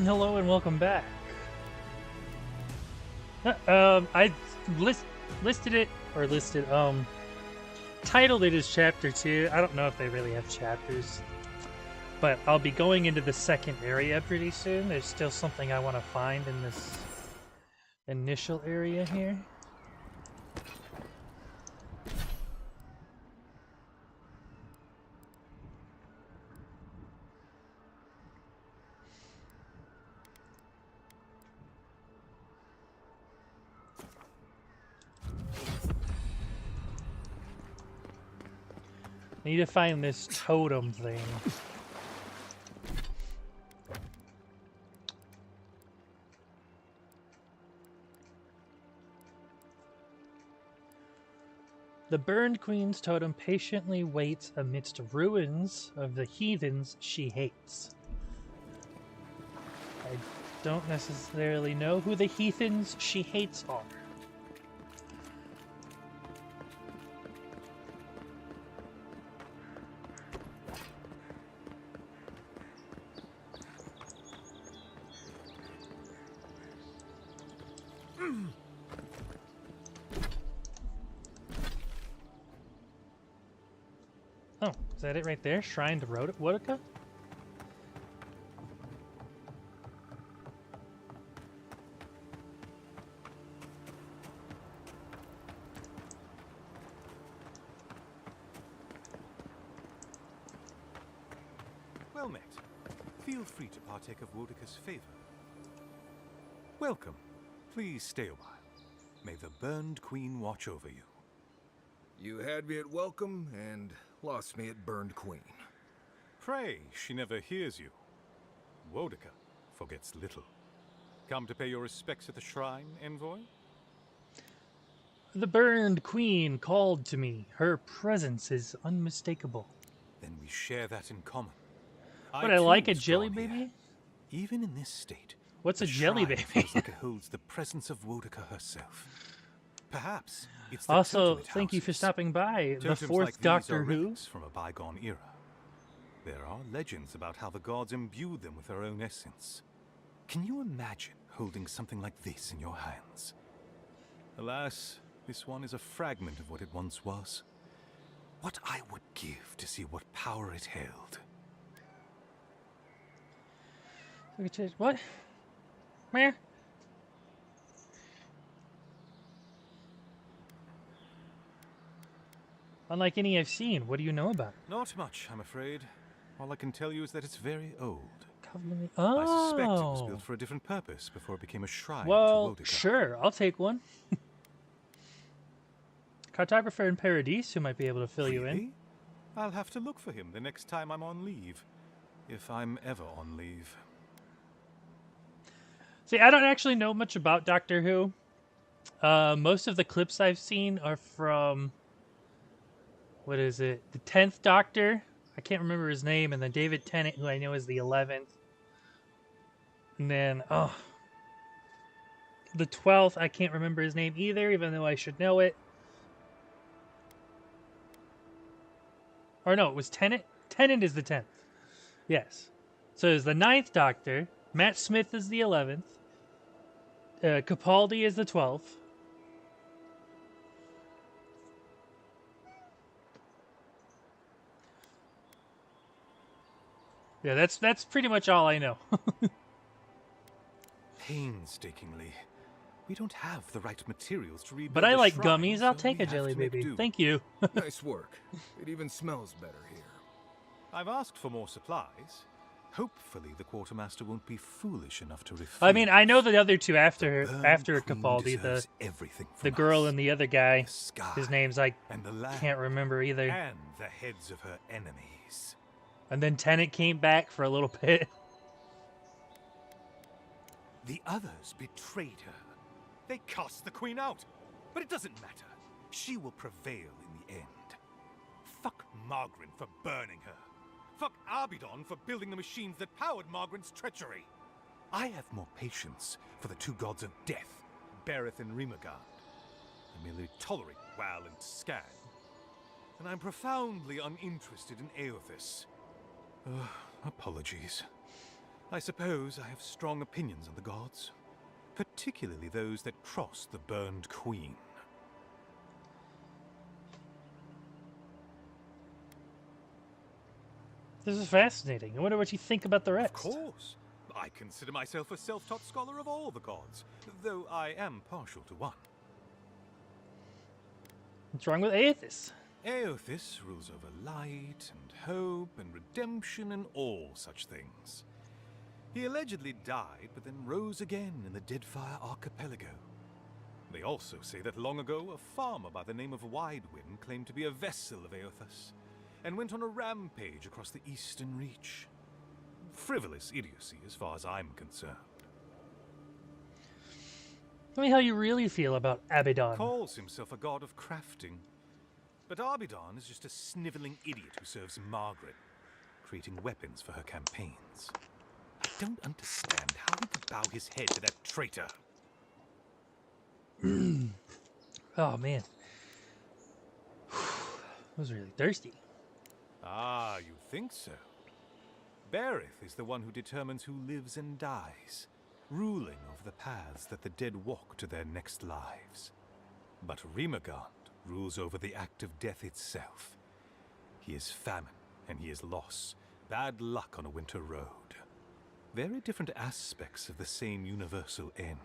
hello and welcome back. I titled it as Chapter 2. I don't know if they really have chapters, but I'll be going into the second area pretty soon. There's still something I want to find in this initial area here. Need to find this totem thing. The burned queen's totem patiently waits amidst ruins of the heathens she hates. I don't necessarily know who the heathens she hates are. Oh, is that it right there? Shrine to Wodica? Well met. Feel free to partake of Wodica's favor. Welcome. Please stay a while. May the Burned Queen watch over you. You had me at welcome and lost me at Burned Queen. Pray, she never hears you. Wodica forgets little. Come to pay your respects at the shrine, envoy? The burned queen called to me. Her presence is unmistakable. Then we share that in common. But I like a jelly baby? Here. Even in this state, what's a jelly baby? Feels like it holds the presence of Wodica herself. Perhaps it's the also, totem it thank you for houses. stopping by. Totems The fourth like these Doctor are Who. relics from a bygone era. There are legends about how the gods imbued them with their own essence. Can you imagine holding something like this in your hands? Alas, this one is a fragment of what it once was. What I would give to see what power it held. What? Where? Unlike any I've seen, what do you know about it? Not much, I'm afraid. All I can tell you is that it's very old. Oh. I suspect it was built for a different purpose before it became a shrine to well, Wodica. sure, I'll take one. Cartographer in Paradise who might be able to fill you in. I'll have to look for him the next time I'm on leave. If I'm ever on leave. See, I don't actually know much about Doctor Who. Most of the clips I've seen are from... what is it? The 10th Doctor? I can't remember his name. And then David Tennant, who I know is the 11th. And then, the 12th, I can't remember his name either, even though I should know it. Or no, it was Tennant. Tennant is the 10th. Yes. So it's the 9th Doctor. Matt Smith is the 11th. Capaldi is the 12th. Yeah, that's pretty much all I know. Painstakingly. We don't have the right materials to rebuild But I the like shrine, gummies. I'll so take we a have jelly to make baby. do. Thank you. Nice work. It even smells better here. I've asked for more supplies. Hopefully the quartermaster won't be foolish enough to refuse. I mean, I know the other two after Burned Queen Capaldi, deserves everything the from girl us. and the other guy. The sky His name's I and the land can't remember either. and the heads of her enemies. And then Tennant came back for a little bit. The others betrayed her. They cast the queen out. But it doesn't matter. She will prevail in the end. Fuck Margaret for burning her. Fuck Abidon for building the machines that powered Margaret's treachery. I have more patience for the two gods of death, Bereth and Rimagard. I merely tolerate Wal and Scan. And I'm profoundly uninterested in Aothis. Apologies. I suppose I have strong opinions on the gods, particularly those that cross the burned queen. This is fascinating. I wonder what you think about the rest. Of course. I consider myself a self-taught scholar of all the gods, though I am partial to one. What's wrong with Aethys? Aethys rules over light and hope and redemption and all such things. He allegedly died, but then rose again in the Deadfire Archipelago. They also say that long ago, a farmer by the name of Widewind claimed to be a vessel of Aethys, and went on a rampage across the Eastern Reach. Frivolous idiocy as far as I'm concerned. Tell me how you really feel about Abaddon. Calls himself a god of crafting. But Abaddon is just a sniveling idiot who serves Margaret, creating weapons for her campaigns. I don't understand how he could bow his head to that traitor. Oh, man. I was really thirsty. Ah, you think so? Berith is the one who determines who lives and dies, ruling over the paths that the dead walk to their next lives. But Rimagant rules over the act of death itself. He is famine, and he is loss, bad luck on a winter road. Very different aspects of the same universal end.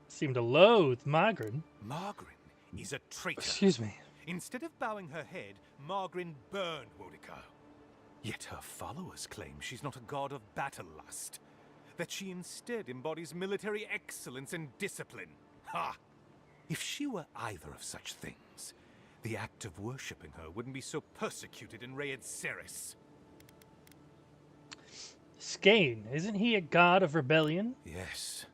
Seem to loathe Margaret. Margaret is a traitor. Excuse me. Instead of bowing her head, Margaret burned Wodika. Yet her followers claim she's not a god of battle lust, that she instead embodies military excellence and discipline. Ha! If she were either of such things, the act of worshipping her wouldn't be so persecuted in Rayed Ceres. Skane, isn't he a god of rebellion? Yes,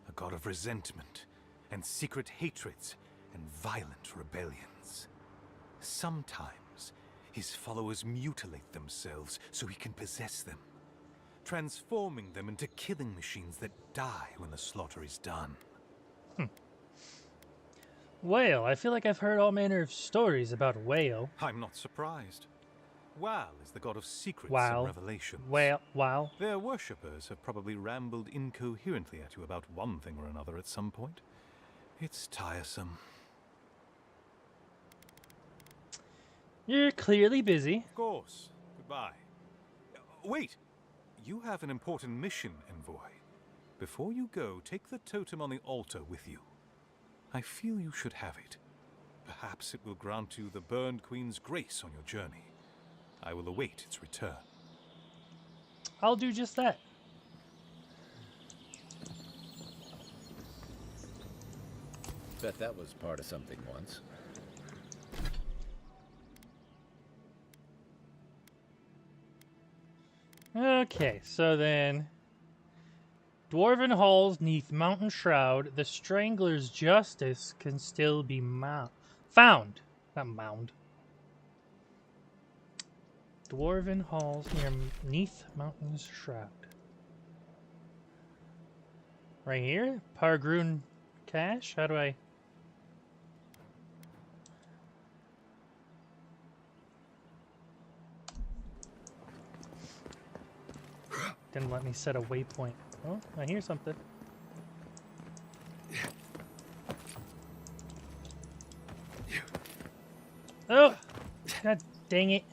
a god of resentment and secret hatreds and violent rebellions. Sometimes his followers mutilate themselves so he can possess them, transforming them into killing machines that die when the slaughter is done. Whale. I feel like I've heard all manner of stories about Whale. I'm not surprised. Wal is the god of secrets Wow. and revelations. Wow. Their worshippers have probably rambled incoherently at you about one thing or another at some point. It's tiresome. You're clearly busy. Of course. Goodbye. Wait! You have an important mission, Envoy. Before you go, take the totem on the altar with you. I feel you should have it. Perhaps it will grant you the Burned Queen's grace on your journey. I will await its return. I'll do just that. Bet that was part of something once. Okay, so then... Dwarven halls neath mountain shroud, the strangler's justice can still be found. Not mound. Dwarven halls neath mountain's shroud. Right here? Pargrun Cache? How do I... Didn't let me set a waypoint. Oh, I hear something. Oh! God dang it.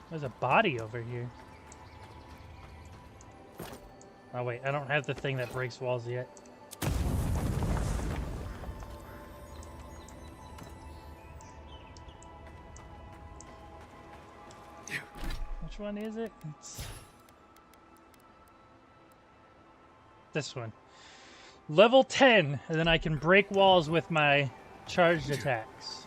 There's a body over here. Oh wait, I don't have the thing that breaks walls yet. Which one is it? It's this one. Level 10, and then I can break walls with my charged attacks.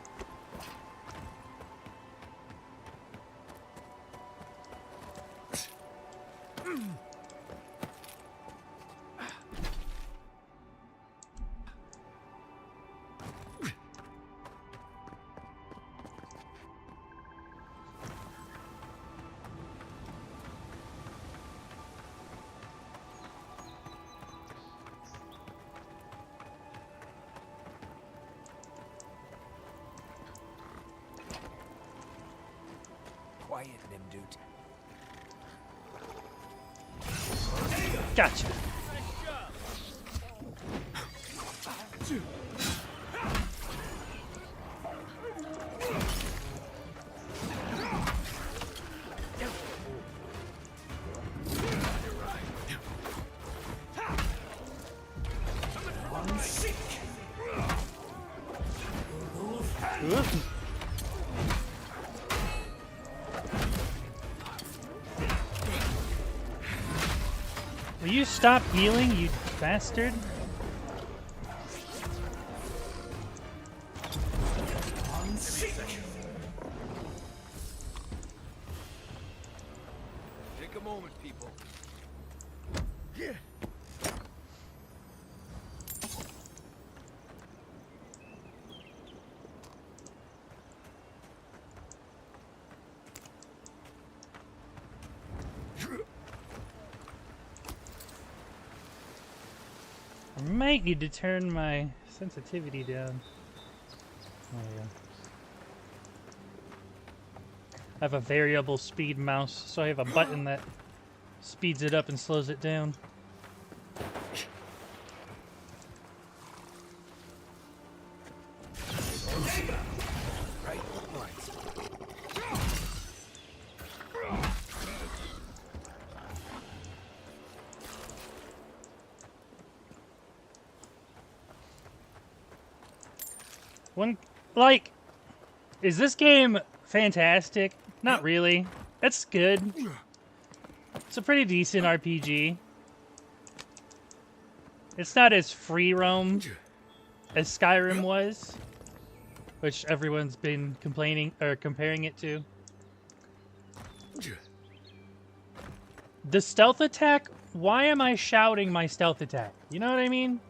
Quiet, Nimdut. Gotcha. Ooh. Will you stop healing, you bastard? Take a moment, people. I might need to turn my sensitivity down. There we go. I have a variable speed mouse, so I have a button that speeds it up and slows it down. Right, Like, is this game fantastic? Not really. It's good. It's a pretty decent RPG. It's not as free roam as Skyrim was, which everyone's been complaining or comparing it to. The stealth attack, why am I shouting my stealth attack? You know what I mean?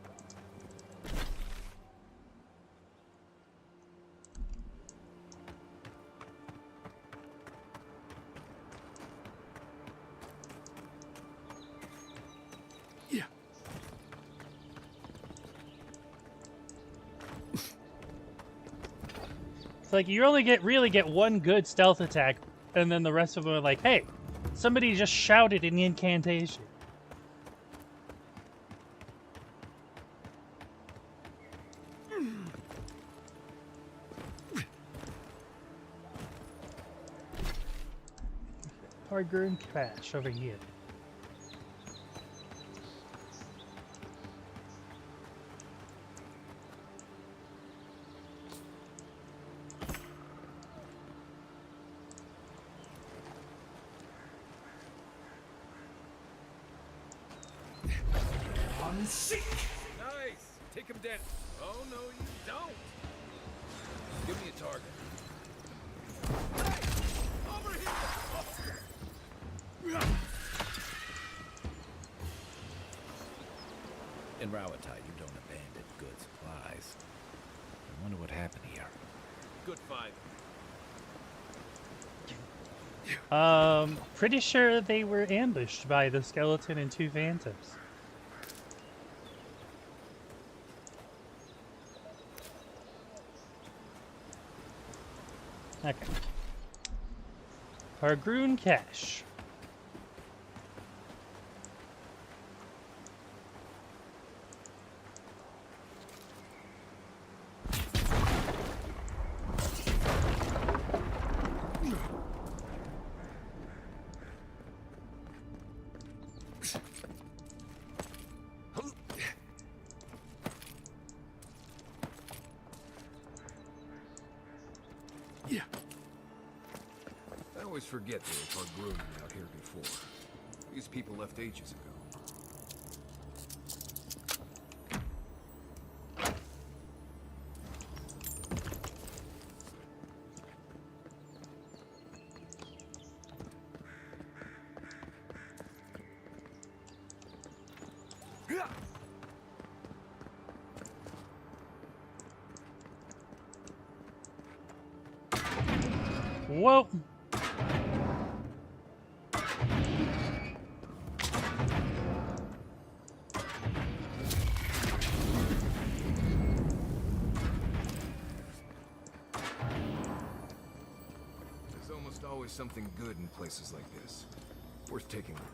Yeah. It's like you only really get one good stealth attack, and then the rest of them are like, hey, somebody just shouted an incantation. Harger and Crash over here. I'm sick. Nice. Take him down. Oh no, you don't. Give me a target. Hey, over here. In Rawatai, you don't abandon good supplies. I wonder what happened here. Good fight. Pretty sure they were ambushed by the skeleton and two phantoms. Okay. Hargroon Cache. Yeah. I always forget there were Pargroon out here before. These people left ages ago. Whoa. There's almost always something good in places like this. Worth taking a look.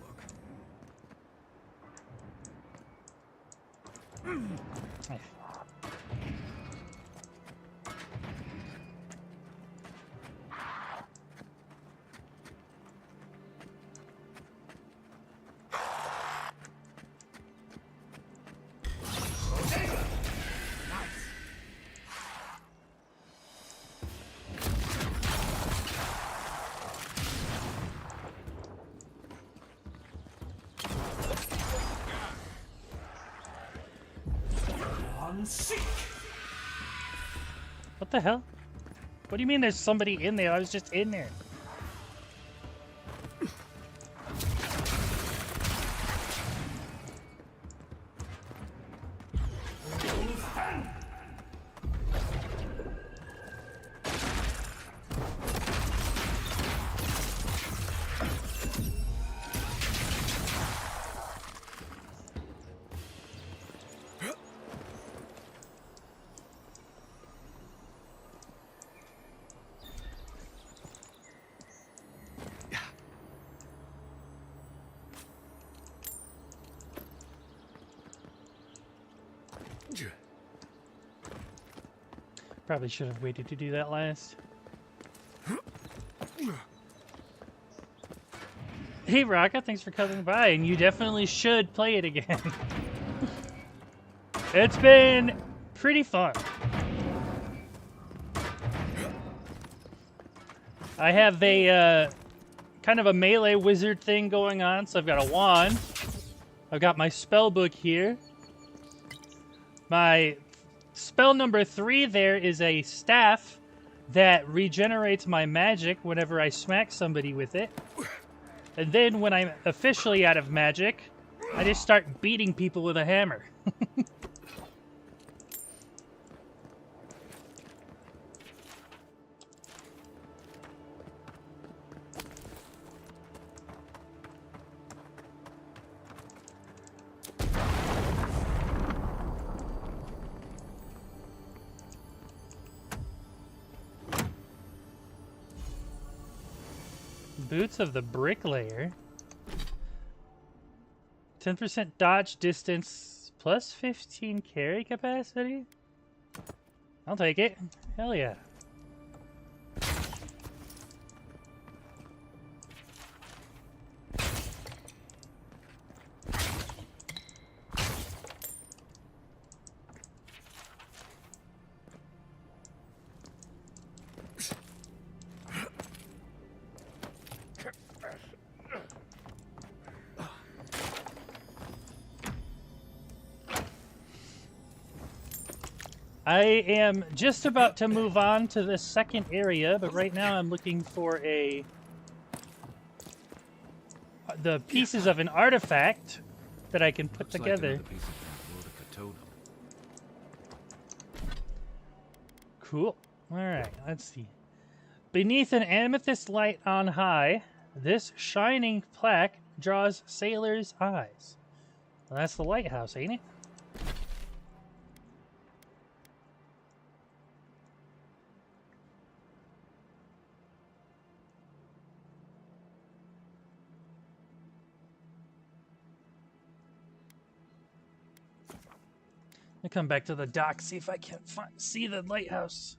What the hell? What do you mean there's somebody in there? I was just in there. Probably should have waited to do that last. Hey Raka, thanks for coming by, and you definitely should play it again. It's been pretty fun. I have a kind of a melee wizard thing going on, so I've got a wand. I've got my spell book here. My spell number 3 there is a staff that regenerates my magic whenever I smack somebody with it. And then when I'm officially out of magic, I just start beating people with a hammer. Boots of the Bricklayer. 10% dodge distance plus 15 carry capacity? I'll take it. Hell yeah. I am just about to move on to the second area, but right now I'm looking for the pieces of an artifact that I can put together. Like piece of totem. Cool. All right, let's see. Beneath an amethyst light on high, this shining plaque draws sailors' eyes. Well, that's the lighthouse, ain't it? I'll come back to the dock, see if I can see the lighthouse.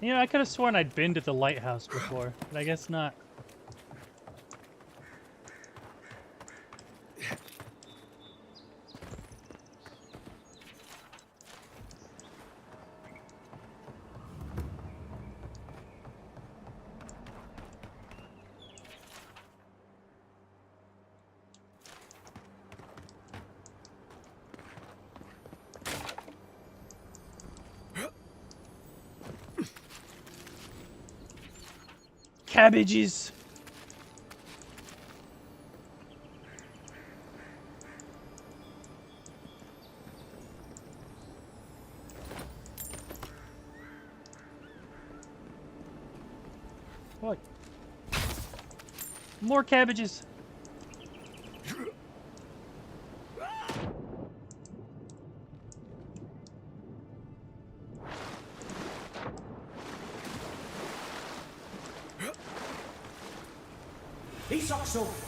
You know, I could have sworn I'd been to the lighthouse before, but I guess not. cabbages. What? More cabbages.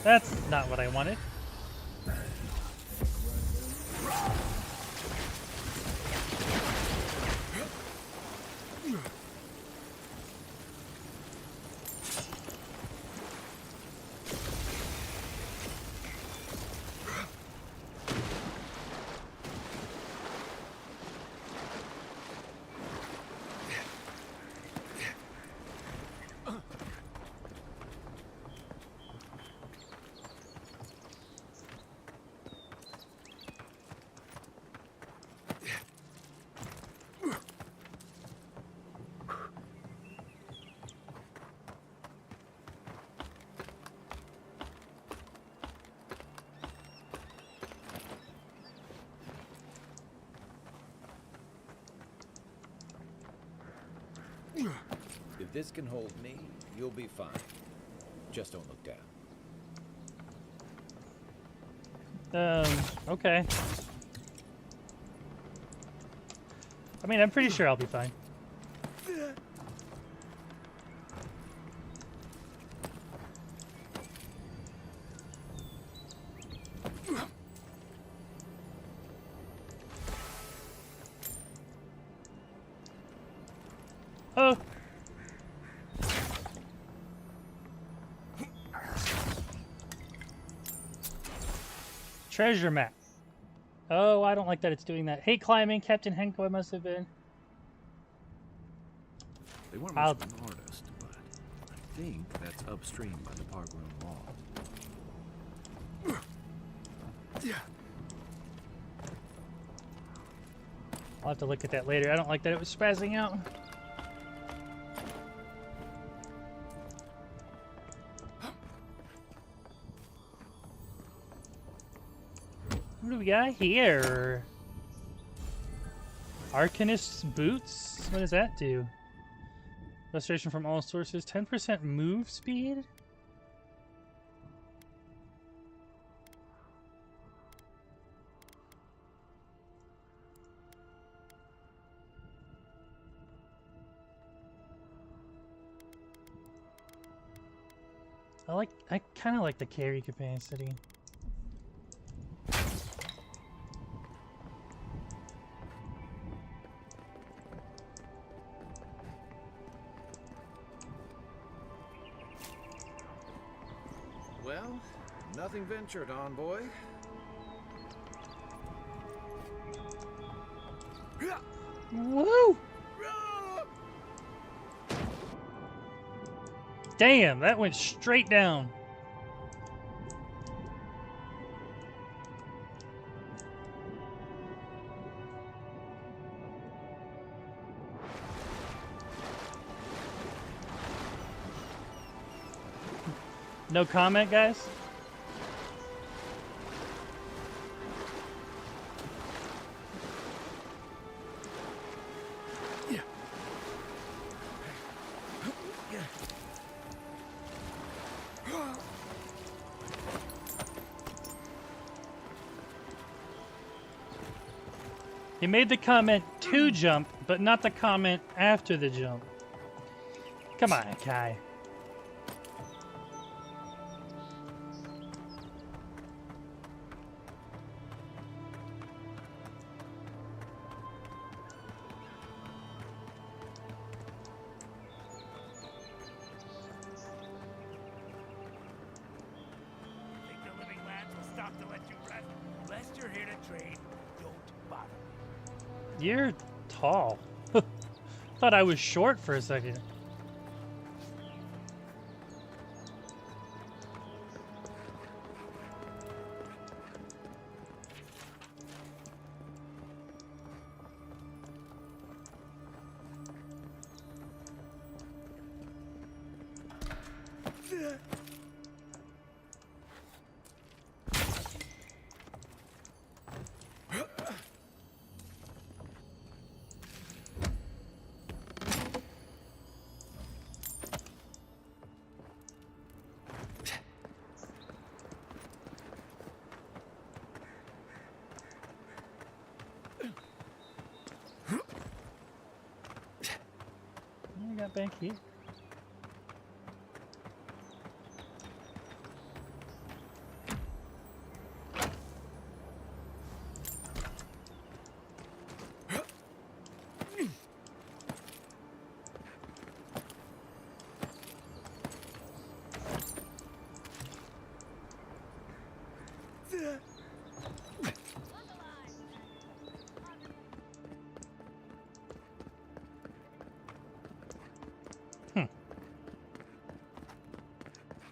That's not what I wanted. If this can hold me, you'll be fine. Just don't look down. Okay. I mean, I'm pretty sure I'll be fine. Oh. Treasure map. Oh, I don't like that it's doing that. Hate climbing, Captain Henko, I must have been. They weren't much of an artist, but I think that's upstream by the park room wall. I'll have to look at that later. I don't like that it was spazzing out. What do we got here? Arcanist's boots? What does that do? Restoration from all sources. 10% move speed? I kind of like the carry capacity. Well, nothing ventured, boy. Woo! Damn, that went straight down. No comment, guys? He made the comment to jump, but not the comment after the jump. Come on, Kai. Think the living lads will stop to let you rest? Unless you're here to trade, don't bother. You're tall. Thought I was short for a second. not back here.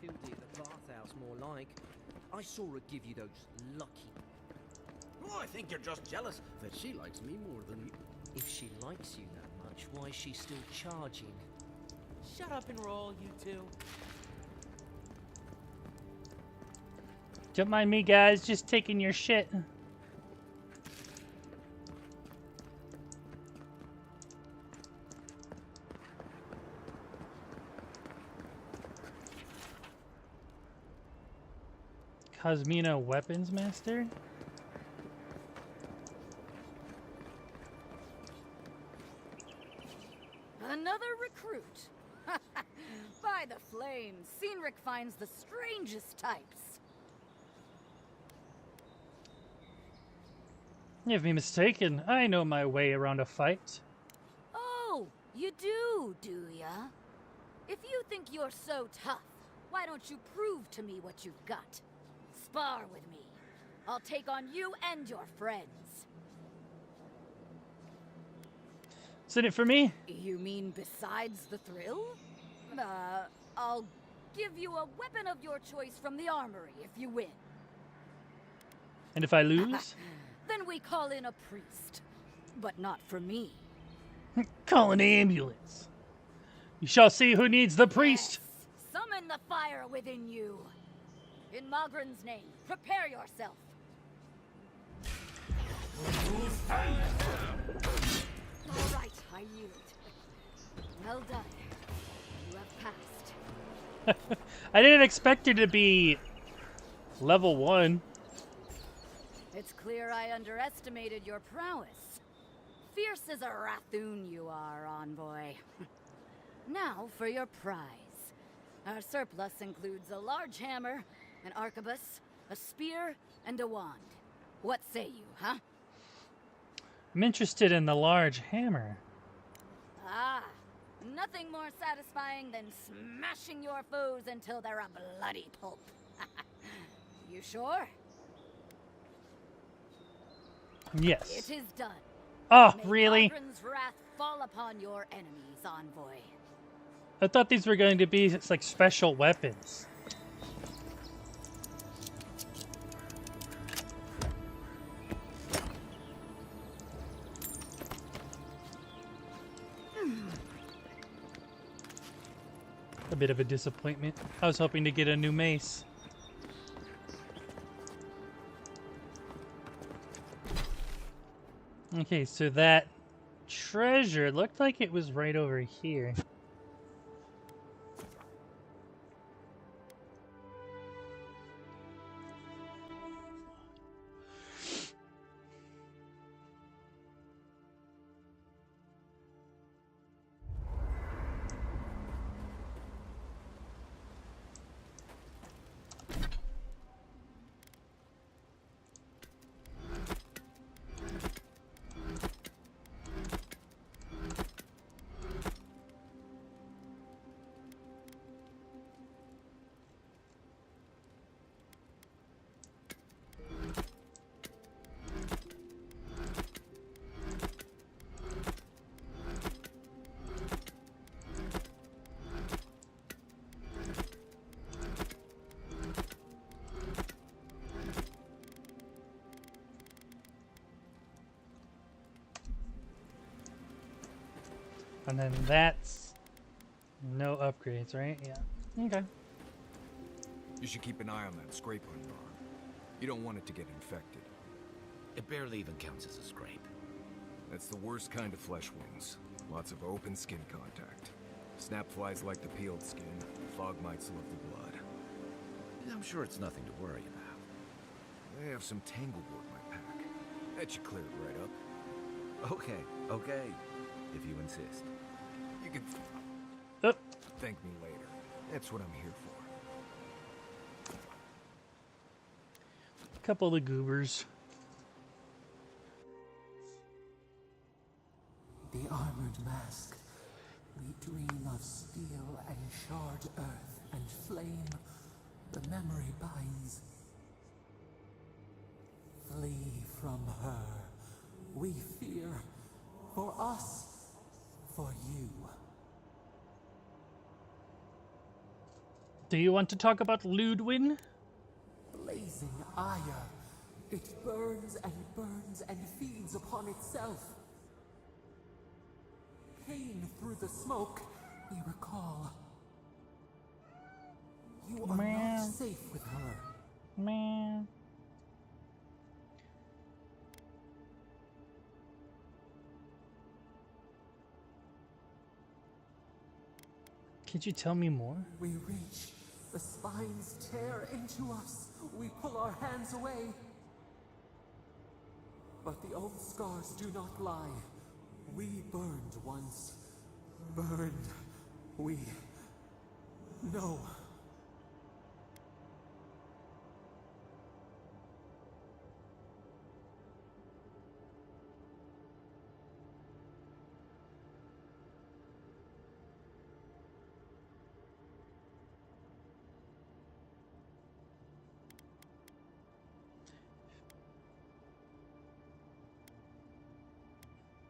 Hildy at the bathhouse, more like. I saw her give you those lucky. Oh, I think you're just jealous that she likes me more than you. If she likes you that much, why is she still charging? Shut up and roll, you two. Don't mind me, guys. Just taking your shit. Cosmina Weapons Master? Another recruit. By the flames, Cynric finds the strangest types. If me mistaken, I know my way around a fight. Oh, you do ya? If you think you're so tough, why don't you prove to me what you've got? Spar with me. I'll take on you and your friends. Is it for me? You mean besides the thrill? I'll give you a weapon of your choice from the armory if you win. And if I lose? Then we call in a priest. But not for me. Call an ambulance. You shall see who needs the priest. Yes. Summon the fire within you. In Magrin's name, prepare yourself. All right, I yield. Well done. You have passed. I didn't expect it to be level 1. It's clear I underestimated your prowess. Fierce as a Rathoon you are, envoy. Now for your prize. Our surplus includes a large hammer, an arquebus, a spear, and a wand. What say you, huh? I'm interested in the large hammer. Ah, nothing more satisfying than smashing your foes until they're a bloody pulp. You sure? Yes. It is done. Oh, May really? Magrin's wrath fall upon your enemies, envoy. I thought these were going to be like special weapons. A bit of a disappointment. I was hoping to get a new mace. Okay, so that treasure looked like it was right over here. And then that's no upgrades, right? Yeah. Okay. You should keep an eye on that scrape on your arm. You don't want it to get infected. It barely even counts as a scrape. That's the worst kind of flesh wounds. Lots of open skin contact. Snap flies like the peeled skin. Fog mites love the blood. I'm sure it's nothing to worry about. They have some tanglewood in my pack. That should clear it right up. Okay, okay. If you insist. You can... Thank me later. That's what I'm here for. Couple of goobers. The armored mask. We dream of steel and charred earth and flame. The memory binds. Flee from her. We fear. For us. For you. Do you want to talk about Ludwin? Blazing ire. It burns and feeds upon itself. Pain through the smoke, we recall. You are not safe with her. Man. Could you tell me more? We reach. The spines tear into us. We pull our hands away. But the old scars do not lie. We burned once. Burned. We know.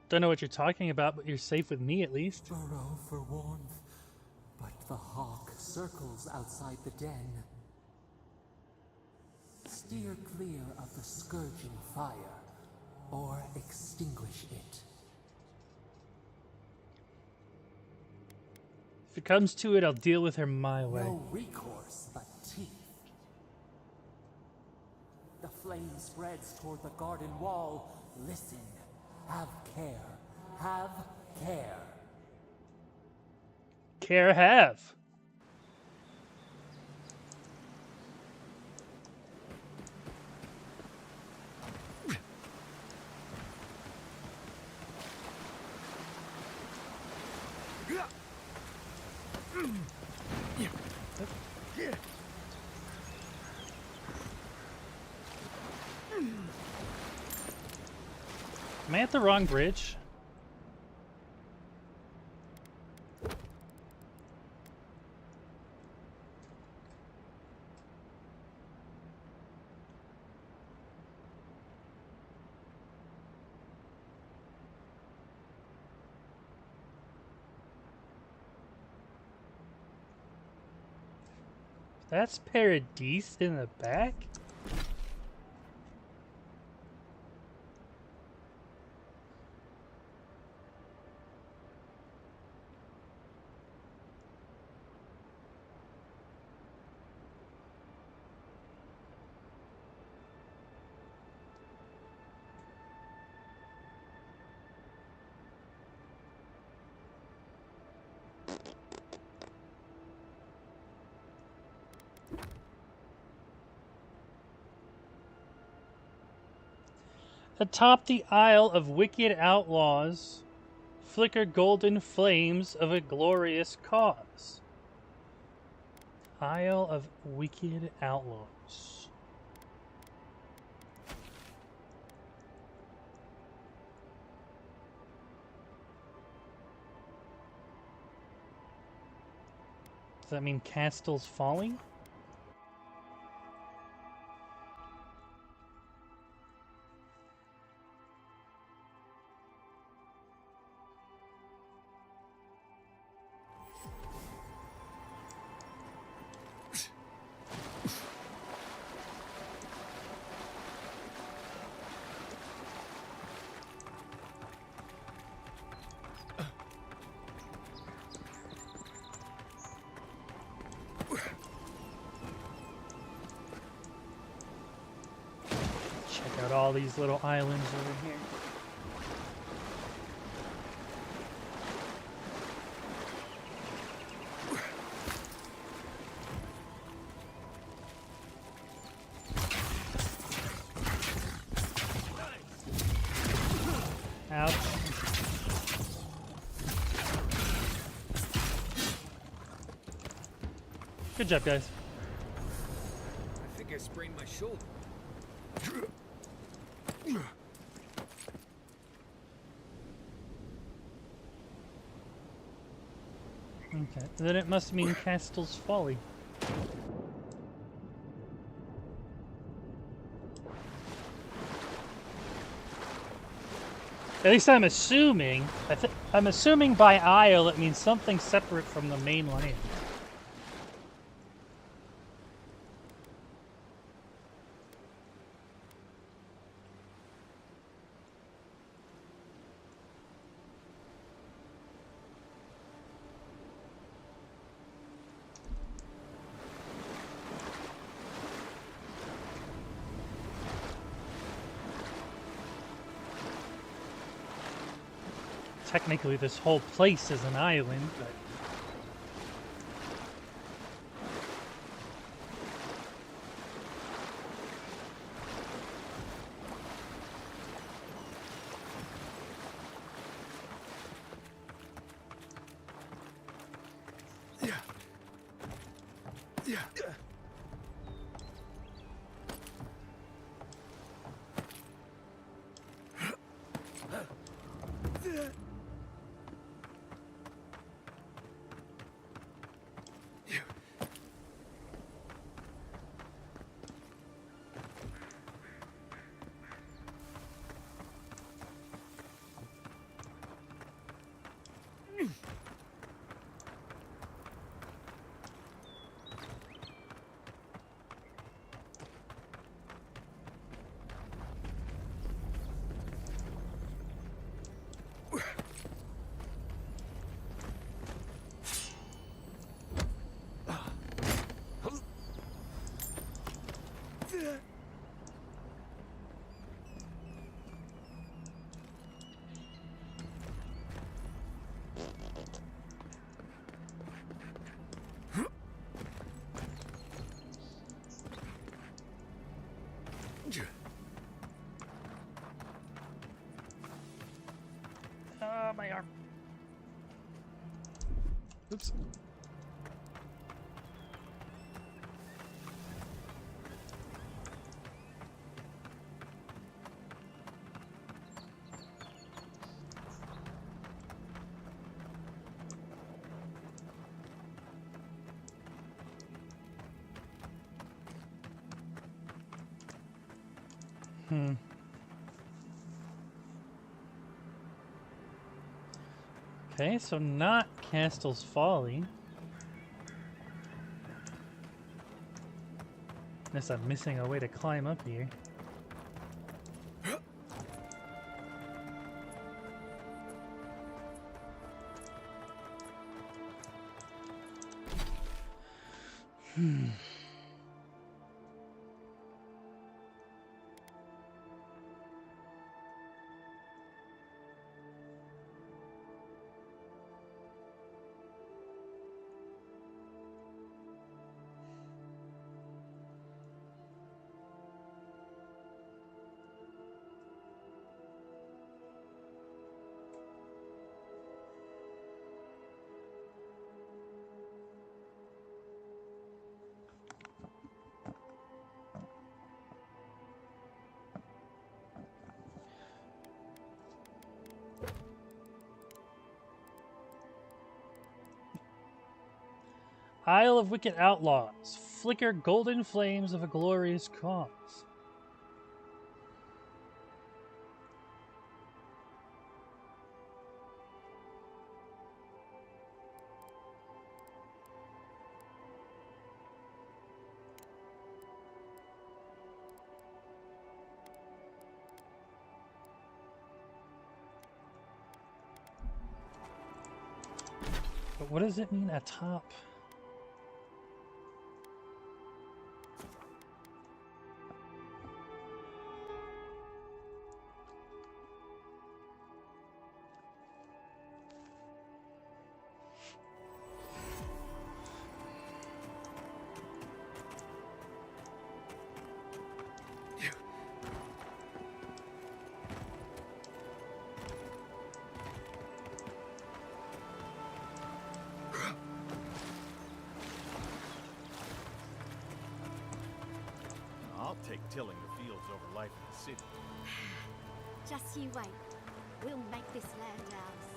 Don't know what you're talking about, but you're safe with me at least. Burrow for warmth, but the hawk circles outside the den. Steer clear of the scourging fire, or extinguish it. If it comes to it, I'll deal with her my way. No recourse but teeth. The flame spreads toward the garden wall. Listen. Have care. Have care. Care have. Am I at the wrong bridge? That's Paradise in the back? Atop the Isle of Wicked Outlaws flicker golden flames of a glorious cause. Isle of Wicked Outlaws. Does that mean Castle's falling? Check out all these little islands over here. Ouch. Good job, guys. I think I sprained my shoulder. Okay, then it must mean Castle's Folly. At least I'm assuming. I'm assuming by Isle it means something separate from the main land. Technically, this whole place is an island, but... my arm. Oops. Okay, so not Castle's Folly. Unless I'm missing a way to climb up here. Isle of Wicked Outlaws. Flicker golden flames of a glorious cause. But what does it mean atop? tilling the fields over life in the city. Just you wait. We'll make this land ours.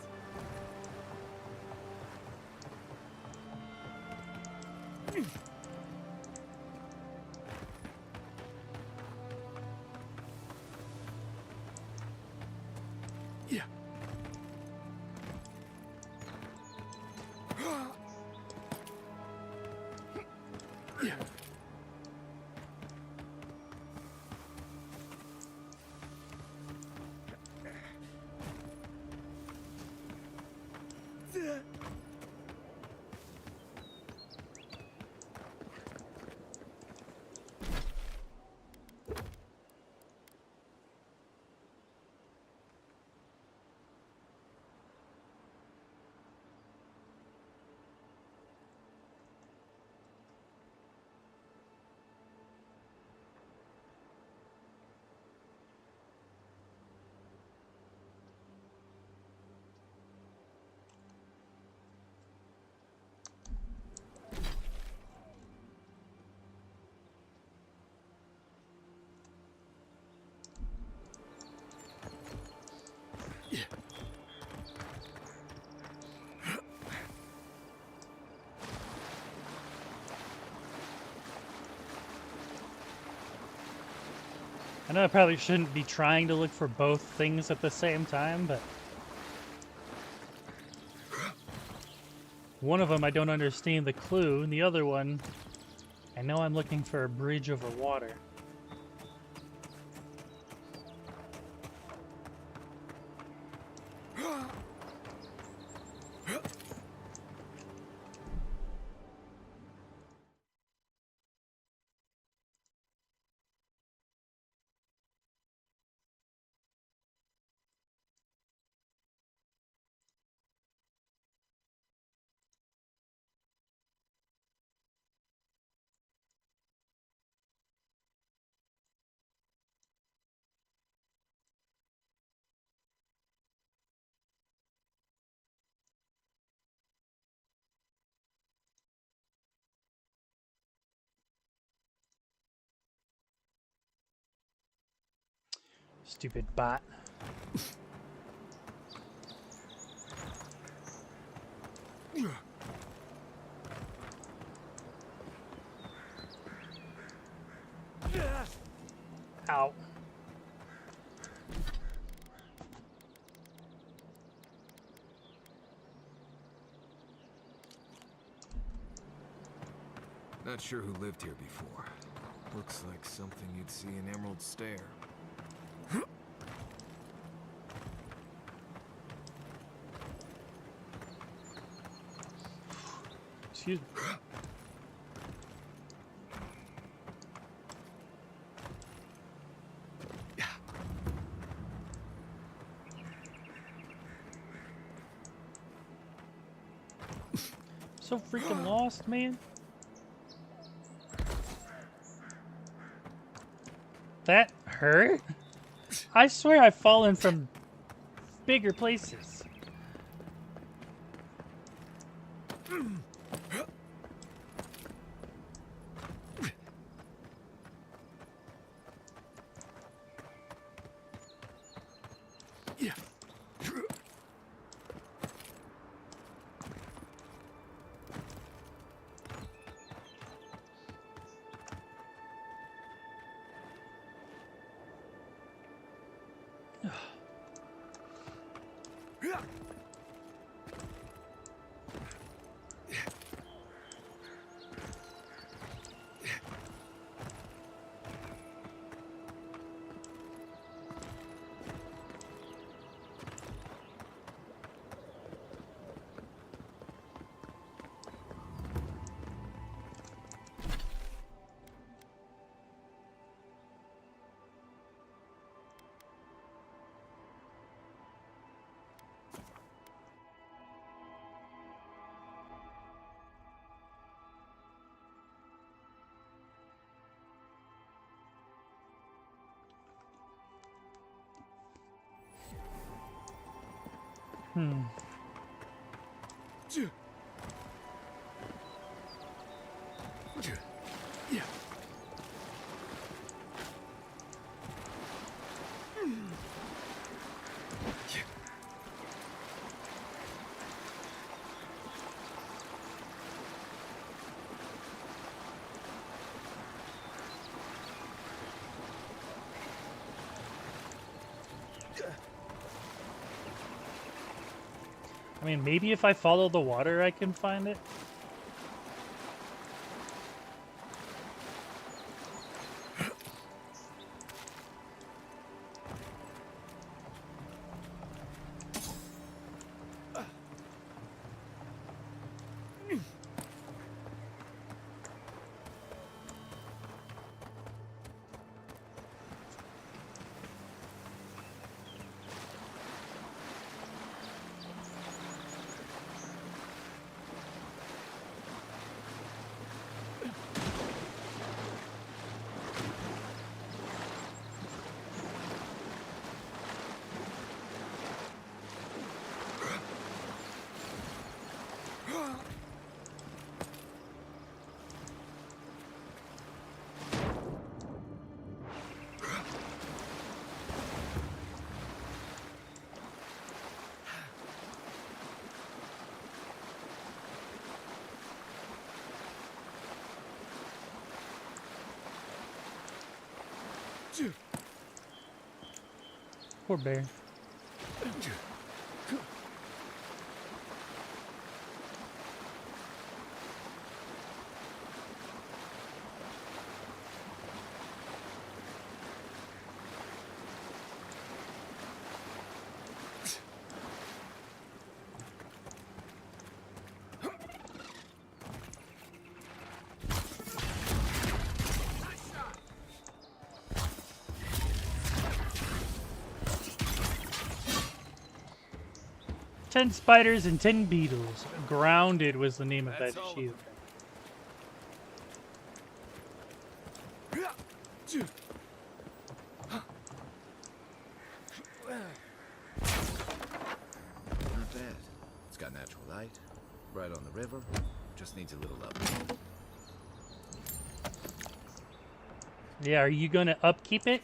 Yeah. Yeah. I know I probably shouldn't be trying to look for both things at the same time, but one of them I don't understand the clue, and the other one I know I'm looking for a bridge over water. Stupid bot. Ow. Not sure who lived here before. Looks like something you'd see in Emerald Stair. Excuse me. So freaking lost, man. That hurt? I swear I've fallen from bigger places. I mean, maybe if I follow the water, I can find it. Poor bear. "10 spiders and 10 beetles. Grounded" was the name of that shield. Not bad. It's got natural light, right on the river. Just needs a little up. Yeah, are you gonna upkeep it?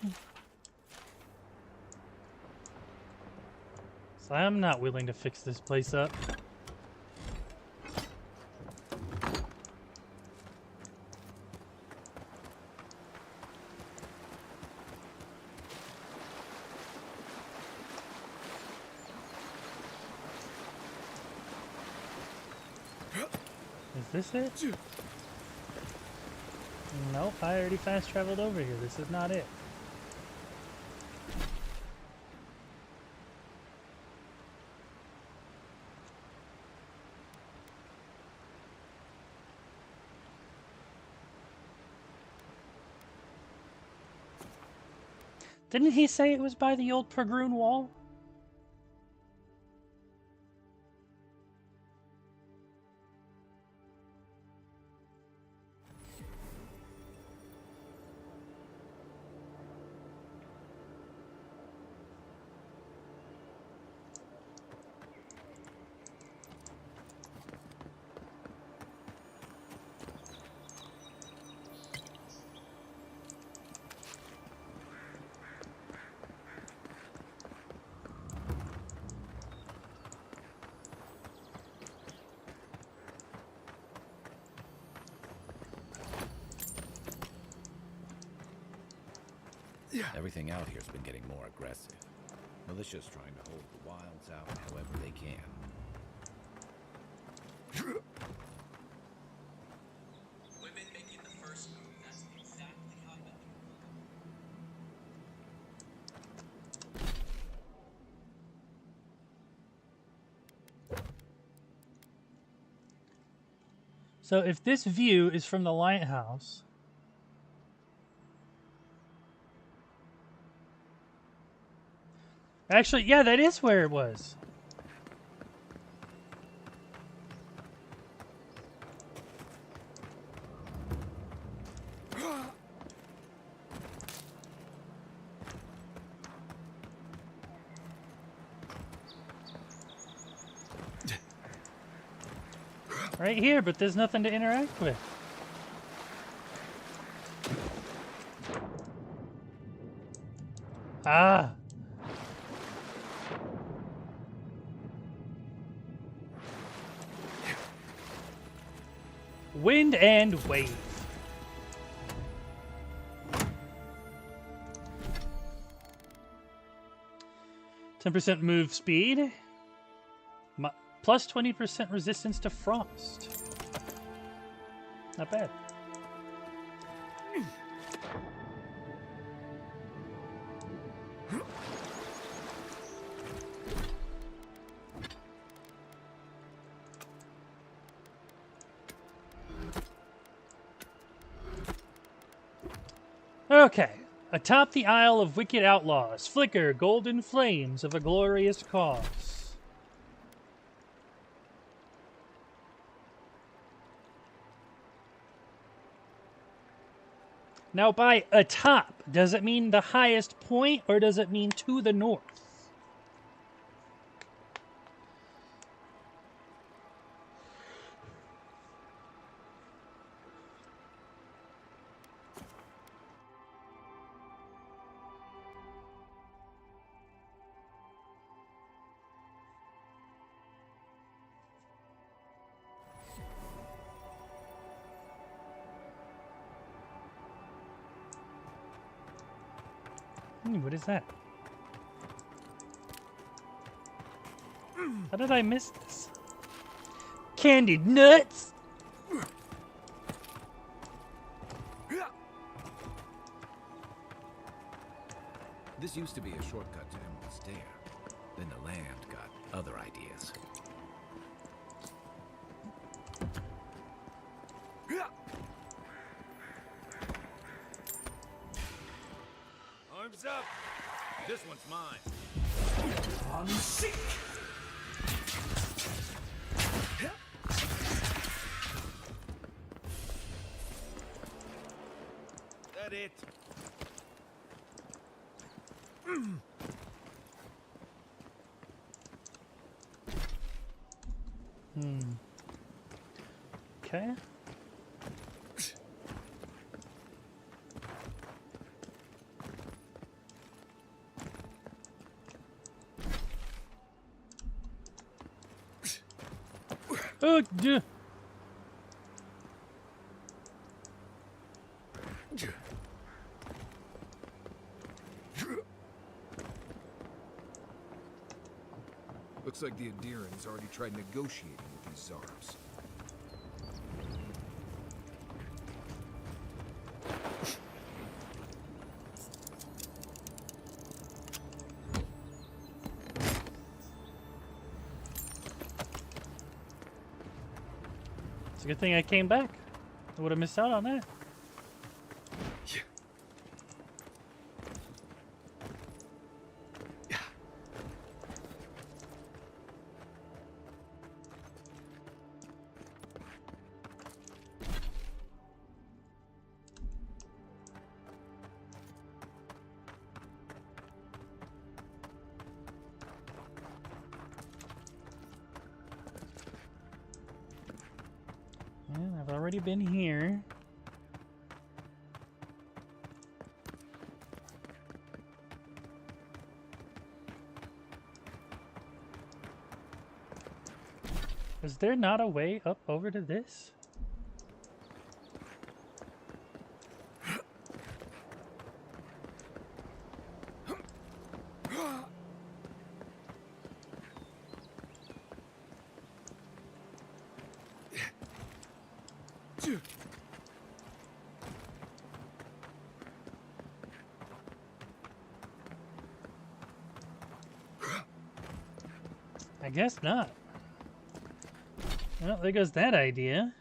So I'm not willing to fix this place up. Is this it? Nope, I already fast traveled over here. This is not it. Didn't he say it was by the old Pergroon wall? Everything out here's been getting more aggressive. Militia's trying to hold the wilds out however they can. Women making the first move. That's exactly how I meant to. So if this view is from the lighthouse, actually, yeah, that is where it was. Right here, but there's nothing to interact with. Ah. Wind and wave. %10 move speed. Plus 20% resistance to frost. Not bad. Okay. Atop the Isle of Wicked Outlaws, flicker golden flames of a glorious cause. Now, by atop, does it mean the highest point, or does it mean to the north? What is that? How did I miss this? Candied nuts? This used to be a shortcut to Emerald's Dare. Then the land got other ideas. Arms up! This one's mine. That it? Okay. Oh, yeah. Looks like the Adirans already tried negotiating with these Zarbs. It's a good thing I came back. I would have missed out on that. Yeah, I've already been here. Is there not a way up over to this? I guess not. Well, there goes that idea.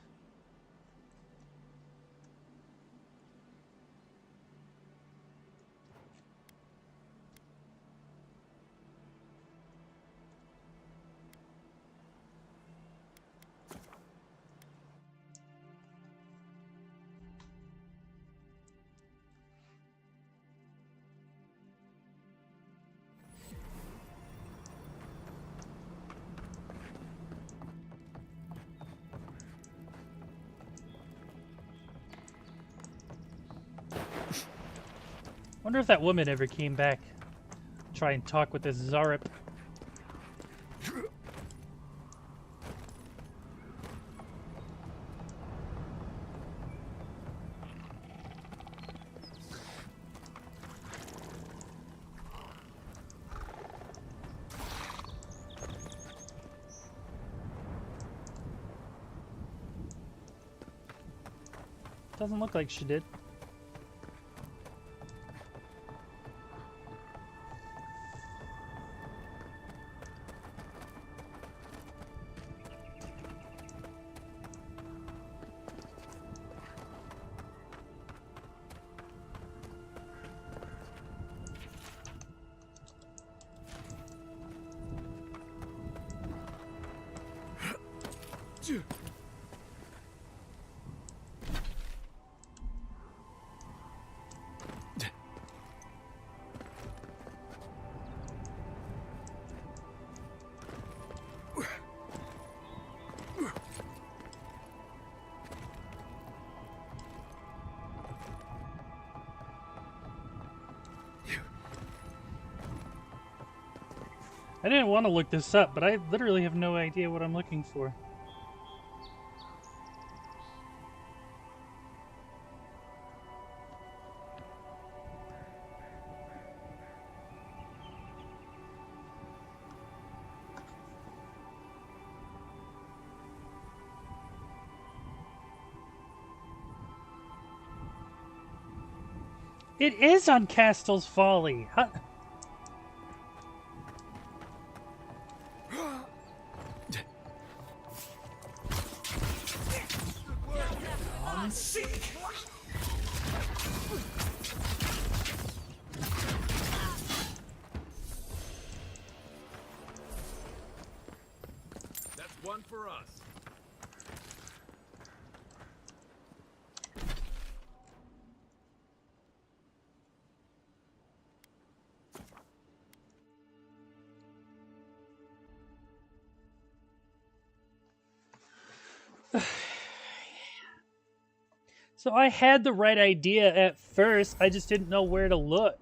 Wonder if that woman ever came back. Try and talk with this Zarip. Doesn't look like she did. I didn't want to look this up, but I literally have no idea what I'm looking for. It is on Castle's Folly. Huh? That's one for us. So I had the right idea at first, I just didn't know where to look.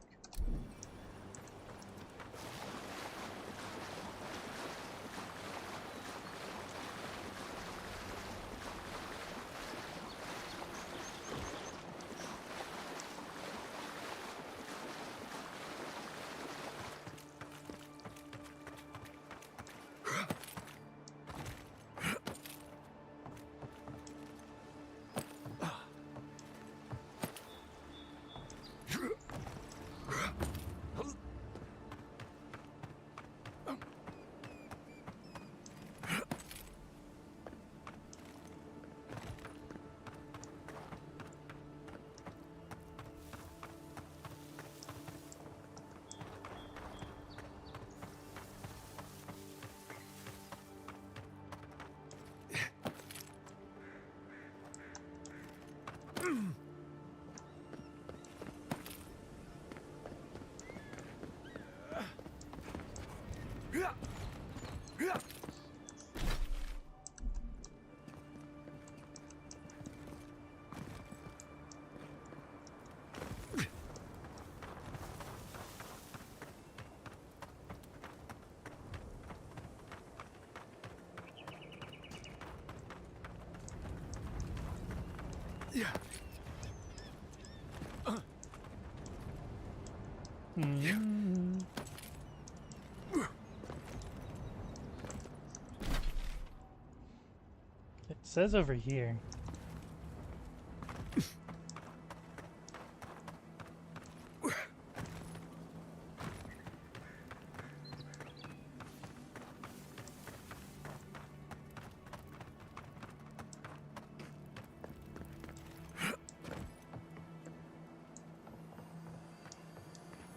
It says over here.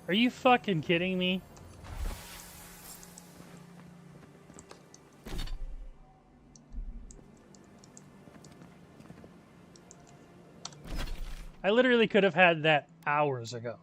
Are you fucking kidding me? I literally could have had that hours ago.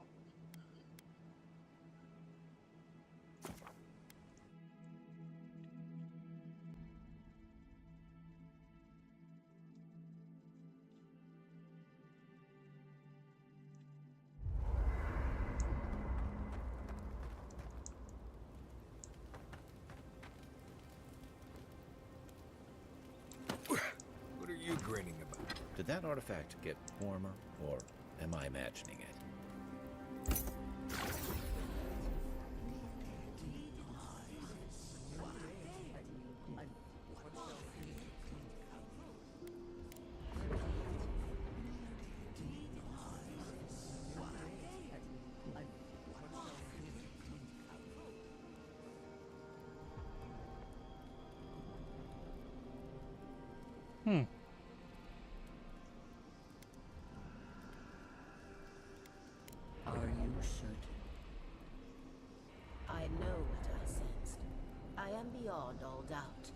What are you grinning about? Did that artifact get warmer, or am I imagining it? time beyond all doubt.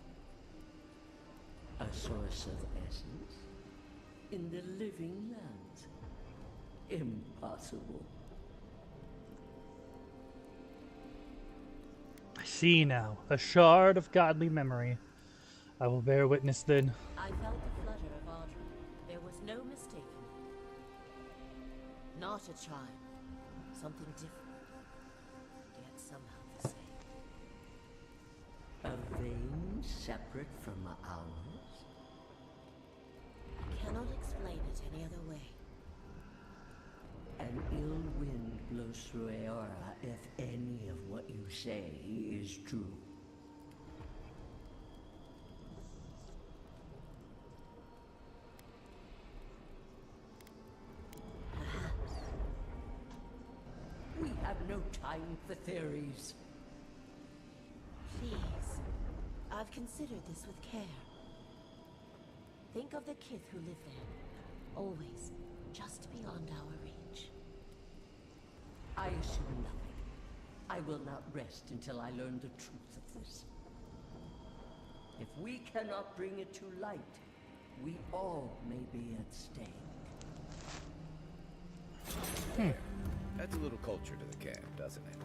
A source of essence? In the living lands? Impossible. I see now. A shard of godly memory. I will bear witness then. I felt the flutter of Audrey. There was no mistaking it. Not a chime. Something different. Yet somehow the same. A vein separate from ours? I cannot explain it any other way. An ill wind blows through Aora if any of what you say is true. Perhaps. We have no time for theories. Please. I've considered this with care. Think of the kith who live there. Always just beyond our reach. I assume nothing. I will not rest until I learn the truth of this. If we cannot bring it to light, we all may be at stake. Adds a little culture to the camp, doesn't it?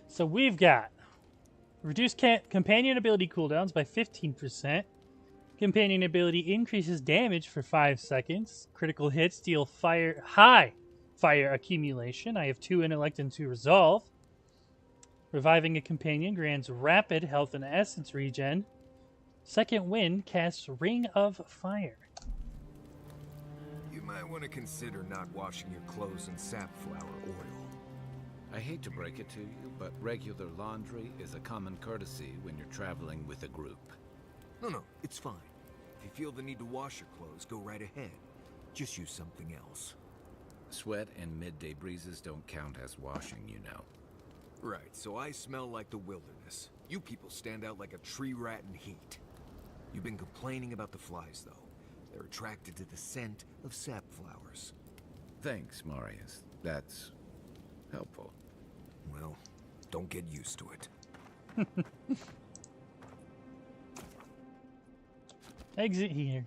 So we've got reduced companion ability cooldowns by 15%. Companion ability increases damage for 5 seconds. Critical hits deal high fire accumulation. I have 2 intellect and 2 resolve. Reviving a companion grants rapid health and essence regen. Second wind casts Ring of Fire. You might want to consider not washing your clothes in safflower oil. I hate to break it to you, but regular laundry is a common courtesy when you're traveling with a group. No, it's fine. If you feel the need to wash your clothes, go right ahead. Just use something else. Sweat and midday breezes don't count as washing, you know. Right, so I smell like the wilderness. You people stand out like a tree rat in heat. You've been complaining about the flies, though. They're attracted to the scent of sap flowers. Thanks, Marius. That's helpful. Well, don't get used to it. Exit here.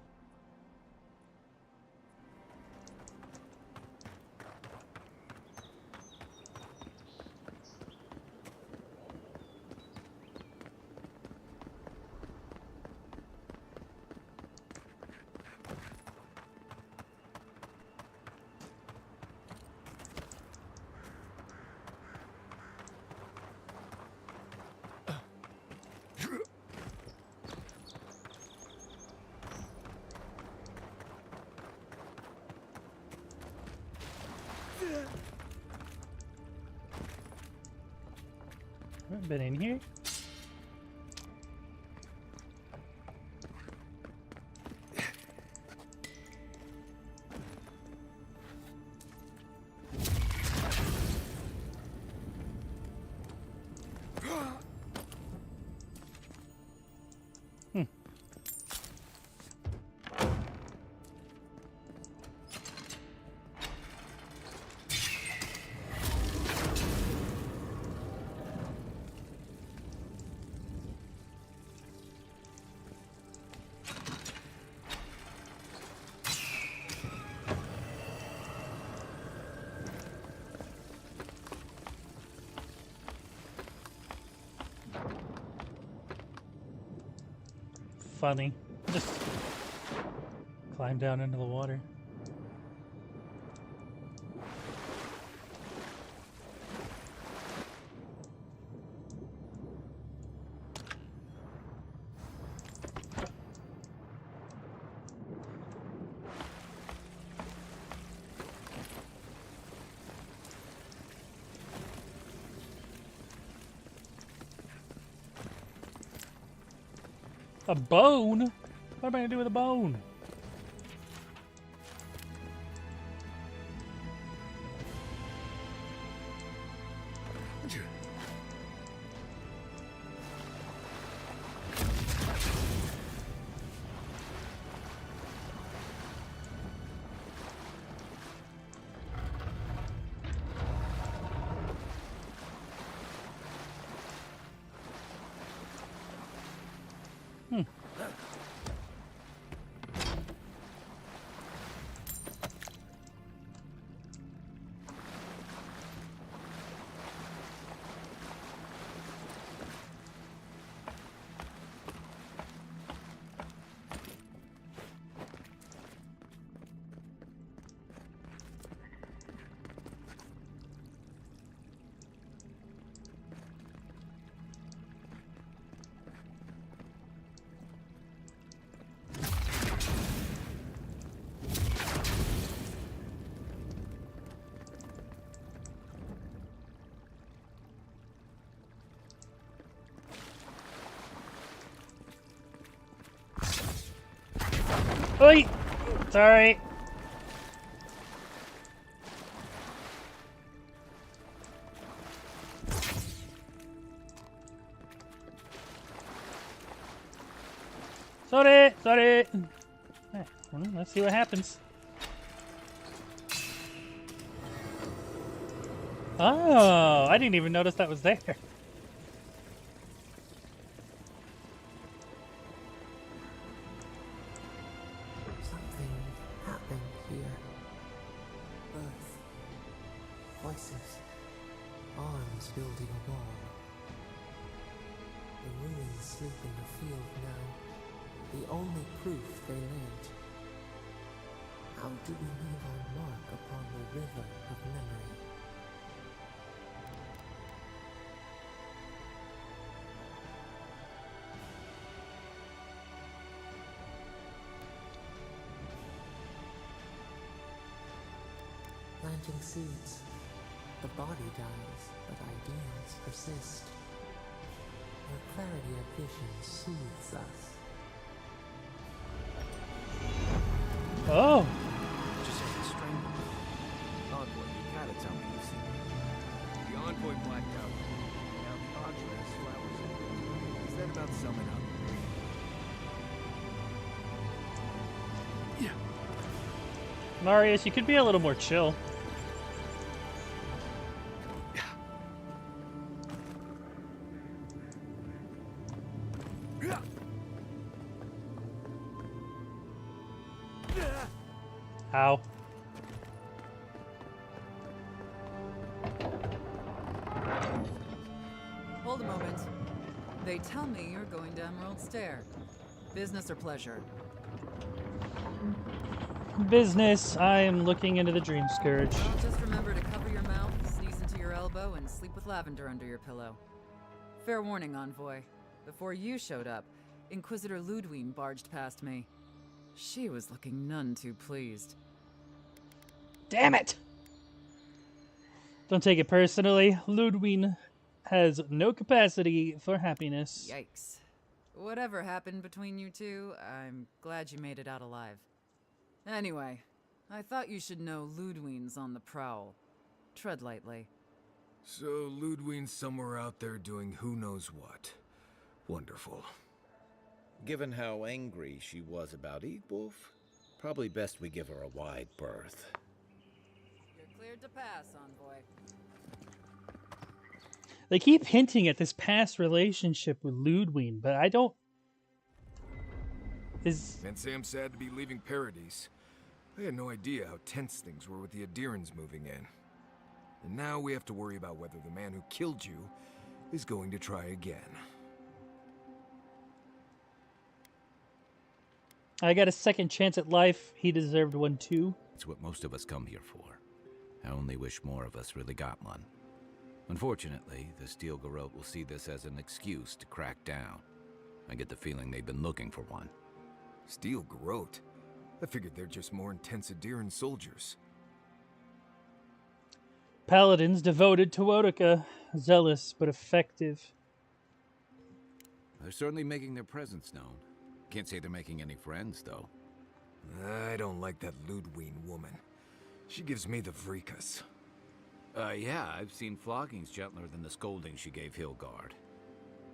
Haven't been in here. Funny. Just climb down into the water. A bone? What am I gonna do with a bone? Oi! Sorry. Sorry, sorry. Well, let's see what happens. Oh, I didn't even notice that was there. Something happened here. Earth. Voices. Arms building a wall. The ruins sleep in the field now. The only proof they lived. How do we leave our mark upon the river of memory? Planting seeds. The body dies, but ideals persist. Your clarity of vision soothes us. Oh. Just had to strangle me. Envoy, you gotta tell me you've seen it. The envoy blacked out. Now the Audra has flowers. Is that about summing up? Marius, you could be a little more chill. Ow. Hold a moment. They tell me you're going to Emerald Stair. Business or pleasure? Business. I am looking into the Dream Scourge. Well, just remember to cover your mouth, sneeze into your elbow, and sleep with lavender under your pillow. Fair warning, Envoy. Before you showed up, Inquisitor Ludwig barged past me. She was looking none too pleased. Damn it! Don't take it personally. Ludwig has no capacity for happiness. Yikes. Whatever happened between you two, I'm glad you made it out alive. Anyway, I thought you should know Ludwig's on the prowl. Tread lightly. So Ludwig's somewhere out there doing who knows what. Wonderful. Given how angry she was about Eatwolf, probably best we give her a wide berth. You're cleared to pass, Envoy. They keep hinting at this past relationship with Ludwig, but I don't... Can't say I'm sad to be leaving Paradise. I had no idea how tense things were with the Adirans moving in. And now we have to worry about whether the man who killed you is going to try again. I got a second chance at life. He deserved one too. It's what most of us come here for. I only wish more of us really got one. Unfortunately, the Steel Garrote will see this as an excuse to crack down. I get the feeling they've been looking for one. Steel Garrote? I figured they're just more intense Adiran soldiers. Paladins devoted to Wotica. Zealous, but effective. They're certainly making their presence known. Can't say they're making any friends, though. I don't like that Ludwig woman. She gives me the Vrikas. Yeah, I've seen floggings gentler than the scolding she gave Hilgard.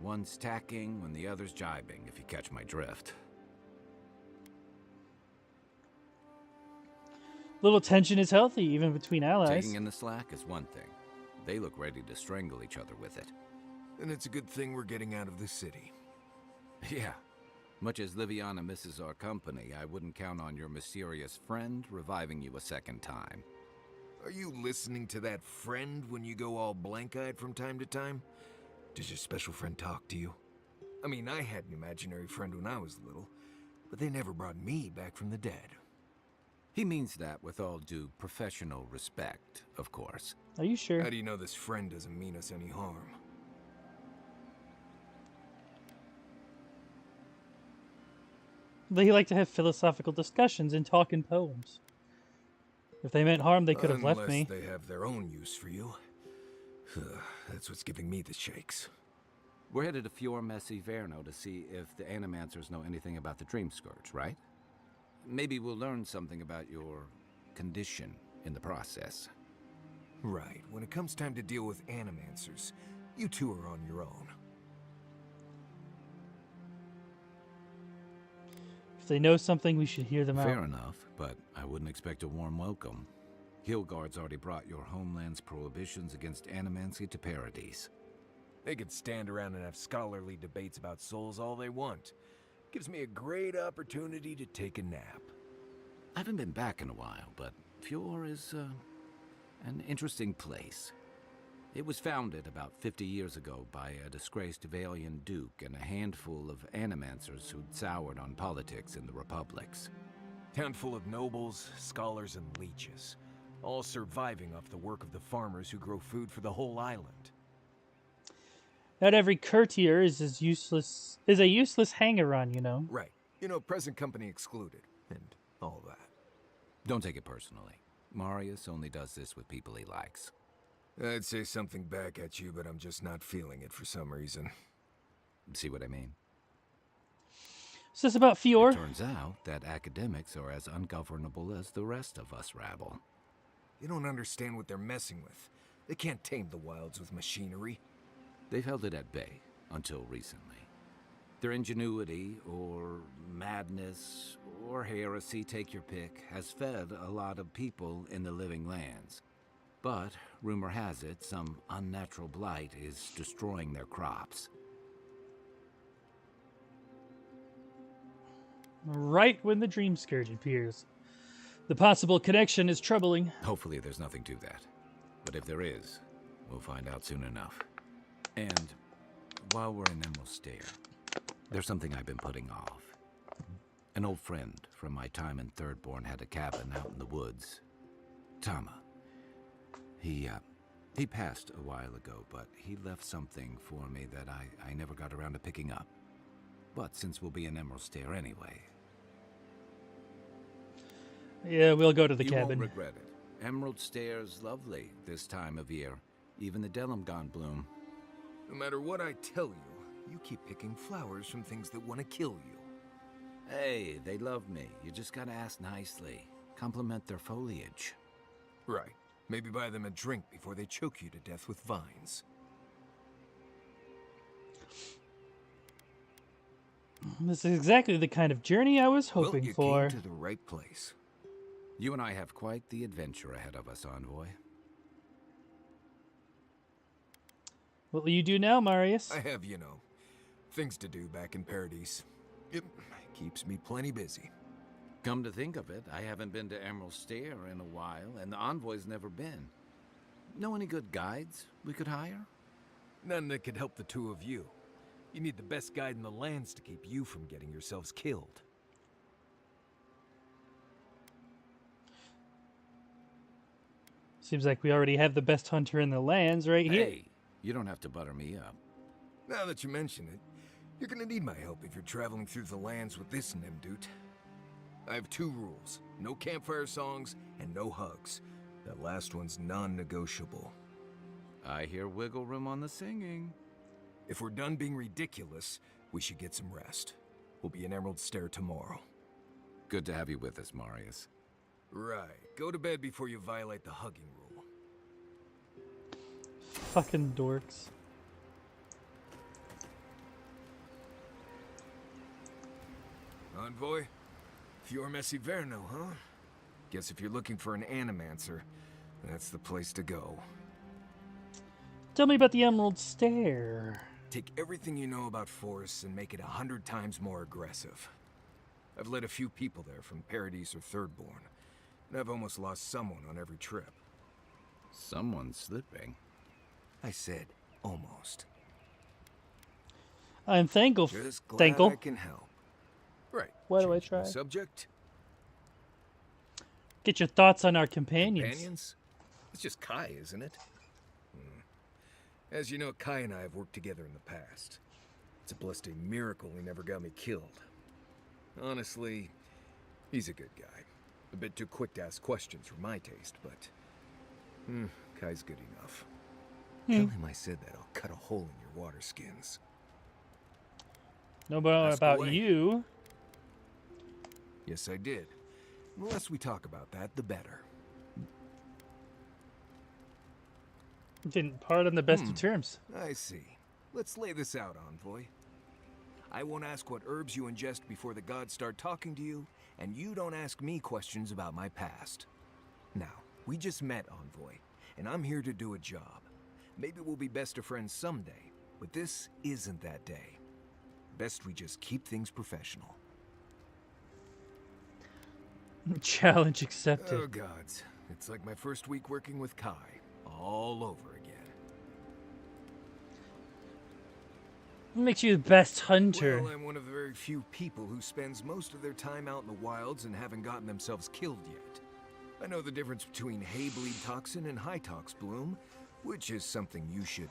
One's tacking when the other's jibing, if you catch my drift. Little tension is healthy, even between allies. Taking in the slack is one thing. They look ready to strangle each other with it. And it's a good thing we're getting out of the city. Yeah. Much as Liviana misses our company, I wouldn't count on your mysterious friend reviving you a second time. Are you listening to that friend when you go all blank-eyed from time to time? Does your special friend talk to you? I mean, I had an imaginary friend when I was little, but they never brought me back from the dead. He means that with all due professional respect, of course. Are you sure? How do you know this friend doesn't mean us any harm? They like to have philosophical discussions and talk in poems. If they meant harm, they could have left me. Unless they have their own use for you. That's what's giving me the shakes. We're headed to Fior Messi Verno to see if the Animancers know anything about the Dream Scourge, right? Maybe we'll learn something about your condition in the process. Right. When it comes time to deal with Animancers, you two are on your own. If they know something, we should hear them out. Fair enough, but I wouldn't expect a warm welcome. Hillguard's already brought your homeland's prohibitions against animancy to Paradise. They could stand around and have scholarly debates about souls all they want. Gives me a great opportunity to take a nap. I haven't been back in a while, but Fior is an interesting place. It was founded about 50 years ago by a disgraced Valian duke and a handful of animancers who'd soured on politics in the republics. Town full of nobles, scholars, and leeches, all surviving off the work of the farmers who grow food for the whole island. Not every courtier is a useless hanger-on, you know. Right. You know, present company excluded, and all that. Don't take it personally. Marius only does this with people he likes. I'd say something back at you, but I'm just not feeling it for some reason. See what I mean? Is this about Fior? It turns out that academics are as ungovernable as the rest of us rabble. You don't understand what they're messing with. They can't tame the wilds with machinery. They've held it at bay until recently. Their ingenuity, or madness, or heresy, take your pick, has fed a lot of people in the living lands. But, rumor has it, some unnatural blight is destroying their crops. Right when the Dream Scourge appears. The possible connection is troubling. Hopefully there's nothing to that. But if there is, we'll find out soon enough. And while we're in Emerald Stair, there's something I've been putting off. An old friend from my time in Thirdborn had a cabin out in the woods. Tama. He passed a while ago, but he left something for me that I never got around to picking up. But since we'll be in Emerald Stair anyway... Yeah, we'll go to the you cabin. Won't regret it. Emerald Stair's lovely this time of year. Even the Delimgon bloom. No matter what I tell you, you keep picking flowers from things that want to kill you. Hey, they love me. You just gotta ask nicely. Compliment their foliage. Right. Maybe buy them a drink before they choke you to death with vines. This is exactly the kind of journey I was hoping you for. Came to the right place. You and I have quite the adventure ahead of us, Envoy. What will you do now, Marius? I have, things to do back in Paradise. It keeps me plenty busy. Come to think of it, I haven't been to Emerald Stair in a while, and the Envoy's never been. Know any good guides we could hire? None that could help the two of you. You need the best guide in the lands to keep you from getting yourselves killed. Seems like we already have the best hunter in the lands right here. Hey, you don't have to butter me up. Now that you mention it, you're gonna need my help if you're traveling through the lands with this Nimdut. I have 2 rules. No campfire songs and no hugs. That last one's non-negotiable. I hear wiggle room on the singing. If we're done being ridiculous, we should get some rest. We'll be in Emerald Stair tomorrow. Good to have you with us, Marius. Right. Go to bed before you violate the hugging rule. Fucking dorks. Envoy? Fior Messi Verno, huh? Guess if you're looking for an Animancer, that's the place to go. Tell me about the Emerald Stair. Take everything you know about forests and make it 100 times more aggressive. I've led a few people there from Paradise or Thirdborn, and I've almost lost someone on every trip. Someone's slipping. I said almost. I'm thankful. Just glad Thankful. I can help. Right. Why do I Changing try? the subject? Get your thoughts on our companions. Companions? It's just Kai, isn't it? As you know, Kai and I have worked together in the past. It's a blessed miracle he never got me killed. Honestly, he's a good guy. A bit too quick to ask questions for my taste, but... Kai's good enough. Tell him I said that I'll cut a hole in your water skins. No more Ask about away. you. Yes, I did. The less we talk about that, the better. Didn't part on the best of terms. I see. Let's lay this out, Envoy. I won't ask what herbs you ingest before the gods start talking to you, and you don't ask me questions about my past. Now, we just met, Envoy, and I'm here to do a job. Maybe we'll be best of friends someday, but this isn't that day. Best we just keep things professional. Challenge accepted. Oh, gods. It's like my first week working with Kai. All over again. What makes you the best hunter? Well, I'm one of the very few people who spends most of their time out in the wilds and haven't gotten themselves killed yet. I know the difference between Haybleed toxin and Hytox bloom, which is something you should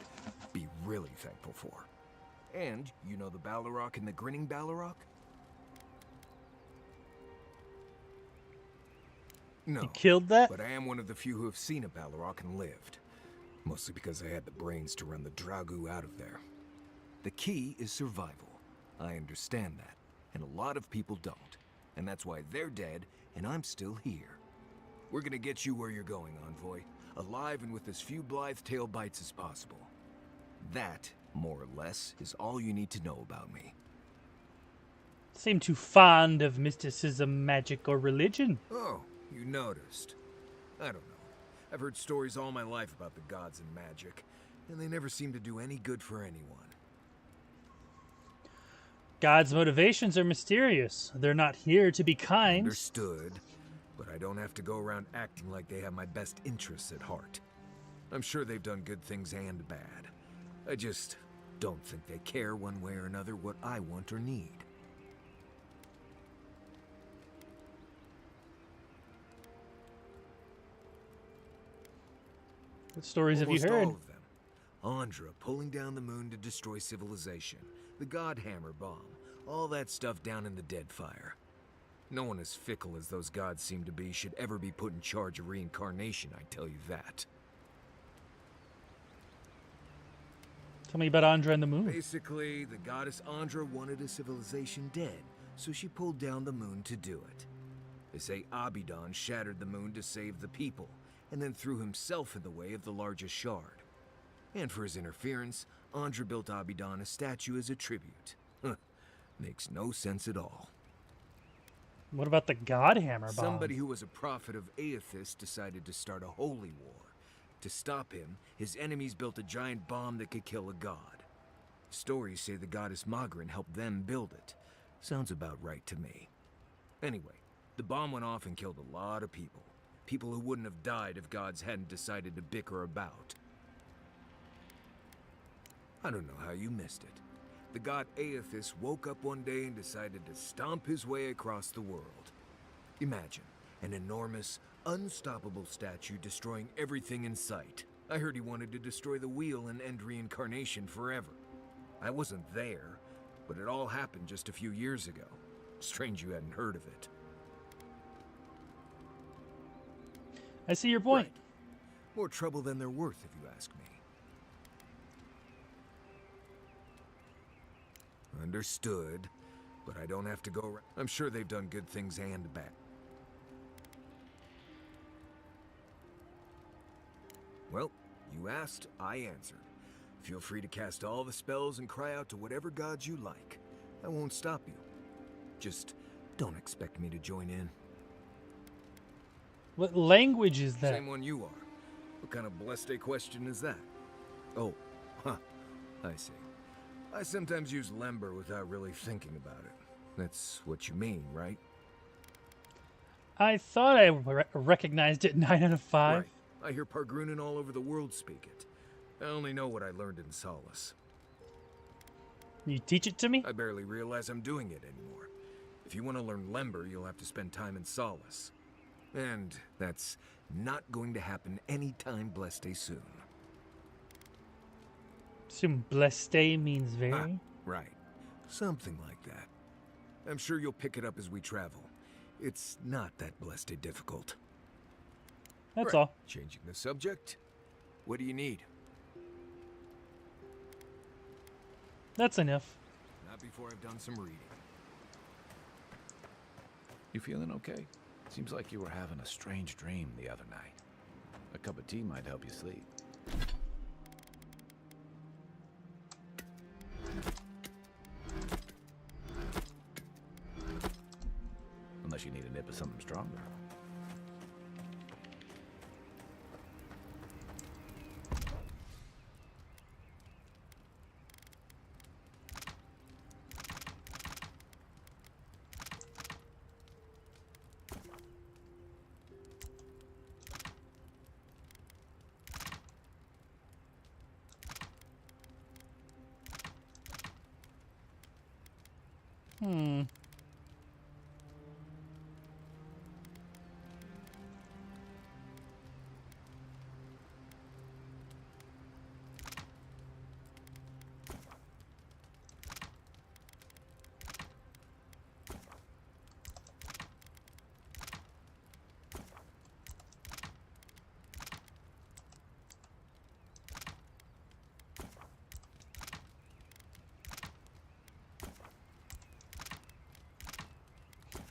be really thankful for. And you know the Balrog and the Grinning Balrog? No. You killed that? But I am one of the few who have seen a Balrog and lived. Mostly because I had the brains to run the Dragu out of there. The key is survival. I understand that. And a lot of people don't. And that's why they're dead, and I'm still here. We're gonna get you where you're going, Envoy. Alive and with as few blithe tail bites as possible. That, more or less, is all you need to know about me. Seem too fond of mysticism, magic, or religion. Oh, you noticed. I don't know. I've heard stories all my life about the gods and magic, and they never seem to do any good for anyone. God's motivations are mysterious. They're not here to be kind. Understood, but I don't have to go around acting like they have my best interests at heart. I'm sure they've done good things and bad. I just don't think they care one way or another what I want or need. What stories have you Almost heard? all of them. Andra pulling down the moon to destroy civilization. The Godhammer bomb. All that stuff down in the Deadfire. No one as fickle as those gods seem to be should ever be put in charge of reincarnation, I tell you that. Tell me about Andra and the moon. Basically, the goddess Andra wanted a civilization dead, so she pulled down the moon to do it. They say Abidan shattered the moon to save the people, and then threw himself in the way of the largest shard. And for his interference, Andra built Abidan a statue as a tribute. Makes no sense at all. What about the Godhammer bomb? Somebody who was a prophet of Aethys decided to start a holy war. To stop him, his enemies built a giant bomb that could kill a god. Stories say the goddess Magrin helped them build it. Sounds about right to me. Anyway, the bomb went off and killed a lot of people. People who wouldn't have died if gods hadn't decided to bicker about. I don't know how you missed it. The god Aethys woke up one day and decided to stomp his way across the world. Imagine an enormous, unstoppable statue destroying everything in sight. I heard he wanted to destroy the wheel and end reincarnation forever. I wasn't there, but it all happened just a few years ago. Strange you hadn't heard of it. I see your point. Right. More trouble than they're worth, if you ask me. Understood, but I don't have to go around. I'm sure they've done good things and bad. Well, you asked, I answered. Feel free to cast all the spells and cry out to whatever gods you like. I won't stop you. Just don't expect me to join in. What language is that? Same one you are. What kind of blessed question is that? Oh, I see. I sometimes use lumber without really thinking about it. That's what you mean, right? I thought I recognized it 9 out of 5. Right. I hear Pargrunen all over the world speak it. I only know what I learned in Solace. You teach it to me? I barely realize I'm doing it anymore. If you want to learn Lember, you'll have to spend time in Solace. And that's not going to happen anytime blessed soon. Assume bleste means very? Ah, right. Something like that. I'm sure you'll pick it up as we travel. It's not that blessed difficult. That's right. all. Changing the subject. What do you need? That's enough. Not before I've done some reading. You feeling okay? Seems like you were having a strange dream the other night. A cup of tea might help you sleep. Unless you need a nip of something stronger.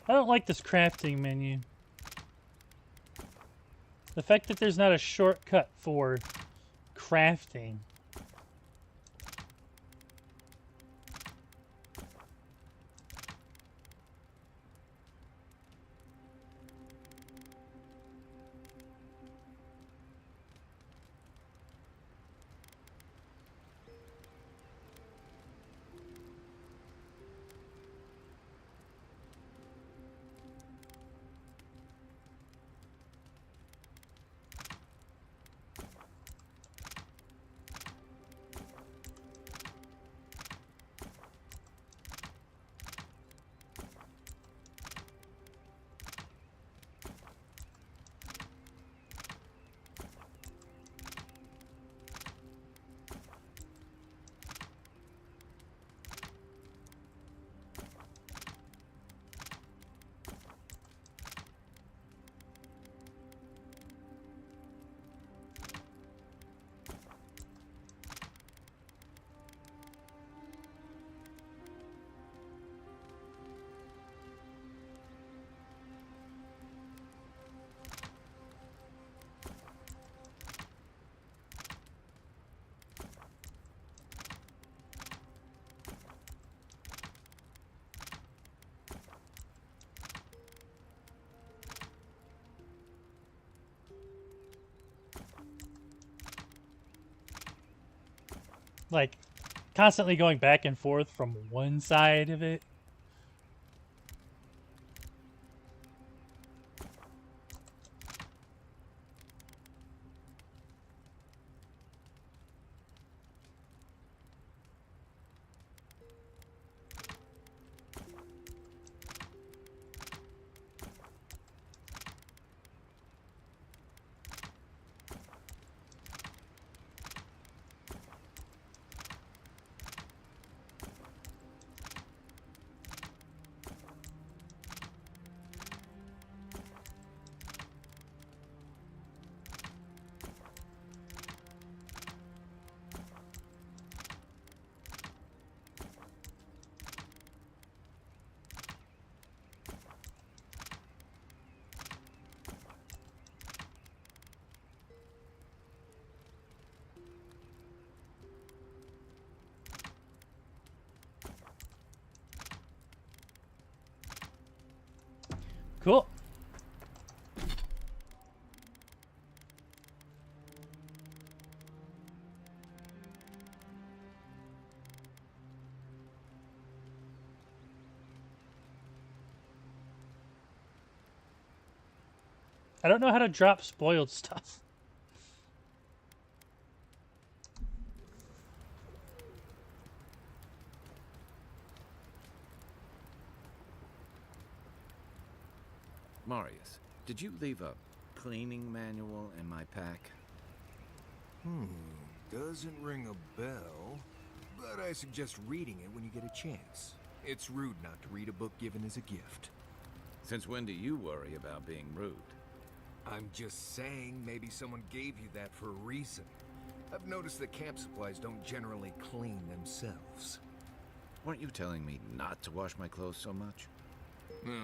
I don't like this crafting menu. The fact that there's not a shortcut for crafting. Like, constantly going back and forth from one side of it. Cool. I don't know how to drop spoiled stuff. Marius, did you leave a cleaning manual in my pack? Doesn't ring a bell, but I suggest reading it when you get a chance. It's rude not to read a book given as a gift. Since when do you worry about being rude? I'm just saying maybe someone gave you that for a reason. I've noticed that camp supplies don't generally clean themselves. Weren't you telling me not to wash my clothes so much? No.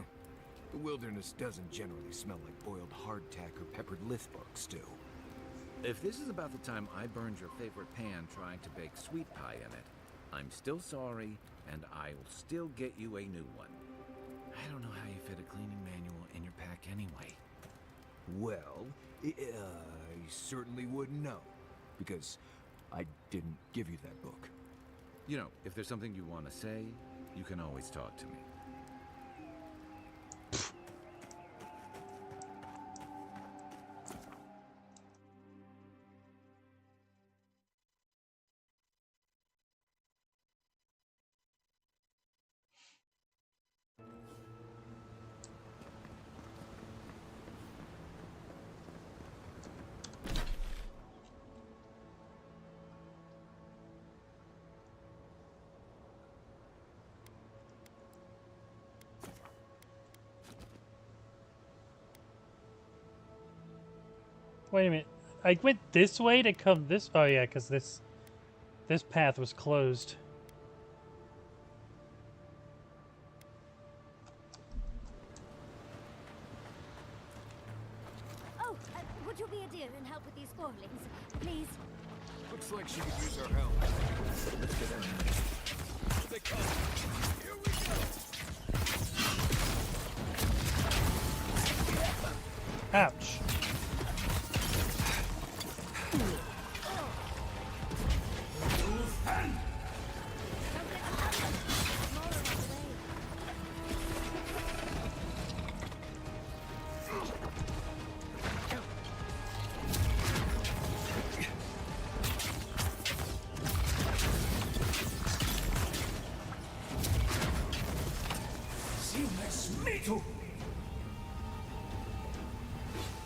The wilderness doesn't generally smell like boiled hardtack or peppered lithbark stew. If this is about the time I burned your favorite pan trying to bake sweet pie in it, I'm still sorry, and I'll still get you a new one. I don't know how you fit a cleaning manual in your pack anyway. Well, I certainly wouldn't know, because I didn't give you that book. You know, if there's something you want to say, you can always talk to me. Wait a minute. I went this way to come this. Oh yeah, because this path was closed. Oh, would you be a dear and help with these spoilings, please? Looks like she could use our help. Let's get in. Here they come. Here we go. Ouch.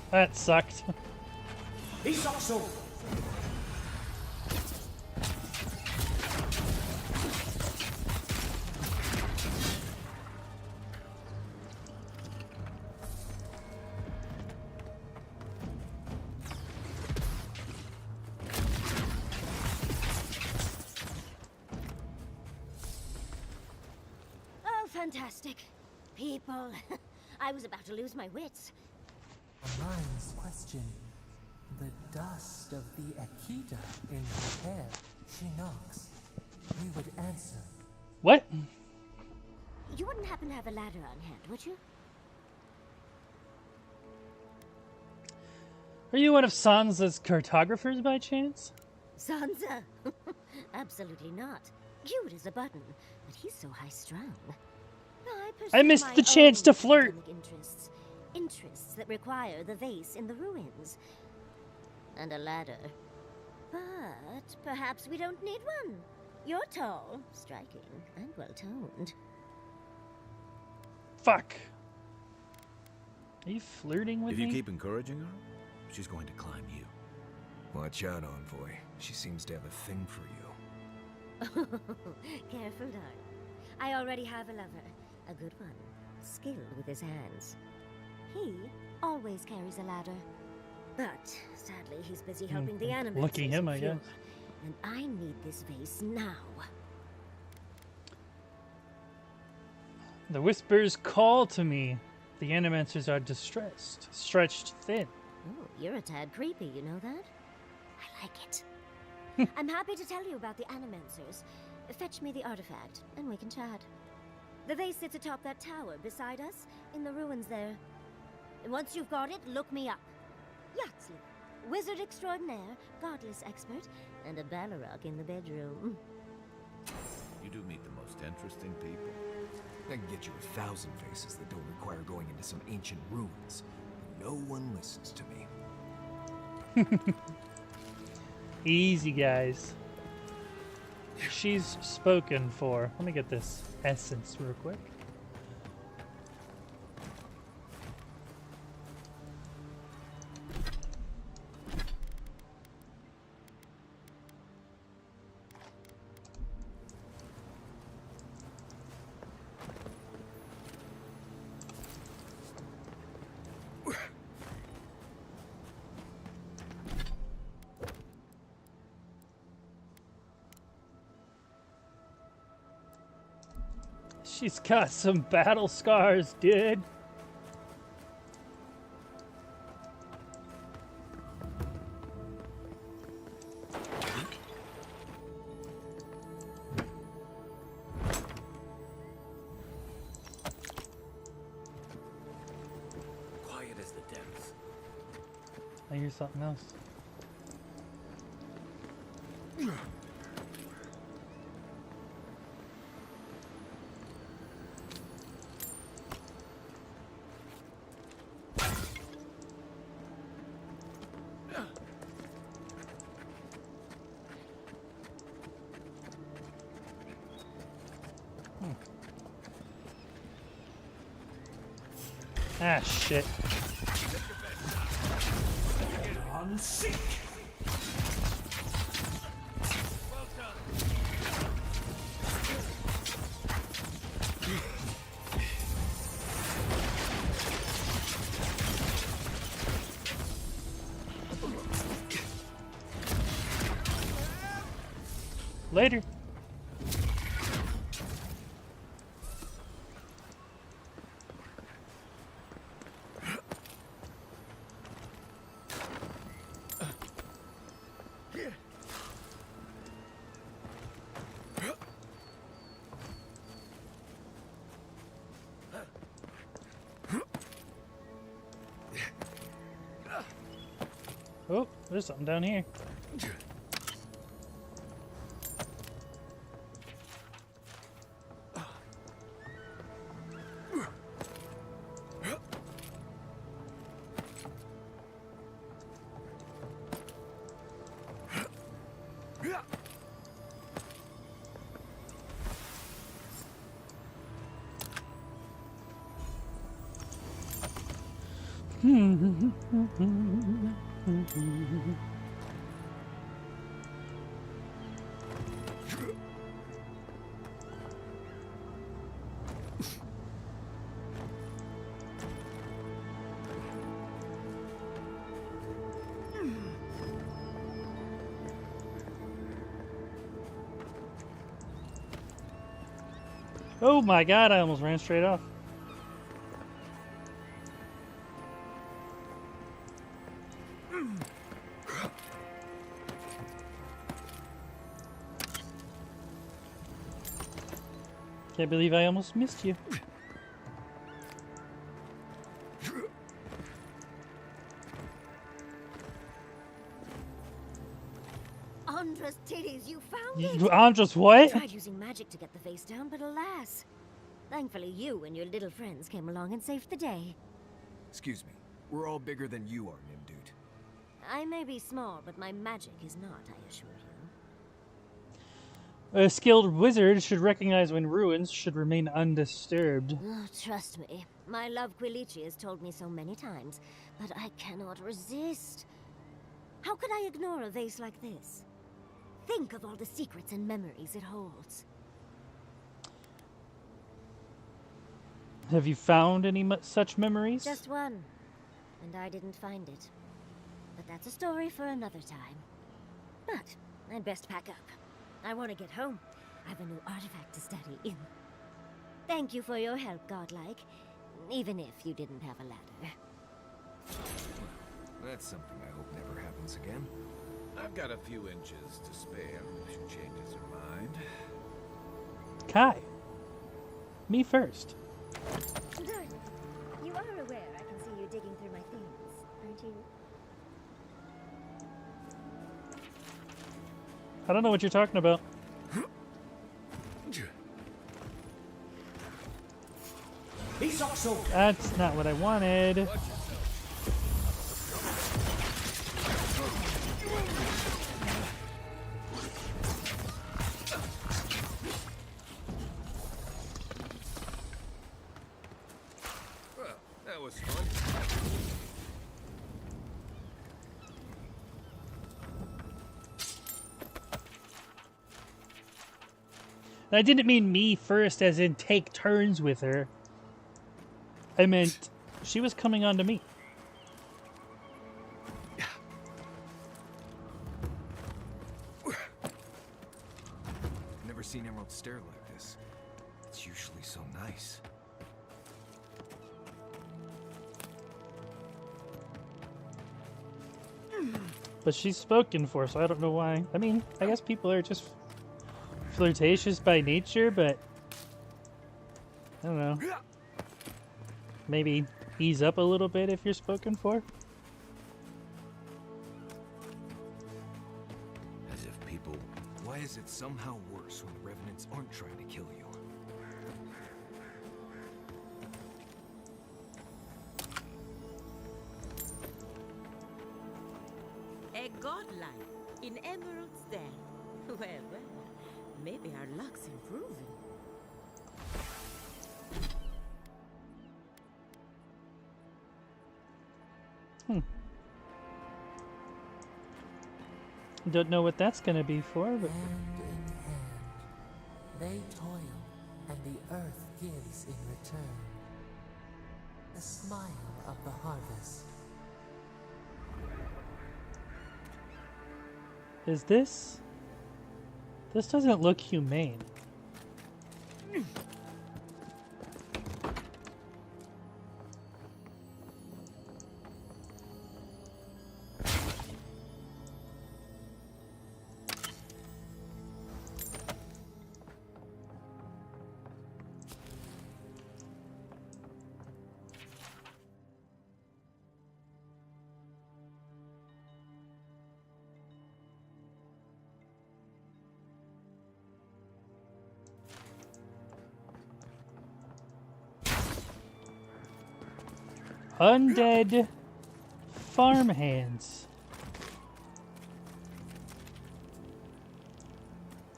That sucked. He's also. Oh, fantastic. People. I was about to lose my wits. Orion's question. The dust of the Akita in her hair. She knocks. We would answer. What? You wouldn't happen to have a ladder on hand, would you? Are you one of Sansa's cartographers by chance? Sansa? Absolutely not. Cute as a button, but he's so high-strung. I missed the chance to flirt. Interests that require the vase in the ruins. And a ladder. But perhaps we don't need one. You're tall, striking, and well-toned. Fuck. Are you flirting with If me? you keep encouraging her, she's going to climb you. Watch out, Envoy. She seems to have a thing for you. Careful, darling. I already have a lover. A good one. Skilled with his hands. He always carries a ladder. But, sadly, he's busy helping the animals. Lucky him, I guess. And I need this vase now. The whispers call to me. The animancers are distressed, stretched thin. Oh, you're a tad creepy, you know that? I like it. I'm happy to tell you about the animancers. Fetch me the artifact, and we can chat. The vase sits atop that tower beside us, in the ruins there. Once you've got it, look me up. Yaxley, wizard extraordinaire, godless expert, and a Balrog in the bedroom. You do meet the most interesting people. I can get you 1,000 faces that don't require going into some ancient ruins. No one listens to me. Easy, guys. She's spoken for. Let me get this essence real quick. She's got some battle scars, dude. Quiet as the depths. I hear something else. Ah, shit. On seek. Later. Oh, there's something down here. Oh my god, I almost ran straight off. Can't believe I almost missed you. Andra's titties, you found it! Andra's what? I tried using magic to get the face down, but alas. Thankfully, you and your little friends came along and saved the day. Excuse me. We're all bigger than you are, Nimdude. I may be small, but my magic is not, I assure you. A skilled wizard should recognize when ruins should remain undisturbed. Oh, trust me. My love Quilici has told me so many times, but I cannot resist. How could I ignore a vase like this? Think of all the secrets and memories it holds. Have you found any such memories? Just one, and I didn't find it. But that's a story for another time. But I'd best pack up. I want to get home. I have a new artifact to study. Thank you for your help, Godlike. Even if you didn't have a ladder. That's something I hope never happens again. I've got a few inches to spare if she changes her mind. Kai. Me first. Darling, you are aware I can see you digging through my things, aren't you? I don't know what you're talking about. That's not what I wanted. Well, that was fun. I didn't mean me first, as in take turns with her. I meant she was coming on to me. Never seen Emerald stare like this. It's usually so nice. But she's spoken for, so I don't know why. I mean, I guess people are just flirtatious by nature, but I don't know. Maybe ease up a little bit if you're spoken for. As if people... Why is it somehow worse when the Revenants aren't trying to kill you? A godlike in Emerald's den. Well, well, maybe our luck's improving. Don't know what that's gonna be for, but Hand in hand, they toil, and the earth gives in return. The smile of the harvest. is this? This doesn't look humane. Undead farmhands.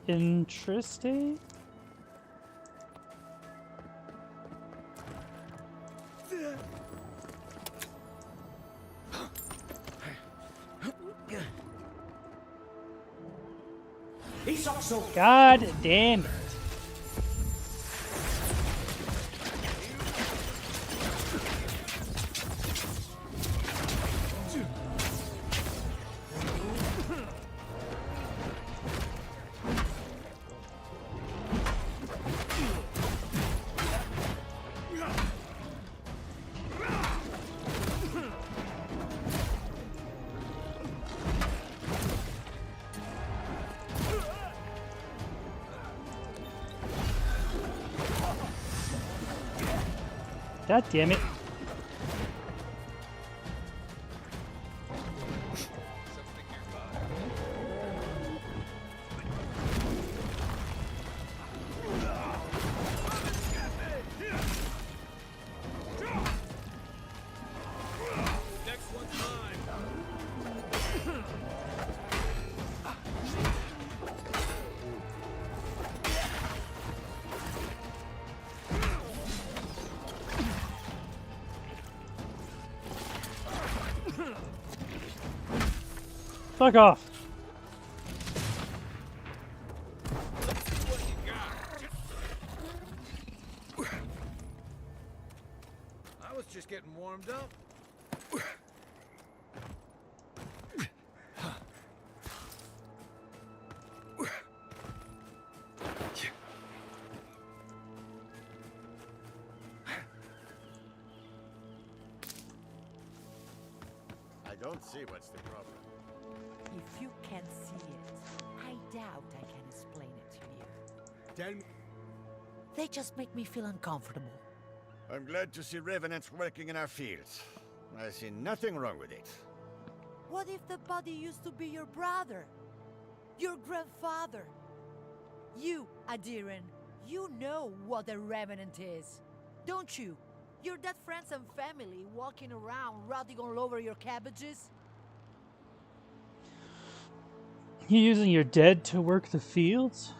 Interesting. God damn it. God damn it. Next one's mine. Fuck off. I was just getting warmed up. I don't see what's the problem. If you can't see it, I doubt I can explain it to you. Tell me. They just make me feel uncomfortable. I'm glad to see revenants working in our fields. I see nothing wrong with it. What if the body used to be your brother? Your grandfather? You, Adiran, you know what a revenant is, don't you? Your dead friends and family walking around rotting all over your cabbages? You using your dead to work the fields?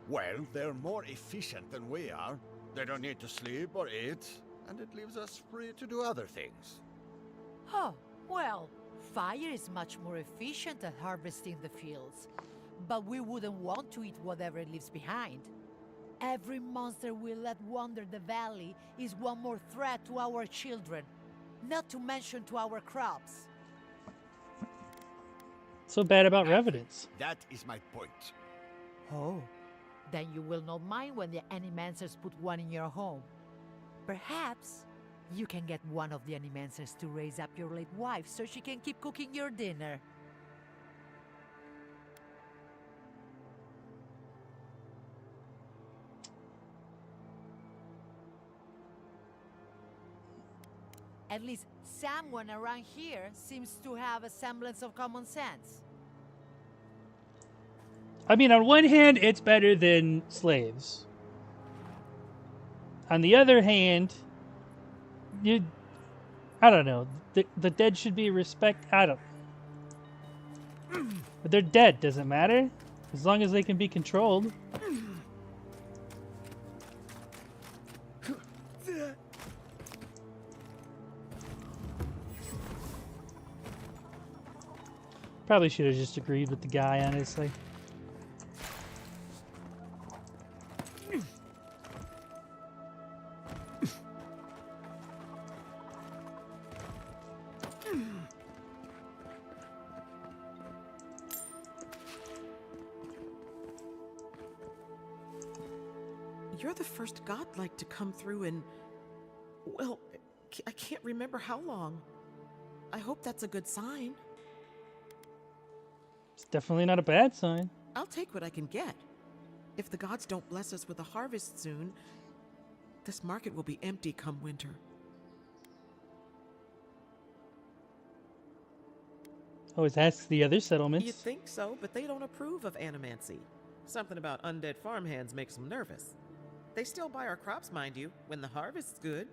Well, they're more efficient than we are. They don't need to sleep or eat, and it leaves us free to do other things. Oh, well, fire is much more efficient at harvesting the fields. But we wouldn't want to eat whatever it leaves behind. Every monster we let wander the valley is one more threat to our children, not to mention to our crops. So bad about revenants. That is my point. Oh, then you will not mind when the animancers put one in your home. Perhaps you can get one of the animancers to raise up your late wife so she can keep cooking your dinner. At least someone around here seems to have a semblance of common sense. I mean, on one hand, it's better than slaves. On the other hand, I don't know. The dead should be I don't. But they're dead, doesn't matter. As long as they can be controlled. Probably should have just agreed with the guy, honestly. You're the first godlike to come through in, well, I can't remember how long. I hope that's a good sign. It's definitely not a bad sign. I'll take what I can get. If the gods don't bless us with a harvest soon, this market will be empty come winter. Always asks the other settlements. You'd think so, but they don't approve of animancy. Something about undead farmhands makes them nervous. They still buy our crops, mind you, when the harvest's good.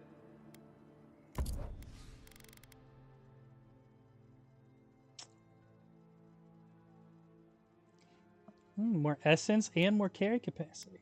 More essence and more carry capacity.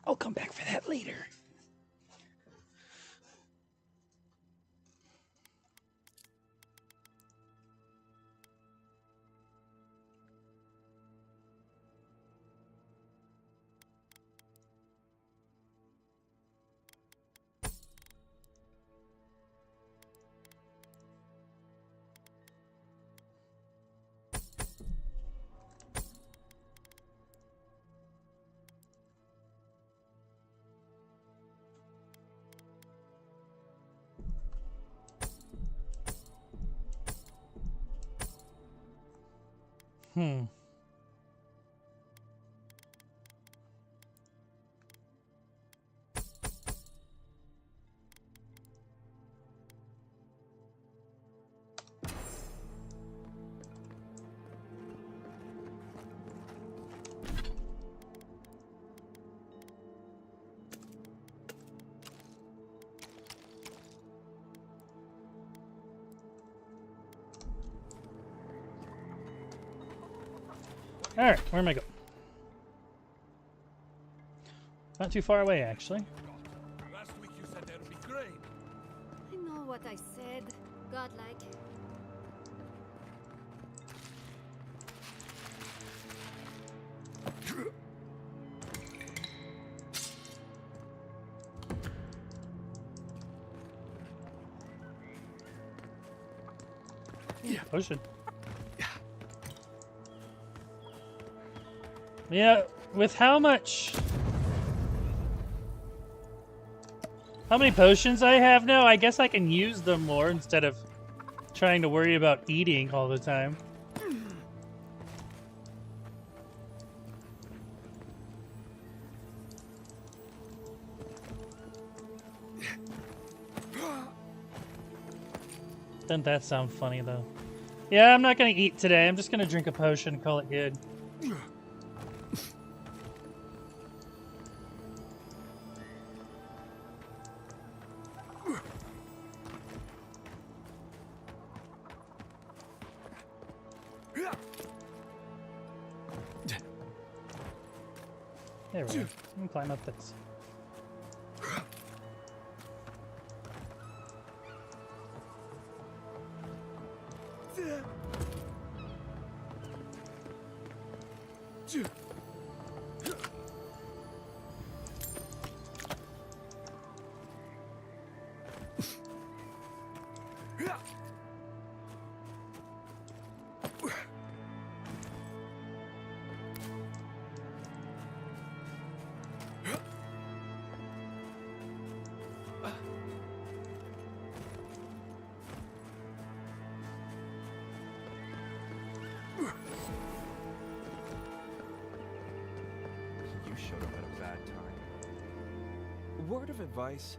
I'll come back for that later. Alright, where am I going? Not too far away, actually. Last week you said that would be great. I know what I said. Godlike. Potion. Yeah, with how much How many potions I have now? I guess I can use them more instead of trying to worry about eating all the time. Doesn't that sound funny, though? Yeah, I'm not gonna eat today. I'm just gonna drink a potion and call it good. There we go. Let me climb up this. You showed up at a bad time. Word of advice,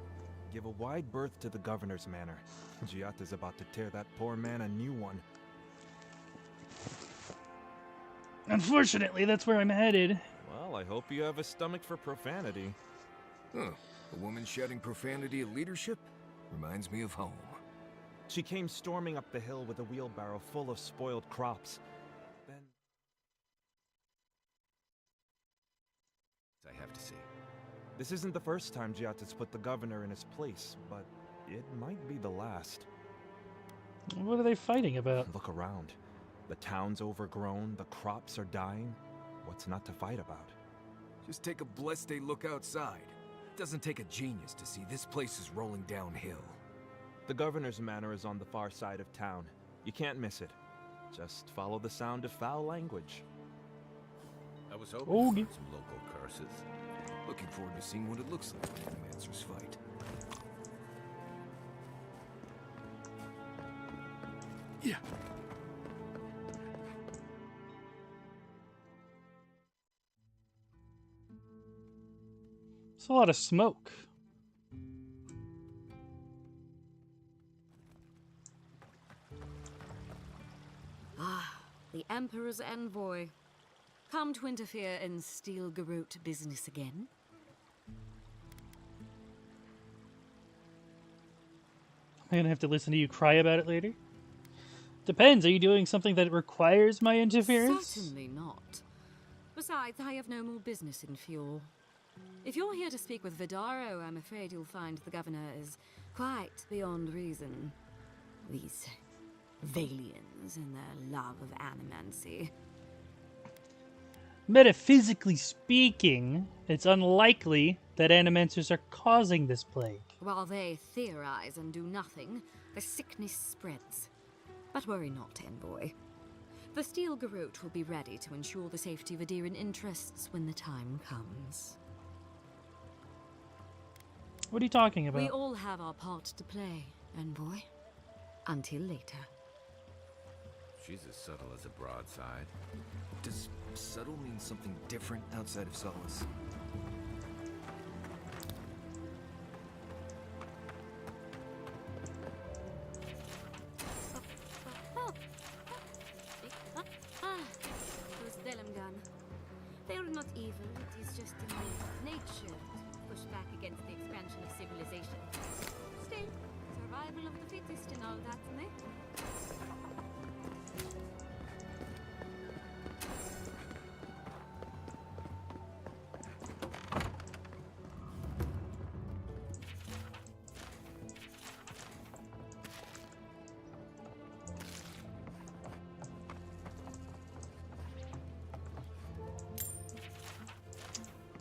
give a wide berth to the governor's manor. Giata's about to tear that poor man a new one. Unfortunately, that's where I'm headed. Well, I hope you have a stomach for profanity. Huh. A woman shouting profanity at leadership? Reminds me of home. She came storming up the hill with a wheelbarrow full of spoiled crops. Then I have to see. this isn't the first time Giata's put the governor in his place, but it might be the last. What are they fighting about? Look around. The town's overgrown, the crops are dying. What's not to fight about? Just take a blessed day look outside. Doesn't take a genius to see this place is rolling downhill. The governor's manor is on the far side of town. You can't miss it. Just follow the sound of foul language. I was hoping for some local curses. Looking forward to seeing what it looks like when Animancers fight. Yeah. It's a lot of smoke. Ah, the Emperor's envoy. Come to interfere in Steel Garrote business again? I'm gonna have to listen to you cry about it later. Depends. Are you doing something that requires my interference? Certainly not. Besides, I have no more business in Fjord. If you're here to speak with Vidaro, I'm afraid you'll find the governor is quite beyond reason. These Valians and their love of animancy. Metaphysically speaking, it's unlikely that animancers are causing this plague. While they theorize and do nothing, the sickness spreads. But worry not, envoy. The Steel Garrote will be ready to ensure the safety of Adiran interests when the time comes. What are you talking about? We all have our part to play, envoy. Until later. She's as subtle as a broadside. Does subtle mean something different outside of Solace? Those Delamgan. They are not evil, it is just in their nature to push back against the expansion of civilization. Still, survival of the fittest and all that, eh?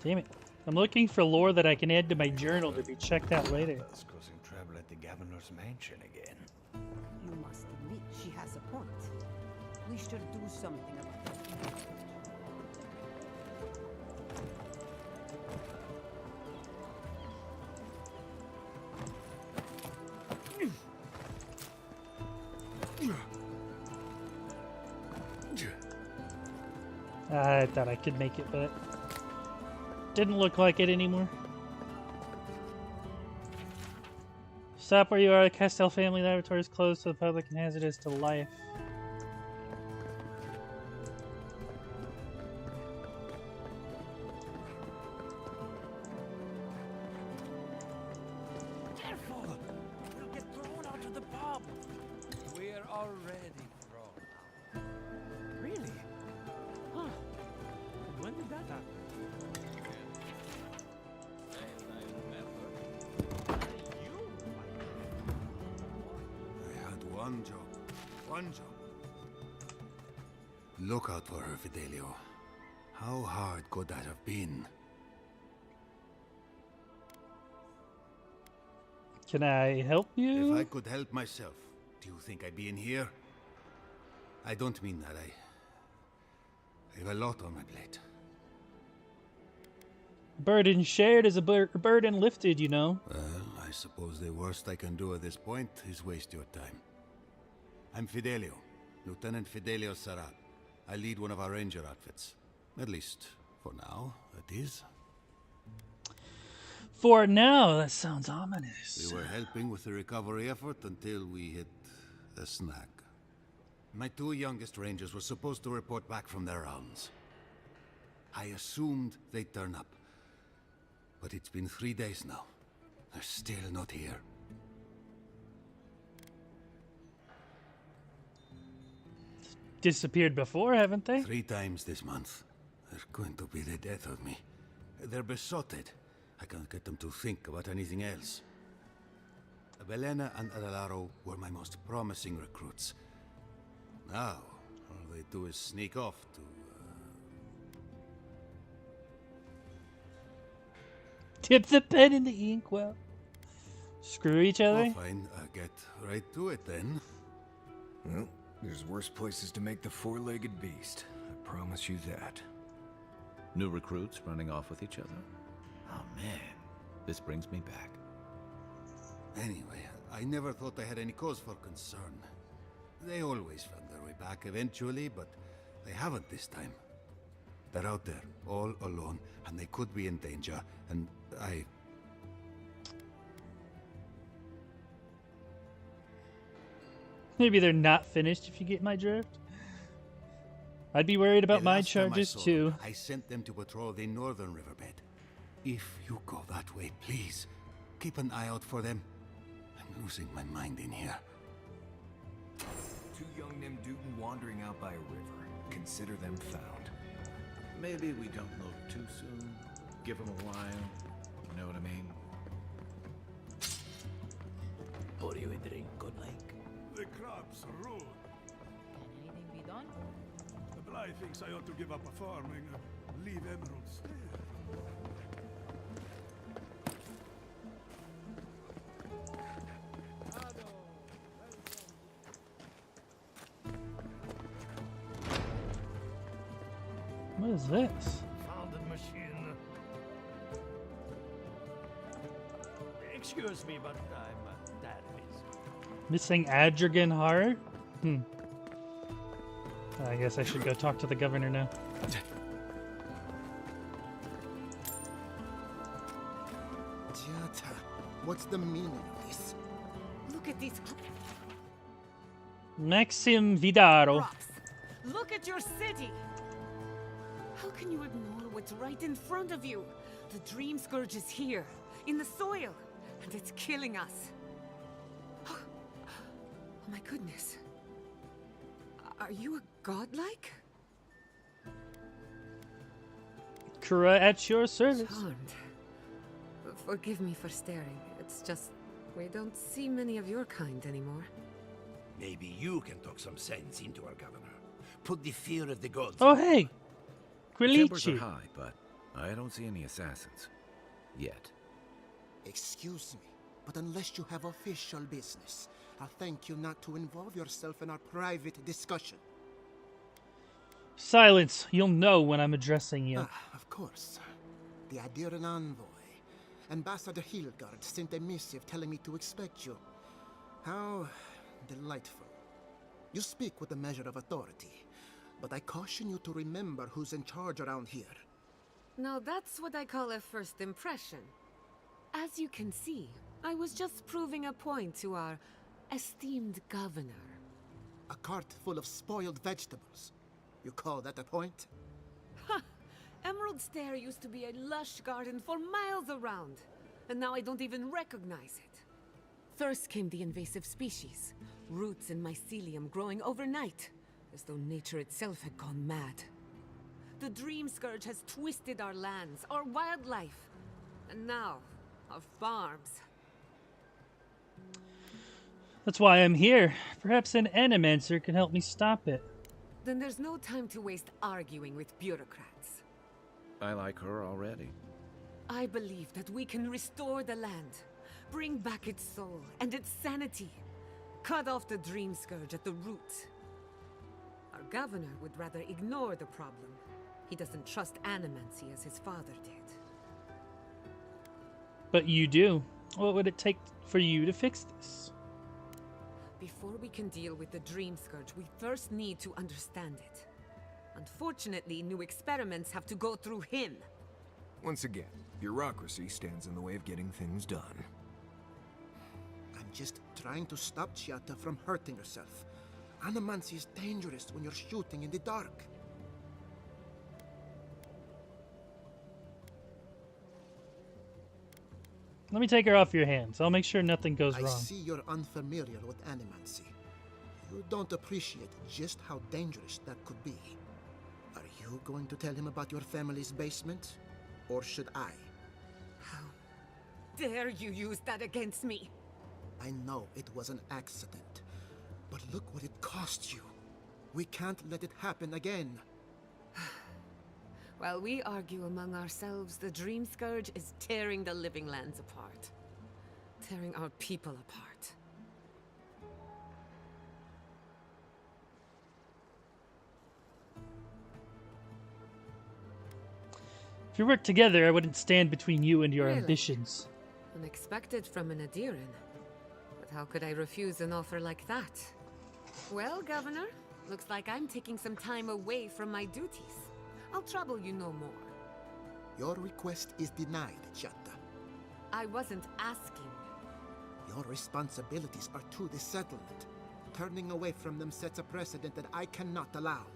Damn it. I'm looking for lore that I can add to my journal to be checked out later. Us causing trouble at the governor's mansion again. You must admit she has a point. We should do something about that. I thought I could make it, but didn't look like it anymore. Stop where you are. The Castell family laboratory is closed to the public and hazardous to life. Careful! We'll get thrown out of the pub. We're already thrown out. Really? Huh. When did that happen? I had one job. One job. Look out for her, Fidelio. How hard could that have been? Can I help you? If I could help myself, do you think I'd be in here? I don't mean that. I have a lot on my plate. Burden shared is a burden lifted, you know. Well, I suppose the worst I can do at this point is waste your time. I'm Fidelio, Lieutenant Fidelio Sarat. I lead one of our ranger outfits. At least, for now, it is. For now, that sounds ominous. We were helping with the recovery effort until we hit a snag. My two youngest rangers were supposed to report back from their rounds. I assumed they'd turn up. But it's been 3 days now. They're still not here. Disappeared before, haven't they? 3 times this month. They're going to be the death of me. They're besotted. I can't get them to think about anything else. Belena and Adelaro were my most promising recruits. Now, all they do is sneak off to... Dip the pen in the inkwell. Screw each other. Oh, fine. Get right to it then. Well, there's worse places to make the four-legged beast. I promise you that. New recruits running off with each other? Oh man, this brings me back. Anyway, I never thought I had any cause for concern. They always found their way back eventually, but they haven't this time. They're out there, all alone, and they could be in danger, and I... Maybe they're not finished, if you get my drift. I'd be worried about The my last time I charges saw too. them, I sent them to patrol the northern riverbed. If you go that way, please, keep an eye out for them. I'm losing my mind in here. Two young Nimdugan wandering out by a river. Consider them found. Maybe we don't look too soon. Give them a while. You know what I mean? Pour you a drink, good like. The crabs are rude. Can anything be done? The Bly thinks I ought to give up a farming and leave emeralds there. What is this? Found a machine. Excuse me, but I'm that busy. Missing Adrigan heart? I guess I should go talk to the governor now. Giata, what's the meaning of this? Look at these Maxim Vidaro. rocks. Look at your city. How can you ignore what's right in front of you? The Dream Scourge is here, in the soil, and it's killing us. Oh my goodness. Are you a godlike? Kura at your service. Charmed. Forgive me for staring. It's just we don't see many of your kind anymore. Maybe you can talk some sense into our governor. Put the fear of the gods. Oh, hey. Tempers are Quilici. high, but I don't see any assassins. Yet. Excuse me, but unless you have official business, I'll thank you not to involve yourself in our private discussion. Silence. You'll know when I'm addressing you. Of course. The Adiran envoy. Ambassador Hilgard sent a missive telling me to expect you. How delightful. You speak with a measure of authority. but I caution you to remember who's in charge around here. Now that's what I call a first impression. As you can see, I was just proving a point to our esteemed governor. A cart full of spoiled vegetables. You call that a point? Ha! Emerald Stair used to be a lush garden for miles around, and now I don't even recognize it. First came the invasive species, roots and mycelium growing overnight, as though nature itself had gone mad. The Dream Scourge has twisted our lands, our wildlife, and now, our farms. That's why I'm here. Perhaps an animancer can help me stop it. Then there's no time to waste arguing with bureaucrats. I like her already. I believe that we can restore the land, bring back its soul and its sanity, cut off the Dream Scourge at the root. Our governor would rather ignore the problem. He doesn't trust animancy as his father did. But you do. What would it take for you to fix this? Before we can deal with the Dream Scourge, we first need to understand it. Unfortunately, new experiments have to go through him. Once again, bureaucracy stands in the way of getting things done. I'm just trying to stop Giatta from hurting herself. Animancy is dangerous when you're shooting in the dark. Let me take her off your hands. I'll make sure nothing goes I wrong. see you're unfamiliar with animancy. You don't appreciate just how dangerous that could be. Are you going to tell him about your family's basement? Or should I? How dare you use that against me? I know it was an accident, but look what it cost you. We can't let it happen again. While we argue among ourselves, the Dream Scourge is tearing the living lands apart. Tearing our people apart. If we worked together, I wouldn't stand between you and your Really? ambitions. Unexpected from an Adiran. But how could I refuse an offer like that? Well, Governor, looks like I'm taking some time away from my duties. I'll trouble you no more. Your request is denied, Giatta. I wasn't asking. Your responsibilities are to the settlement. Turning away from them sets a precedent that I cannot allow.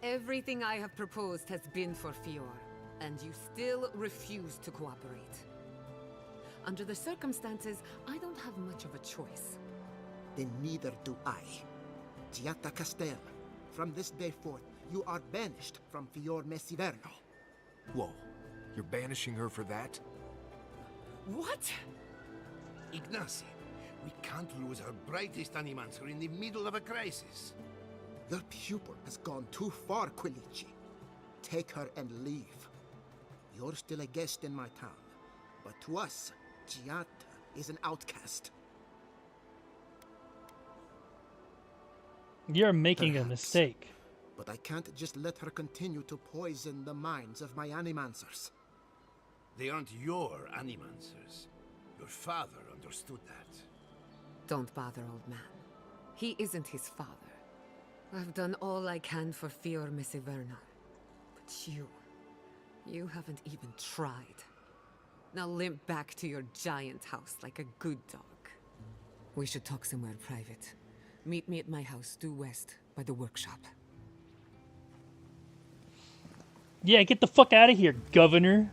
Everything I have proposed has been for Fior, and you still refuse to cooperate. Under the circumstances, I don't have much of a choice. Then neither do I. Giatta Castel, from this day forth, you are banished from Fior Messiverno. Whoa, you're banishing her for that? What? Ignacy, we can't lose our brightest animancer in the middle of a crisis. Your pupil has gone too far, Quilici. Take her and leave. You're still a guest in my town, but to us, Giatta is an outcast. You're making a Perhaps. mistake. But I can't just let her continue to poison the minds of my animancers. They aren't your animancers. Your father understood that. Don't bother, old man. He isn't his father. I've done all I can for Fior Messiverno. But you haven't even tried. Now limp back to your giant house like a good dog. We should talk somewhere private. Meet me at my house due west by the workshop. Yeah, get the fuck out of here, Governor.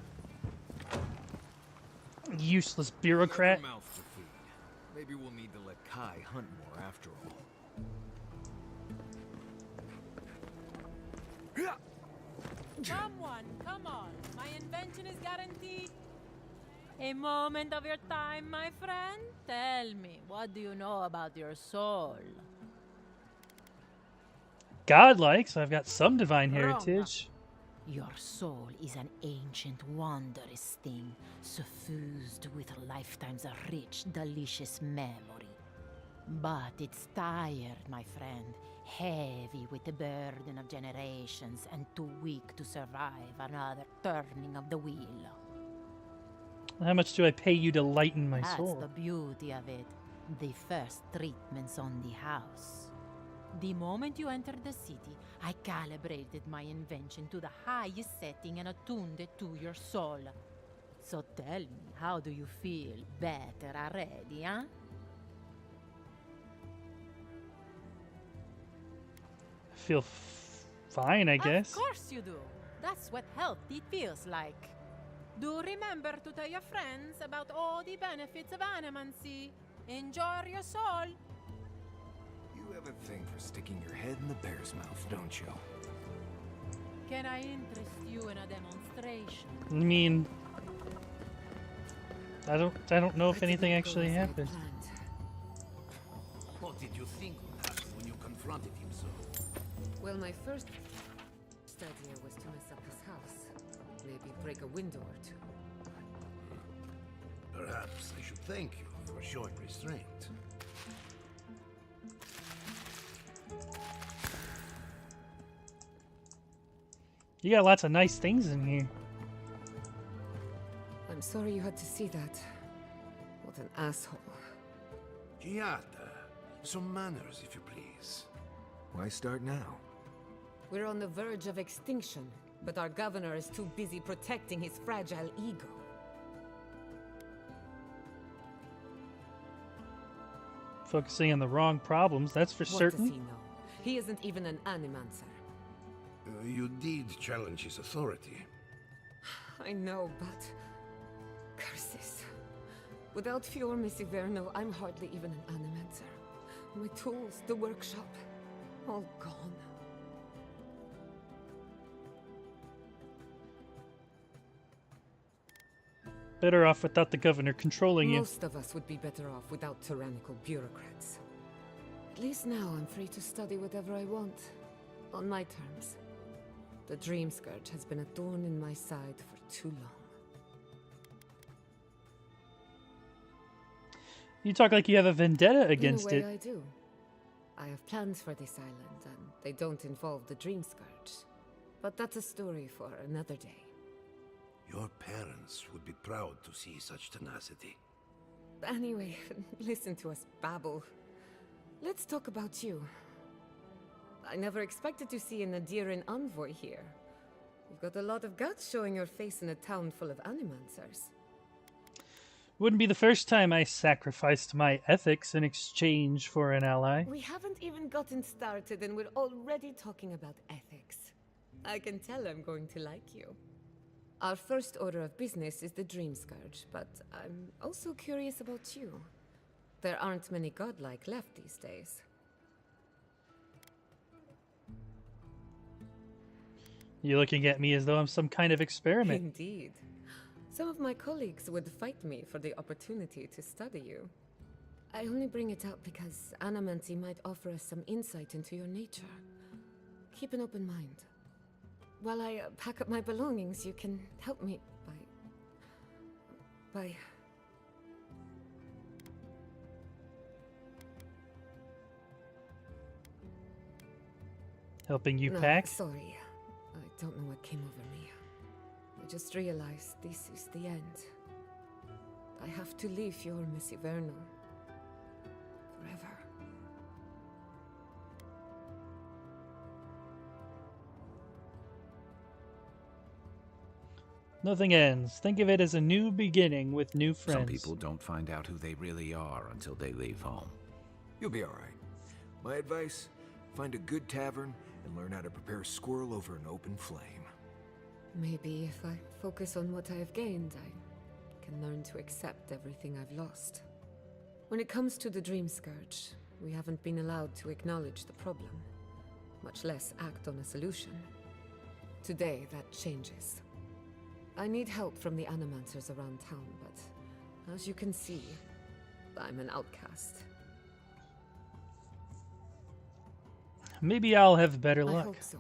Useless bureaucrat. Another mouth to feed. Maybe we'll need to let Kai hunt more after all. Someone, come on. My invention is guaranteed. A moment of your time, my friend. Tell me, what do you know about your soul? Godlike, so I've got some divine Wrong. heritage. Your soul is an ancient, wondrous thing, suffused with lifetimes of rich, delicious memory. But it's tired, my friend, heavy with the burden of generations and too weak to survive another turning of the wheel. How much do I pay you to lighten my That's soul? the beauty of it. The first treatments on the house. The moment you entered the city, I calibrated my invention to the highest setting and attuned it to your soul. So tell me, how do you feel? Better already, huh? I feel fine, I guess. Of course you do. That's what healthy feels like. Do remember to tell your friends about all the benefits of animancy. Enjoy your soul. You have a thing for sticking your head in the bear's mouth, don't you? Can I interest you in a demonstration? I mean, I don't know if anything actually happened. What did you think of that when you confronted him so? Well, my first idea was to mess up his house. Maybe break a window or two. Perhaps I should thank you for showing restraint. You got lots of nice things in here. I'm sorry you had to see that. What an asshole. Giata, some manners, if you please. Why start now? We're on the verge of extinction, but our governor is too busy protecting his fragile ego. Focusing on the wrong problems, that's for What certain. does he know? He isn't even an animancer. You did challenge his authority. I know, but... curses. Without Fior Messiverno, I'm hardly even an animancer. My tools, the workshop, all gone. Better off without the governor controlling you. Most of us would be better off without tyrannical bureaucrats. At least now I'm free to study whatever I want, on my terms. The Dream Scourge has been a thorn in my side for too long. You talk like you have a vendetta against In a way, it. I do. I have plans for this island, and they don't involve the Dream Scourge. But that's a story for another day. Your parents would be proud to see such tenacity. Anyway, listen to us babble. Let's talk about you. I never expected to see an Adiran envoy here. You've got a lot of guts showing your face in a town full of animancers. Wouldn't be the first time I sacrificed my ethics in exchange for an ally. We haven't even gotten started and we're already talking about ethics. I can tell I'm going to like you. Our first order of business is the Dream Scourge, but I'm also curious about you. There aren't many godlike left these days. You're looking at me as though I'm some kind of experiment. Indeed. Some of my colleagues would fight me for the opportunity to study you. I only bring it up because animancy might offer us some insight into your nature. Keep an open mind. While I pack up my belongings, you can help me by... Helping you No, pack? Sorry. I don't know what came over me. I just realized this is the end. I have to leave your Messiverno. Forever. Nothing ends. Think of it as a new beginning with new friends. Some people don't find out who they really are until they leave home. You'll be alright. My advice, find a good tavern and learn how to prepare squirrel over an open flame. Maybe if I focus on what I have gained, I can learn to accept everything I've lost. When it comes to the Dream Scourge, we haven't been allowed to acknowledge the problem, much less act on a solution. Today, that changes. I need help from the animancers around town, but as you can see, I'm an outcast. Maybe I'll have better luck. I hope so,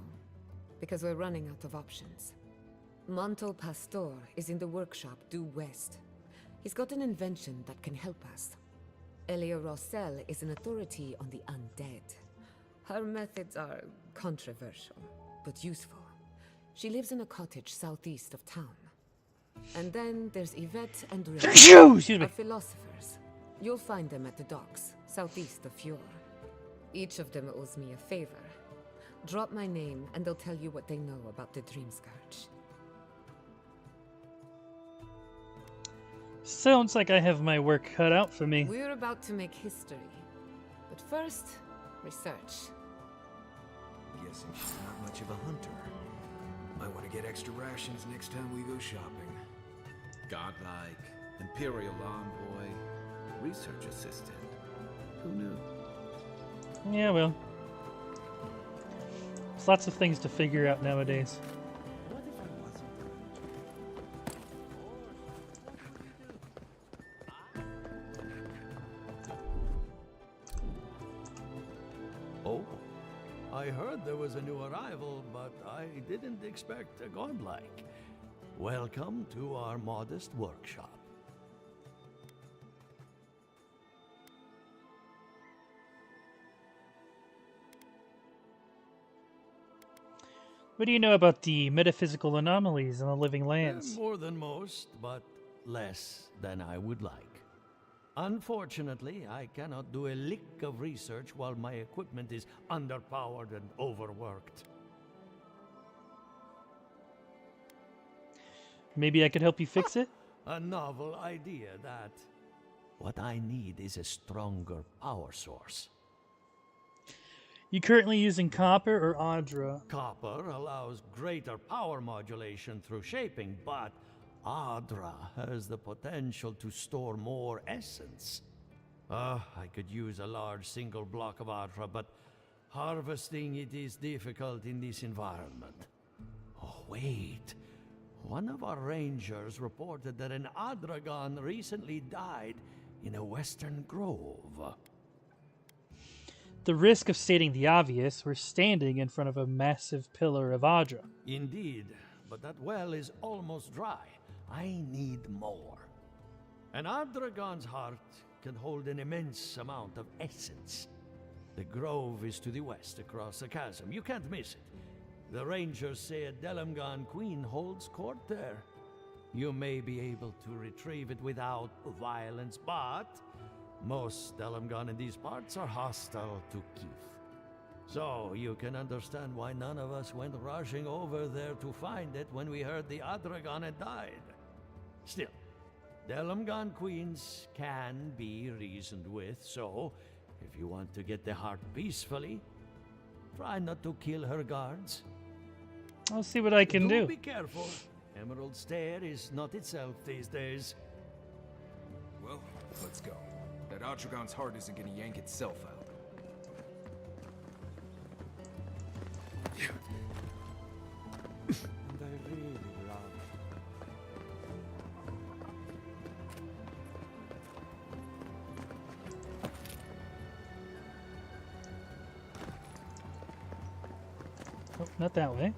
because we're running out of options. Manto Pastor is in the workshop due west. He's got an invention that can help us. Elia Rossell is an authority on the undead. Her methods are controversial, but useful. She lives in a cottage southeast of town. And then there's Yvette and Excuse me. are philosophers. You'll find them at the docks, southeast of Fjord. Each of them owes me a favor. Drop my name, and they'll tell you what they know about the Dream Scourge. Sounds like I have my work cut out for me. We're about to make history. But first, research. Guessing she's not much of a hunter. Might want to get extra rations next time we go shopping. Godlike, Imperial Envoy, Research Assistant. Who knew? Yeah, well. There's lots of things to figure out nowadays. Oh, I heard there was a new arrival, but I didn't expect a godlike. Welcome to our modest workshop. What do you know about the metaphysical anomalies in the living lands? More than most, but less than I would like. Unfortunately, I cannot do a lick of research while my equipment is underpowered and overworked. Maybe I could help you fix it? A novel idea, that. What I need is a stronger power source. You currently using copper or Adra? Copper allows greater power modulation through shaping, but Adra has the potential to store more essence. I could use a large single block of Adra, but harvesting it is difficult in this environment. Oh, wait. One of our rangers reported that an Adragon recently died in a western grove. The risk of stating the obvious, we're standing in front of a massive pillar of Adra. Indeed, but that well is almost dry. I need more. An Adragon's heart can hold an immense amount of essence. The grove is to the west, across the chasm. You can't miss it. The rangers say a Delamgon queen holds court there. You may be able to retrieve it without violence, but most Delamgon in these parts are hostile to Keith. So you can understand why none of us went rushing over there to find it when we heard the Adragon had died. Still, Delamgon queens can be reasoned with, so if you want to get the heart peacefully, try not to kill her guards. I'll see what I can do. Be careful. Emerald Stair is not itself these days. Well, let's go. That Adragon's heart isn't gonna yank itself out. And I really love Oh, not that way.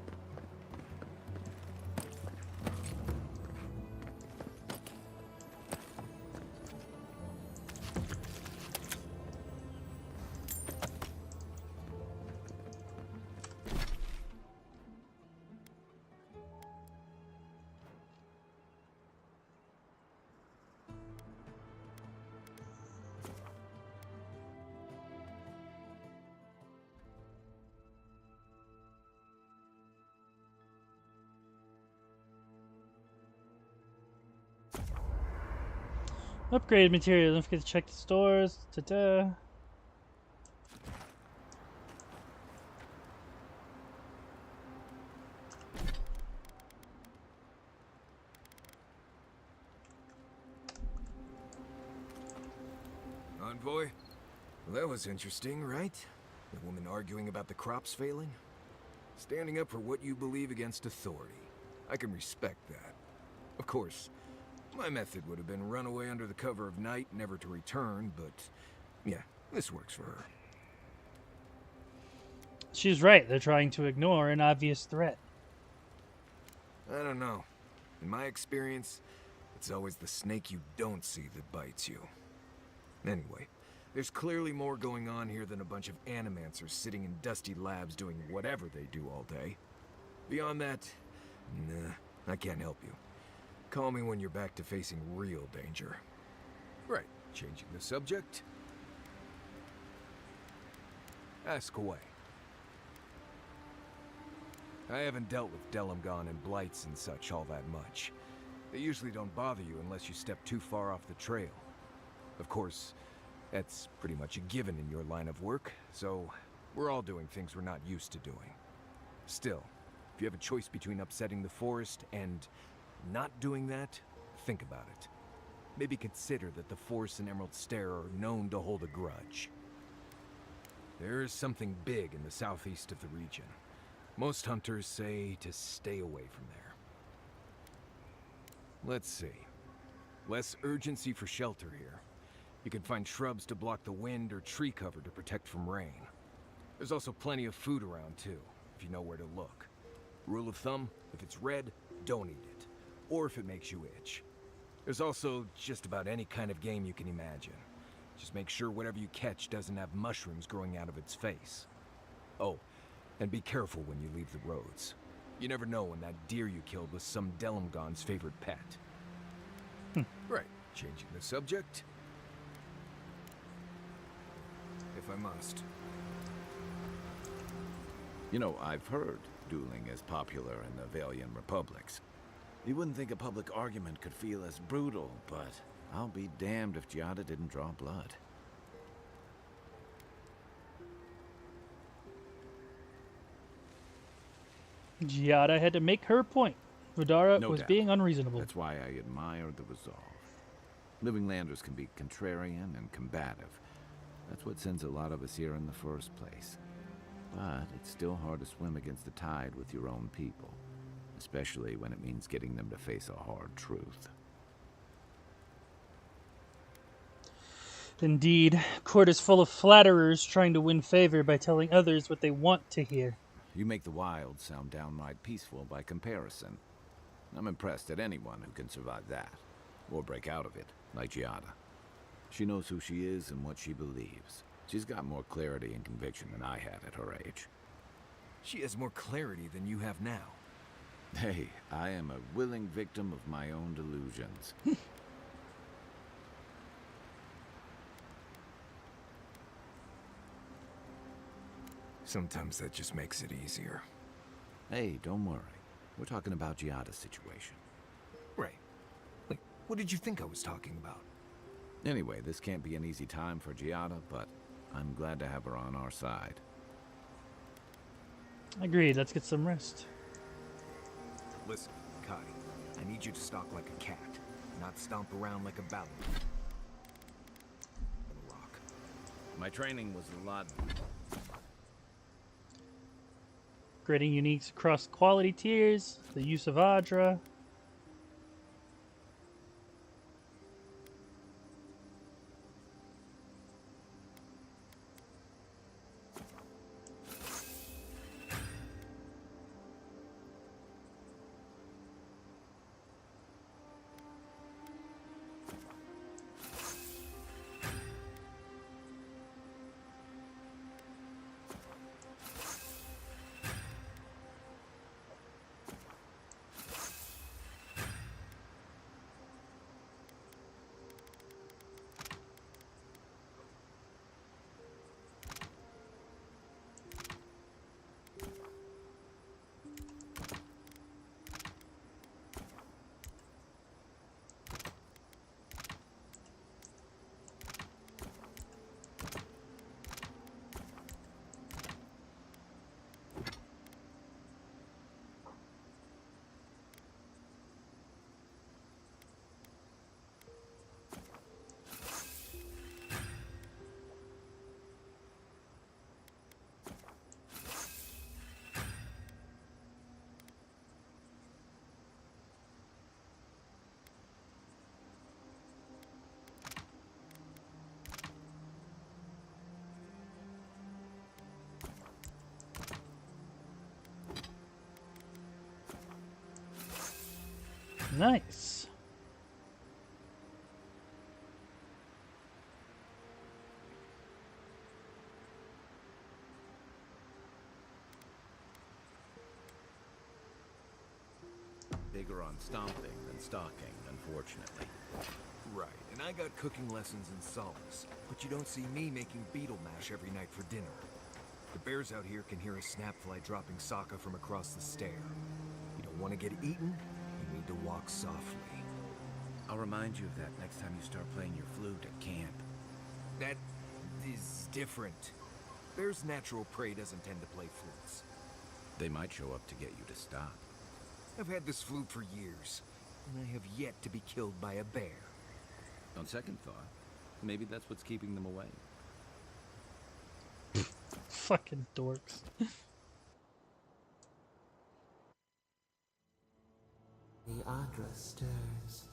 Upgrade material. Don't forget to check the stores. Ta-da. Envoy? Well, that was interesting, right? The woman arguing about the crops failing? Standing up for what you believe against authority. I can respect that. Of course, my method would have been run away under the cover of night, never to return, but yeah, this works for her. She's right. They're trying to ignore an obvious threat. I don't know. In my experience, it's always the snake you don't see that bites you. Anyway, there's clearly more going on here than a bunch of animancers sitting in dusty labs doing whatever they do all day. Beyond that, nah, I can't help you. Call me when you're back to facing real danger. Right, changing the subject. Ask away. I haven't dealt with Delimgon and blights and such all that much. They usually don't bother you unless you step too far off the trail. Of course, that's pretty much a given in your line of work, so we're all doing things we're not used to doing. Still, if you have a choice between upsetting the forest and not doing that, think about it. Maybe consider that the Forest and Emerald Stair are known to hold a grudge. There is something big in the southeast of the region. Most hunters say to stay away from there. Let's see. Less urgency for shelter here. You can find shrubs to block the wind or tree cover to protect from rain. There's also plenty of food around too, if you know where to look. Rule of thumb, if it's red, don't eat it. Or if it makes you itch. There's also just about any kind of game you can imagine. Just make sure whatever you catch doesn't have mushrooms growing out of its face. Oh, and be careful when you leave the roads. You never know when that deer you killed was some Delimgon's favorite pet. Right, changing the subject. If I must. You know, I've heard dueling is popular in the Valian republics. You wouldn't think a public argument could feel as brutal, but I'll be damned if Giada didn't draw blood. Giada had to make her point. Vidara No was doubt. being unreasonable. That's why I admire the resolve. Living Landers can be contrarian and combative. That's what sends a lot of us here in the first place. But it's still hard to swim against the tide with your own people, especially when it means getting them to face a hard truth. Indeed, court is full of flatterers trying to win favor by telling others what they want to hear. You make the wild sound downright peaceful by comparison. I'm impressed at anyone who can survive that, or break out of it, like Giada. She knows who she is and what she believes. She's got more clarity and conviction than I had at her age. She has more clarity than you have now. Hey, I am a willing victim of my own delusions. Sometimes that just makes it easier. Hey, don't worry. We're talking about Giada's situation. Right. Wait, what did you think I was talking about? Anyway, this can't be an easy time for Giada, but I'm glad to have her on our side. Agreed, let's get some rest. Listen, Kai, I need you to stalk like a cat, not stomp around like a ballerina. Rock. My training was a lot. Grading uniques across quality tiers, the use of Adra. Nice. Bigger on stomping than stalking, unfortunately. Right, and I got cooking lessons in solace, but you don't see me making beetle mash every night for dinner. The bears out here can hear a snapfly dropping Sokka from across the stair. You don't want to get eaten, you need to walk softly. I'll remind you of that next time you start playing your flute at camp. That is different. Bear's natural prey doesn't tend to play flutes. They might show up to get you to stop. I've had this flute for years, and I have yet to be killed by a bear. On second thought, maybe that's what's keeping them away. Fucking dorks. The Adra stirs,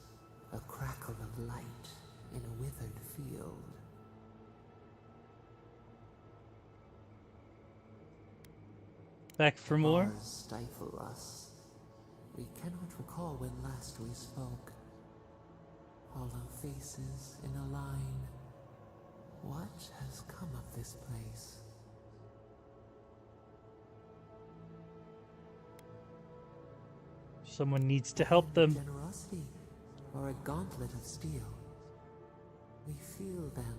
a crackle of light in a withered field. Back for more? Bars stifle us. We cannot recall when last we spoke. Hollow faces in a line. What has come of this place? Someone needs to help them. Generosity, or a gauntlet of steel. We feel them.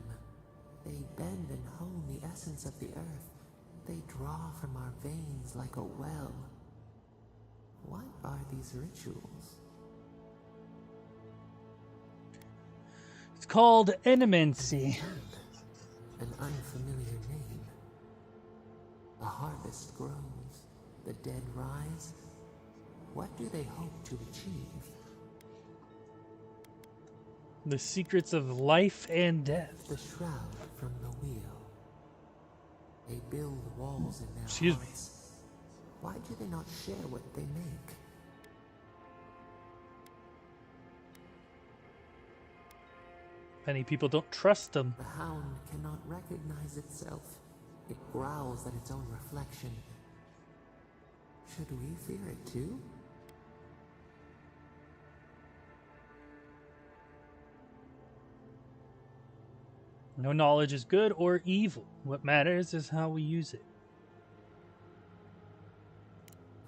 They bend and hone the essence of the earth. They draw from our veins like a well. What are these rituals? It's called Enemancy. An unfamiliar name. The harvest grows. The dead rise. What do they hope to achieve? The secrets of life and death. The shroud from the wheel. They build walls in their Excuse me. hearts. Why do they not share what they make? Many people don't trust them. The hound cannot recognize itself. It growls at its own reflection. Should we fear it too? No knowledge is good or evil. What matters is how we use it.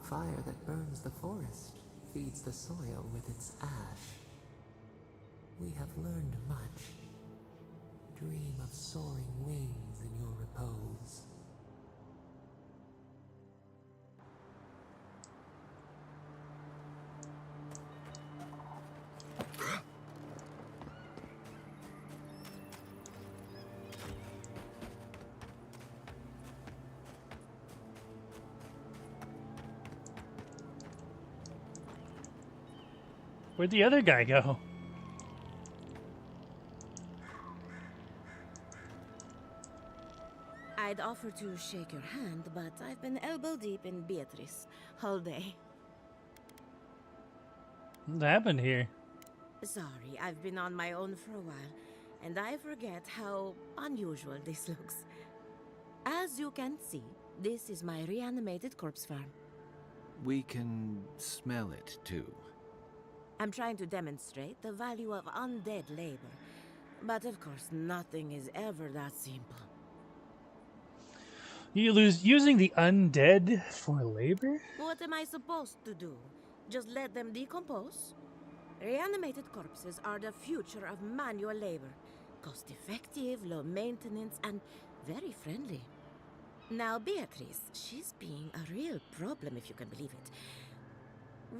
Fire that burns the forest feeds the soil with its ash. We have learned much. Dream of soaring wings in your repose. Where'd the other guy go? I'd offer to shake your hand, but I've been elbow deep in Beatrice all day. What happened here? Sorry, I've been on my own for a while, and I forget how unusual this looks. As you can see, this is my reanimated corpse farm. We can smell it, too. I'm trying to demonstrate the value of undead labor, but of course nothing is ever that simple. You lose using the undead for labor? What am I supposed to do? Just let them decompose? Reanimated corpses are the future of manual labor. Cost-effective, low maintenance, and very friendly. Now, Beatrice, she's being a real problem, if you can believe it.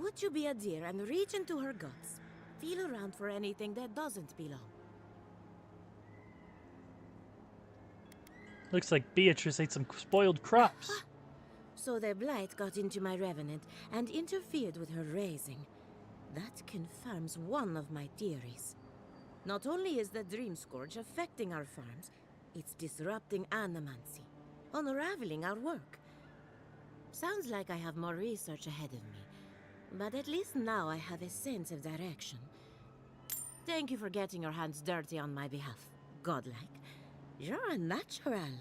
Would you be a dear and reach into her guts? Feel around for anything that doesn't belong. Looks like Beatrice ate some spoiled crops. So their blight got into my revenant and interfered with her raising. That confirms one of my theories. Not only is the Dream Scourge affecting our farms, it's disrupting animancy, unraveling our work. Sounds like I have more research ahead of me, but at least now I have a sense of direction. Thank you for getting your hands dirty on my behalf, godlike. You're a natural.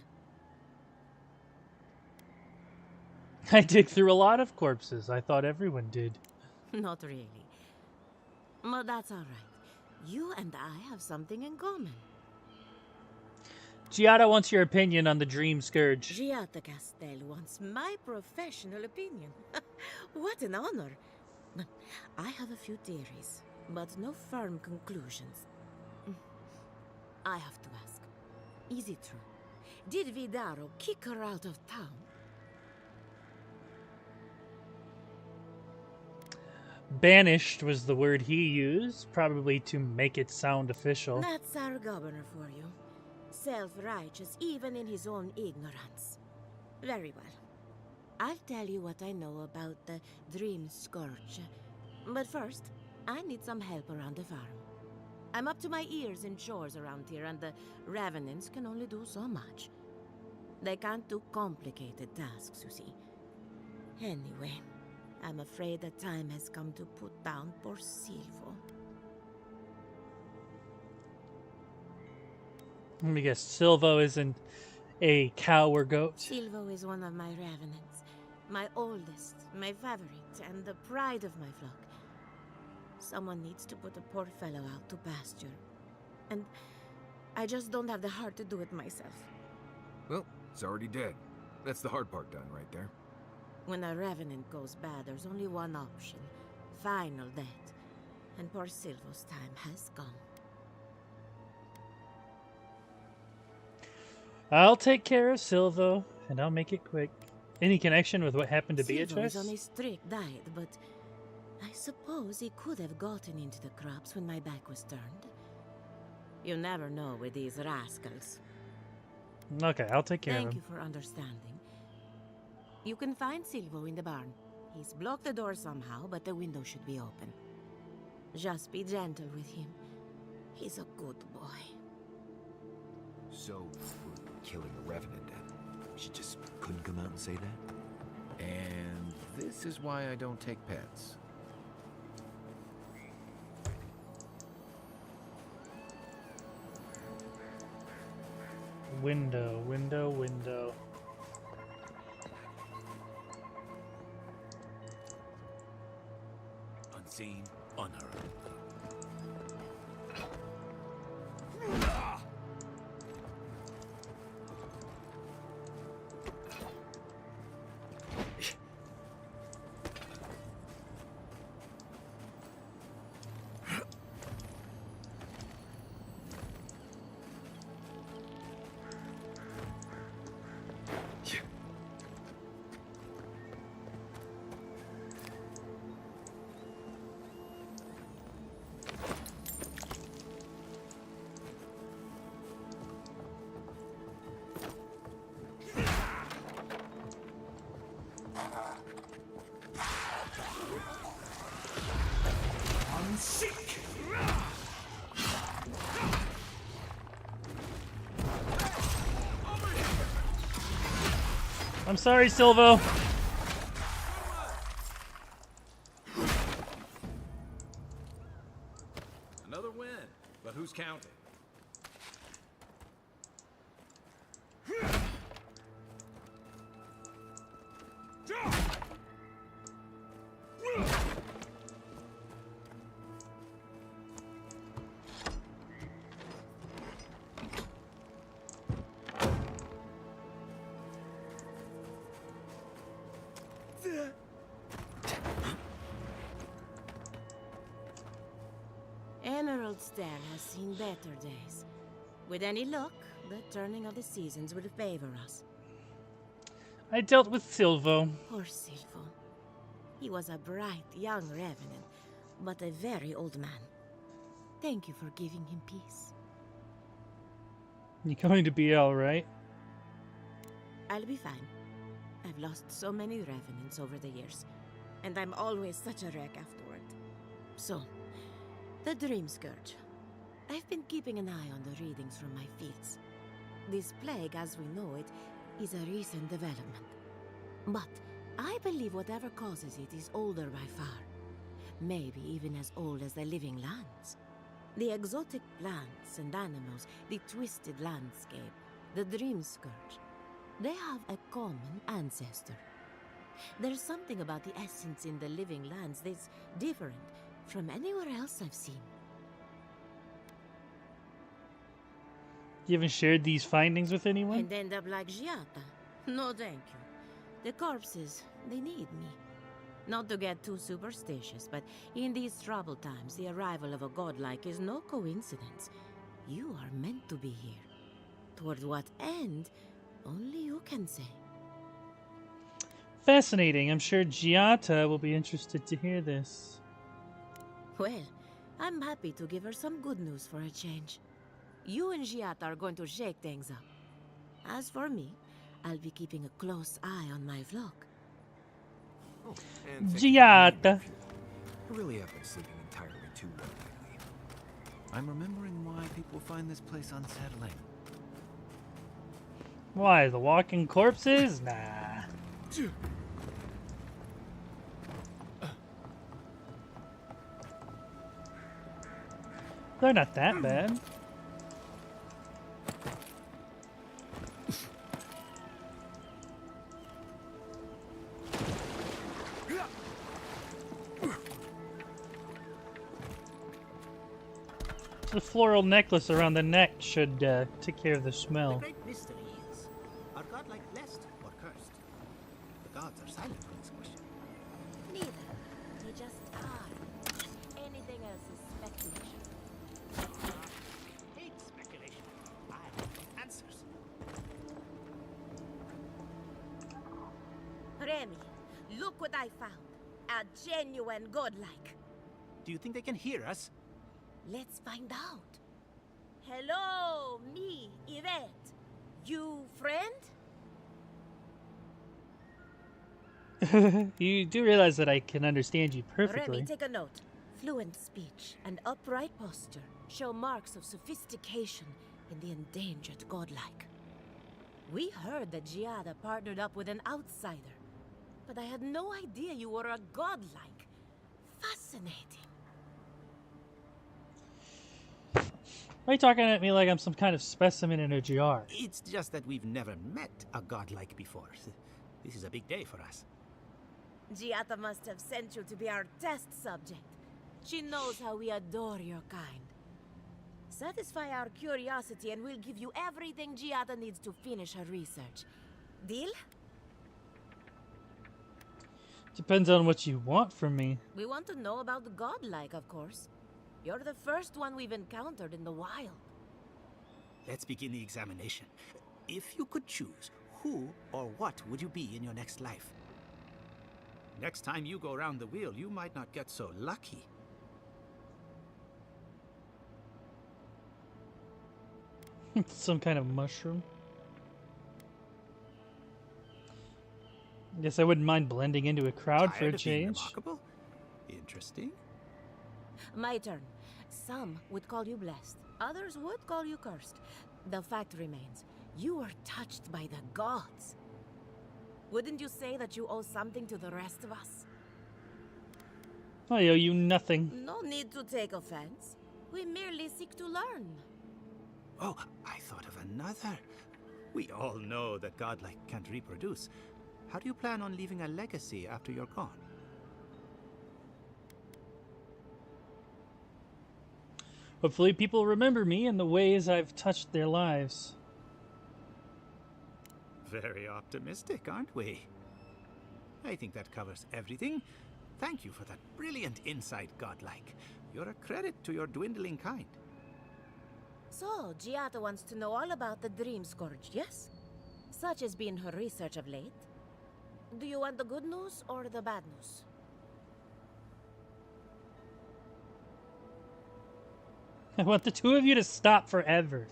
I dig through a lot of corpses. I thought everyone did. Not really. But that's all right. You and I have something in common. Giada wants your opinion on the Dream Scourge. Giada Castel wants my professional opinion. What an honor. I have a few theories, but no firm conclusions. I have to ask, is it true? did Vidaro kick her out of town? Banished was the word he used, probably to make it sound official. That's our governor for you. Self-righteous even in his own ignorance. Very well. I'll tell you what I know about the Dream Scourge. But first, I need some help around the farm. I'm up to my ears in chores around here, and the Revenants can only do so much. They can't do complicated tasks, you see. Anyway, I'm afraid the time has come to put down poor Silvo. Let me guess, Silvo isn't a cow or goat? Silvo is one of my Revenants. My oldest, my favorite, and the pride of my flock. Someone needs to put a poor fellow out to pasture. And I just don't have the heart to do it myself. Well, it's already dead. That's the hard part done right there. When a Revenant goes bad, there's only one option. Final death. And poor Silvo's time has come. I'll take care of Silvo, and I'll make it quick. Any connection with what happened to Silvo Beatrice? is on a strict diet, but I suppose he could have gotten into the crops when my back was turned. You never know with these rascals. Okay, I'll take care of Thank him. you for understanding. You can find Silvo in the barn. He's blocked the door somehow, but the window should be open. Just be gentle with him. He's a good boy. So, we're killing a revenant then? She just couldn't come out and say that? And this is why I don't take pets. Window, window, window. Unseen, unheard. I'm sorry, Silvo. Another win, but who's counting? Emerald's Dell has seen better days. With any luck, the turning of the seasons will favor us. I dealt with Silvo. Poor Silvo. He was a bright young revenant, but a very old man. Thank you for giving him peace. You going to be alright? I'll be fine. I've lost so many revenants over the years, and I'm always such a wreck afterward. So, the Dream Scourge. I've been keeping an eye on the readings from my fields. This plague, as we know it, is a recent development. But I believe whatever causes it is older by far. Maybe even as old as the living lands. The exotic plants and animals, the twisted landscape, the Dream Scourge. They have a common ancestor. There's something about the essence in the living lands that's different from anywhere else I've seen. You haven't shared these findings with anyone? And end up like Giata. No thank you. The corpses, they need me. Not to get too superstitious, but in these troubled times, the arrival of a godlike is no coincidence. You are meant to be here. Toward what end, only you can say. Fascinating. I'm sure Giata will be interested to hear this. Well, I'm happy to give her some good news for a change. You and Giata are going to shake things up. As for me, I'll be keeping a close eye on my flock. Oh, and thank you for the Giata. name, I really have been sleeping entirely too well lately. I'm remembering why people find this place unsettling. Why, the walking corpses? Nah. They're not that bad. The floral necklace around the neck should take care of the The smell. great mystery is, are godlike blessed or cursed? The gods are silent on this question. Neither. They just are. Anything else is speculation. Hate speculation. I like answers. Remy, look what I found. A genuine godlike. Do you think they can hear us? Let's find out. Hello, me, Yvette. You friend? You do realize that I can understand you perfectly. Remy, take a note. Fluent speech and upright posture show marks of sophistication in the endangered godlike. We heard that Giada partnered up with an outsider, but I had no idea you were a godlike. Fascinating. Why are you talking at me like I'm some kind of specimen in a jar? It's just that we've never met a godlike before. This is a big day for us. Giata must have sent you to be our test subject. She knows how we adore your kind. Satisfy our curiosity and we'll give you everything Giata needs to finish her research. Deal? Depends on what you want from me. We want to know about the godlike, of course. You're the first one we've encountered in the wild. Let's begin the examination. If you could choose, who or what would you be in your next life? Next time you go around the wheel, you might not get so lucky. Some kind of mushroom. Guess I wouldn't mind blending into a crowd for a Tired of being change. remarkable? Interesting. My turn. Some would call you blessed. Others would call you cursed. The fact remains, you were touched by the gods. Wouldn't you say that you owe something to the rest of us? I owe you nothing. No need to take offense. We merely seek to learn. Oh, I thought of another. We all know that godlike can't reproduce. How do you plan on leaving a legacy after you're gone? Hopefully people remember me and the ways I've touched their lives. Very optimistic, aren't we? I think that covers everything. Thank you for that brilliant insight, godlike. You're a credit to your dwindling kind. So, Giata wants to know all about the Dream Scourge, yes? Such has been her research of late. Do you want the good news or the bad news? I want the two of you to stop forever.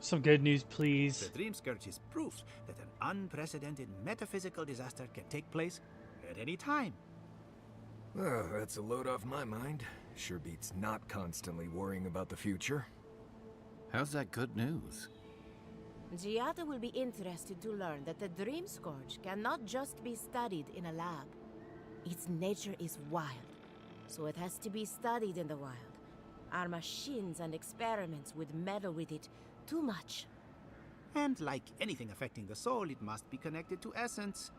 Some good news, please. The Dream Scourge is proof that an unprecedented metaphysical disaster can take place at any time. Oh, that's a load off my mind. Sure beats not constantly worrying about the future. How's that good news? Giata will be interested to learn that the Dream Scourge cannot just be studied in a lab. Its nature is wild, so it has to be studied in the wild. Our machines and experiments would meddle with it too much. And like anything affecting the soul, it must be connected to essence.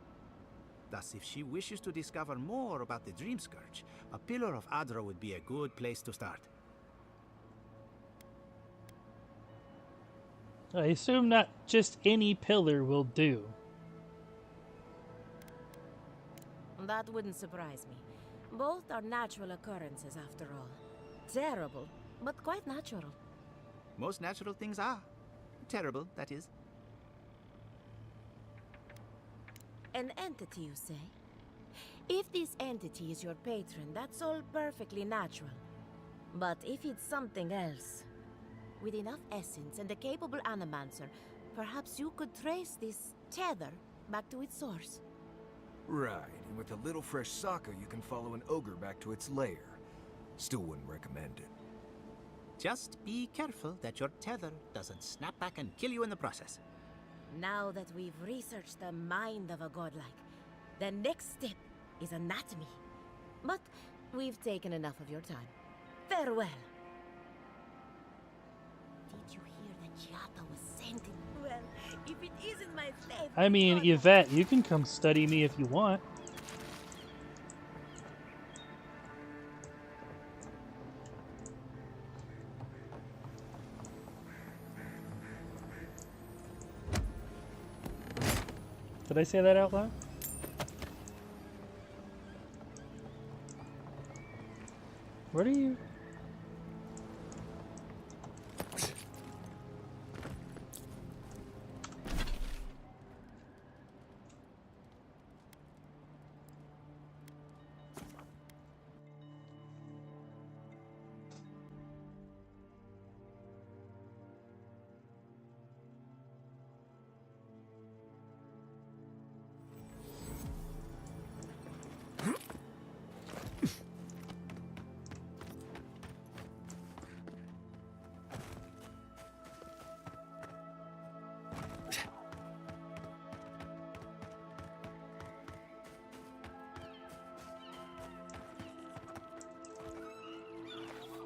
Thus, if she wishes to discover more about the Dream Scourge, a Pillar of Adra would be a good place to start. I assume not just any pillar will do. That wouldn't surprise me. Both are natural occurrences, after all. Terrible, but quite natural. Most natural things are. Terrible, that is. An entity, you say? If this entity is your patron, that's all perfectly natural. But if it's something else, with enough essence and a capable animancer, perhaps you could trace this tether back to its source. Right, and with a little fresh soccer, you can follow an ogre back to its lair. Still wouldn't recommend it. Just be careful that your tether doesn't snap back and kill you in the process. Now that we've researched the mind of a godlike, the next step is anatomy. But we've taken enough of your time. Farewell. Did you hear that Giata was sent in? Well, if it isn't my favorite... I mean, Yvette, you can come study me if you want. Did I say that out loud? What are you?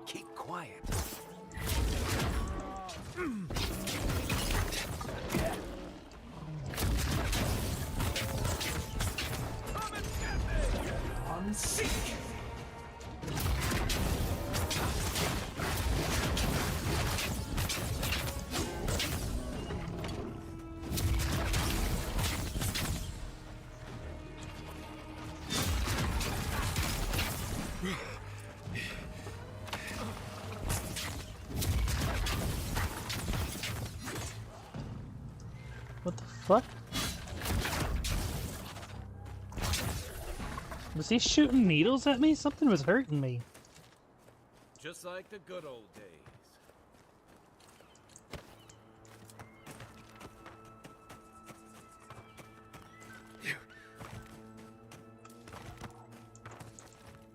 Keep quiet. What the fuck? Was he shooting needles at me? Something was hurting me. Just like the good old days.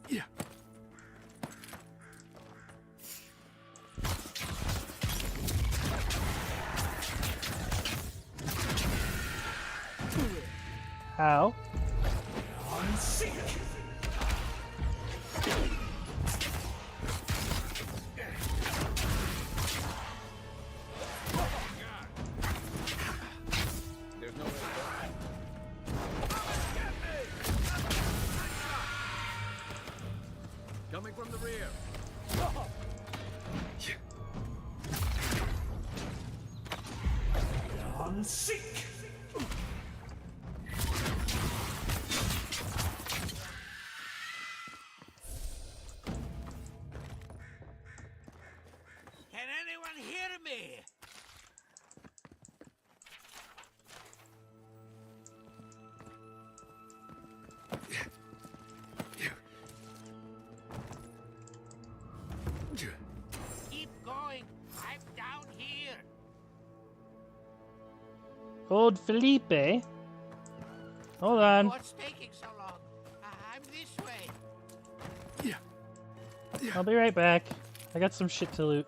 Yeah. How? There's no way to go. Coming from the rear. Seek. Can anyone hear me? Keep going. I'm down here. Old Felipe. Hold on. What's taking so long? I'm this way. I'll be right back. I got some shit to loot.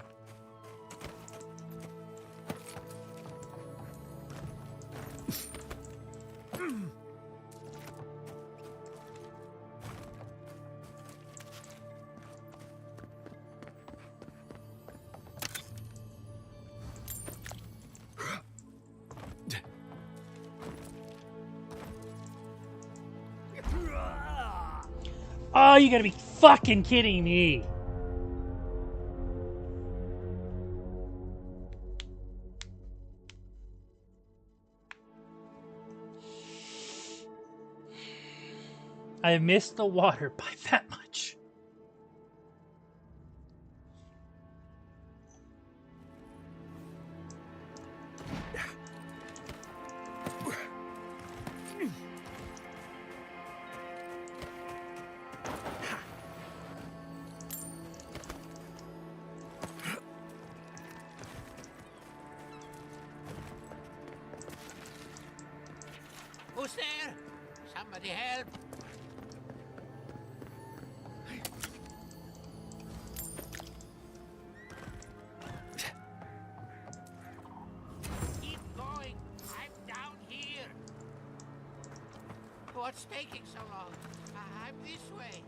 Oh, you gotta be fucking kidding me. I missed the water by that much. Who's there? Somebody help! Keep going. I'm down here. What's taking so long? I'm this way.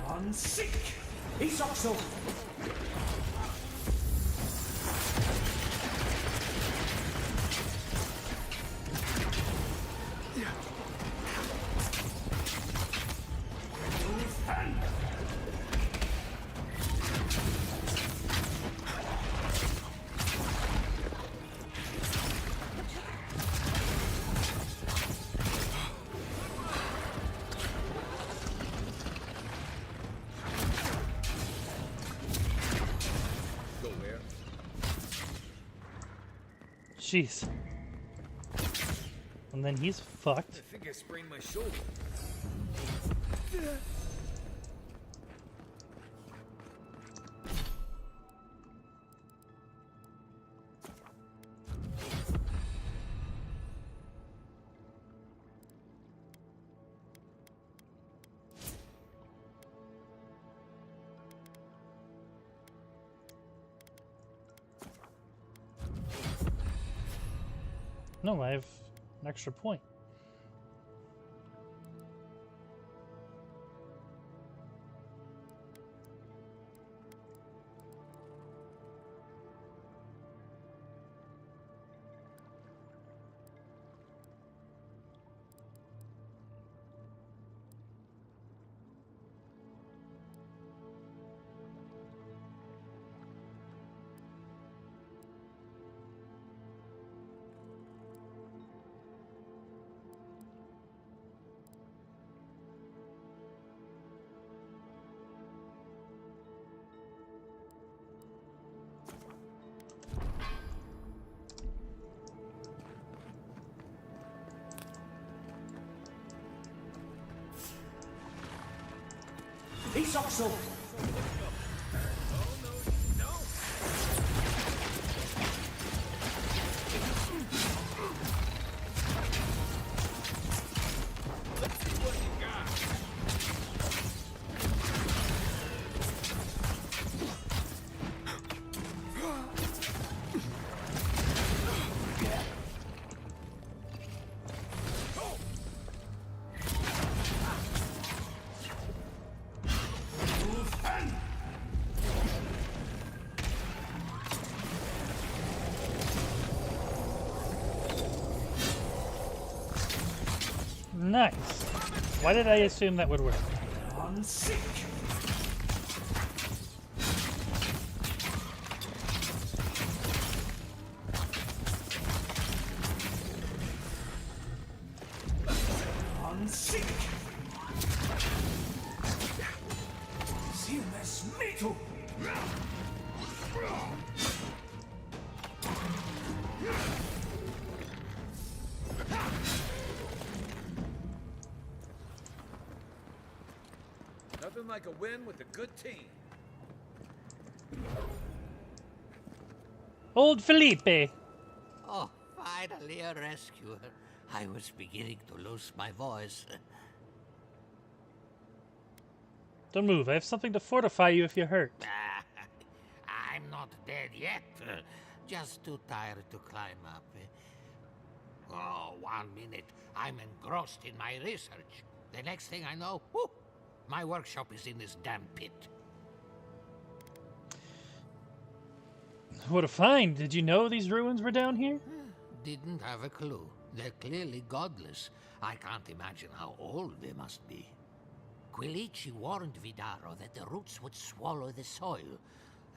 I'm sick. He's also. Jeez. And then he's fucked. I think I sprained my shoulder. No, I have an extra point. He's also. Nice. Why did I assume that would work? I'm sick. I'm sick. Silmes mito. Nothing like a win with a good team. Old Felipe. Oh, finally a rescuer. I was beginning to lose my voice. Don't move. I have something to fortify you if you're hurt. I'm not dead yet. Just too tired to climb up. Oh, 1 minute. I'm engrossed in my research. The next thing I know, whoop, my workshop is in this damn pit. What a find. Did you know these ruins were down here? Didn't have a clue. They're clearly godless. I can't imagine how old they must be. Quilici warned Vidaro that the roots would swallow the soil.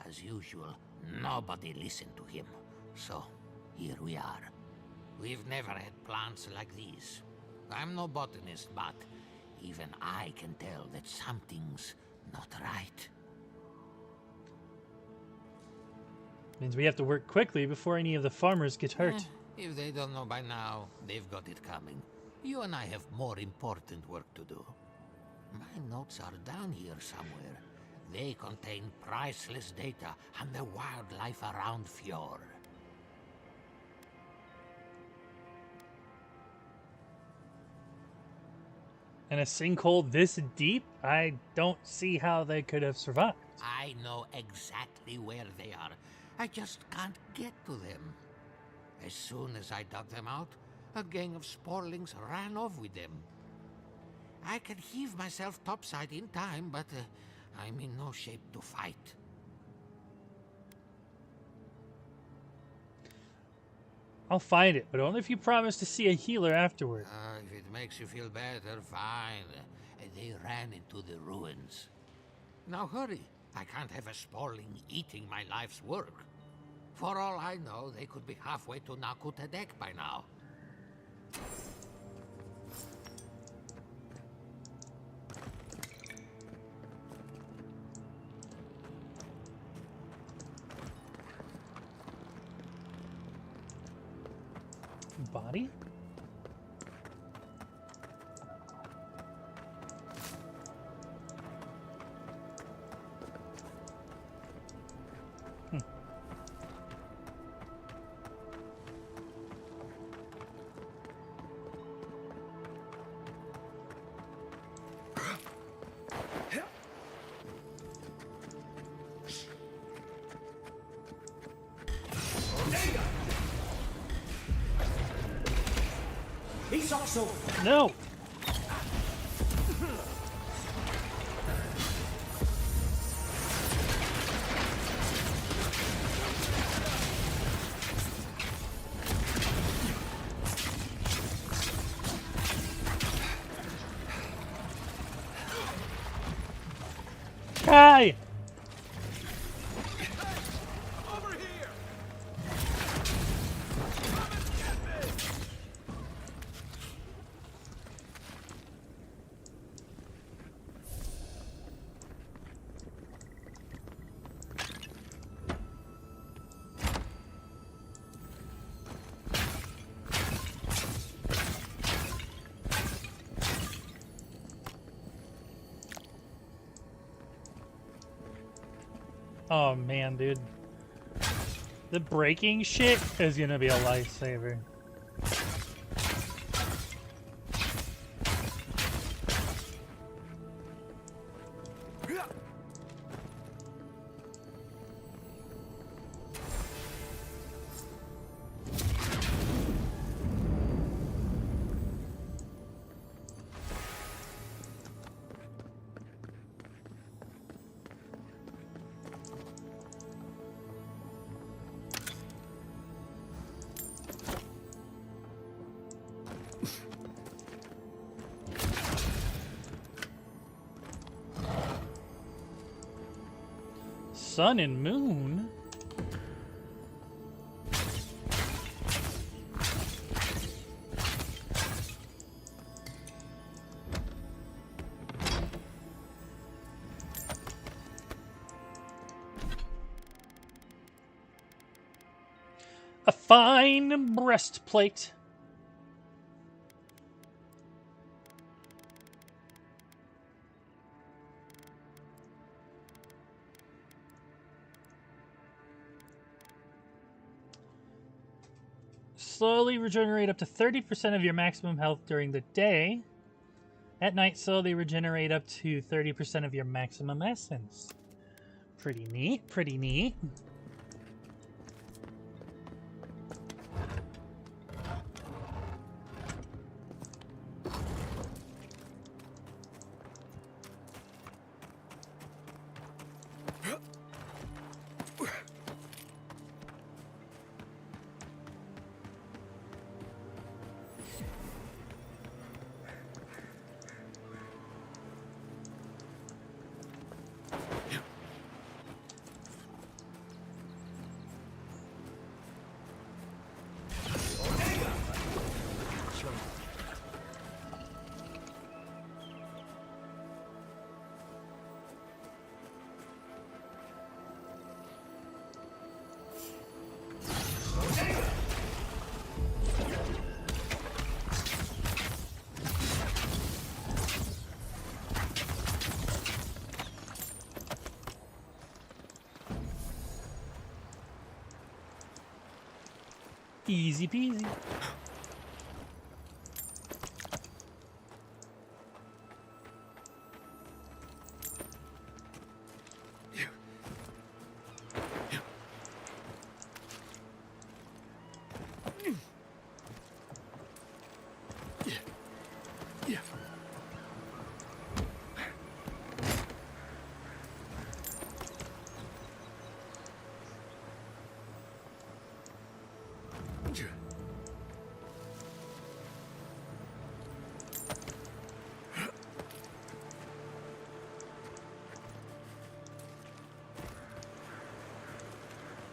As usual, nobody listened to him. So, here we are. We've never had plants like these. I'm no botanist, but even I can tell that something's not right. Means we have to work quickly before any of the farmers get hurt. If they don't know by now, they've got it coming. You and I have more important work to do. My notes are down here somewhere. They contain priceless data on the wildlife around Fjord. In a sinkhole this deep, I don't see how they could have survived. I know exactly where they are. I just can't get to them. As soon as I dug them out, a gang of sporlings ran off with them. I can heave myself topside in time, but I'm in no shape to fight. I'll find it, but only if you promise to see a healer afterward. If it makes you feel better, fine. They ran into the ruins. Now hurry. I can't have a sporling eating my life's work. For all I know, they could be halfway to Nakutadek by now. Body? He's also... No! Kai! Oh man, dude. The breaking shit is gonna be a lifesaver. Sun and moon? A fine breastplate. Slowly regenerate up to 30% of your maximum health during the day. At night, slowly regenerate up to 30% of your maximum essence. Pretty neat, pretty neat. Easy peasy.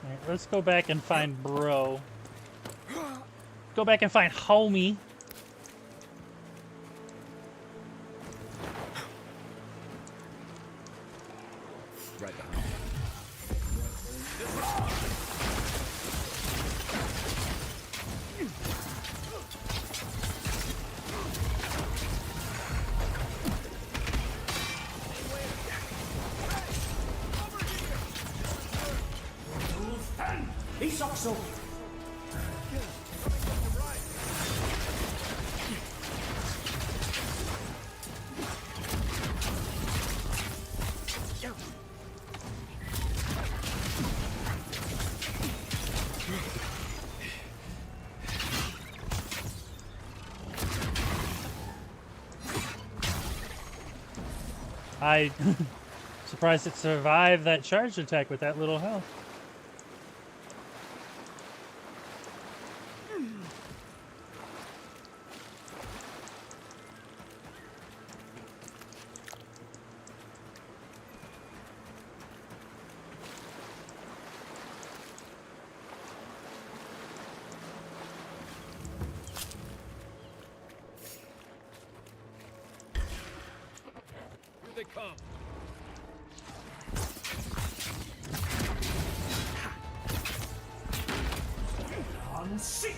Alright, let's go back and find bro. Go back and find homie. Right behind. He's also. I surprised it survived that charge attack with that little health. Here they come. On seek.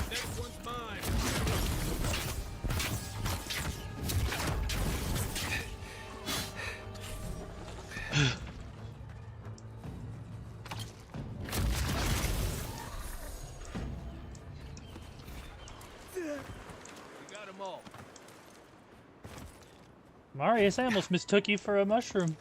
Next one's mine. We got them all. Marius, I almost mistook you for a mushroom.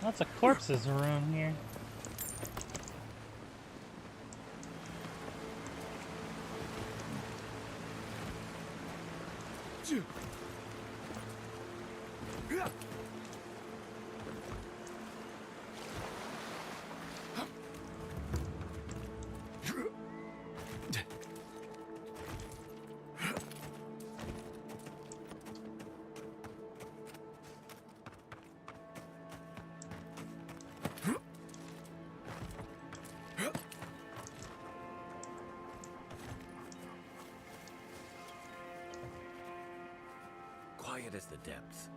Lots of corpses around here. Quiet as the depths.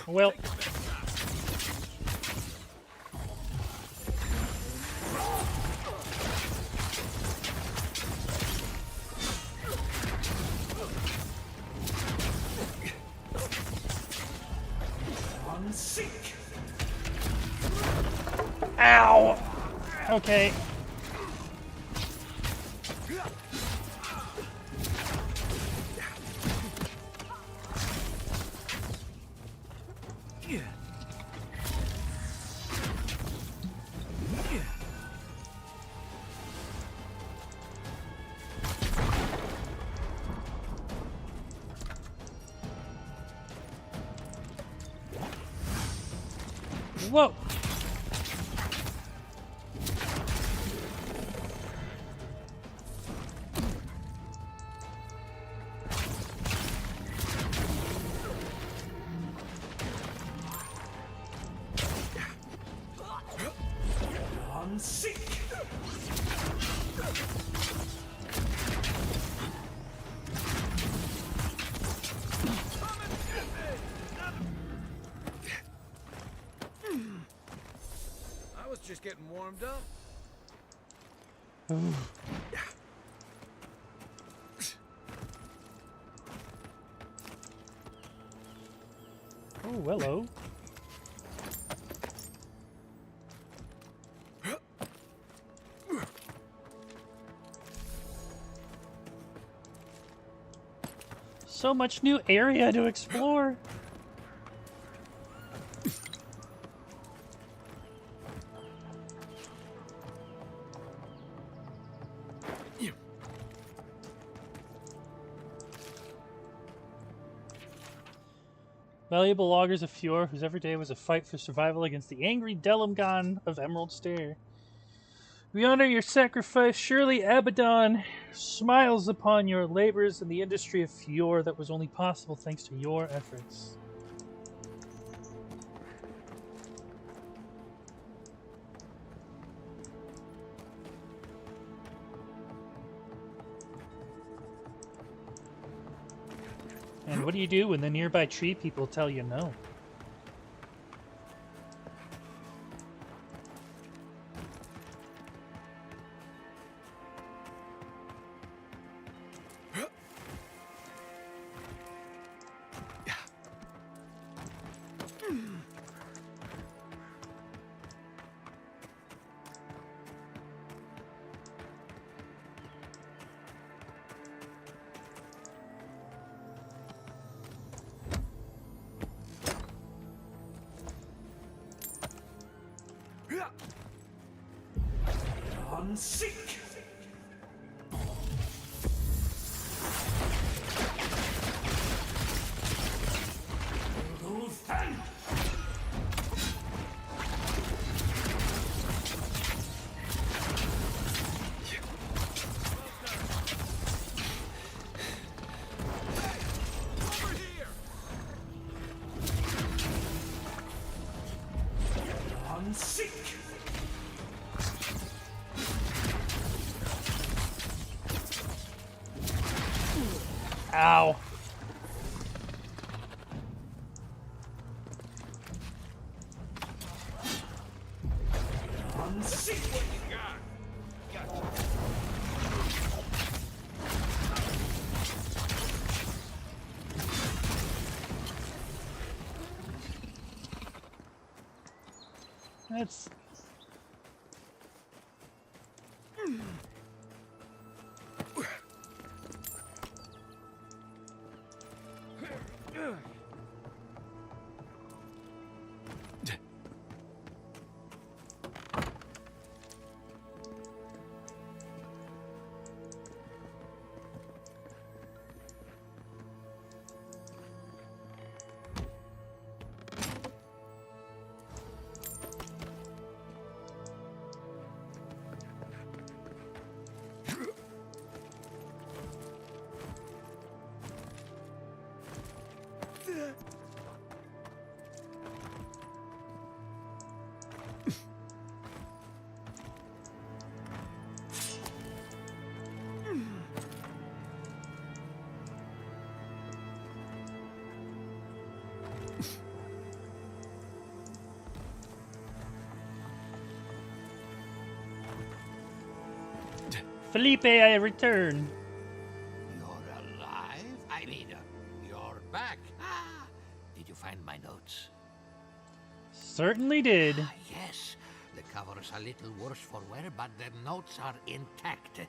Well. On seek. Ow! Okay. Whoa! On seek. I was just getting warmed up. Oh, hello. So much new area to explore. Valuable loggers of Fjord, whose every day was a fight for survival against the angry Delimgon of Emerald Stair. We honor your sacrifice. Surely Abaddon smiles upon your labors in the industry of Fjord that was only possible thanks to your efforts. And what do you do when the nearby tree people tell you no? On seek. Go thank. On seek. Ow. On seek. What you got? Gotcha. That's... Felipe, I return. You're alive? I mean, you're back. Ah, did you find my notes? Certainly did. Yes, the cover's a little worse for wear, but the notes are intact.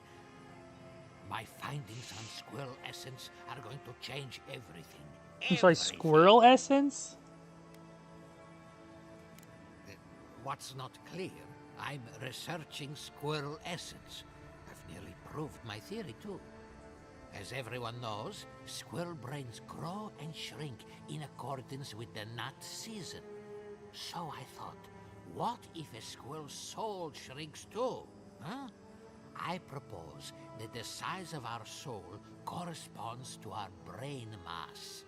My findings on squirrel essence are going to change everything. I'm sorry, squirrel essence? What's not clear, I'm researching squirrel essence. I've nearly proved my theory, too. As everyone knows, squirrel brains grow and shrink in accordance with the nut season. So I thought, what if a squirrel's soul shrinks too? Huh? I propose that the size of our soul corresponds to our brain mass.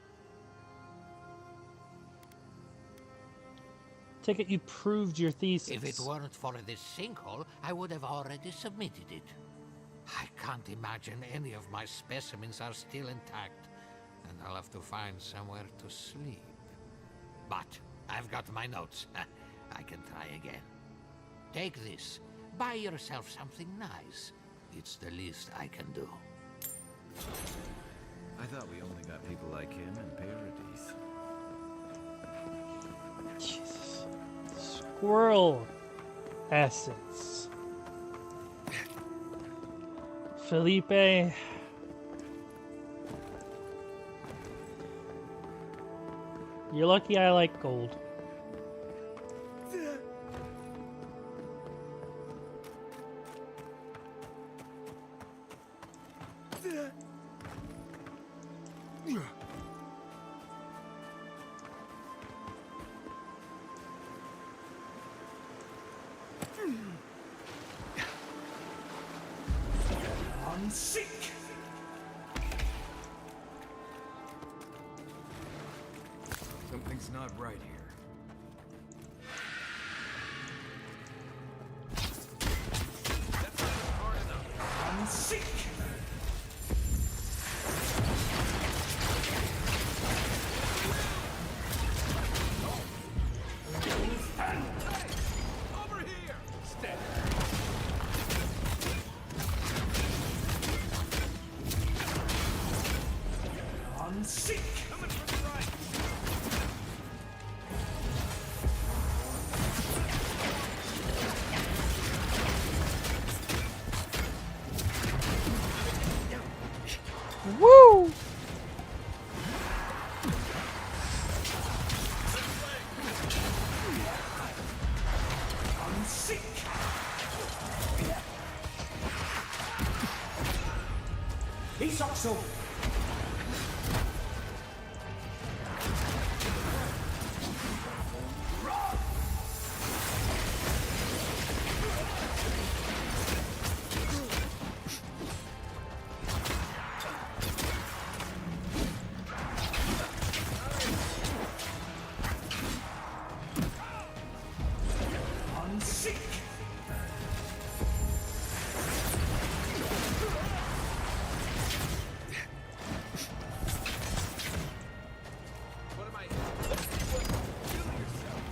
Take it you proved your thesis. If it weren't for this sinkhole, I would have already submitted it. I can't imagine any of my specimens are still intact, and I'll have to find somewhere to sleep. But I've got my notes. I can try again. Take this. Buy yourself something nice. It's the least I can do. I thought we only got people like him in Paradise. Jesus. Squirrel essence. Felipe. You're lucky I like gold. Sick. Something's not right here. I'm sick. Over here! Step. I'm sick. Coming from the right. Woo! I'm sick. He's also. I'm sick. What am I? Kill yourself.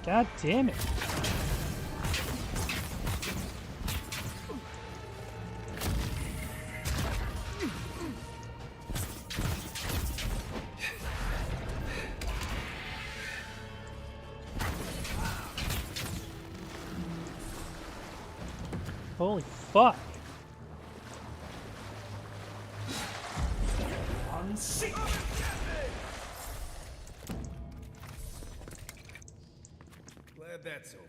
God damn it. Holy fuck. I'm sick. Glad that's over.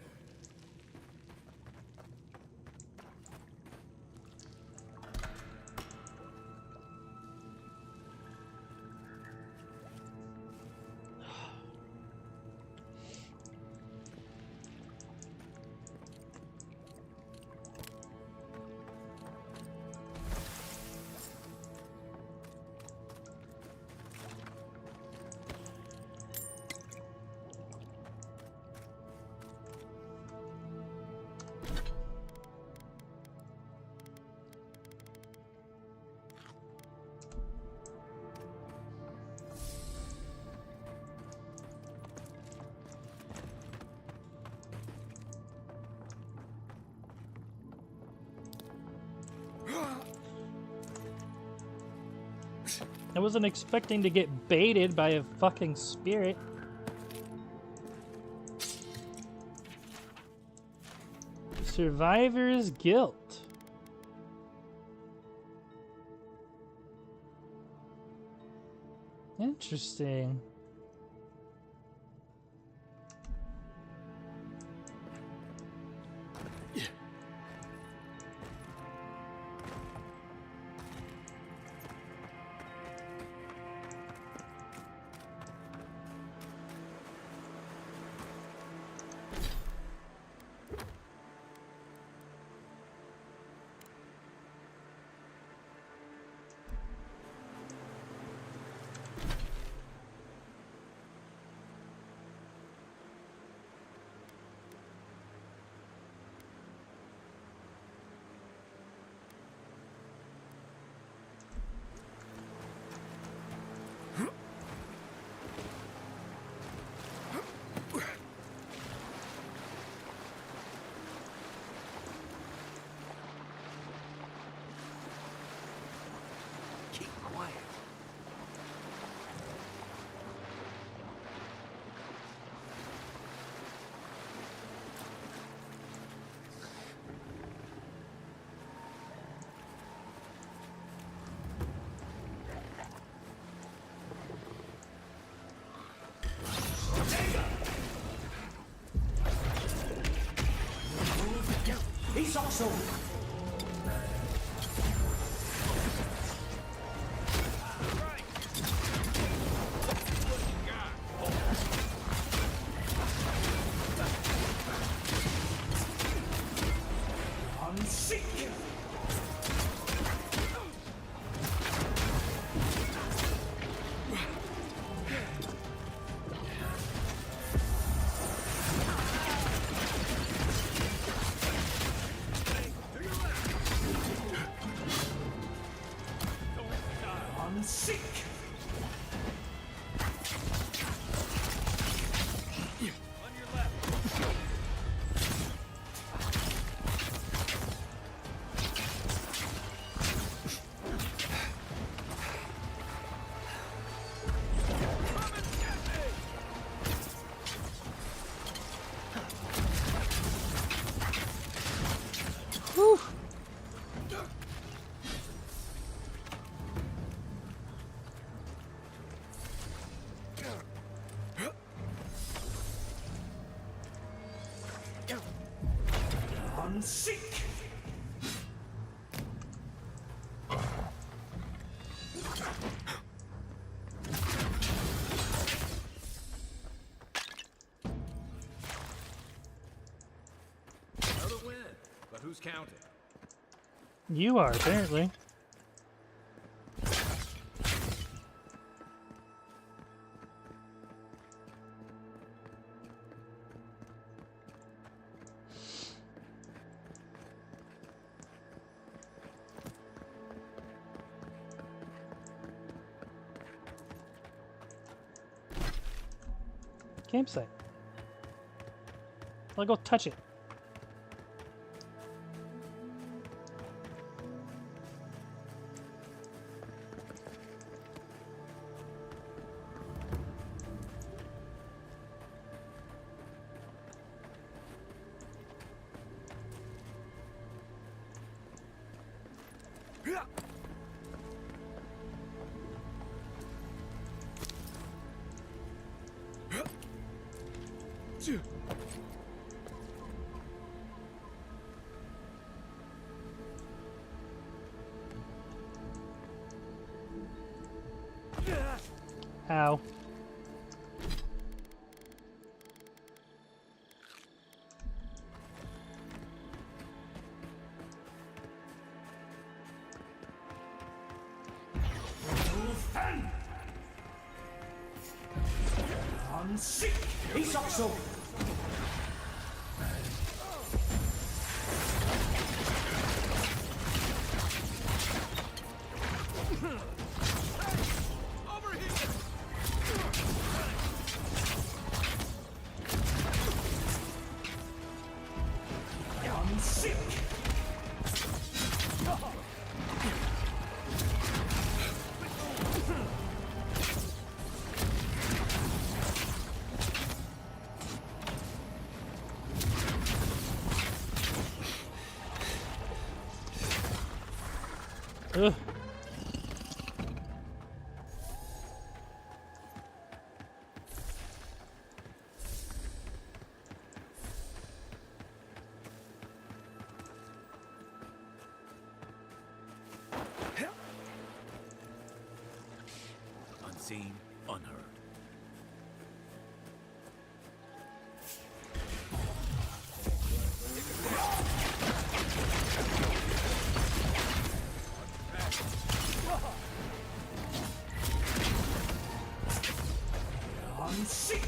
I wasn't expecting to get baited by a fucking spirit. Survivor's guilt. Interesting. Isoxo! Seek! Another win, but who's counting? You are, apparently. Campsite. I'll go touch it. Ow. Seek! Isoxo! Ugh. Unseen, unheard. Seek!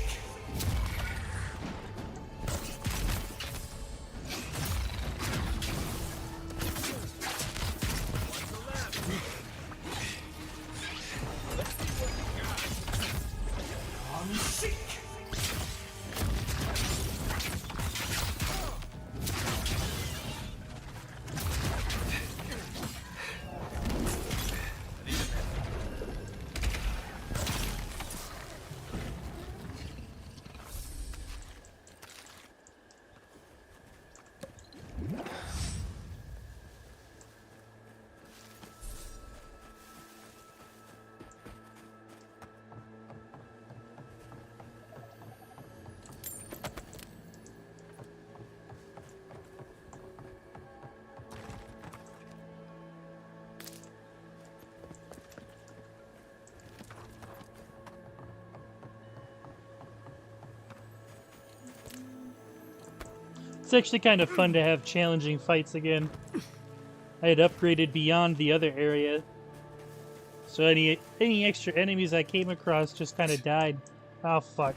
It's actually kind of fun to have challenging fights again. I had upgraded beyond the other area, so any extra enemies I came across just kind of died. Oh fuck.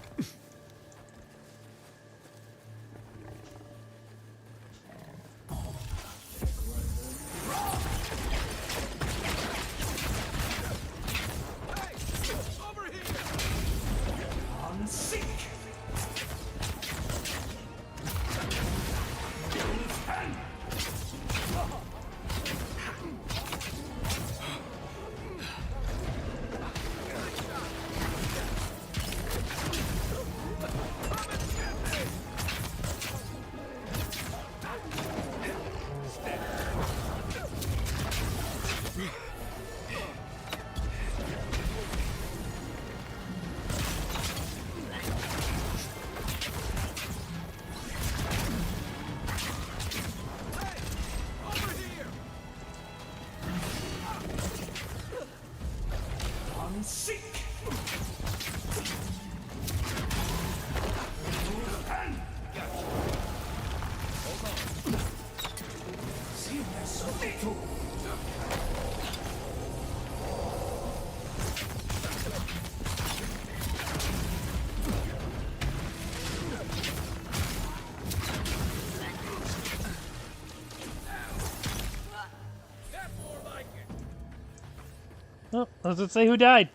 Oh, does it say who died?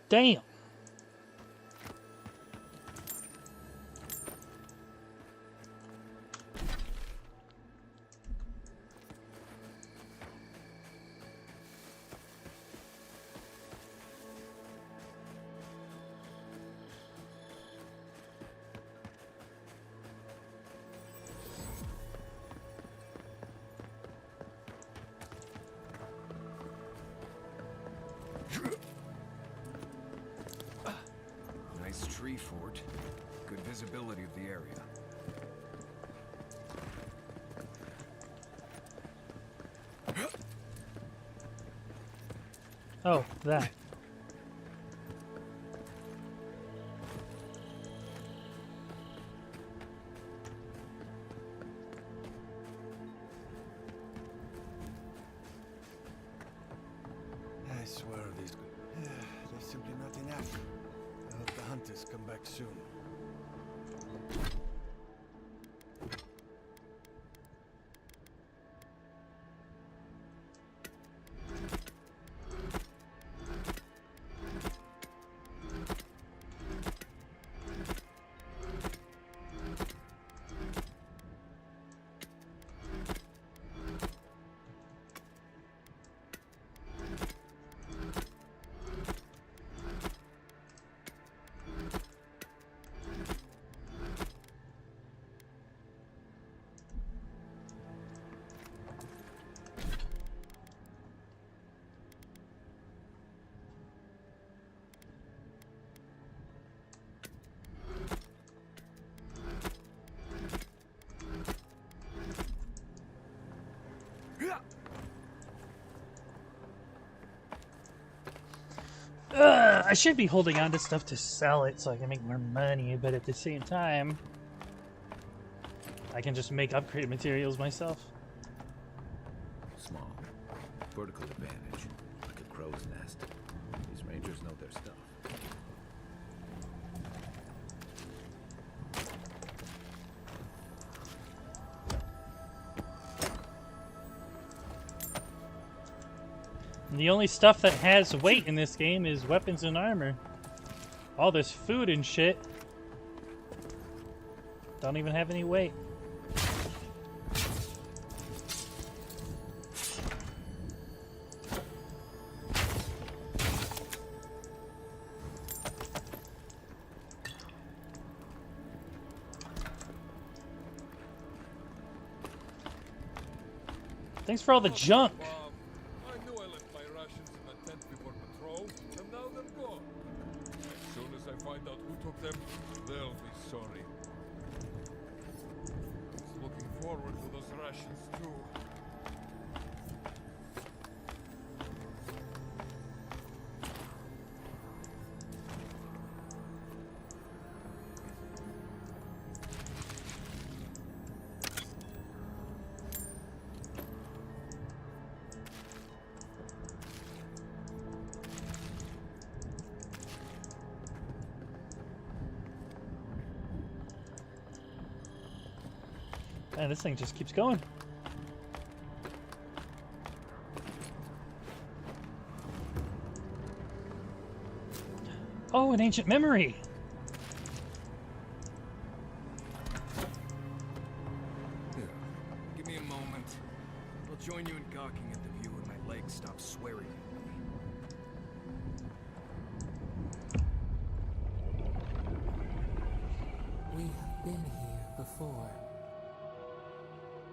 Damn. Nice tree fort. Good visibility of the area. Oh, that. I swear these... There's simply not enough. I hope the hunters come back soon. I should be holding on to stuff to sell it so I can make more money, but at the same time, I can just make upgrade materials myself. Small. Vertical advantage. Like a crow's nest. These rangers know their stuff. And the only stuff that has weight in this game is weapons and armor. All this food and shit don't even have any weight. Thanks for all the junk. I knew I left my rations in the tent before patrol, and now they're gone. As soon as I find out who took them, they'll be sorry. I was looking forward to those rations too. Man, this thing just keeps going. Oh, an ancient memory! Here, give me a moment. I'll join you in gawking at the view when my legs stop swearing at me. We have been here before.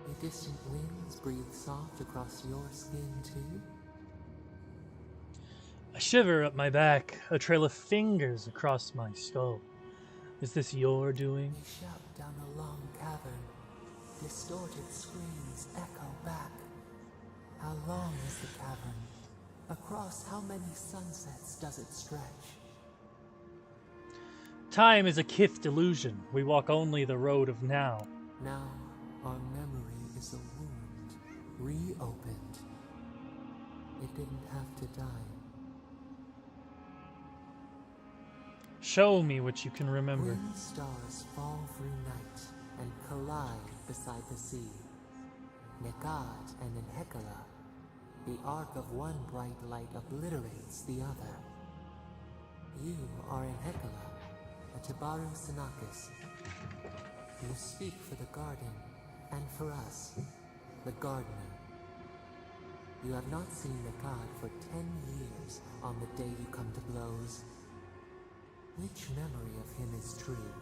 The distant winds breathe soft across your skin too? A shiver up my back, a trail of fingers across my skull. Is this your doing? We shout down a long cavern. Distorted screams echo back. How long is the cavern? Across how many sunsets does it stretch? Time is a kith delusion. We walk only the road of now. Now our memory is a wound, reopened. It didn't have to die. Show me what you can remember. When stars fall through night and collide beside the sea, Nekad and Enhekala, the arc of one bright light obliterates the other. You are Enhekala, a Tibaru Sinakis. You speak for the garden, and for us, the gardener. You have not seen Nekad for 10 years on the day you come to blows. Which memory of him is true?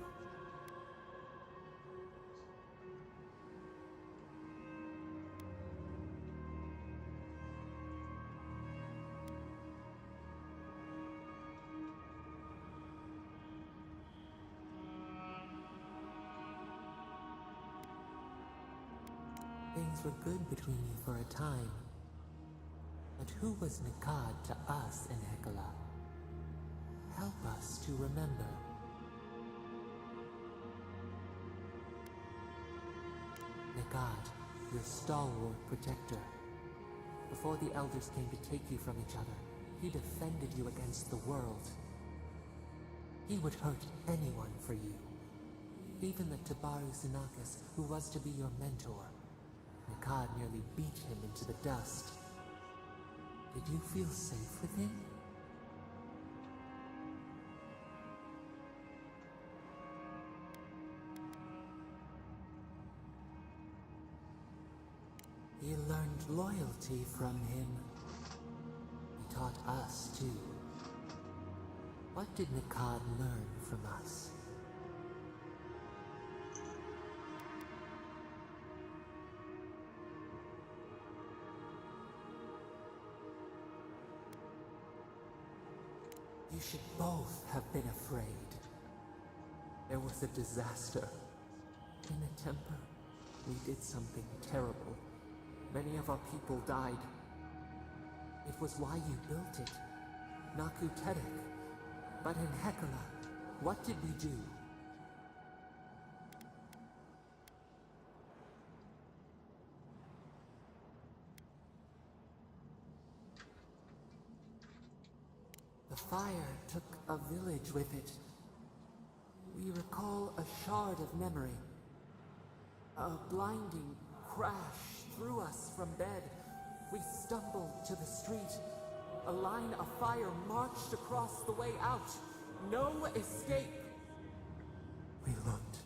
Things were good between you for a time. But who was Nekad to us in Hekala? Help us to remember. Nekad, your stalwart protector. Before the elders came to take you from each other, he defended you against the world. He would hurt anyone for you. Even the Tibaru Sinakis, who was to be your mentor. Nekad nearly beat him into the dust. Did you feel safe with him? You learned loyalty from him. He taught us too. What did Nekad learn from us? You should both have been afraid. There was a disaster. In a temper, we did something terrible. Many of our people died. It was why you built it. Naku Tedek. But in Hekala, what did we do? The fire took a village with it. We recall a shard of memory. A blinding crash threw us from bed. We stumbled to the street. A line of fire marched across the way out. No escape. We looked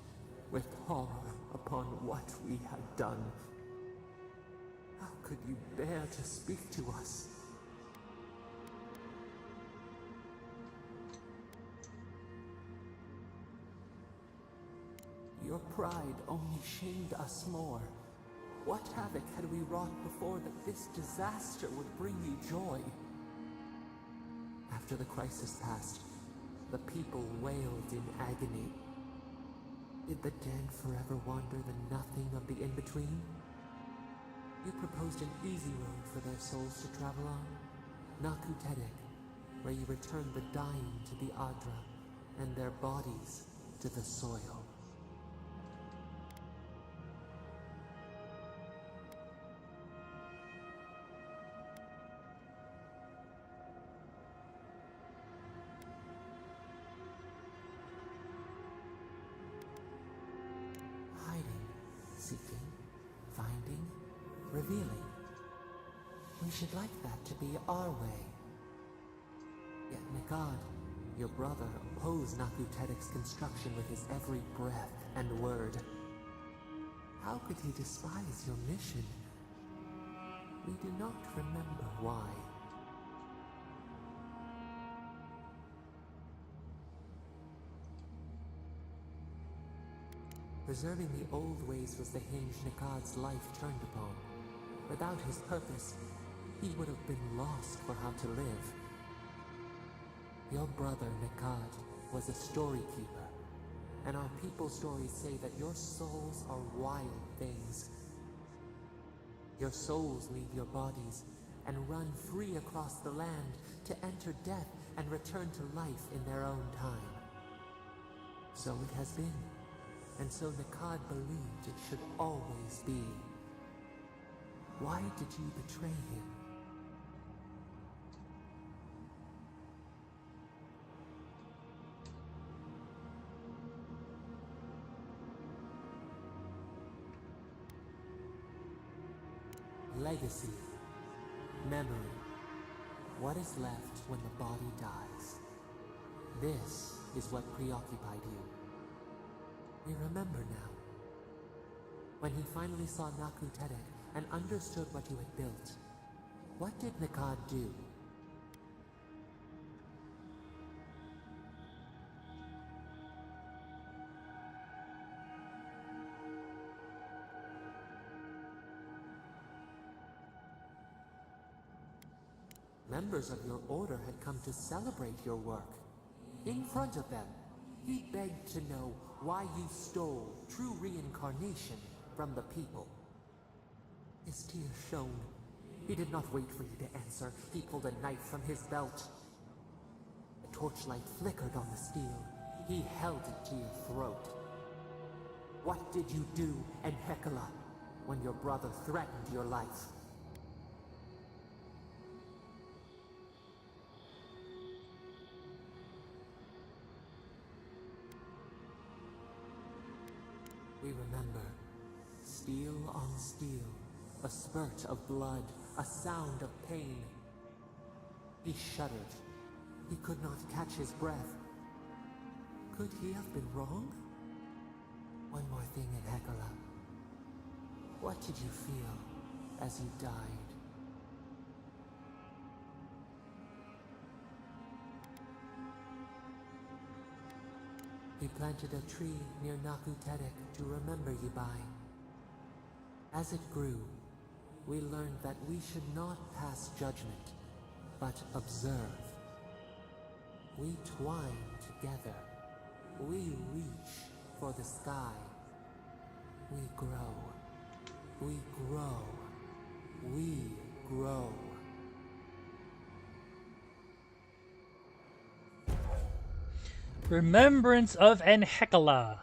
with horror upon what we had done. How could you bear to speak to us? Your pride only shamed us more. What havoc had we wrought before that this disaster would bring you joy? After the crisis passed, the people wailed in agony. Did the dead forever wander the nothing of the in-between? You proposed an easy road for their souls to travel on. Naku Tedek, where you returned the dying to the Adra, and their bodies to the soil. Seeking. revealing. We should like that to be our way. Yet Nikad, your brother, opposed Naku Tedek's construction with his every breath and word. How could he despise your mission? We do not remember why. Preserving the old ways was the hinge Nikad's life turned upon. Without his purpose, he would have been lost for how to live. Your brother Nikad was a story keeper, and our people's stories say that your souls are wild things. Your souls leave your bodies and run free across the land to enter death and return to life in their own time. So it has been. And so Nikad believed it should always be. Why did you betray him? Legacy. Memory. What is left when the body dies? This is what preoccupied you. We remember now. When he finally saw Naku Tedek and understood what you had built, what did Nikad do? Members of your order had come to celebrate your work. In front of them, he begged to know why you stole true reincarnation from the people. His tears shone. He did not wait for you to answer. He pulled a knife from his belt. The torchlight flickered on the steel. He held it to your throat. What did you do in Hekala when your brother threatened your life? We remember. Steel on steel. A spurt of blood. A sound of pain. He shuddered. He could not catch his breath. Could he have been wrong? One more thing in Hekala. What did you feel as you died? He planted a tree near Naku Tedek to remember you by. As it grew, we learned that we should not pass judgment, but observe. We twine together. We reach for the sky. We grow. We grow. We grow. Remembrance of Enhekala.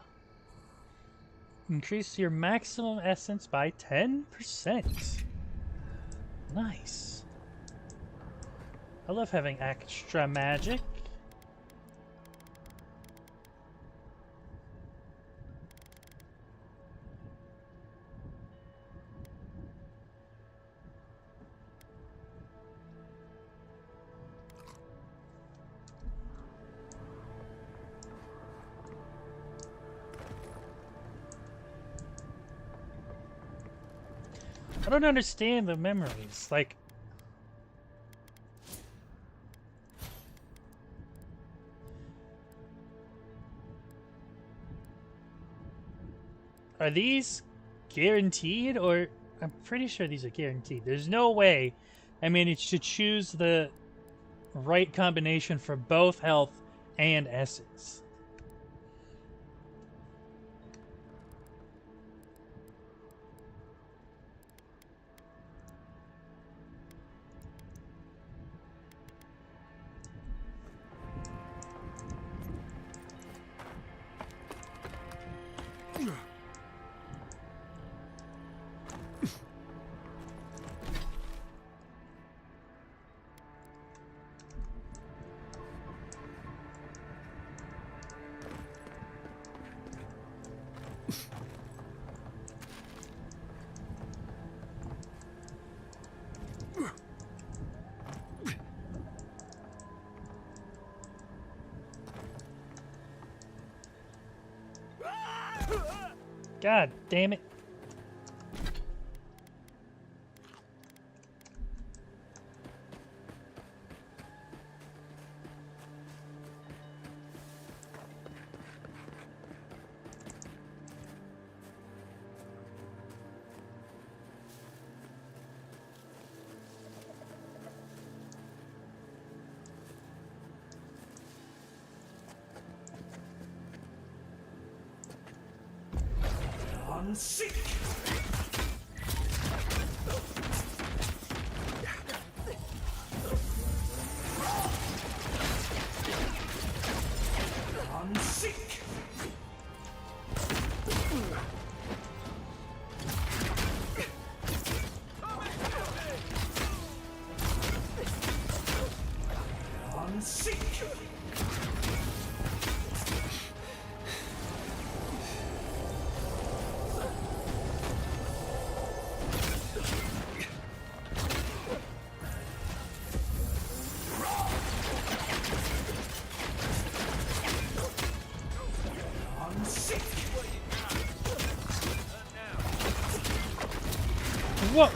Increase your maximum essence by 10%. Nice. I love having extra magic. I don't understand the memories. Like, are these guaranteed, or I'm pretty sure these are guaranteed. There's no way I managed to choose the right combination for both health and essence. God damn it. Seek! Seek! Seek! Whoa!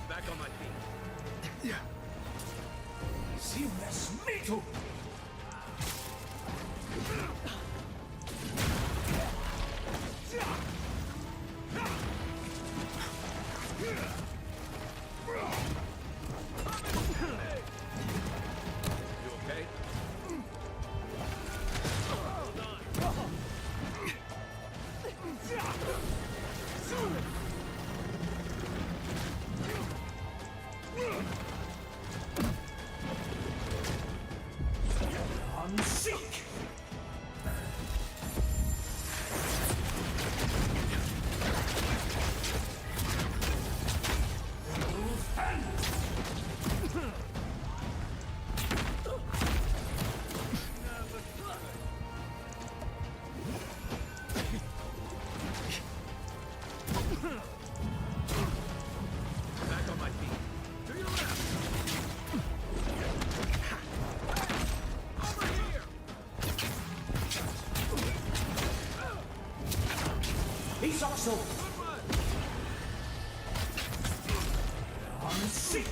Back on my feet. Seamless metal. Seek! Back on my feet. To your left. Over here. He's also on seek.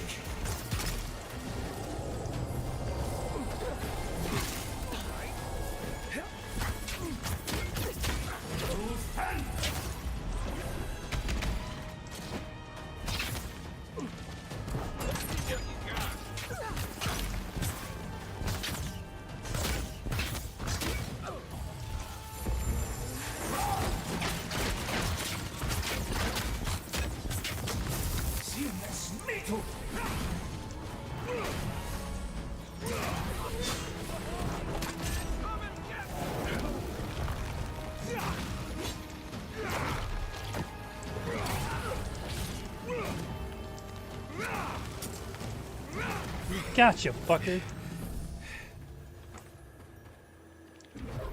Seamless metal. Gotcha, fucker.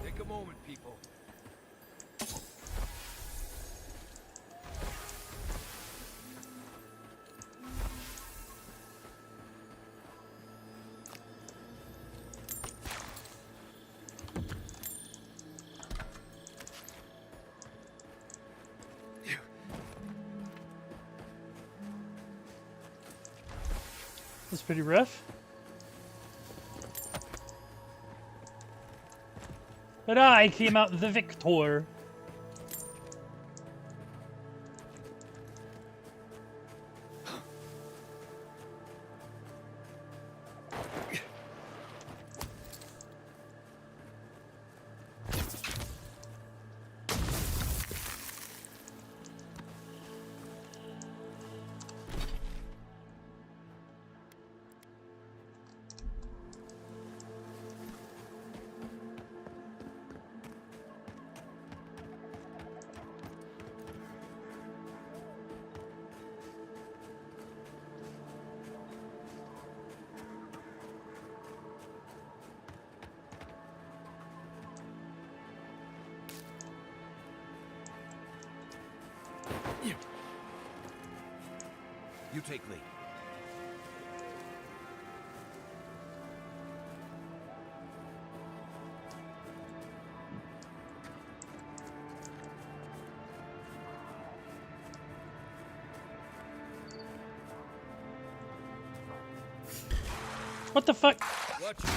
Take a moment, people. That's pretty rough. But I came out the victor. You take lead. What the fuck? Watch it.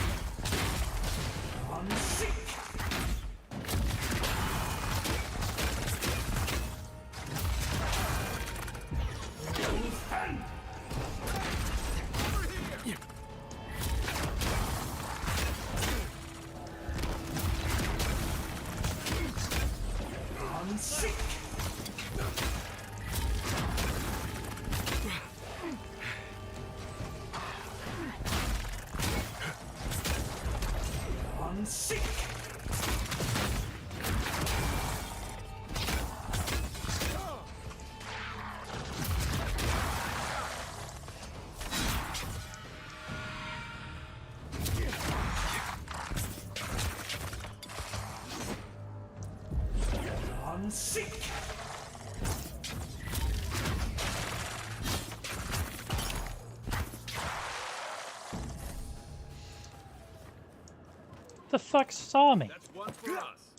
The fuck saw me? That's one for us.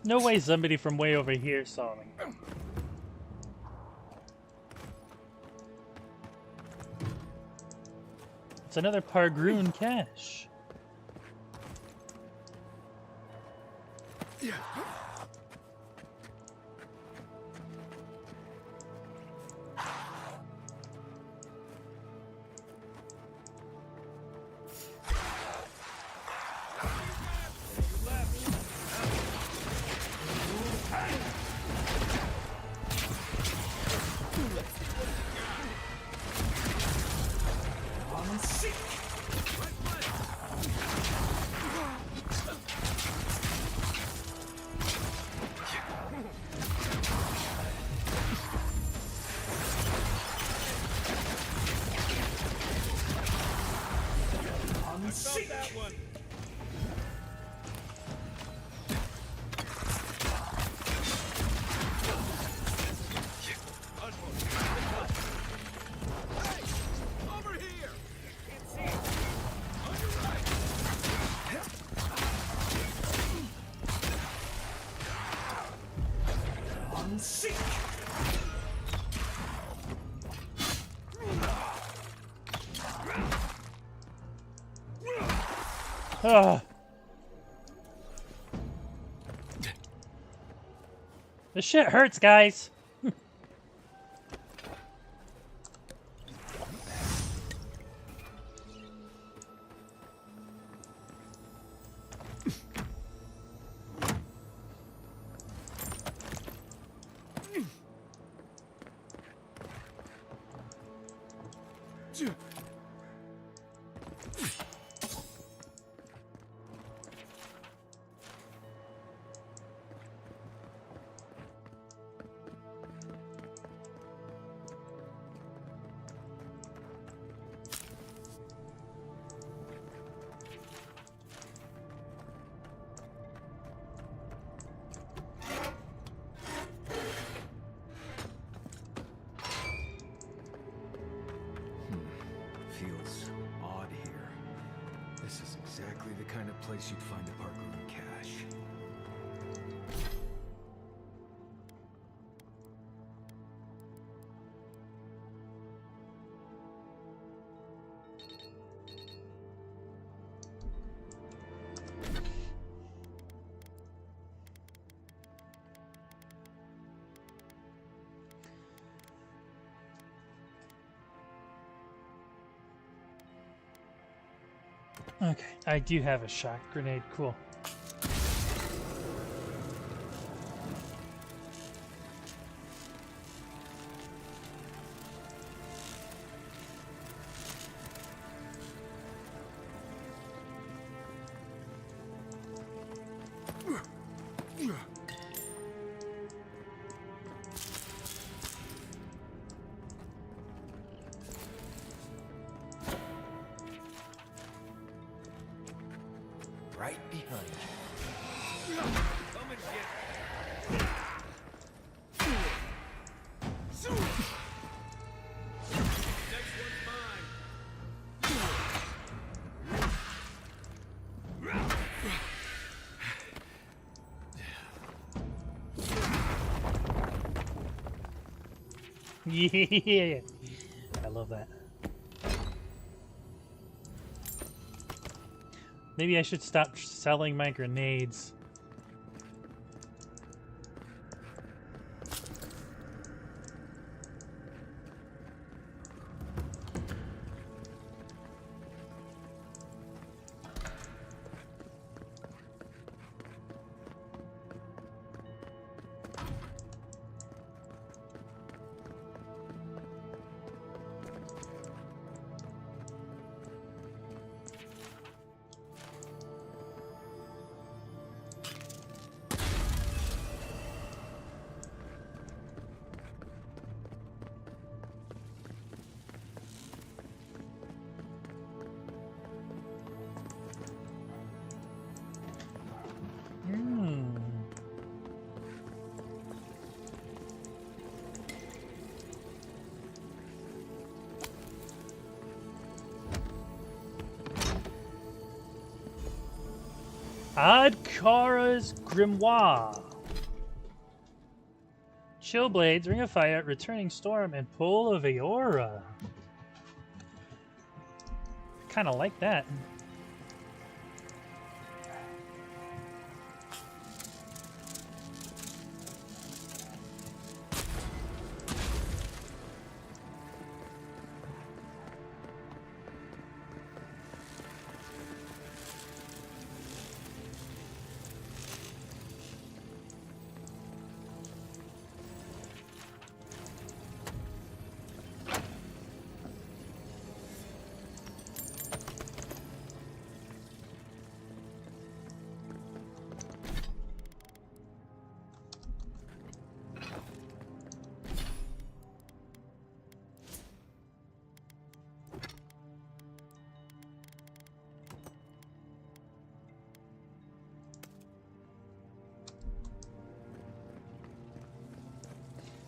No way somebody from way over here saw me. It's another Pargroon cache. Ugh. This shit hurts, guys. Feels odd here. This is exactly the kind of place you'd find a Pargroon cache. Okay, I do have a shock grenade. Cool. Right behind you. Come and get it. Next one's mine. Yeah, I love that. Maybe I should stop selling my grenades. Adkara's Grimoire. Chillblades, Ring of Fire, Returning Storm, and Pull of Aora. Kind of like that.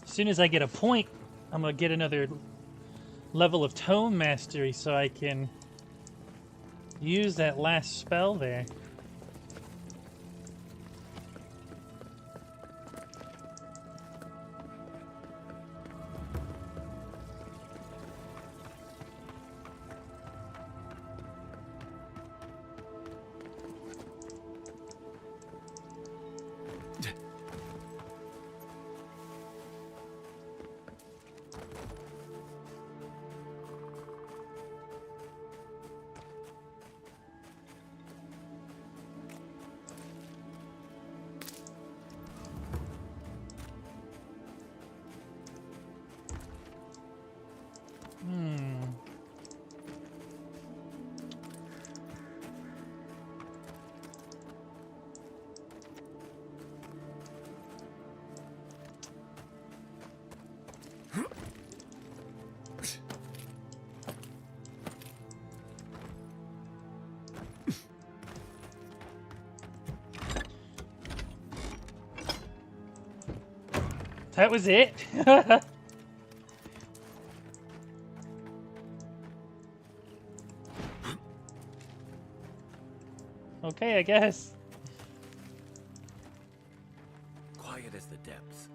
As soon as I get a point, I'm going to get another level of tone mastery so I can use that last spell there. That was it? Okay, I guess. Quiet as the depths.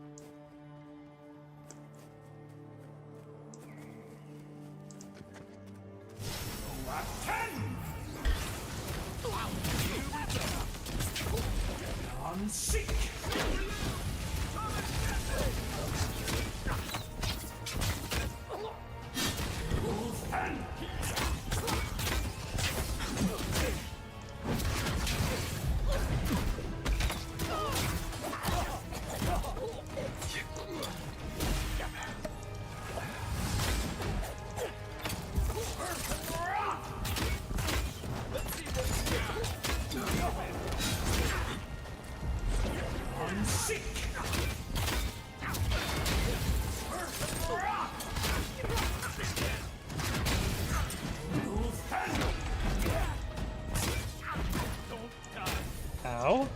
Ow.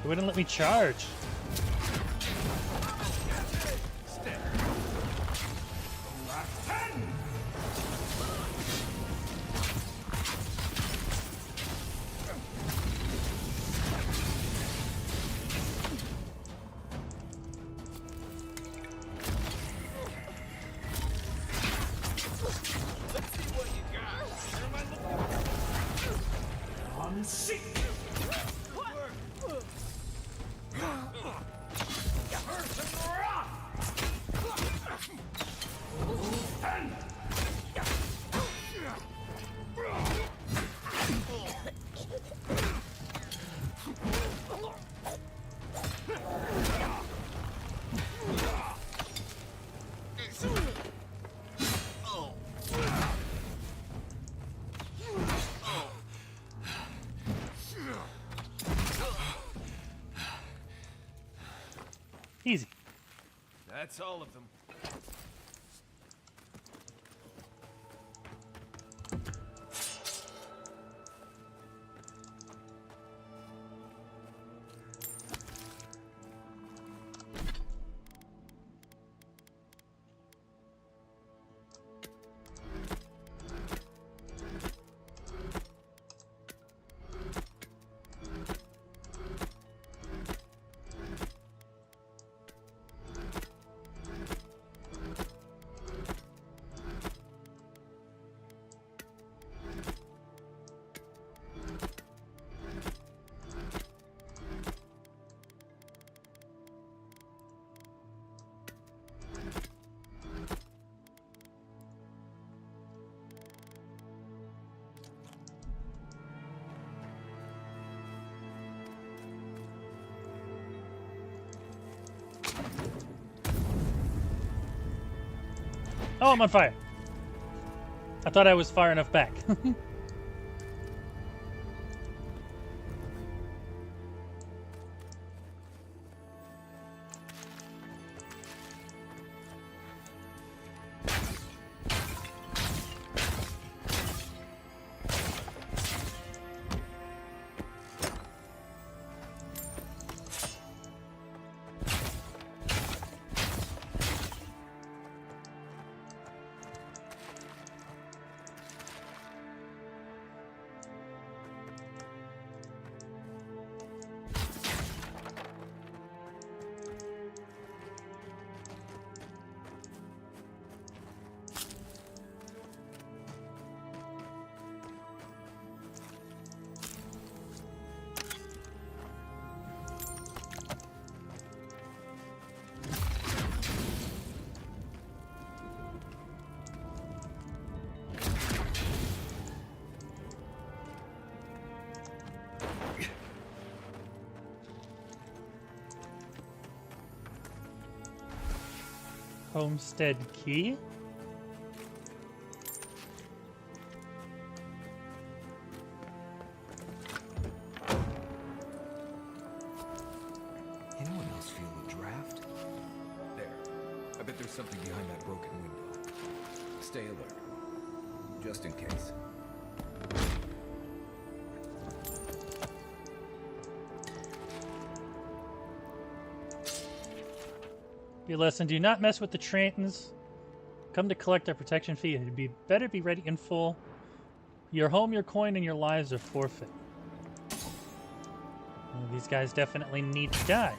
It wouldn't let me charge. That's all of them. Oh, I'm on fire. I thought I was far enough back. Homestead key? Anyone else feel the draft? There. I bet there's something behind that broken window. Stay alert. Just in case. Your lesson, do not mess with the Trantons. Come to collect our protection fee. It'd be better be ready in full. Your home, your coin, and your lives are forfeit. Well, these guys definitely need to die.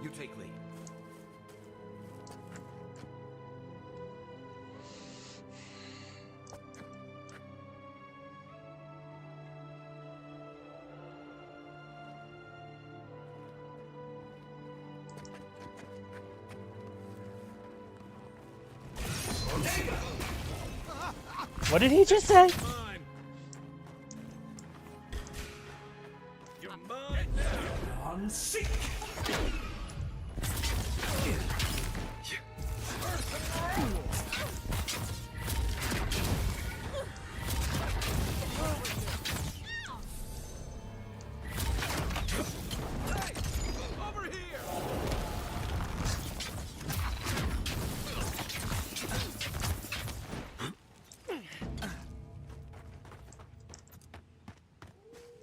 You take lead. What did he just say? You're mine now. On seek.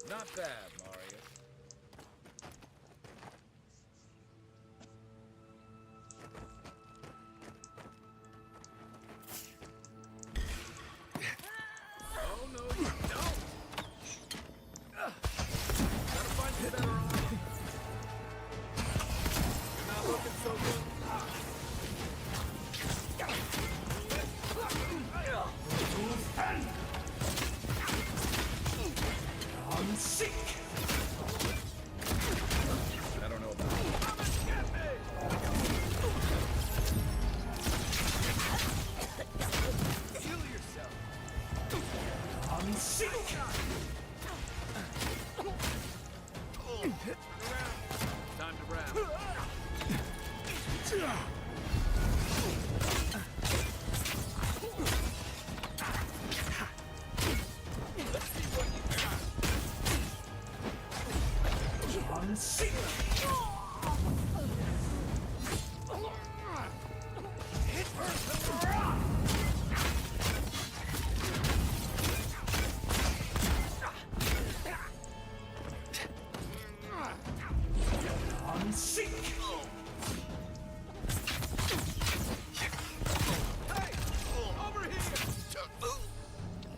Not bad, Marius. Oh, no, you don't. Gotta find you better on. You're not looking so good. On seek.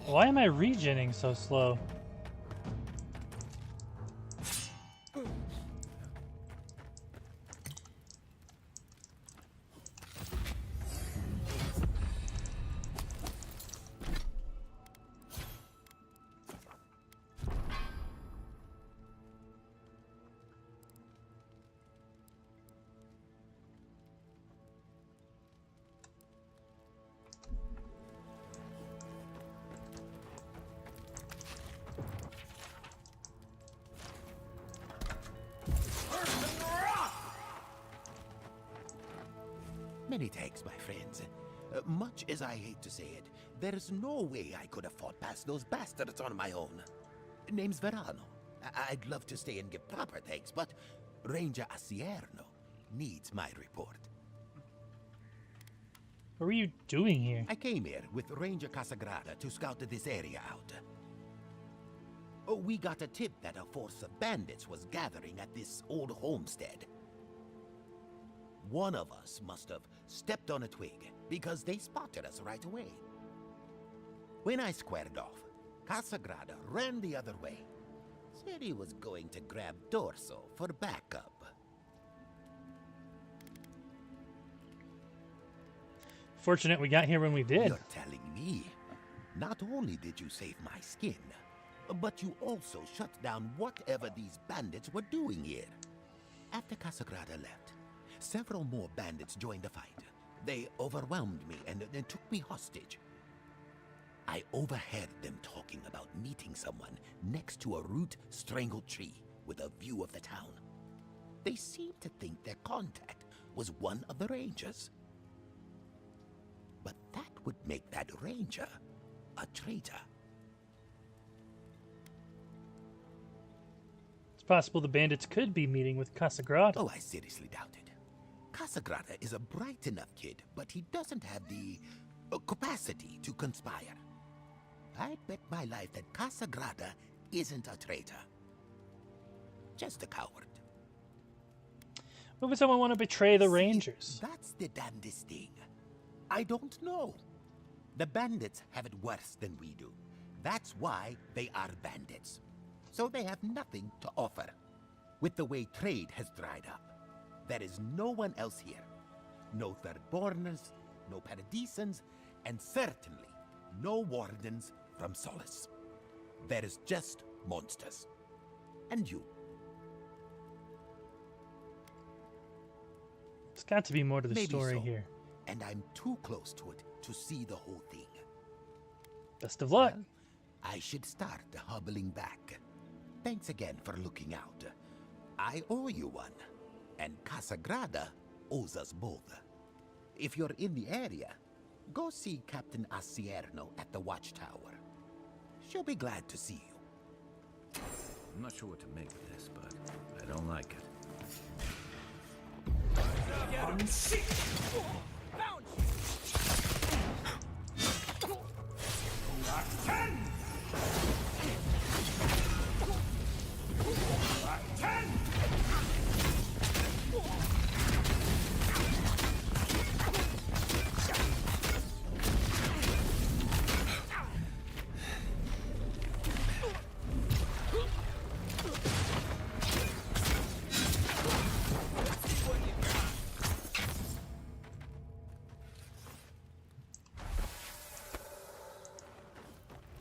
Why am I regening so slow? Many thanks, my friends. Much as I hate to say it, there's no way I could have fought past those bastards on my own. Name's Verano. I'd love to stay and give proper thanks, but Ranger Asierno needs my report. What were you doing here? I came here with Ranger Casagrada to scout this area out. Oh, we got a tip that a force of bandits was gathering at this old homestead. One of us must have stepped on a twig, because they spotted us right away. When I squared off, Casagrada ran the other way. Said he was going to grab Dorso for backup. Fortunate we got here when we did. You're telling me, not only did you save my skin, but you also shut down whatever these bandits were doing here. After Casagrada left, several more bandits joined the fight. They overwhelmed me and took me hostage. I overheard them talking about meeting someone next to a root-strangled tree with a view of the town. They seemed to think their contact was one of the rangers. But that would make that ranger a traitor. It's possible the bandits could be meeting with Casagrada. Oh, I seriously doubt it. Casagrada is a bright enough kid, but he doesn't have the capacity to conspire. I'd bet my life that Casagrada isn't a traitor. Just a coward. Why would someone want to betray the Rangers? That's the damnedest thing. I don't know. The bandits have it worse than we do. That's why they are bandits. So they have nothing to offer. With the way trade has dried up, there is no one else here. No Third-borners, no Paradisans, and certainly no wardens from Solace. There is just monsters. And you. There's got to be more to the Maybe story so. here. And I'm too close to it to see the whole thing. Best of luck. Well, I should start hobbling back. Thanks again for looking out. I owe you one. And Casagrada owes us both. If you're in the area, go see Captain Asierno at the Watchtower. She'll be glad to see you. I'm not sure what to make of this, but I don't like it.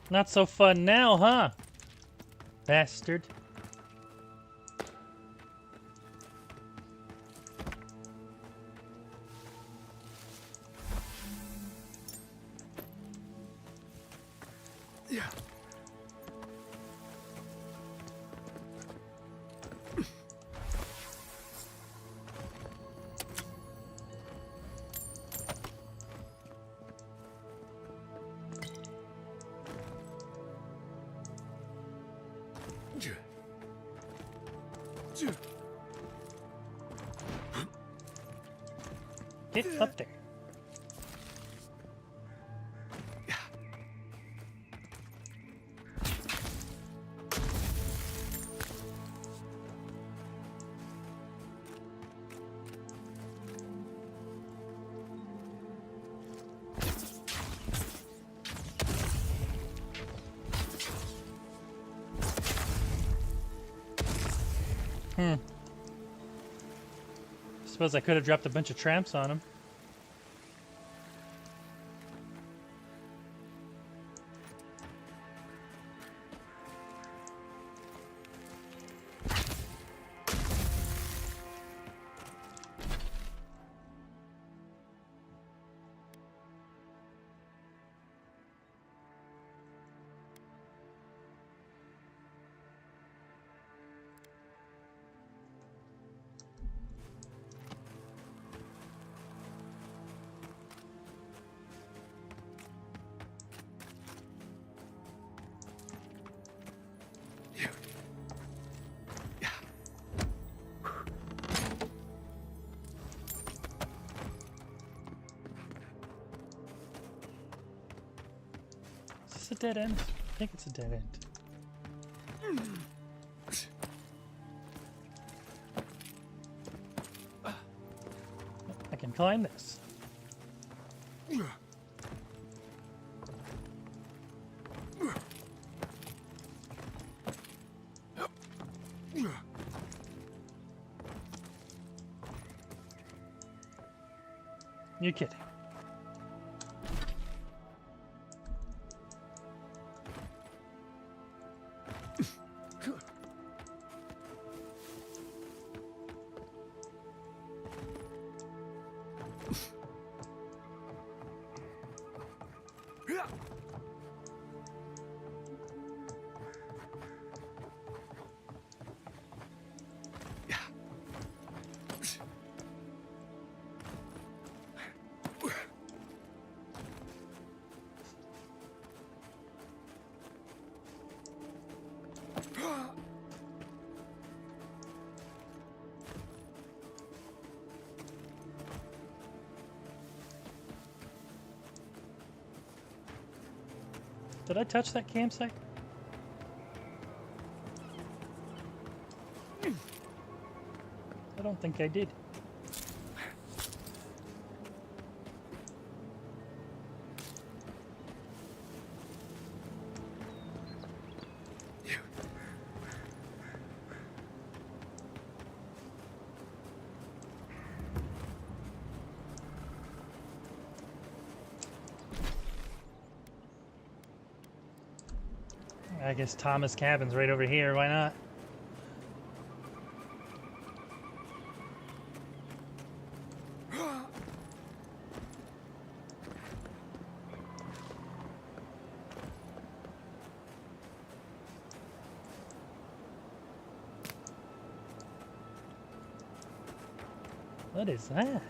Not so fun now, huh? Bastard. Yeah. Get up there. Suppose I could have dropped a bunch of tramps on him. Is this a dead end? I think it's a dead end. I can climb this. You're kidding. Did I touch that campsite? I don't think I did. I guess Thomas Cabin's right over here. Why not? What is that?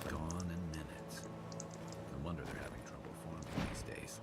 Gone in minutes. No wonder they're having trouble forming these days.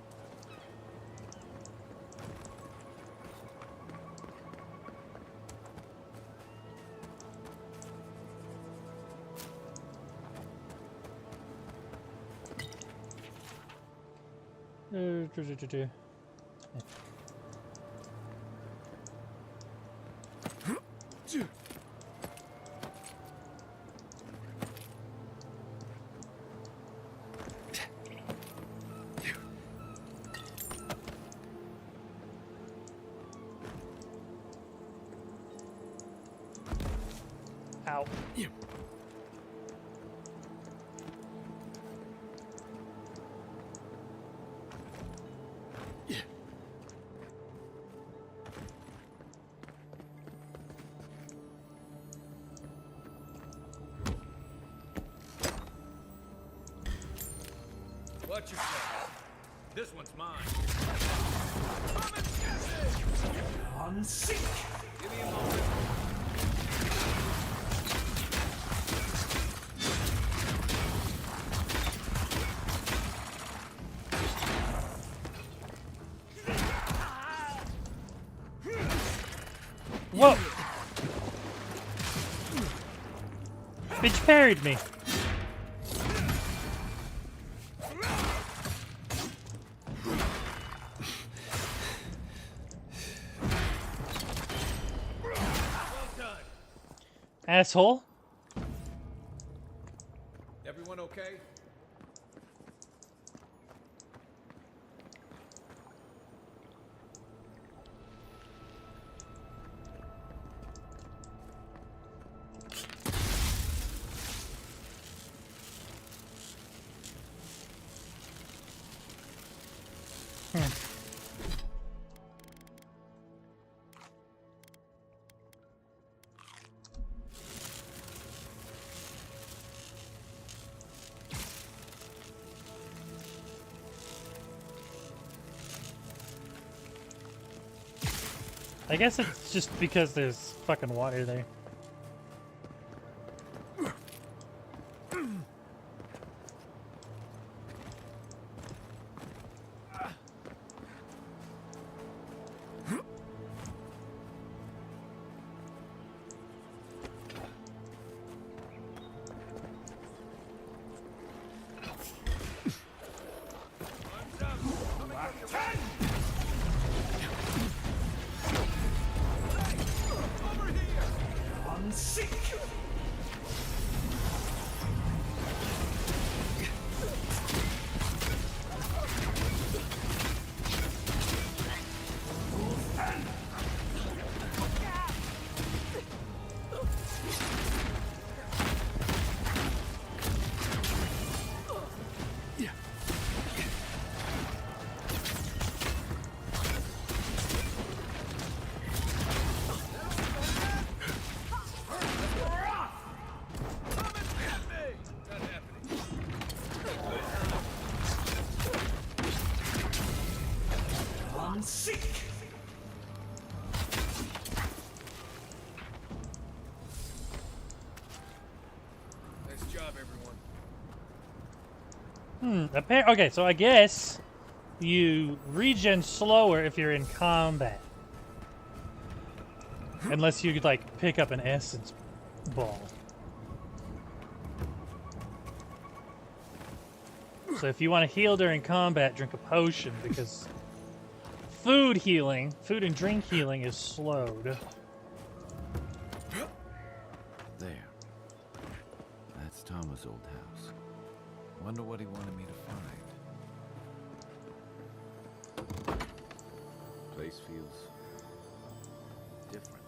Ow. Watch yourself. This one's mine. Come and get it! On sync! Give me a moment. Whoa! Bitch parried me. Asshole. Everyone okay? I guess it's just because there's fucking water there. Nice job, everyone. Okay, so I guess you regen slower if you're in combat. Unless you could, like, pick up an essence ball. So if you want to heal during combat, drink a potion, because food and drink healing is slowed. There. That's Thomas' old house. Wonder what he wanted me to find. Place feels different.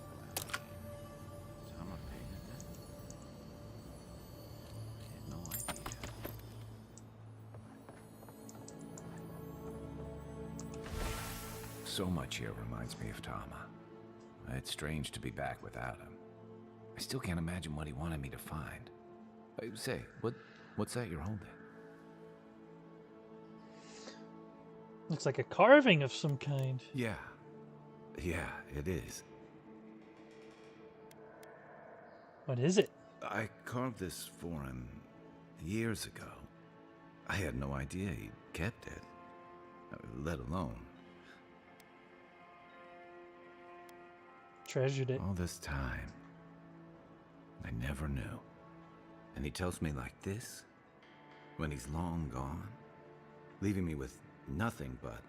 Tama painted that? I had no idea. So much here reminds me of Tama. It's strange to be back without him. I still can't imagine what he wanted me to find. Say, what's that you're holding? Looks like a carving of some kind. Yeah, it is. What is it? I carved this for him years ago. I had no idea he kept it, let alone treasured it. All this time, I never knew. And he tells me like this, when he's long gone, leaving me with nothing but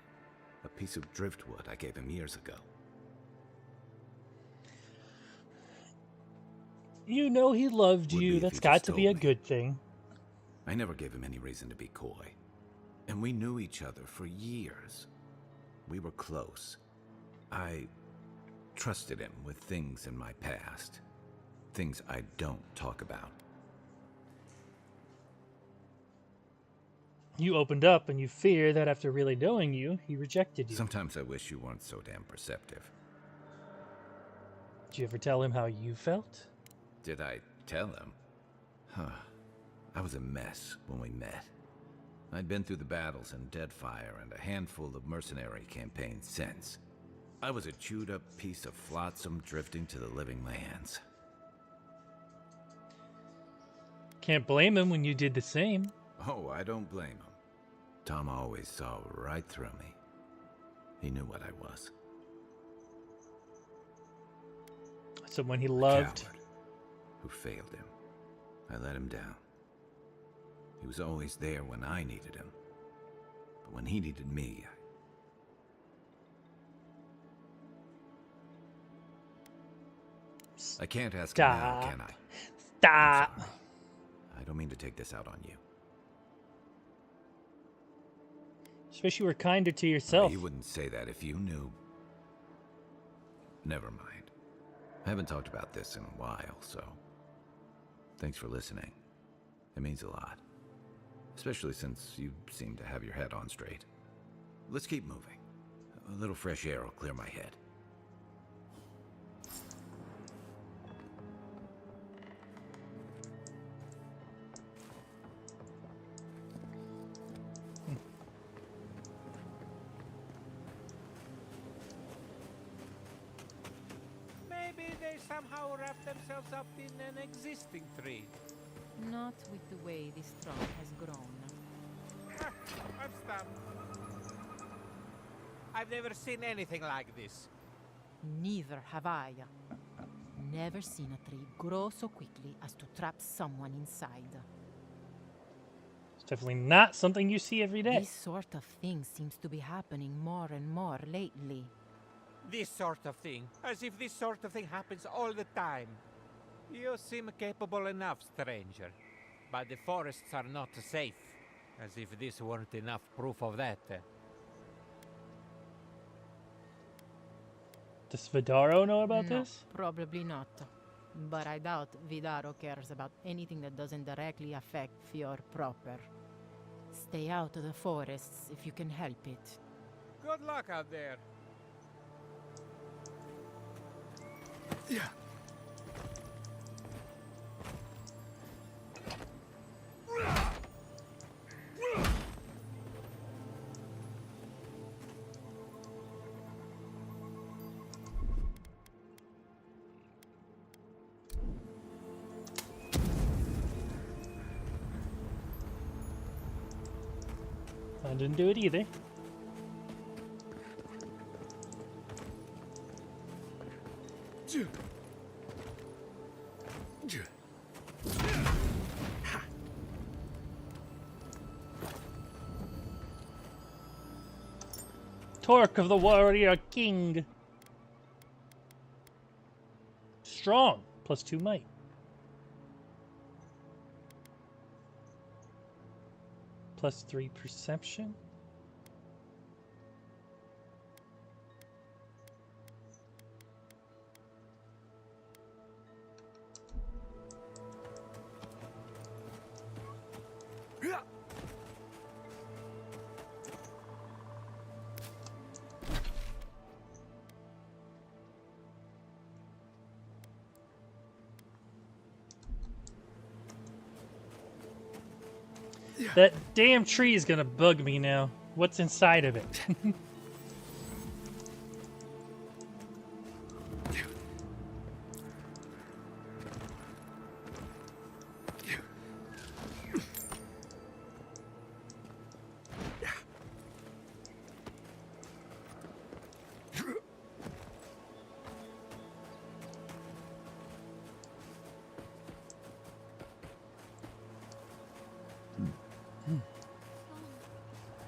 a piece of driftwood I gave him years ago. You know he loved Would be you. if That's he got just to be a told me. good thing. I never gave him any reason to be coy. And we knew each other for years. We were close. I trusted him with things in my past. Things I don't talk about. You opened up and you fear that after really knowing you, he rejected you. Sometimes I wish you weren't so damn perceptive. Did you ever tell him how you felt? Did I tell him? I was a mess when we met. I'd been through the battles in Deadfire and a handful of mercenary campaigns since. I was a chewed-up piece of flotsam drifting to the living lands. Can't blame him when you did the same. Oh, I don't blame him. Tom always saw right through me. He knew what I was. someone he loved. Coward who failed him. I let him down. He was always there when I needed him. But when he needed me, I can't ask him now, can I? Stop. I'm sorry. I don't mean to take this out on you. Just wish you were kinder to yourself. You wouldn't say that if you knew. Never mind. I haven't talked about this in a while, so thanks for listening. It means a lot. Especially since you seem to have your head on straight. Let's keep moving. A little fresh air will clear my head. Maybe they somehow wrap themselves up in an existing tree. Not with the way this trunk has grown. I'm stumped. I've never seen anything like this. Neither have I. Never seen a tree grow so quickly as to trap someone inside. It's definitely not something you see every day. This sort of thing seems to be happening more and more lately. This sort of thing. As if this sort of thing happens all the time. You seem capable enough, stranger. But the forests are not safe. As if this weren't enough proof of that. Does Vidaro know about No, this? probably not. But I doubt Vidaro cares about anything that doesn't directly affect Fior proper. Stay out of the forests if you can help it. Good luck out there. Yeah. I didn't do it either. Torque of the Warrior King. Strong. +2 might. +3 perception. That damn tree is gonna bug me now. What's inside of it?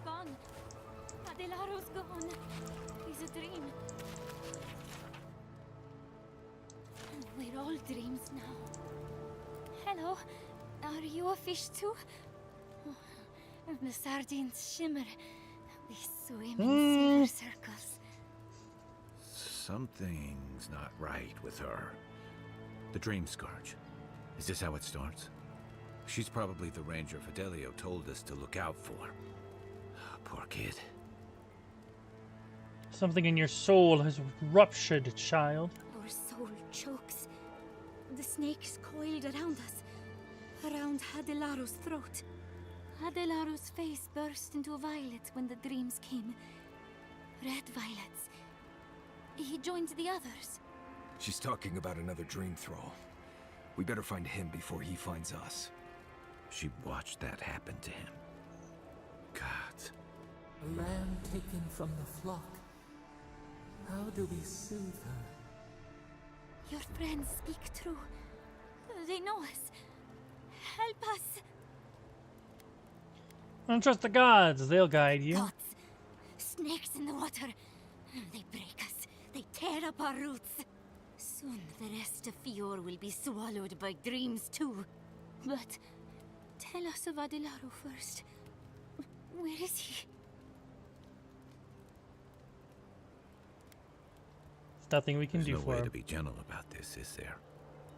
Gone. Adelaro's gone. He's a dream. We're all dreams now. Hello. Are you a fish too? Oh, the sardines shimmer. We swim in silver circles. Something's not right with her. The Dream Scourge. Is this how it starts? She's probably the ranger Fidelio told us to look out for. Poor kid. Something in your soul has ruptured, child. Our soul chokes. The snake's coiled around us, around Adelaro's throat. Adelaro's face burst into violets when the dreams came. Red violets. He joined the others. She's talking about another dream thrall. We better find him before he finds us. She watched that happen to him. God. A lamb taken from the flock. How do we soothe her? Your friends speak true. They know us. Help us. Don't trust the gods. They'll guide you. Gods. Snakes in the water. They break us. They tear up our roots. Soon the rest of Fior will be swallowed by dreams too. But tell us of Adelaro first. Where is he? There's nothing we can There's do no for way him. to be gentle about this, is there?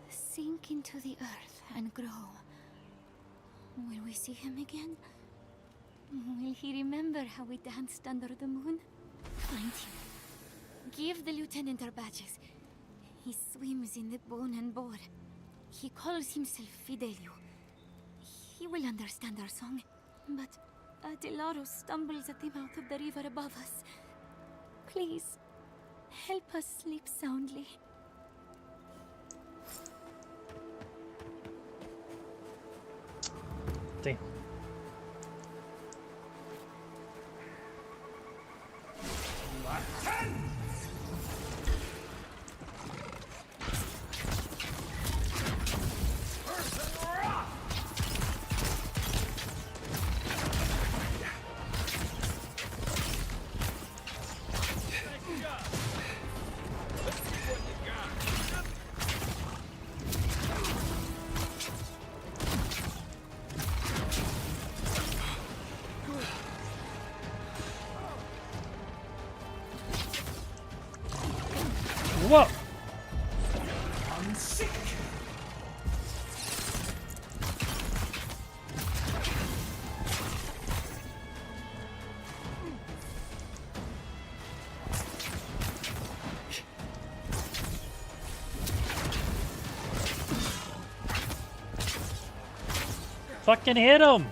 Sink into the earth and grow. Will we see him again? Will he remember how we danced under the moon? Find him. Give the lieutenant our badges. He swims in the bone and boar. He calls himself Fidelio. He will understand our song. But Adelaro stumbles at the mouth of the river above us. Please, help us sleep soundly. Damn. Whoa! I'm sick. Fucking hit him!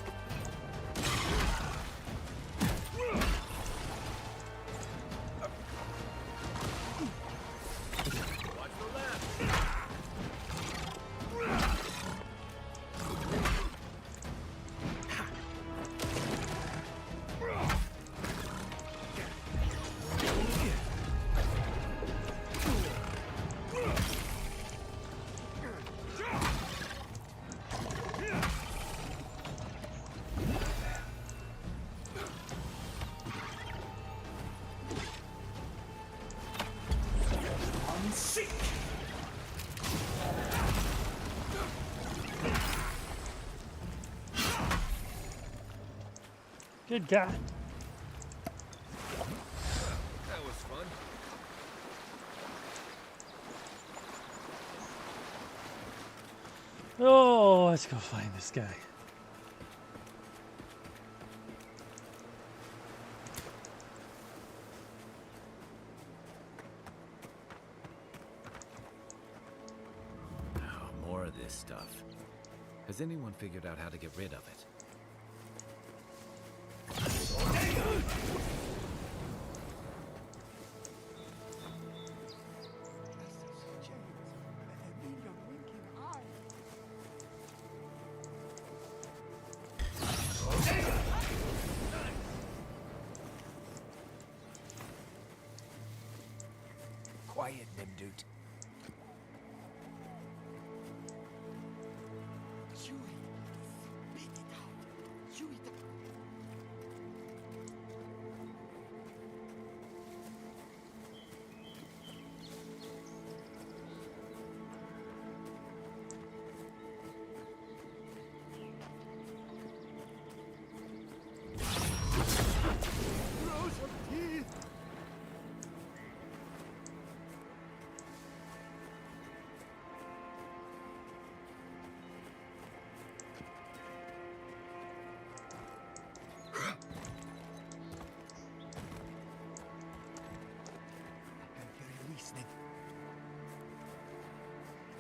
I'm sick. Good God. That was fun. Oh, let's go find this guy. Oh, more of this stuff. Has anyone figured out how to get rid of it? Quiet, Nimdude.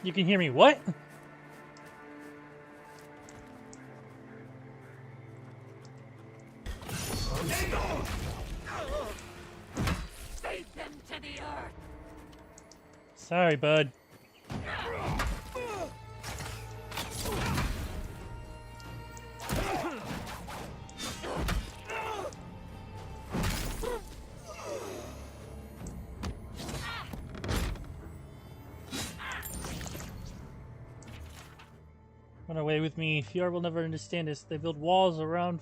You can hear me what? Save them to the earth. Sorry, bud. Run away with me. Fjord will never understand us. They build walls around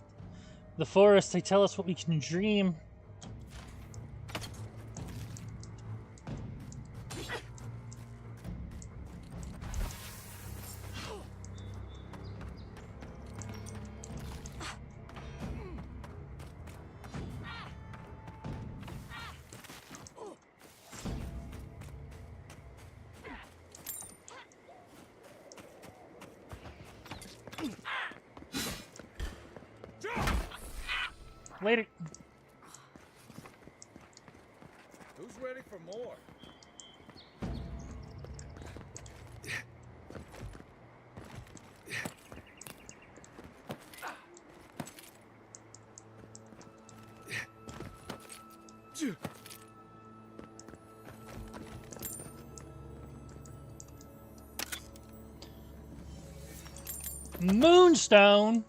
the forest. They tell us what we can dream. Later. Who's ready for more? Moonstone.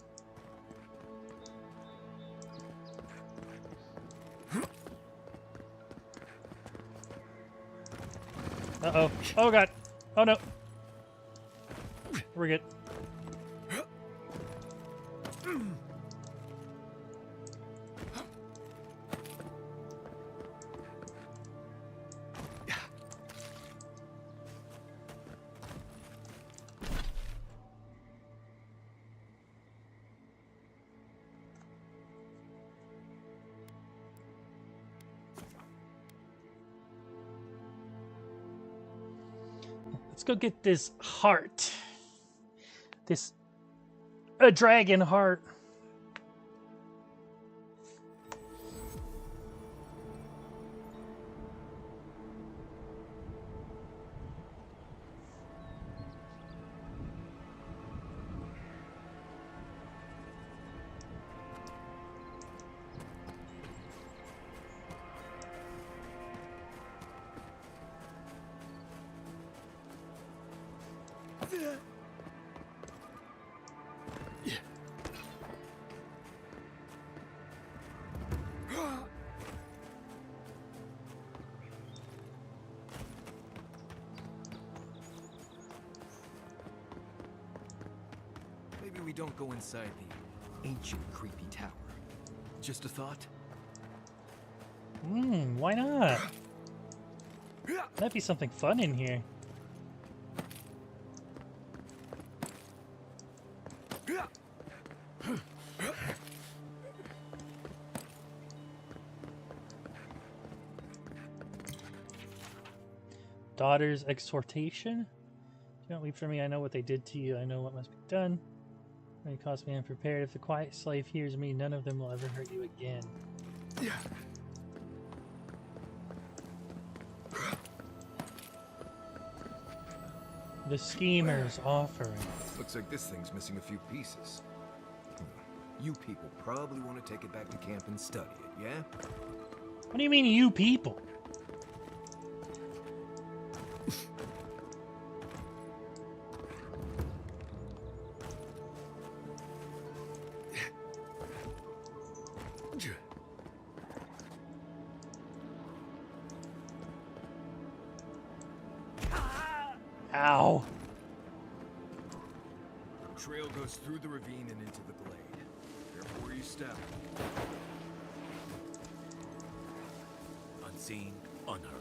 Uh-oh. Oh, God. Oh, no. We're good. Let's go get this heart. A dragon heart. Maybe we don't go inside the ancient creepy tower. Just a thought? Why not? Might be something fun in here. Daughter's exhortation? Do not weep for me. I know what they did to you. I know what must be done. It cost me unprepared. If the quiet slave hears me, none of them will ever hurt you again. The schemer's offering. Looks like this thing's missing a few pieces. You people probably want to take it back to camp and study it, yeah? What do you mean, you people? Ow. Trail goes through the ravine and into the glade. Careful where you step. Unseen, unheard.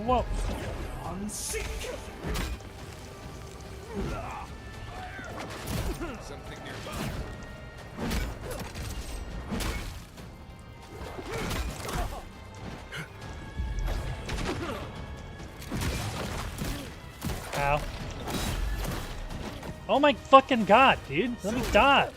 Whoa. Something nearby. Ow. Oh my fucking god, dude. Let me dodge.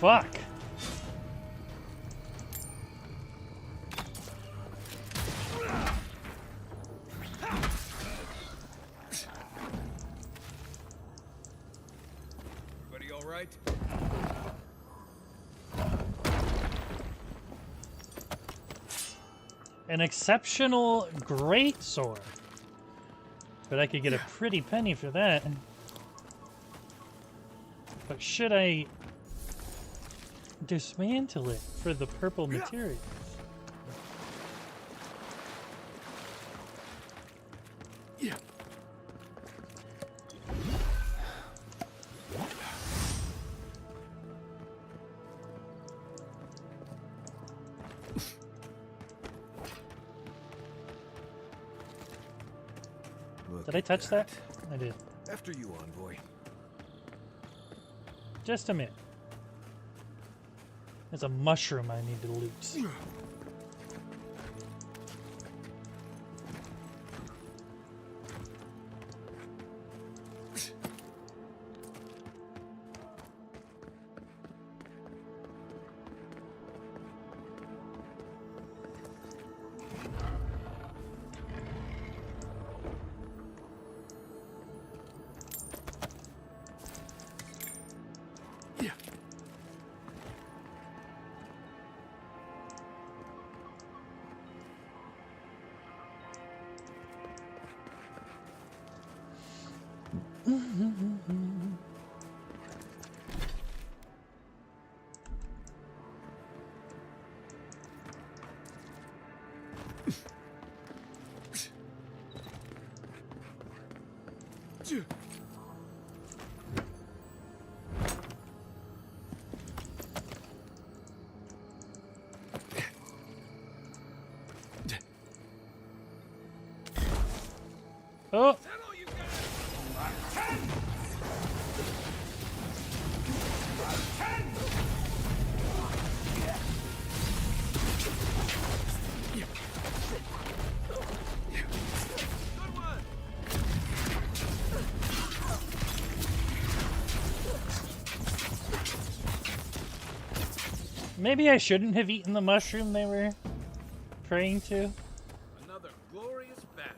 Fuck. Everybody all right? An exceptional great sword. But I could get a pretty penny for that. But should I dismantle it for the purple material? Yeah. Did I touch that? I did. After you, envoy. Just a minute. There's a mushroom I need to loot. Oh! Maybe I shouldn't have eaten the mushroom they were praying to. Another glorious battle.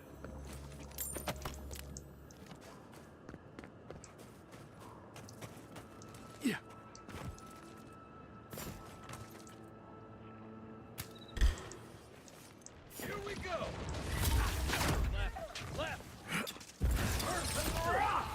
Yeah. Here we go. Left, left. Earth and rock.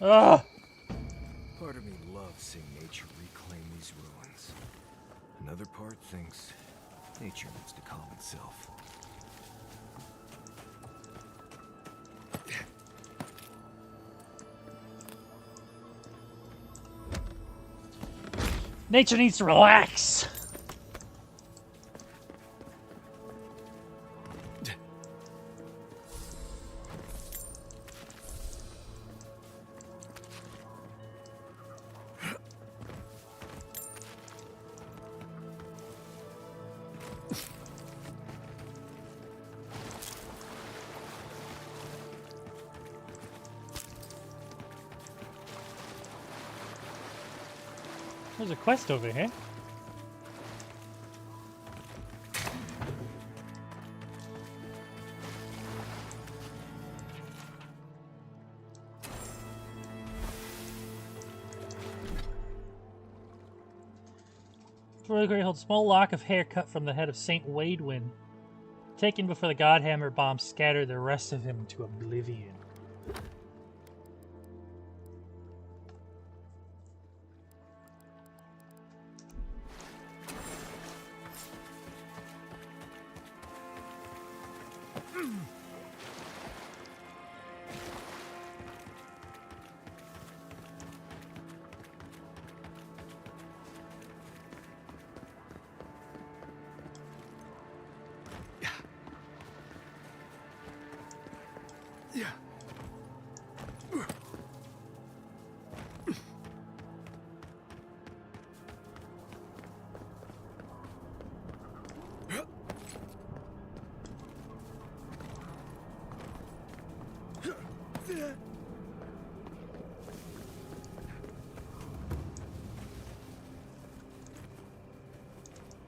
Ugh! Part of me loves seeing nature reclaim these ruins. Another part thinks nature needs to calm itself. Nature needs to relax. There's a quest over here. Reliquary holds a small lock of hair cut from the head of Saint Wadewin, taken before the Godhammer bomb scattered the rest of him to oblivion.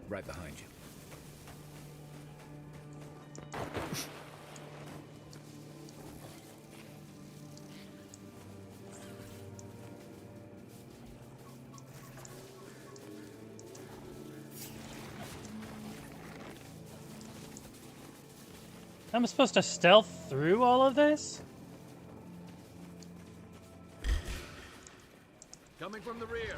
Right behind you. I'm supposed to stealth through all of this? Coming from the rear.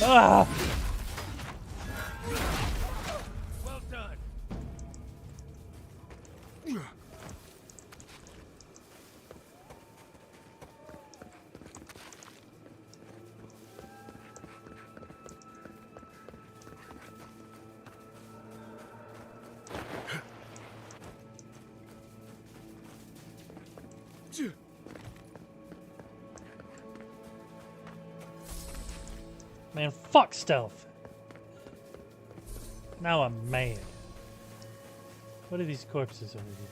Ah! Well done. Man, fuck stealth. Now I'm mad. What are these corpses over here?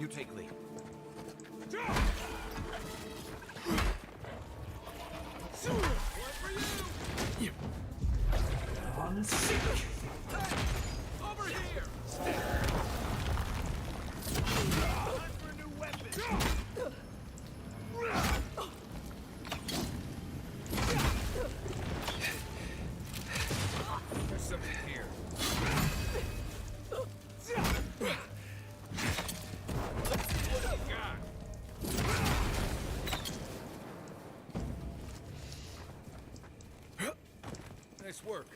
You take lead. On sick. Over here. Time for a new weapon. There's something here. Nice work.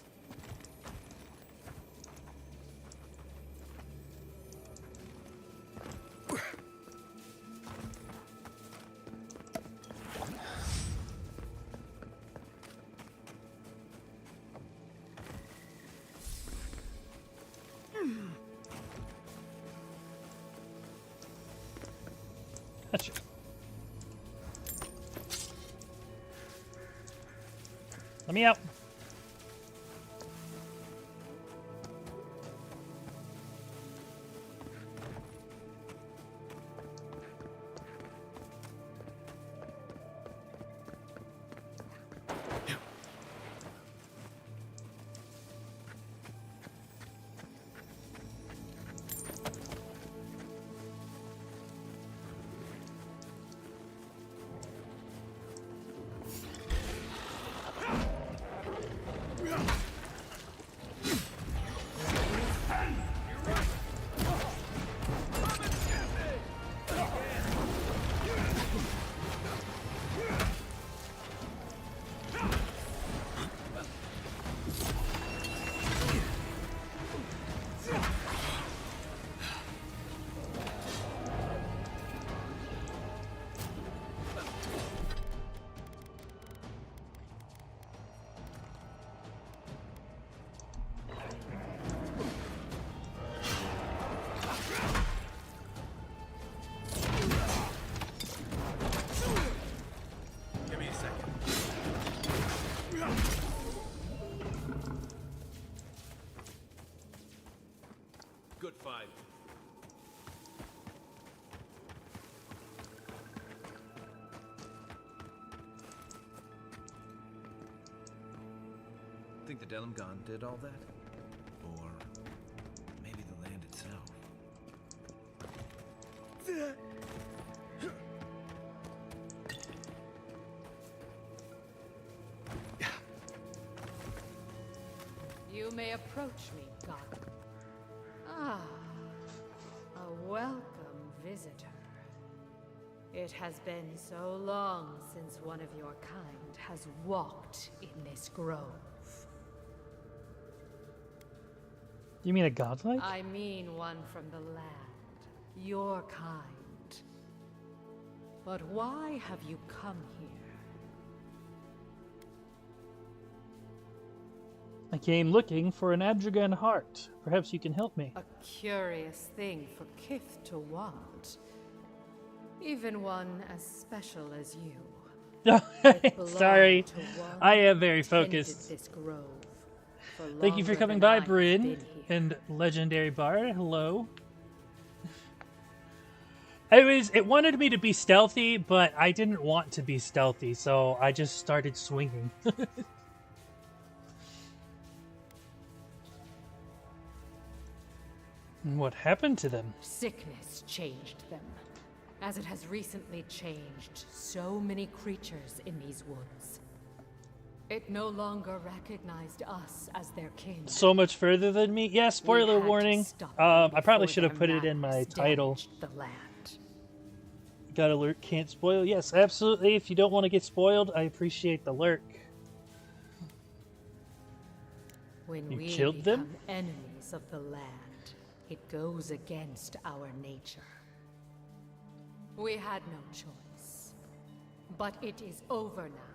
Gotcha. Let me out. Give me a second. Good fight. Think the Delimgon did all that? Or maybe the land itself? You may approach me, God. Ah, a welcome visitor. It has been so long since one of your kind has walked in this grove. You mean a godlike? I mean one from the land, your kind. But why have you come here? I came looking for an Adragan heart. Perhaps you can help me. A curious thing for Kith to want. Even one as special as you. Sorry, I am very focused. This grove for Thank you for longer coming than by, I've Bryn been here. and Legendary Bard. Hello. It wanted me to be stealthy, but I didn't want to be stealthy, so I just started swinging. What happened to them? Sickness changed them, as it has recently changed so many creatures in these woods. It no longer recognized us as their king. So much further than me. Yeah, spoiler warning. I probably should have put it in my title. The land. Got alert, can't spoil. Yes, absolutely. If you don't want to get spoiled, I appreciate the lurk. When You we killed become them? enemies of the land, it goes against our nature. We had no choice. But it is over now.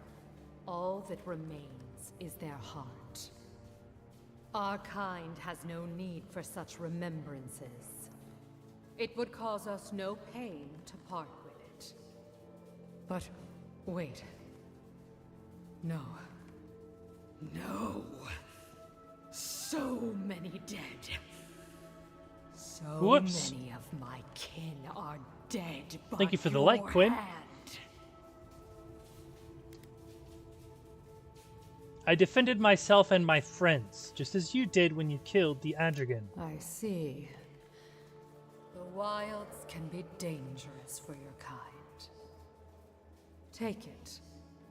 All that remains is their heart. Our kind has no need for such remembrances. It would cause us no pain to part with it. But wait. No. No. So many dead. So Whoops. many of my kin are dead. Thank you by for the like, your Quinn. hand. I defended myself and my friends, just as you did when you killed the Adragon. I see. The wilds can be dangerous for your kind. Take it,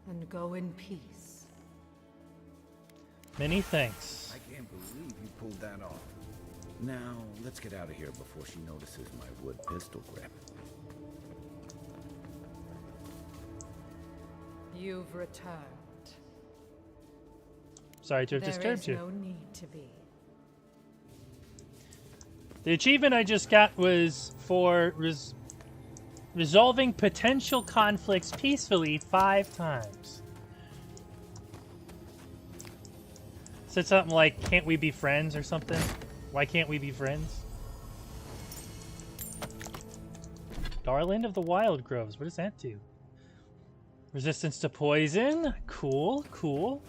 and go in peace. Many thanks. I can't believe you pulled that off. Now, let's get out of here before she notices my wood pistol grip. You've returned. Sorry to have disturbed you. There is no need to be. The achievement I just got was for resolving potential conflicts peacefully 5 times. Said something like, can't we be friends or something? Why can't we be friends? Darland of the Wild Groves. What does that do? Resistance to poison. Cool, cool.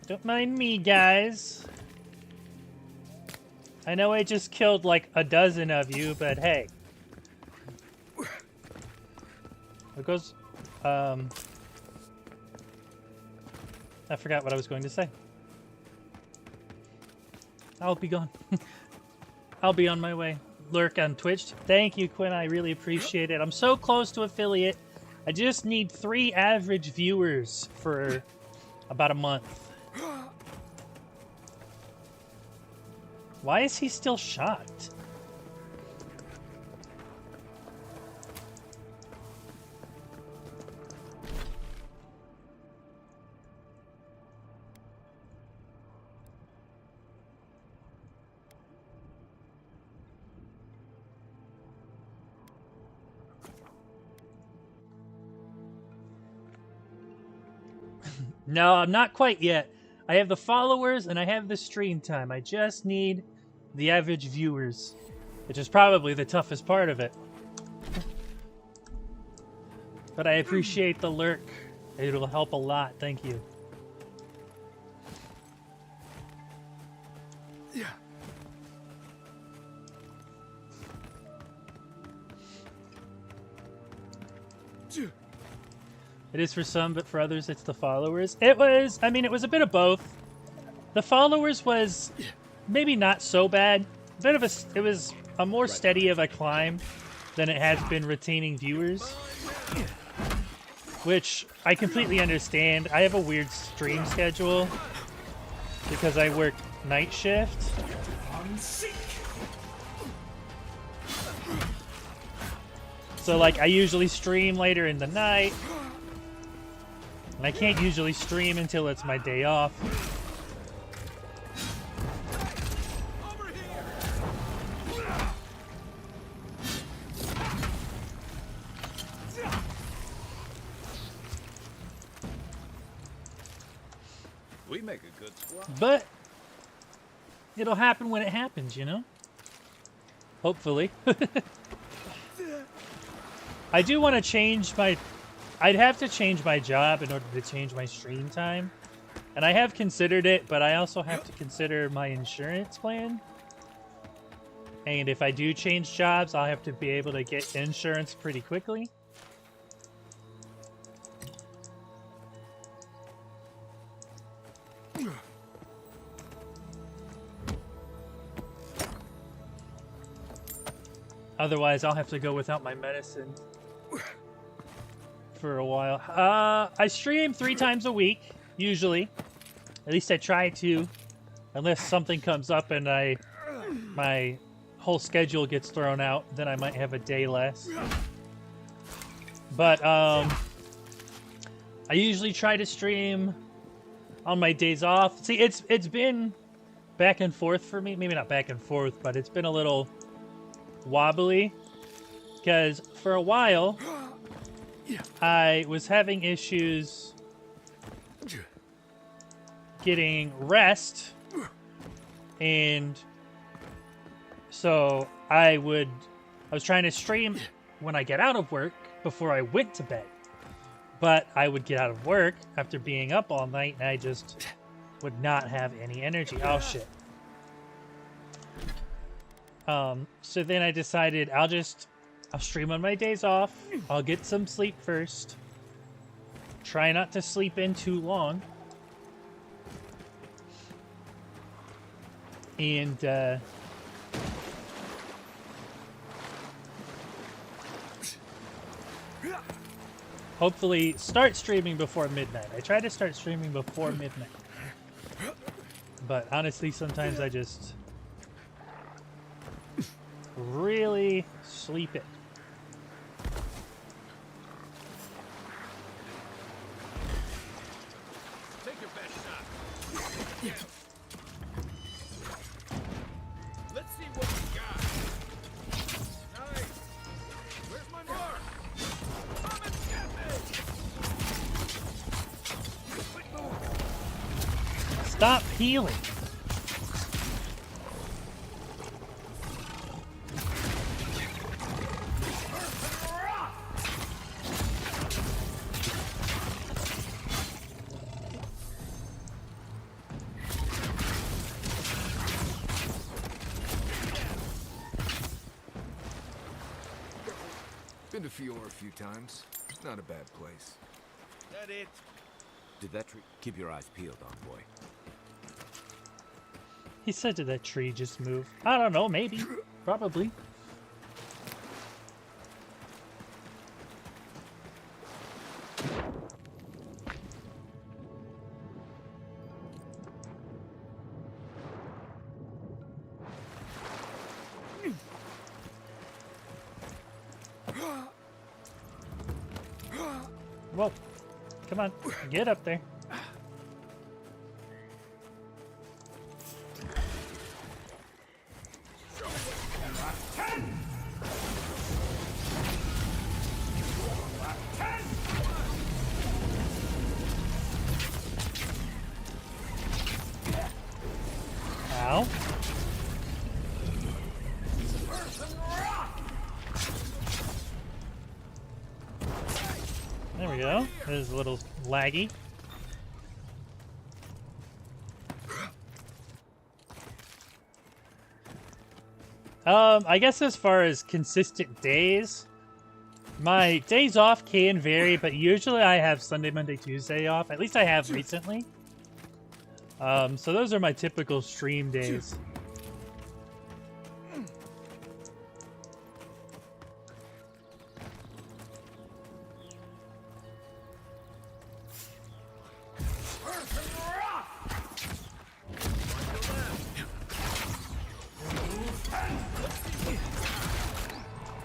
Don't mind me, guys. I know I just killed like a dozen of you, but hey. It goes, I forgot what I was going to say. I'll be gone. I'll be on my way. Lurk on Twitch. Thank you, Quinn. I really appreciate it. I'm so close to affiliate. I just need 3 average viewers for about a month. Why is he still shocked? No, I'm not quite yet. I have the followers and I have the stream time. I just need the average viewers, which is probably the toughest part of it. But I appreciate the lurk. It'll help a lot. Thank you. Yeah. It is for some, but for others, it's the followers. It was, I mean, it was a bit of both. The followers was maybe not so bad. It was a more steady of a climb than it has been retaining viewers. Which I completely understand. I have a weird stream schedule because I work night shift. So like I usually stream later in the night. And I can't usually stream until it's my day off. We make a good squad. But it'll happen when it happens, you know? Hopefully. I do want to change my... I'd have to change my job in order to change my stream time. And I have considered it, but I also have to consider my insurance plan. And if I do change jobs, I'll have to be able to get insurance pretty quickly. Otherwise, I'll have to go without my medicine for a while. I stream 3 times a week, usually. At least I try to. Unless something comes up and my whole schedule gets thrown out, then I might have a day less. But, I usually try to stream on my days off. See, it's been back and forth for me. Maybe not back and forth, but it's been a little wobbly. Because for a while, I was having issues getting rest. And so I was trying to stream when I get out of work before I went to bed. But I would get out of work after being up all night, and I just would not have any energy. Oh, shit. So then I decided I'll stream on my days off. I'll get some sleep first. Try not to sleep in too long. And, hopefully start streaming before midnight. I try to start streaming before midnight. But honestly, sometimes I just really sleep it. Take your best shot. Let's see what we got. Nice. Where's my mark? Come and get me. Stop healing. Been to Fiora a few times. Not a bad place. That it? Did that tree... Keep your eyes peeled, boy. He said, did that tree just move? I don't know, maybe. Probably. Whoa. Come on. Get up there. Ow. There we go. There's a little laggy. I guess as far as consistent days, my days off can vary, but usually I have Sunday, Monday, Tuesday off. At least I have recently. So those are my typical stream days.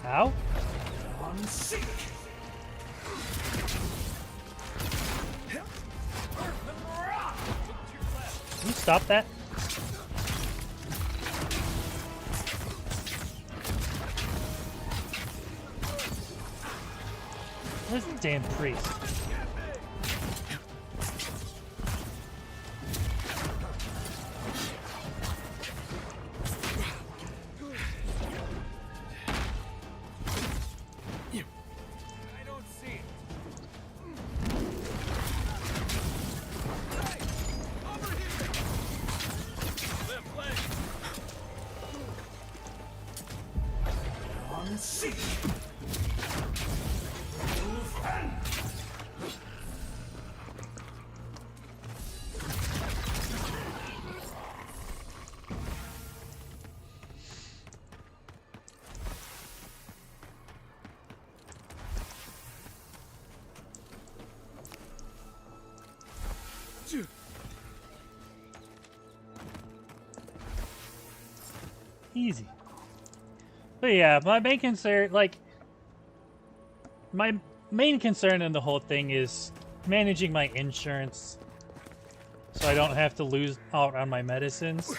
Ow. Can you stop that? Where's the damn priest? Easy. But yeah, my main concern, like, my main concern in the whole thing is managing my insurance so I don't have to lose out on my medicines.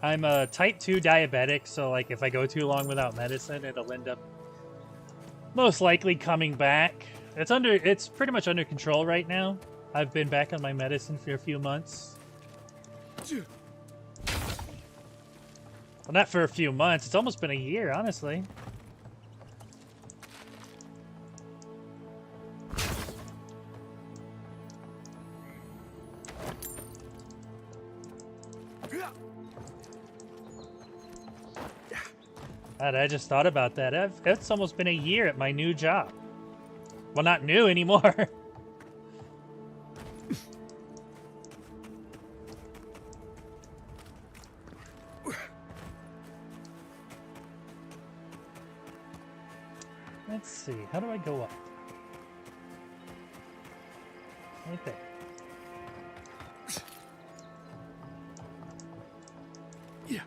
I'm a type 2 diabetic, so like if I go too long without medicine, it'll end up most likely coming back. It's pretty much under control right now. I've been back on my medicine for a few months. Well, not for a few months. It's almost been a year, honestly. God, I just thought about that. It's almost been a year at my new job. Well, not new anymore. Let's see. How do I go up? Right there. Yeah.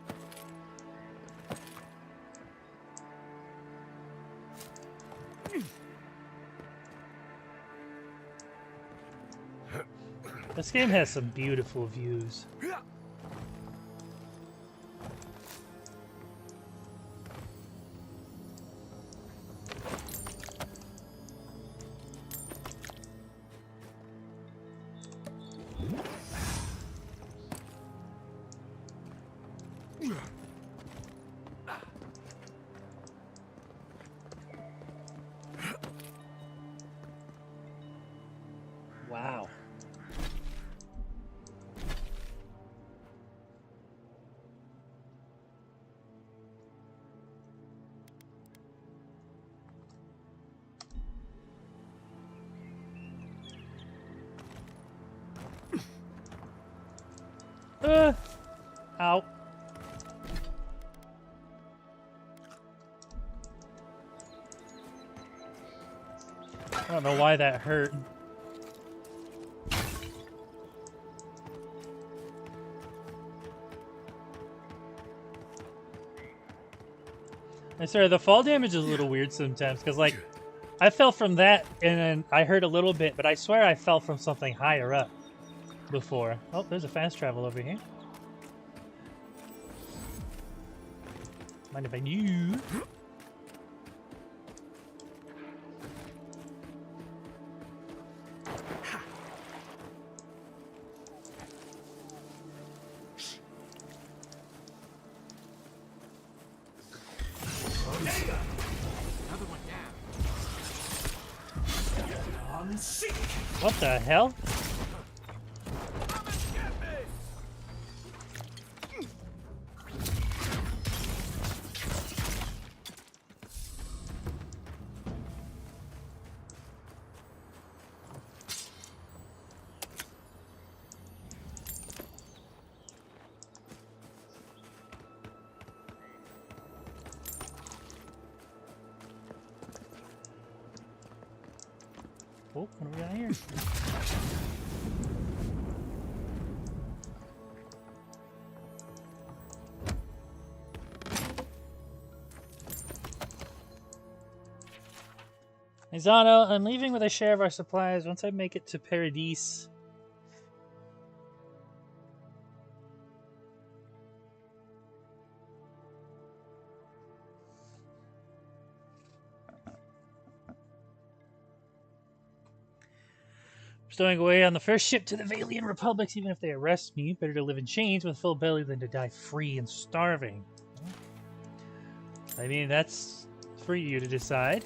This game has some beautiful views. Wow. Ow. I don't know why that hurt. I swear, the fall damage is a little weird sometimes, because, like, I fell from that, and then I hurt a little bit, but I swear I fell from something higher up before. Oh, there's a fast travel over here. Mind if I knew? Another one down. What the hell? Oh, what do we got here? Izano, I'm leaving with a share of our supplies once I make it to Paradise. Stowing away on the first ship to the Valian Republics, even if they arrest me. Better to live in chains with full belly than to die free and starving. I mean, that's for you to decide.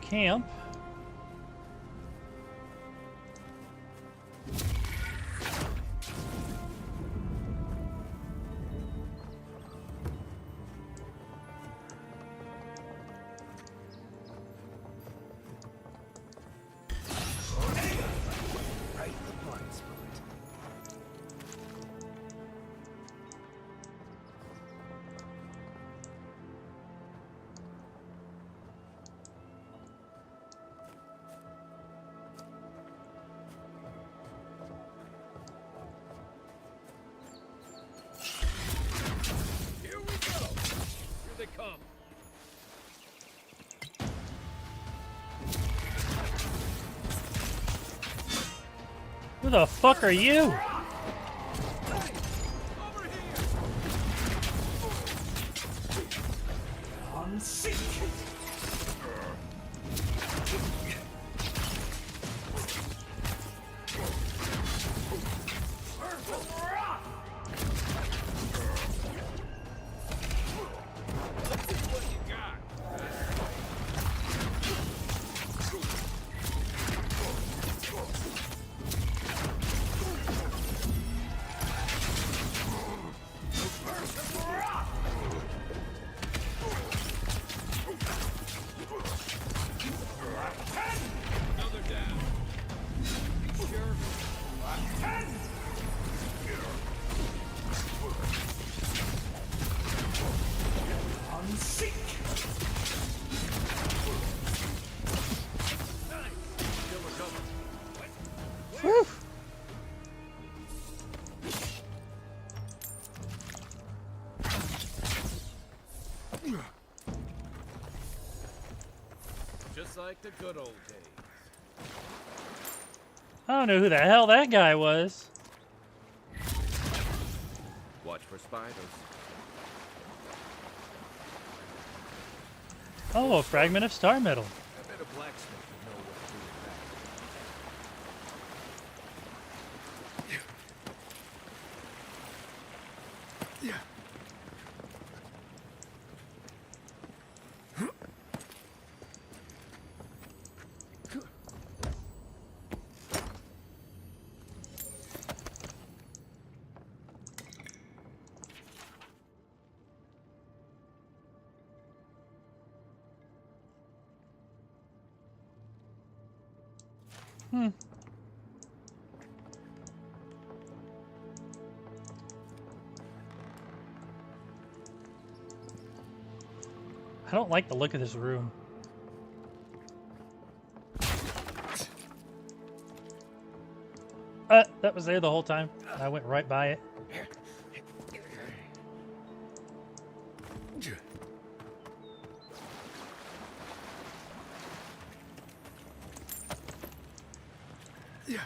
camp. Right in the blind spot. Here we go! Here they come. Who the fuck are you? Another down. Be sure. Whew. Just like the good old days. I don't know who the hell that guy was. Watch for spiders. Oh, a fragment of star metal. I bet a blacksmith would know what to do with that. Yeah. Hmm. I don't like the look of this room. That was there the whole time. I went right by it. Yeah.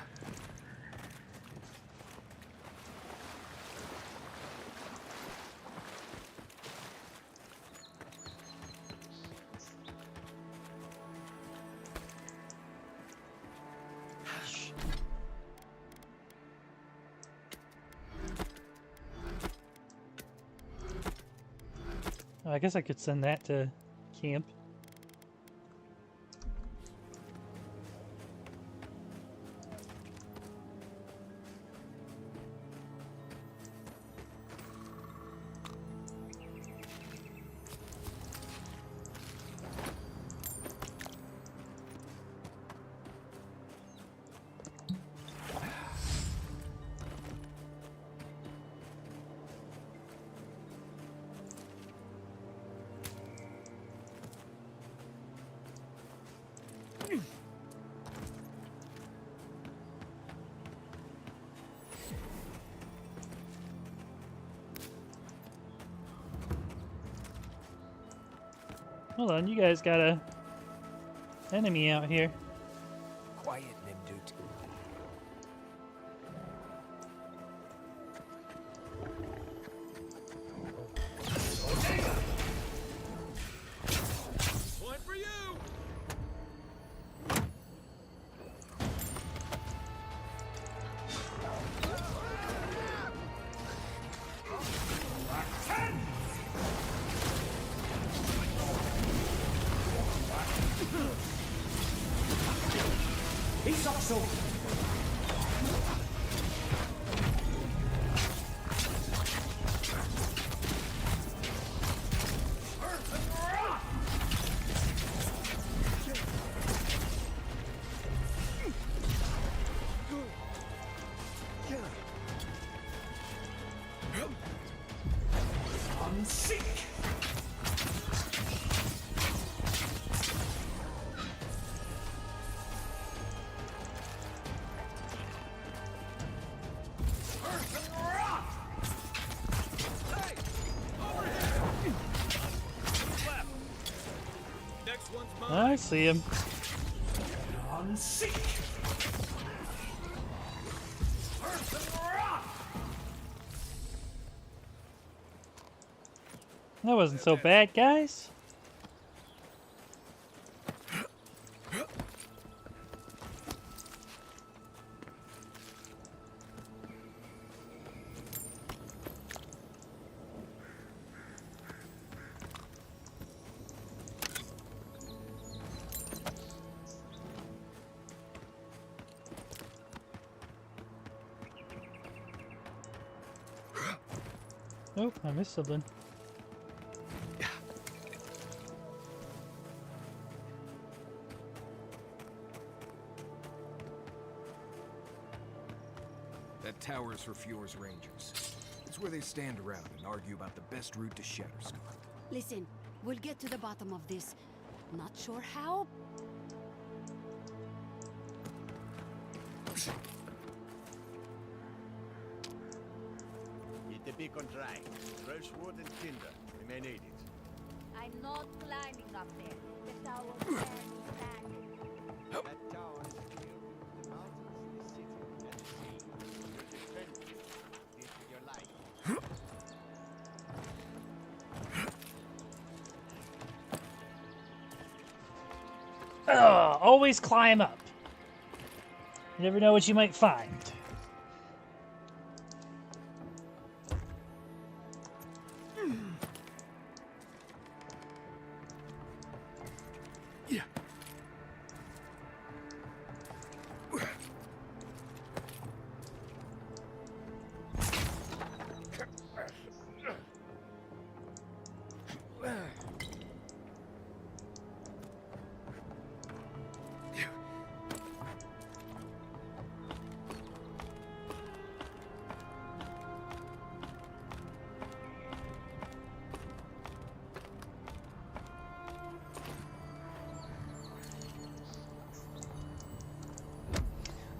I guess I could send that to camp. Hold on, you guys got a enemy out here. Quiet, Nimdut. Point for you! soul. I see him. That wasn't so bad, guys. Oh, I missed something. That tower's for Fjord's Rangers. It's where they stand around and argue about the best route to Shatterstar. Listen, we'll get to the bottom of this. Not sure how. Keep the beacon dry. Fresh wood and tinder. We may need it. I'm not climbing up there. The tower can't stand it. That tower is filled with the mountains, the city, and the sea. You're defending it. This with your life. Always climb up. You never know what you might find.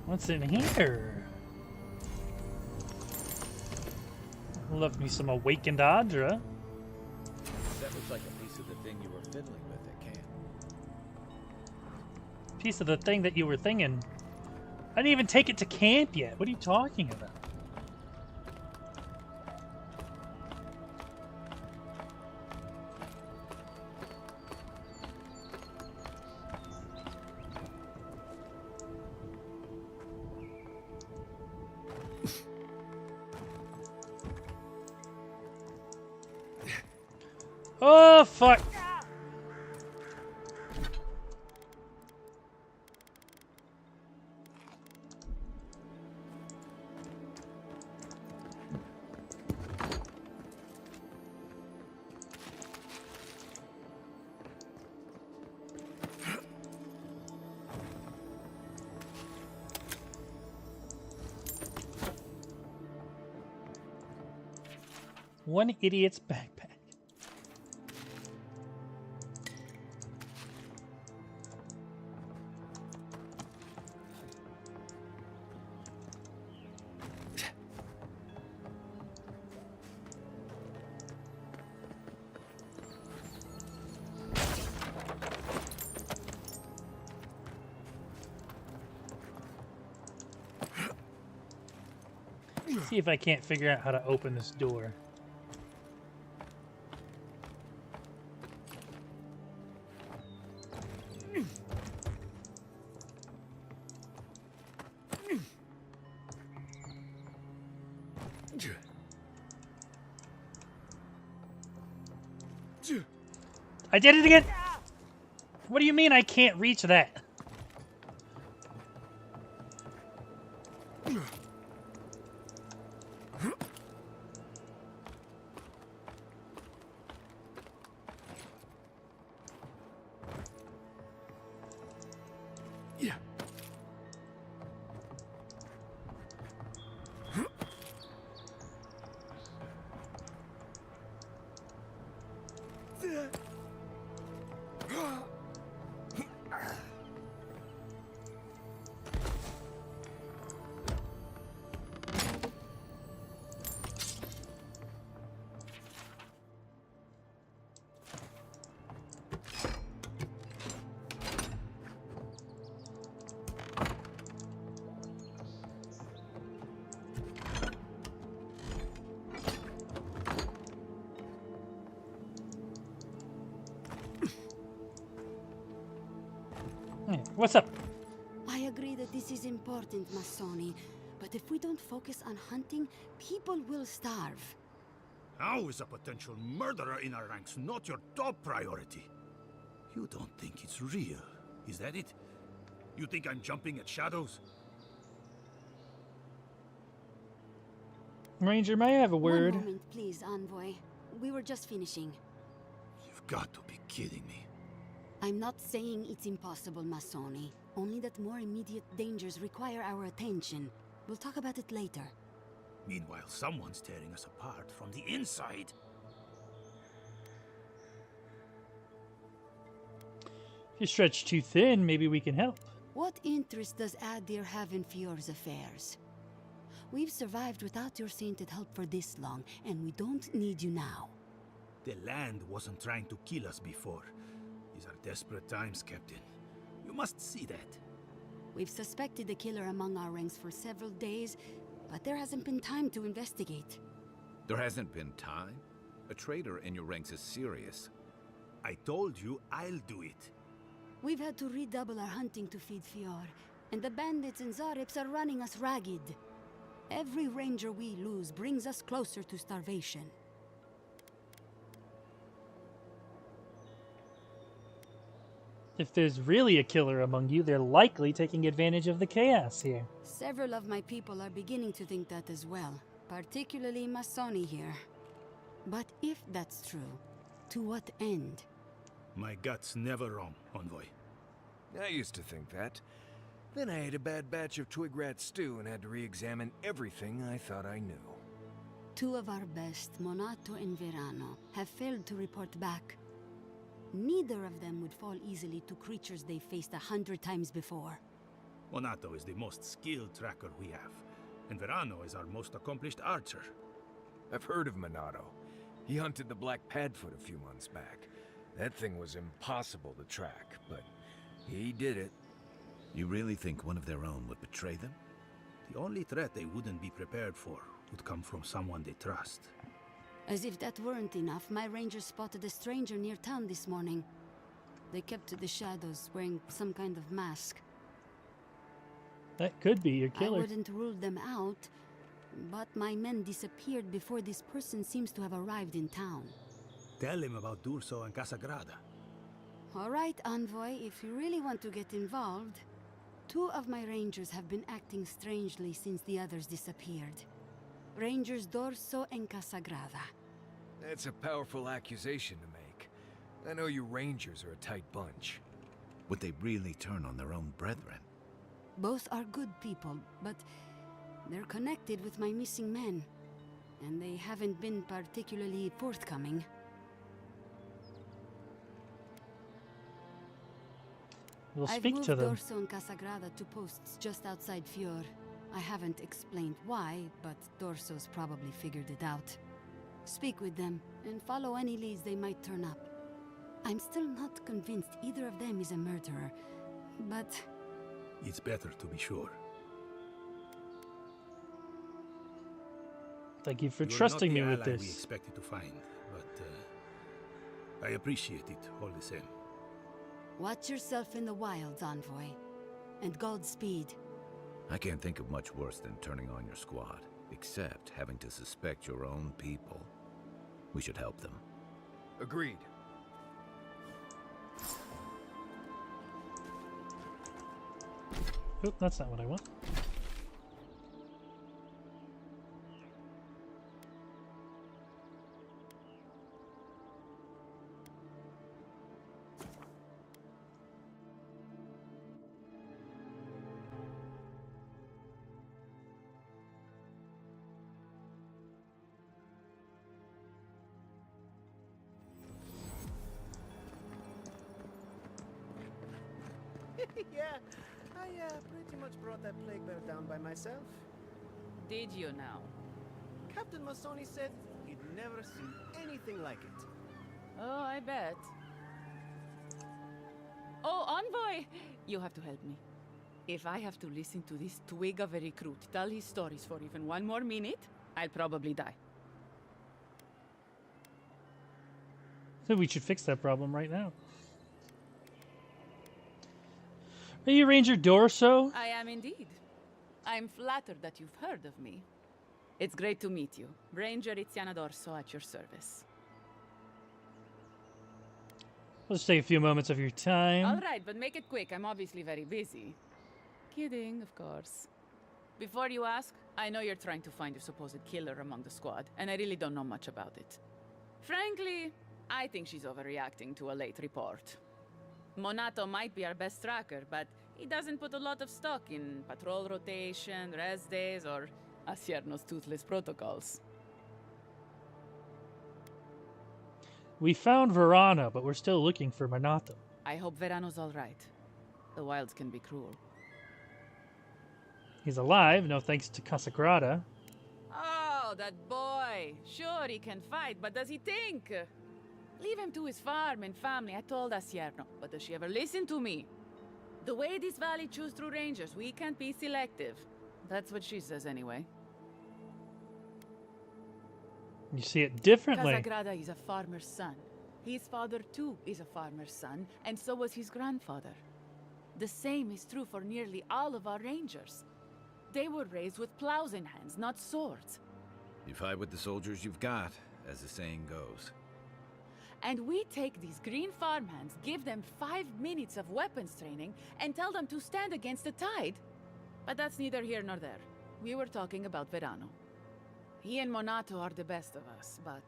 What's in here? Love me some awakened Audra. That looks like a piece of the thing you were fiddling with at camp. Piece of the thing that you were thinking. I didn't even take it to camp yet. What are you talking about? Oh, fuck. One idiot's backpack. See if I can't figure out how to open this door. I did it again! What do you mean I can't reach that? Yeah. What's up? I agree that this is important, Masoni. But if we don't focus on hunting, people will starve. How is a potential murderer in our ranks not your top priority? You don't think it's real, is that it? You think I'm jumping at shadows? Ranger, may I have a word? 1 moment, please, Envoy. We were just finishing. You've got to be kidding me. I'm not saying it's impossible, Masoni. Only that more immediate dangers require our attention. We'll talk about it later. Meanwhile, someone's tearing us apart from the inside. If you stretch too thin, maybe we can help. What interest does Adir have in Fior's affairs? We've survived without your sainted help for this long, and we don't need you now. The land wasn't trying to kill us before. These are desperate times, Captain. You must see that. We've suspected the killer among our ranks for several days, but there hasn't been time to investigate. There hasn't been time? A traitor in your ranks is serious. I told you I'll do it. We've had to redouble our hunting to feed Fior, and the bandits and Zarips are running us ragged. Every ranger we lose brings us closer to starvation. If there's really a killer among you, they're likely taking advantage of the chaos here. Several of my people are beginning to think that as well, particularly Masoni here. But if that's true, to what end? My gut's never wrong, Envoy. I used to think that. Then I ate a bad batch of twig rat stew and had to re-examine everything I thought I knew. Two of our best, Monato and Verano, have failed to report back. Neither of them would fall easily to creatures they faced 100 times before. Monato is the most skilled tracker we have, and Verano is our most accomplished archer. I've heard of Monato. He hunted the Black Padfoot a few months back. That thing was impossible to track, but he did it. You really think one of their own would betray them? The only threat they wouldn't be prepared for would come from someone they trust. As if that weren't enough, my rangers spotted a stranger near town this morning. They kept to the shadows, wearing some kind of mask. That could be your killer. I wouldn't rule them out, but my men disappeared before this person seems to have arrived in town. Tell him about Durso and Casagrada. All right, Envoy, if you really want to get involved. Two of my rangers have been acting strangely since the others disappeared. Rangers Dorso and Casagrada. That's a powerful accusation to make. I know you rangers are a tight bunch. Would they really turn on their own brethren? Both are good people, but they're connected with my missing men. And they haven't been particularly forthcoming. We'll I've speak moved to them. Dorso and Casagrada to posts just outside Fior. I haven't explained why, but Dorso's probably figured it out. Speak with them, and follow any leads they might turn up. I'm still not convinced either of them is a murderer, but... It's better to be sure. Thank you for You're trusting not me the with ally this. we expected to find, but I appreciate it all the same. Watch yourself in the wilds, Envoy. And Godspeed. I can't think of much worse than turning on your squad, except having to suspect your own people. We should help them. Agreed. Oop, that's not what I want. Yeah, I pretty much brought that plague bear down by myself. Did you now? Captain Masoni said he'd never seen anything like it. Oh, I bet. Oh, Envoy! You have to help me. If I have to listen to this twig of a recruit tell his stories for even one more minute, I'll probably die. So we should fix that problem right now. Are you Ranger Dorso? I am indeed. I'm flattered that you've heard of me. It's great to meet you. Ranger Iziana Dorso at your service. Let's take a few moments of your time. All right, but make it quick. I'm obviously very busy. Kidding, of course. Before you ask, I know you're trying to find your supposed killer among the squad, and I really don't know much about it. Frankly, I think she's overreacting to a late report. Monato might be our best tracker, but he doesn't put a lot of stock in patrol rotation, rest days, or Asierno's toothless protocols. We found Verana, but we're still looking for Minato. I hope Verano's all right. The wilds can be cruel. He's alive, no thanks to Casagrada. Oh, that boy. Sure, he can fight, but does he think? Leave him to his farm and family, I told Asierno. But does she ever listen to me? The way this valley chews through rangers, we can't be selective. That's what she says anyway. You see it differently. Casagrada is a farmer's son. His father, too, is a farmer's son, and so was his grandfather. The same is true for nearly all of our rangers. They were raised with plows in hands, not swords. You fight with the soldiers you've got, as the saying goes. And we take these green farmhands, give them 5 minutes of weapons training, and tell them to stand against the tide? But that's neither here nor there. We were talking about Verano. He and Monato are the best of us, but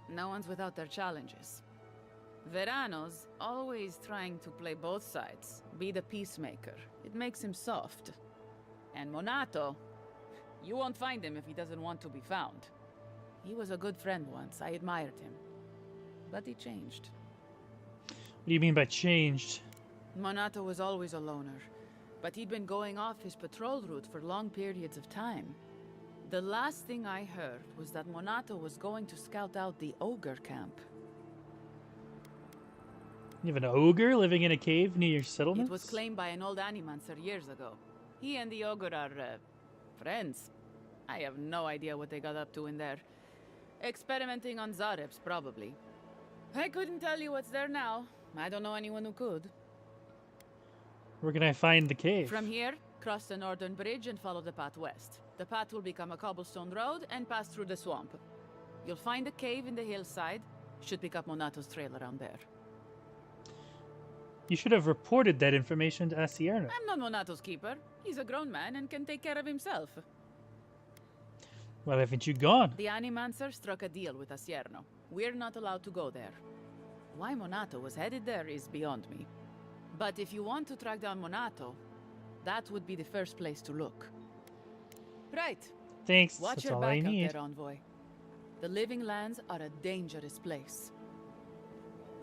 no one's without their challenges. Verano's always trying to play both sides, be the peacemaker. It makes him soft. And Monato, you won't find him if he doesn't want to be found. He was a good friend once, I admired him. But he changed. What do you mean by changed? Monato was always a loner, but he'd been going off his patrol route for long periods of time. The last thing I heard was that Monato was going to scout out the ogre camp. You have an ogre living in a cave near your settlement? It was claimed by an old animancer years ago. He and the ogre are, friends. I have no idea what they got up to in there. Experimenting on Zarebs, probably. I couldn't tell you what's there now. I don't know anyone who could. Where can I find the cave? From here, cross the northern bridge and follow the path west. The path will become a cobblestone road and pass through the swamp. You'll find a cave in the hillside. Should pick up Monato's trail around there. You should have reported that information to Asierno. I'm not Monato's keeper. He's a grown man and can take care of himself. Why haven't you gone? The Animancer struck a deal with Asierno. We're not allowed to go there. Why Monato was headed there is beyond me. But if you want to track down Monato, that would be the first place to look. Right. Thanks, Watch that's your all back I out need. there, Envoy. The Living Lands are a dangerous place.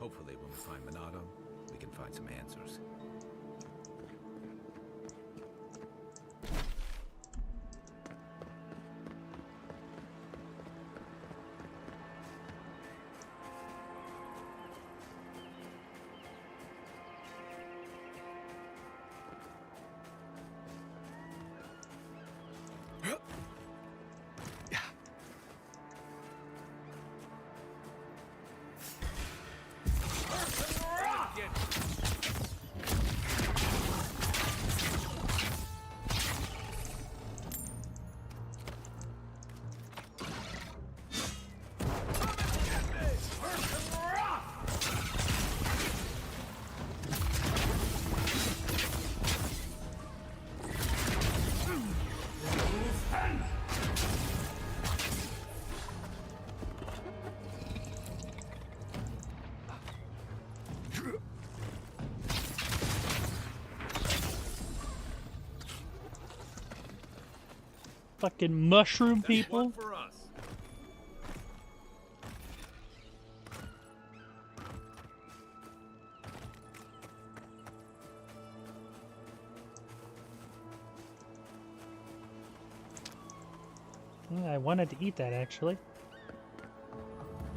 Hopefully when we find Minato, we can find some answers. Fucking mushroom people. For us. I wanted to eat that, actually.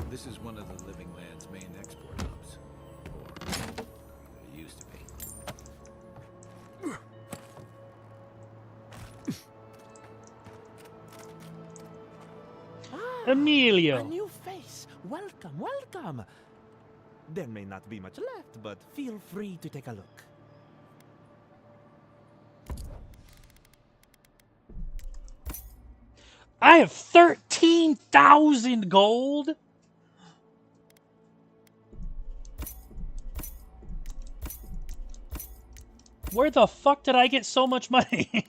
This is one of the Living Land's main export hubs. Or it used to be. Emilio! A new face. Welcome, welcome. There may not be much left, but feel free to take a look. I have 13,000 gold? Where the fuck did I get so much money?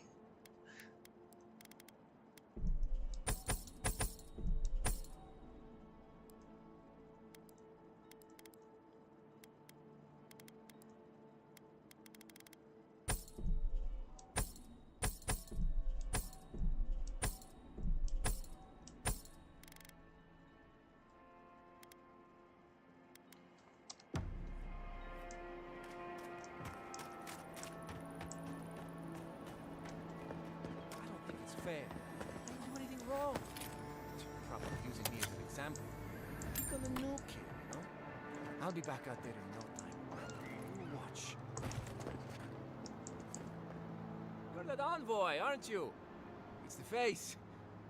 Fair. I didn't do anything wrong. Probably using me as an example. Pick on the new kid, you know? I'll be back out there in no time. You watch. You're that envoy, aren't you? It's the face.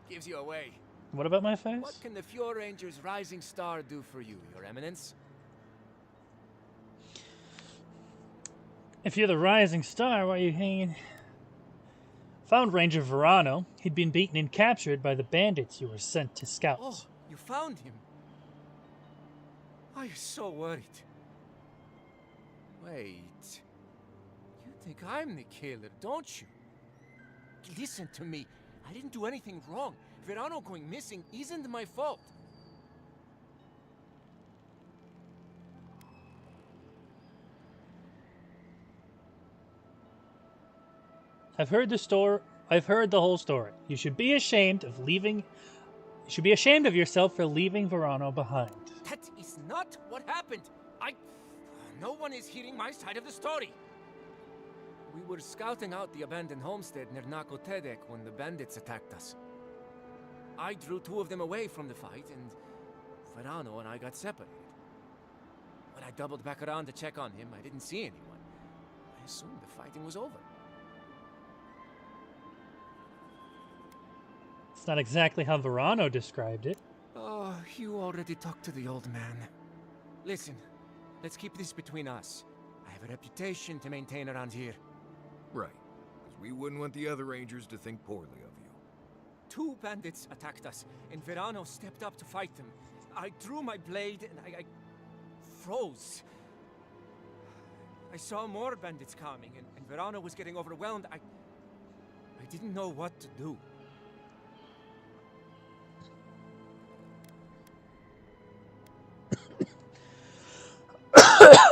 Gives you away. What about my face? What can the Fjord Ranger's rising star do for you, Your Eminence? If you're the rising star, why are you hanging? Found Ranger Verano. He'd been beaten and captured by the bandits you were sent to scout. Oh, you found him. I was so worried. Wait. You think I'm the killer, don't you? Listen to me. I didn't do anything wrong. Verano going missing isn't my fault. I've heard the whole story. You should be ashamed of leaving. You should be ashamed of yourself for leaving Verano behind. That is not what happened. No one is hearing my side of the story. We were scouting out the abandoned homestead near Nakotedek when the bandits attacked us. I drew two of them away from the fight, and Verano and I got separated. When I doubled back around to check on him, I didn't see anyone. I assumed the fighting was over. It's not exactly how Verano described it. Oh, you already talked to the old man. Listen, let's keep this between us. I have a reputation to maintain around here. Right, because we wouldn't want the other rangers to think poorly of you. Two bandits attacked us, and Verano stepped up to fight them. I drew my blade, and I froze. I saw more bandits coming, and Verano was getting overwhelmed. I didn't know what to do.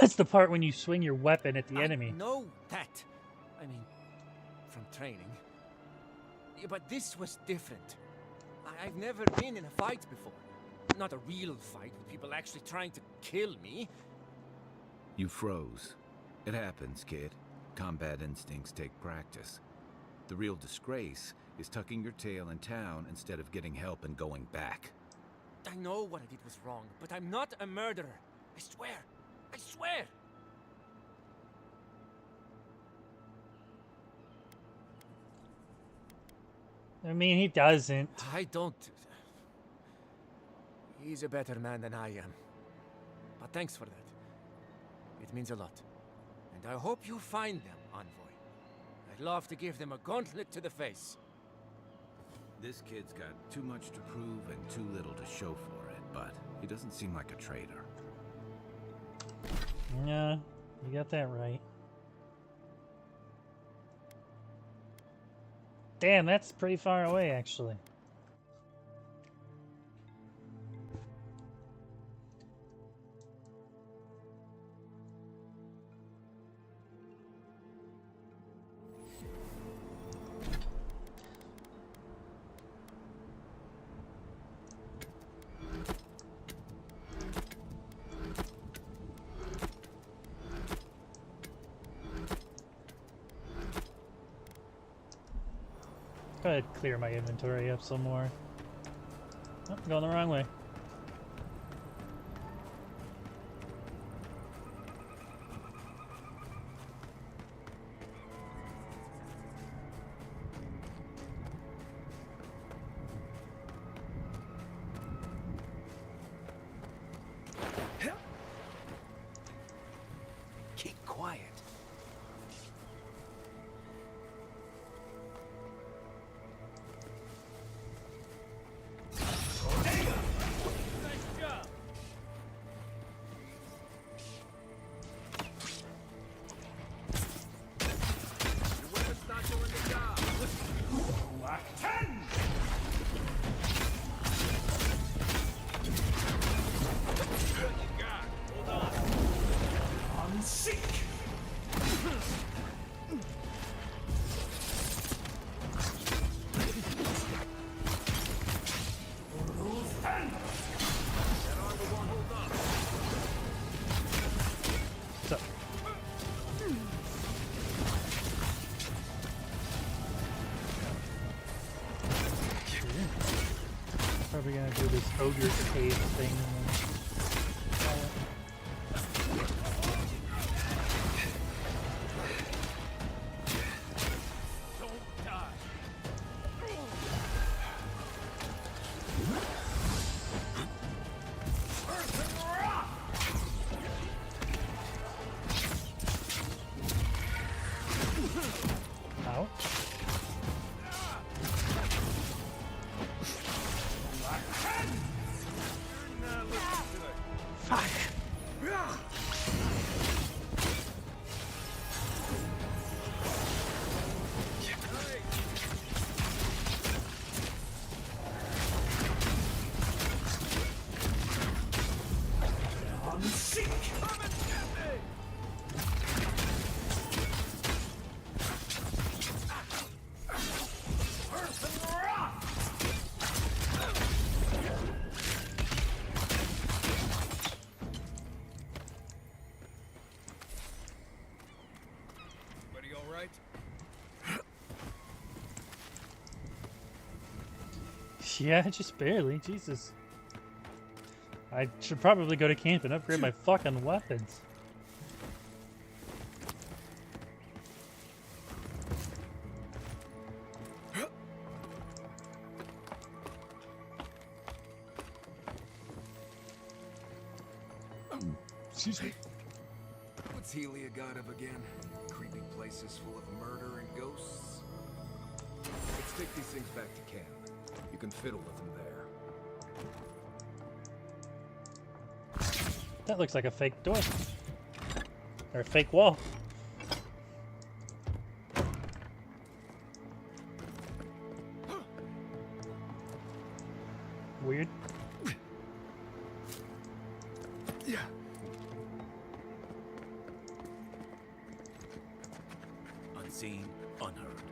That's the part when you swing your weapon at the enemy. I know that. I mean, from training. Yeah, but this was different. I've never been in a fight before. Not a real fight with people actually trying to kill me. You froze. It happens, kid. Combat instincts take practice. The real disgrace is tucking your tail in town instead of getting help and going back. I know what I did was wrong, but I'm not a murderer. I swear. I swear! I mean, he doesn't. I don't. He's a better man than I am. But thanks for that. It means a lot. And I hope you find them, Envoy. I'd love to give them a gauntlet to the face. This kid's got too much to prove and too little to show for it, but he doesn't seem like a traitor. Yeah, you got that right. Damn, that's pretty far away, actually. Probably clear my inventory up some more. Oh, I'm going the wrong way. Keep quiet. Probably gonna do this ogre cave thing. Ow. Fuck. I'm sick. Everybody all right? Yeah, just barely. Jesus. I should probably go to camp and upgrade my fucking weapons. Excuse me. What's Helia got of again? Creepy places full of murder and ghosts? Let's take these things back to camp. You can fiddle with them there. That looks like a fake door. Or a fake wall. Weird. Yeah. Unseen, unheard.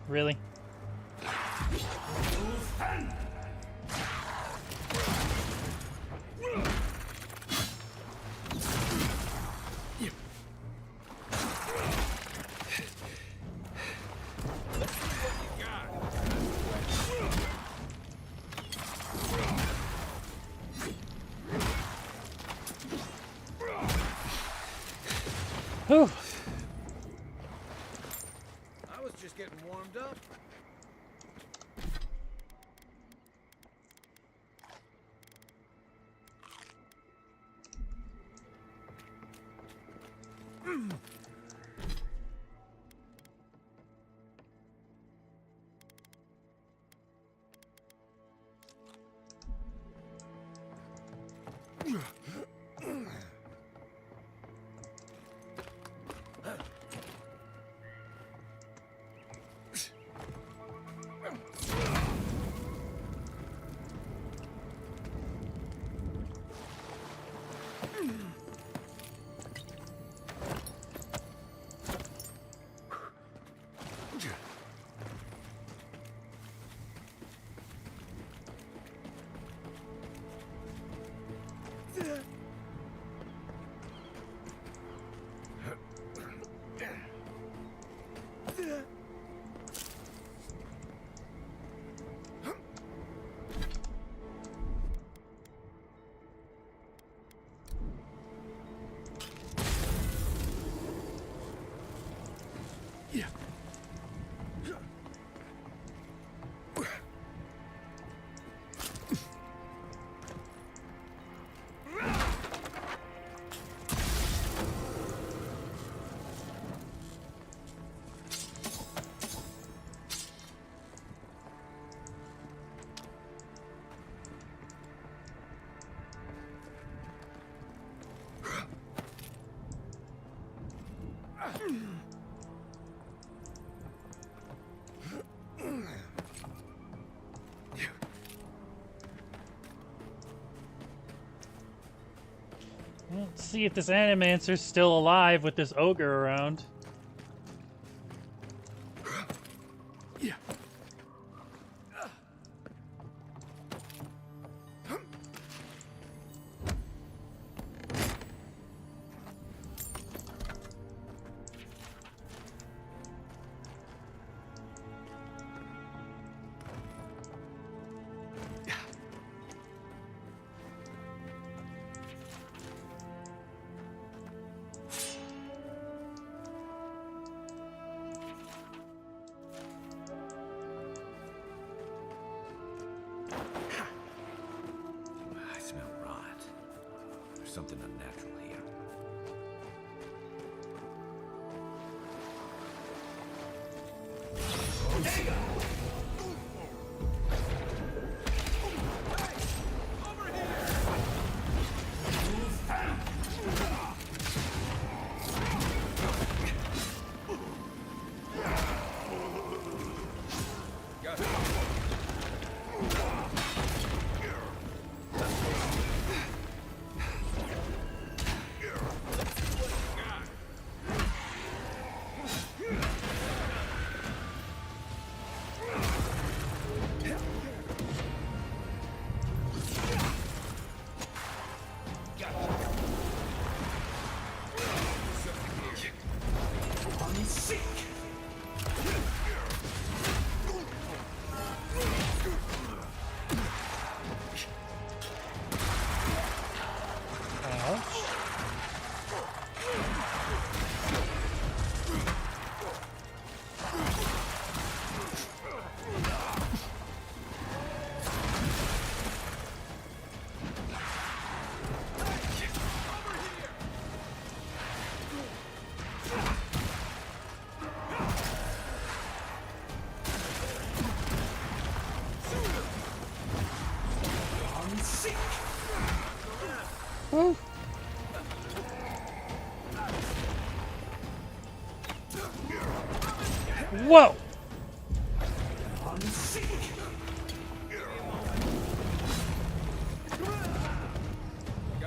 Really? Whew. I was just getting warmed up. Let's see if this Animancer's still alive with this ogre around. I smell rot. There's something unnatural here. Whoa!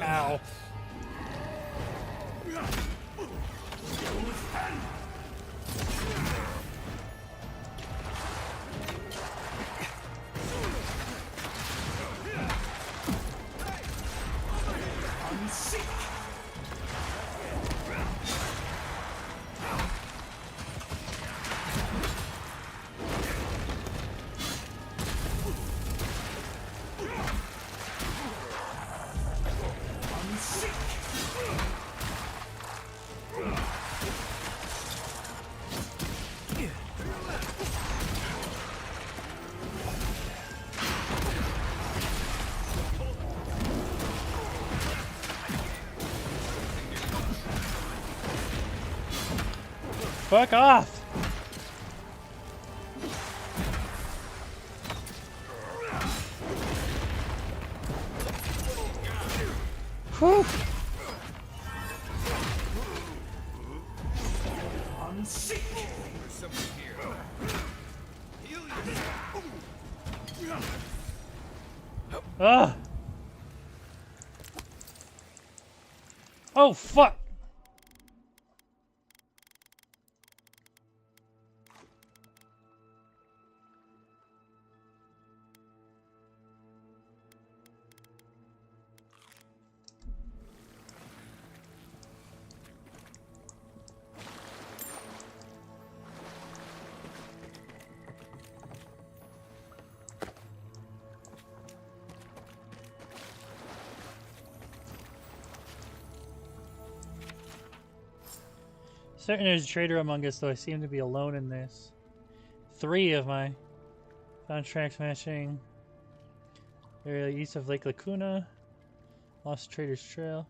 Ow. Fuck off! Whew. I'm sick. There's someone here. Heal yourself. Ah! Oh fuck! certain there's a trader among us, though I seem to be alone in this. 3 of my contracts matching. Area east of Lake Lacuna. Lost Trader's Trail.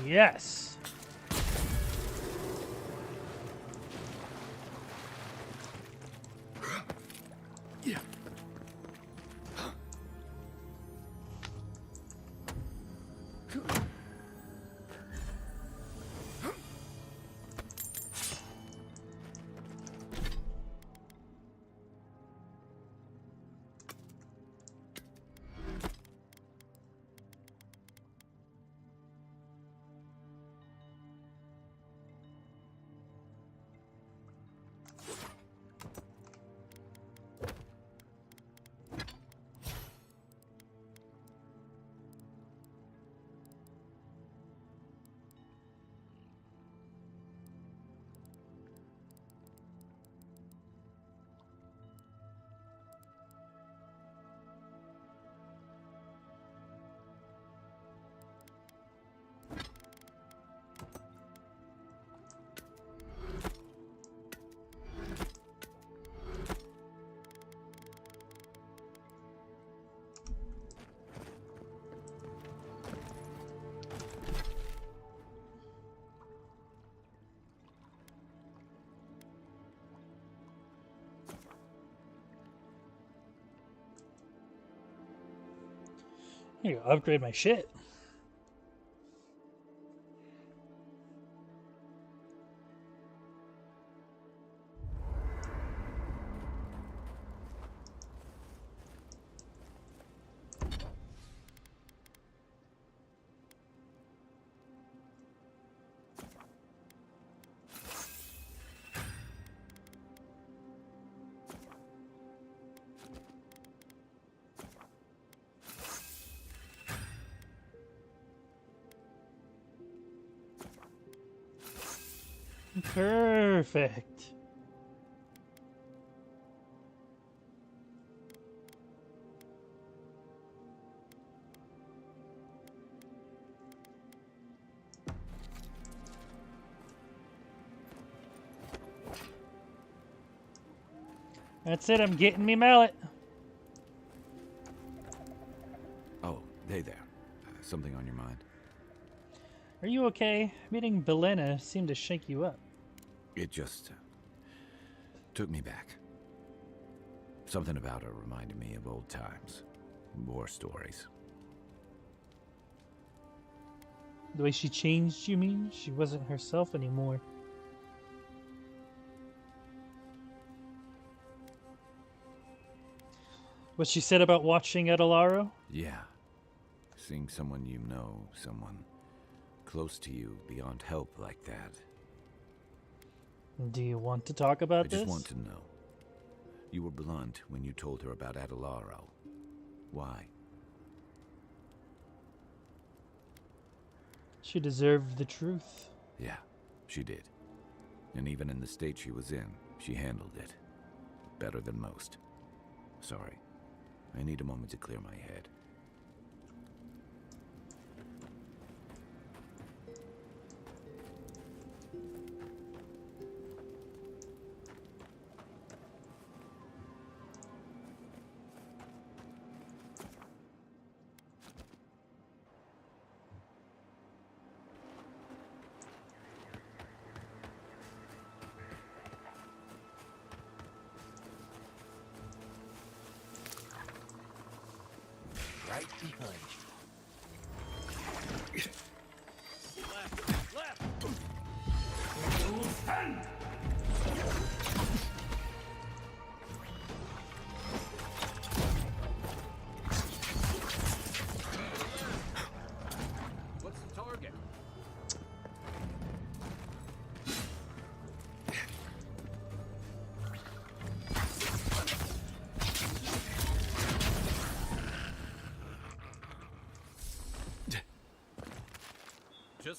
Yes. Yeah. Here, upgrade my shit. Perfect. That's it, I'm getting me mallet. Oh, hey there. Something on your mind? Are you okay? Meeting Belena seemed to shake you up. It just took me back. Something about her reminded me of old times. War stories. The way she changed, you mean? She wasn't herself anymore. What she said about watching Adelaro? Yeah. Seeing someone you know, someone close to you, beyond help like that. Do you want to talk about this? I just want to know. You were blunt when you told her about Adelaro. Why? She deserved the truth. Yeah, she did. And even in the state she was in, she handled it. Better than most. Sorry. I need a moment to clear my head. Right behind you.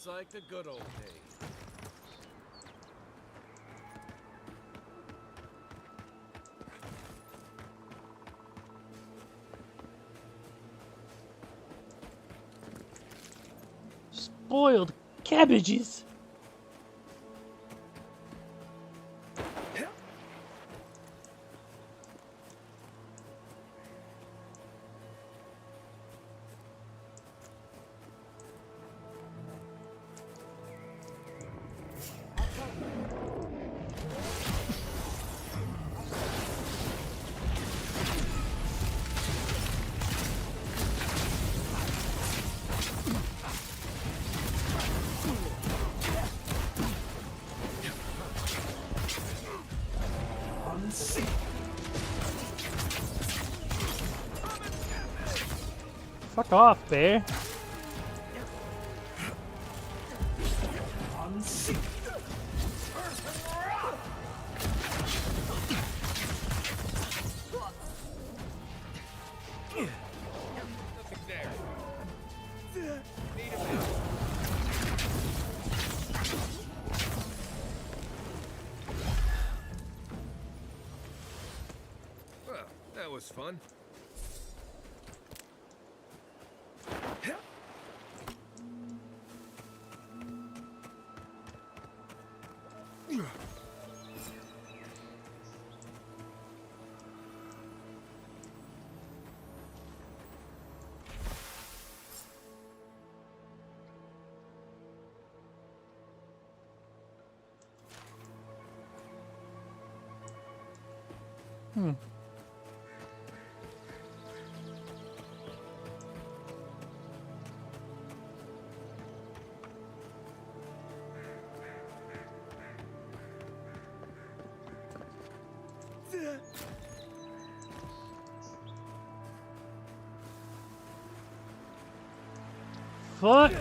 Just like the good old days. Spoiled cabbages. Fuck off, bear. Well, that was fun. Hmm. Fuck.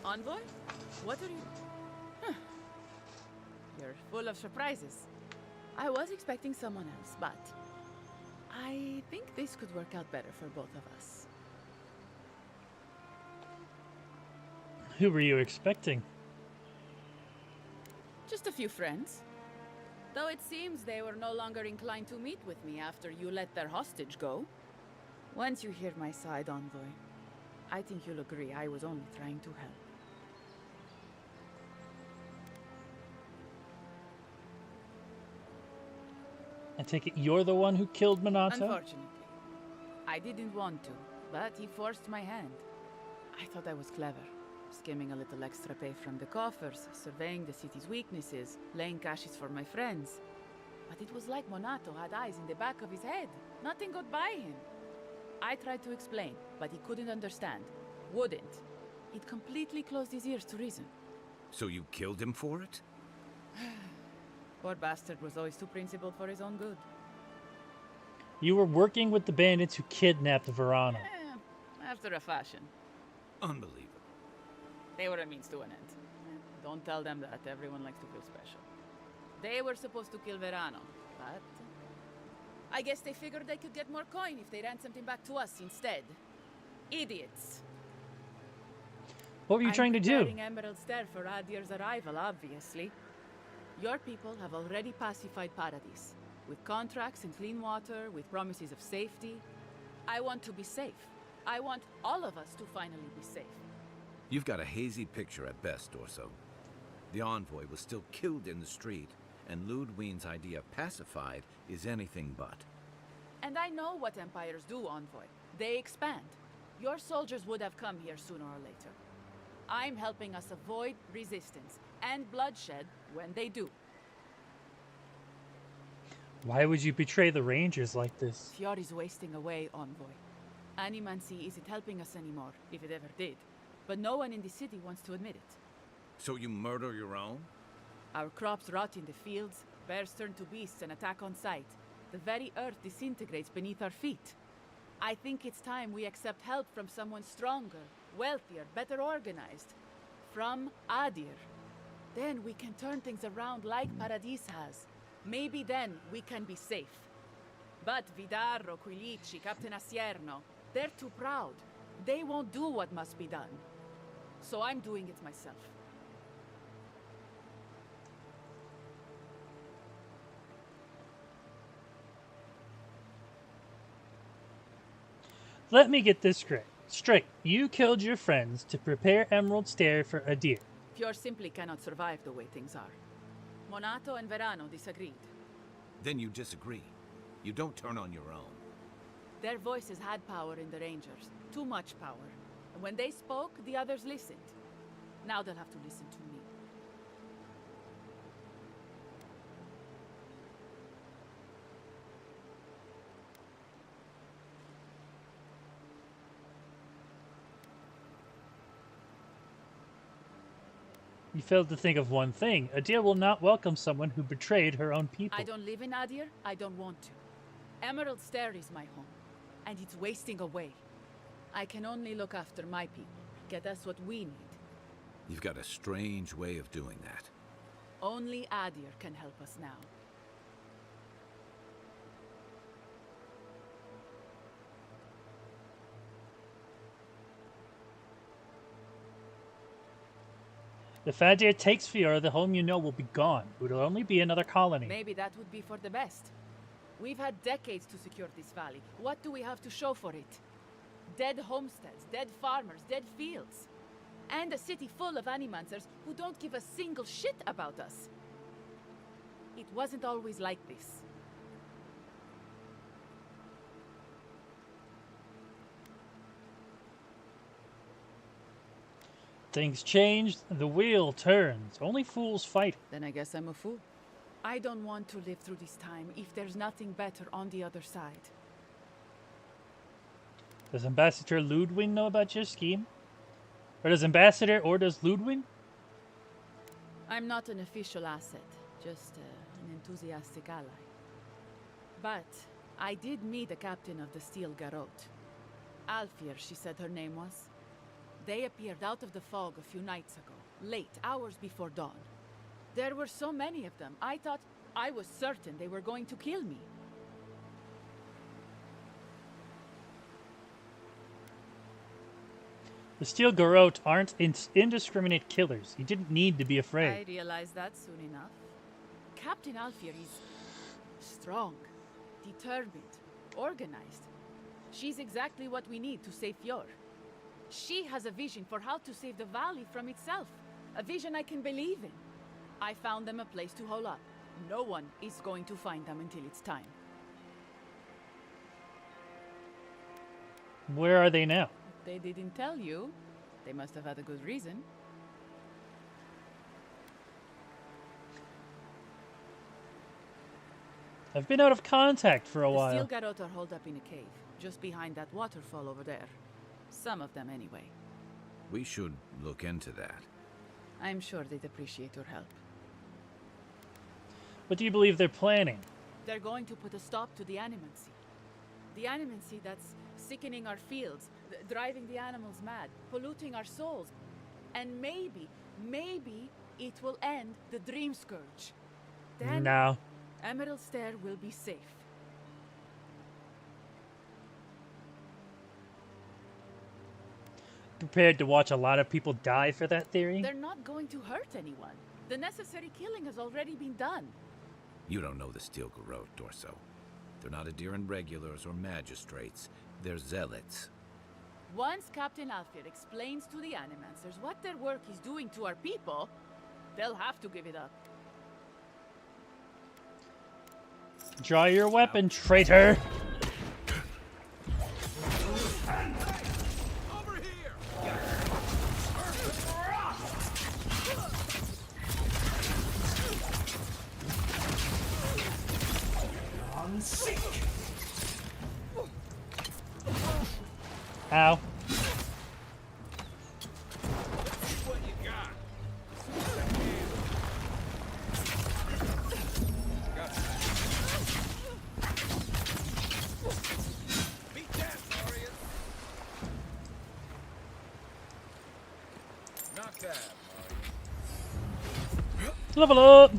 Envoy? What are you... Huh. You're full of surprises. I was expecting someone else, but... I think this could work out better for both of us. Who were you expecting? Just a few friends. Though it seems they were no longer inclined to meet with me after you let their hostage go. Once you hear my side, Envoy, I think you'll agree I was only trying to help. I take it you're the one who killed Minato? Unfortunately. I didn't want to, but he forced my hand. I thought I was clever, skimming a little extra pay from the coffers, surveying the city's weaknesses, laying caches for my friends. But it was like Minato had eyes in the back of his head. Nothing got by him. I tried to explain, but he couldn't understand. Wouldn't. He'd completely closed his ears to reason. So you killed him for it? Poor bastard was always too principled for his own good. You were working with the bandits who kidnapped Verano. After a fashion. Unbelievable. They were a means to an end. Don't tell them that. Everyone likes to feel special. They were supposed to kill Verano, but... I guess they figured they could get more coin if they ransomed him back to us instead. Idiots. What were you trying to do? I'm preparing Emerald Stair for Adir's arrival, obviously. Your people have already pacified Paradis, with contracts and clean water, with promises of safety. I want to be safe. I want all of us to finally be safe. You've got a hazy picture at best, Dorso. The envoy was still killed in the street, and Ludwine's idea of pacified is anything but. And I know what empires do, Envoy. They expand. Your soldiers would have come here sooner or later. I'm helping us avoid resistance and bloodshed when they do. Why would you betray the Rangers like this? Fjord is wasting away, Envoy. Animancy isn't helping us anymore, if it ever did. But no one in the city wants to admit it. So you murder your own? Our crops rot in the fields, bears turn to beasts and attack on sight. The very earth disintegrates beneath our feet. I think it's time we accept help from someone stronger, wealthier, better organized. From Adir. Then we can turn things around like Paradis has. Maybe then we can be safe. But Vidarro, Quilici, Captain Asierno, they're too proud. They won't do what must be done. So I'm doing it myself. Let me get this straight. You killed your friends to prepare Emerald Stair for Adir. Fjord simply cannot survive the way things are. Monato and Verano disagreed. Then you disagree. You don't turn on your own. Their voices had power in the Rangers. Too much power. And when they spoke, the others listened. Now they'll have to listen to me. You failed to think of one thing. Adir will not welcome someone who betrayed her own people. I don't live in Adir. I don't want to. Emerald Stair is my home. And it's wasting away. I can only look after my people. Get us what we need. You've got a strange way of doing that. Only Adir can help us now. If Adir takes Fiora, the home you know will be gone. It will only be another colony. Maybe that would be for the best. We've had decades to secure this valley. What do we have to show for it? Dead homesteads, dead farmers, dead fields. And a city full of animancers who don't give a single shit about us. It wasn't always like this. Things change, the wheel turns. Only fools fight. Then I guess I'm a fool. I don't want to live through this time if there's nothing better on the other side. Does Ambassador Ludwig know about your scheme? Or does Ambassador or does Ludwig? I'm not an official asset, just an enthusiastic ally. But I did meet the captain of the Steel Garrote. Alfir, she said her name was. They appeared out of the fog a few nights ago, late, hours before dawn. There were so many of them, I was certain they were going to kill me. The Steel Garrote aren't indiscriminate killers. You didn't need to be afraid. I realized that soon enough. Captain Alfir is strong, determined, organized. She's exactly what we need to save Fjord. She has a vision for how to save the valley from itself. A vision I can believe in. I found them a place to hole up. No one is going to find them until it's time. Where are they now? They didn't tell you. They must have had a good reason. I've been out of contact for a while. The Steel Garrote are holed up in a cave, just behind that waterfall over there. Some of them, anyway. We should look into that. I'm sure they'd appreciate your help. What do you believe they're planning? They're going to put a stop to the animancy. The animancy that's sickening our fields, driving the animals mad, polluting our souls. And maybe it will end the Dream Scourge. Then No. Emerald Stair will be safe. Prepared to watch a lot of people die for that theory? They're not going to hurt anyone. The necessary killing has already been done. You don't know the Steel Garrote, Dorso. They're not Adiran regulars or magistrates. They're zealots. Once Captain Alfir explains to the Animancers what their work is doing to our people, They'll have to give it up. Draw your weapon, traitor! Ow. Level up!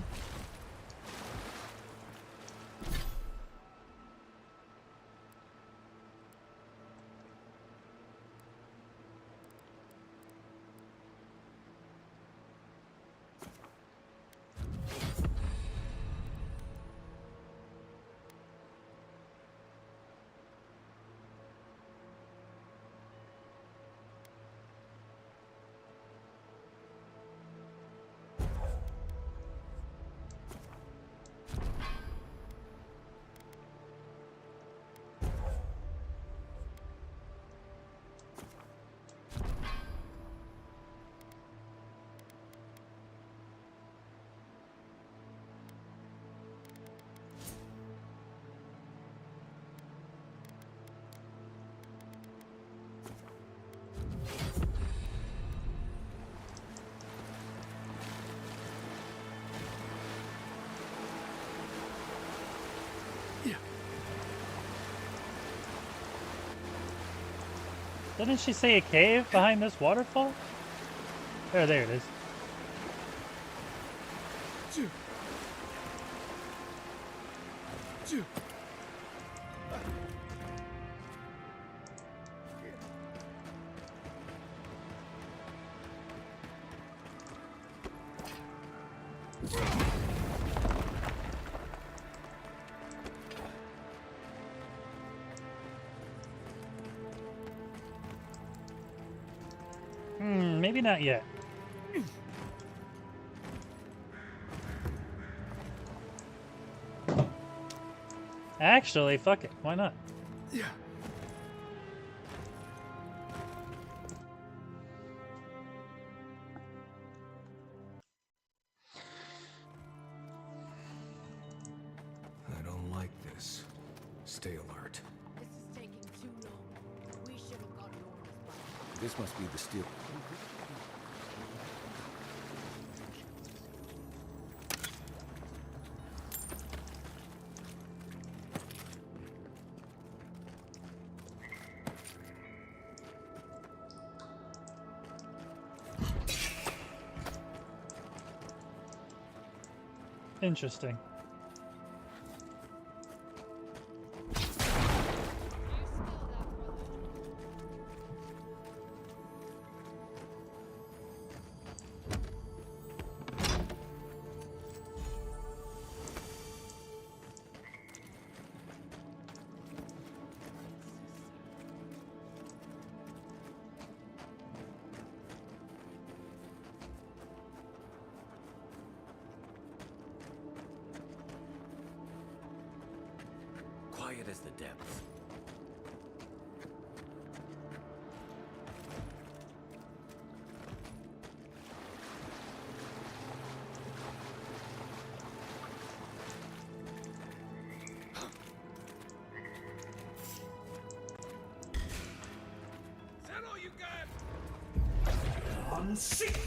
Didn't she say a cave behind this waterfall? There it is. Maybe not yet. Actually, fuck it. Why not? Yeah. I don't like this. Stay alert. This is taking too long. We should have gotten orders by. This must be the steel. Interesting. Quiet as the depths. Is that all you got? Unseat!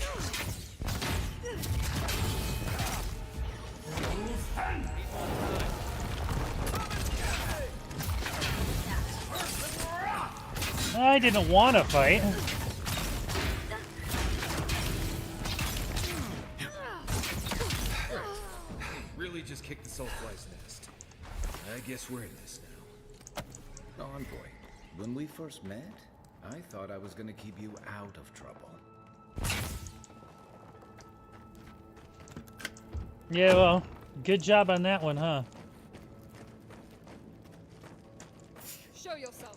I didn't want to fight. Really just kicked the soulfly's nest. I guess we're in this now. Envoy, when we first met, I thought I was gonna keep you out of trouble. Yeah, well, good job on that one, huh? Show yourself.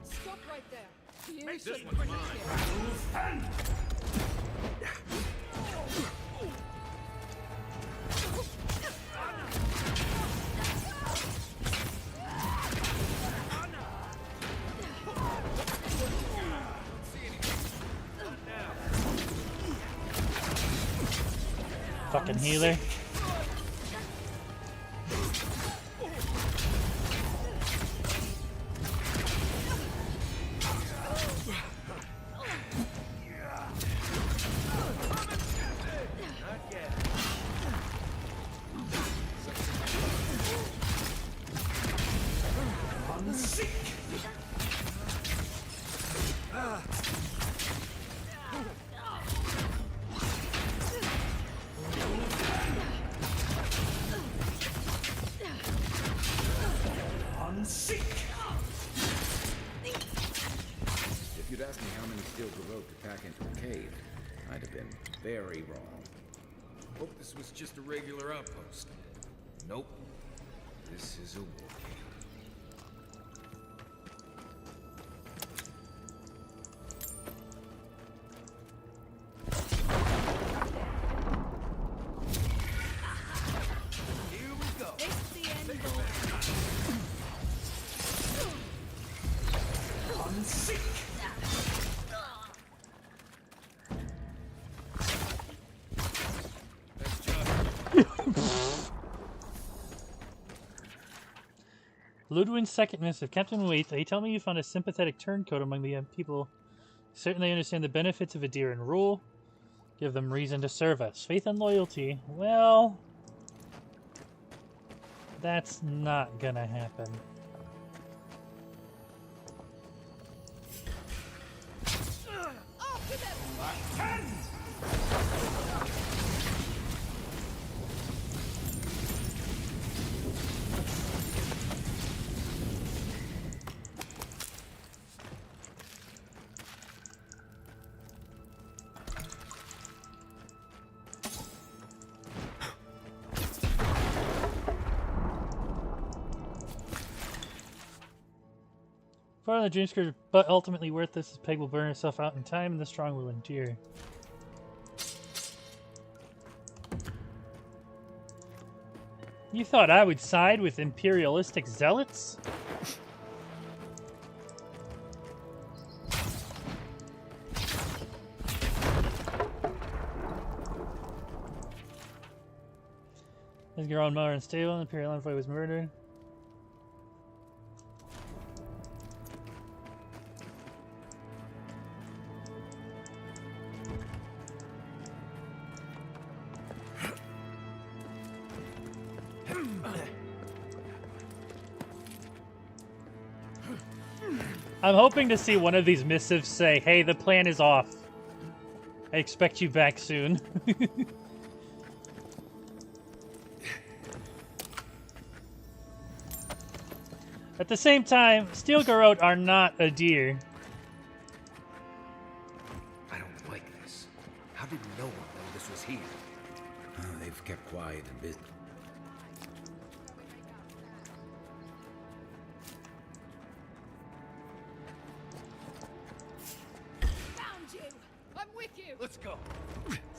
Stop right there. You Make should this one mine. here. Fucking healer. If you'd asked me how many steel garrote to pack into a cave, I'd have been very wrong. Hope this was just a regular outpost. Nope. This is a war camp. Here we go. It's the end goal. Ludwig's second missive. Captain Waits, they tell me you found a sympathetic turncoat among the people. Certainly understand the benefits of Adiran rule. Give them reason to serve us. Faith and loyalty. Well, that's not gonna happen. Far on the dream scourge, but ultimately worth this, as Peg will burn herself out in time and the strong will endure. You thought I would side with imperialistic zealots? As your own mother unstable, and Imperial envoy was murdered. I'm hoping to see one of these missives say, hey, the plan is off. I expect you back soon. At the same time, steel garrote are not a deer. I don't like this. How did no one know this was here? They've kept quiet and busy. Found you! I'm with you! Let's go.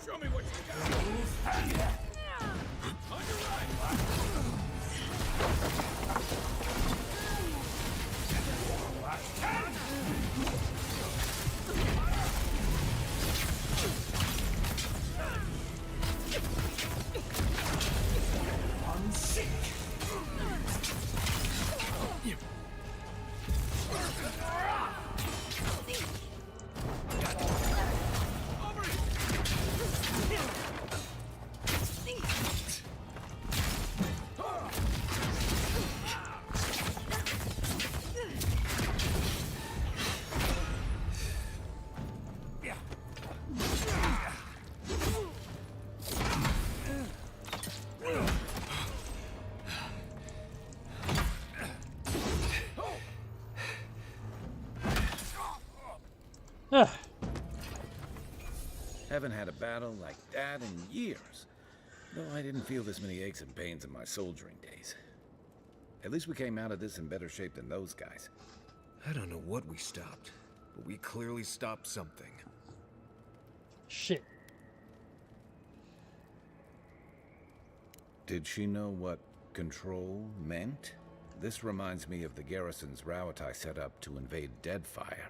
Show me what you got. On your right. Haven't had a battle like that in years. Though I didn't feel this many aches and pains in my soldiering days. At least we came out of this in better shape than those guys. I don't know what we stopped, but we clearly stopped something. Shit. Did she know what control meant? This reminds me of the garrison's route I set up to invade Deadfire.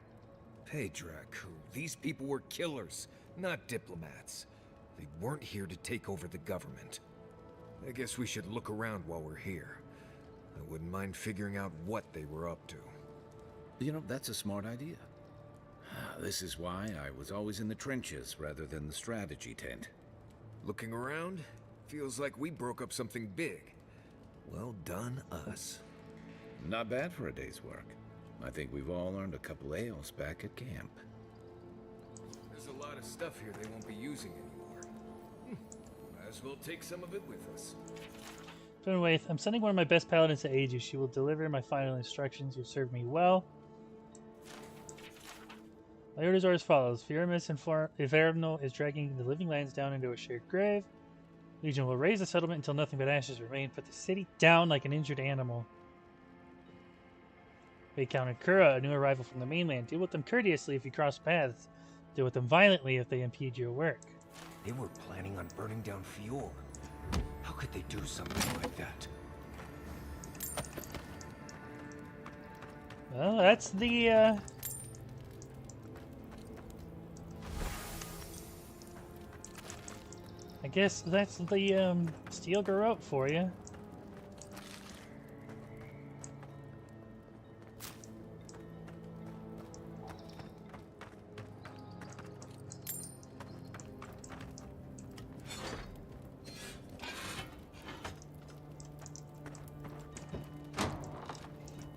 Hey, Draku, these people were killers, not diplomats. They weren't here to take over the government. I guess we should look around while we're here. I wouldn't mind figuring out what they were up to. You know, that's a smart idea. This is why I was always in the trenches rather than the strategy tent. Looking around, feels like we broke up something big. Well done, us. Not bad for a day's work. I think we've all earned a couple ales back at camp. There's a lot of stuff here they won't be using anymore. Might as well take some of it with us. Anyway, I'm sending one of my best paladins to aid you. She will deliver my final instructions. You've served me well. My orders are as follows. Fioramus Inferno is dragging the living lands down into a shared grave. Legion will raise the settlement until nothing but ashes remain. Put the city down like an injured animal. They counted Kura, a new arrival from the mainland. Deal with them courteously if you cross paths. Deal with them violently if they impede your work. They were planning on burning down Fior. How could they do something like that? Well, that's the, I guess that's the, Steel Garrote for you.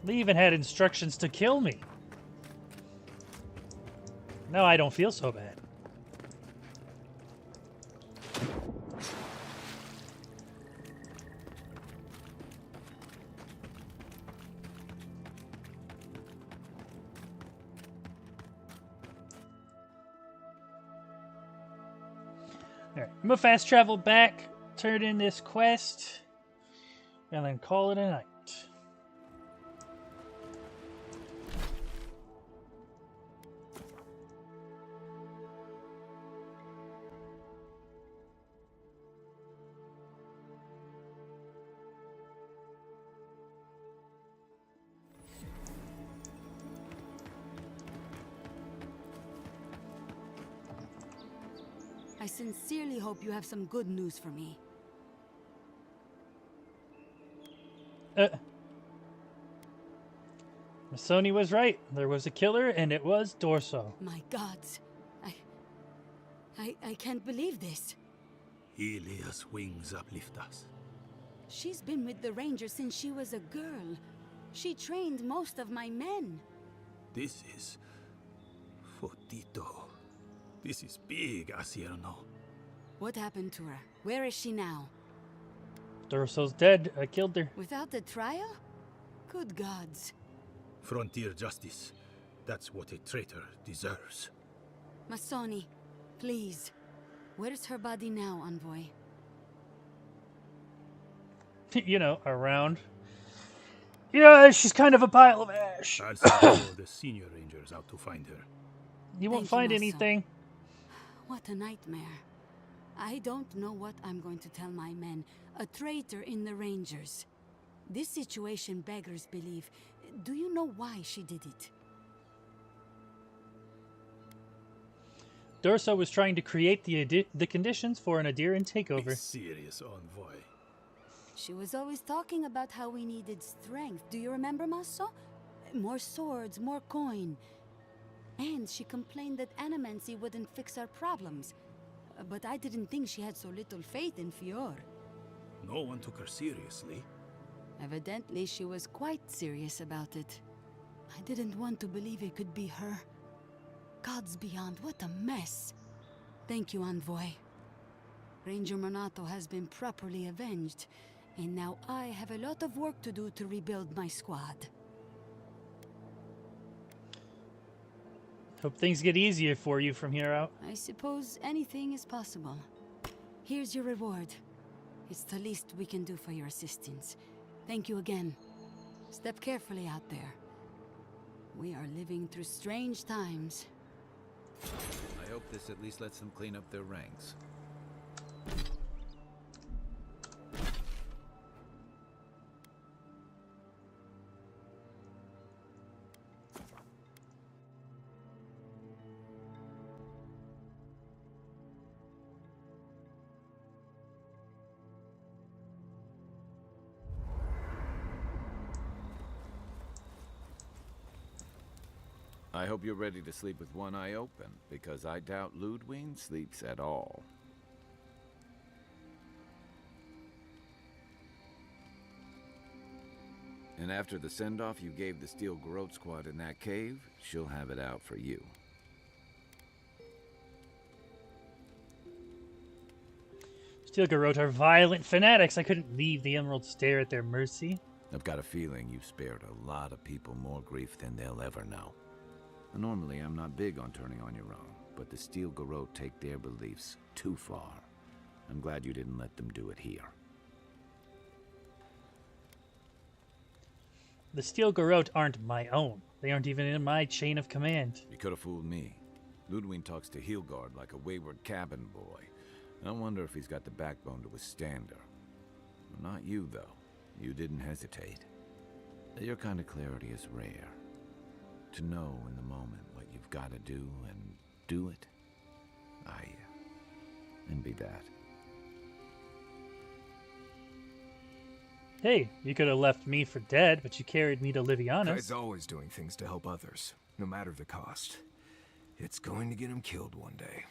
They even had instructions to kill me. Now I don't feel so bad. Alright, I'm gonna fast travel back, turn in this quest, and then call it a night. I sincerely hope you have some good news for me. Sony was right. There was a killer, and it was Dorso. My gods. I can't believe this. Ilia's wings uplift us. She's been with the Rangers since she was a girl. She trained most of my men. This is... Fotito. This is big, Asierno. What happened to her? Where is she now? Dorso's dead. I killed her. Without the trial? Good gods. Frontier justice. That's what a traitor deserves. Masoni, please. Where's her body now, Envoy? You know, around. Yeah, she's kind of a pile of ash. I'll send all the senior rangers out to find her. You won't find anything. What a nightmare. I don't know what I'm going to tell my men. A traitor in the Rangers. This situation beggars belief. Do you know why she did it? Dorso was trying to create the conditions for an Adiran takeover. Be serious, Envoy. She was always talking about how we needed strength. Do you remember, Maso? More swords, more coin. And she complained that animancy wouldn't fix our problems. But I didn't think she had so little faith in Fior. No one took her seriously. Evidently, she was quite serious about it. I didn't want to believe it could be her. Gods beyond, what a mess. Thank you, Envoy. Ranger Monato has been properly avenged, and now I have a lot of work to do to rebuild my squad. Hope things get easier for you from here out. I suppose anything is possible. Here's your reward. It's the least we can do for your assistance. Thank you again. Step carefully out there. We are living through strange times. I hope this at least lets them clean up their ranks. I hope you're ready to sleep with one eye open, because I doubt Ludwig sleeps at all. And after the send-off you gave the Steel Garrote squad in that cave, she'll have it out for you. Steel Garrote are violent fanatics. I couldn't leave the Emerald Stair at their mercy. I've got a feeling you've spared a lot of people more grief than they'll ever know. Normally, I'm not big on turning on your own, but the Steel Garrote take their beliefs too far. I'm glad you didn't let them do it here. The Steel Garrote aren't my own. They aren't even in my chain of command. You could have fooled me. Ludwig talks to Heelguard like a wayward cabin boy. I wonder if he's got the backbone to withstand her. Well, not you, though. You didn't hesitate. Your kind of clarity is rare. To know in the moment what you've got to do and do it. I envy that. Hey, you could have left me for dead, but you carried me to Livianos. Guy's always doing things to help others, no matter the cost. It's going to get him killed one day.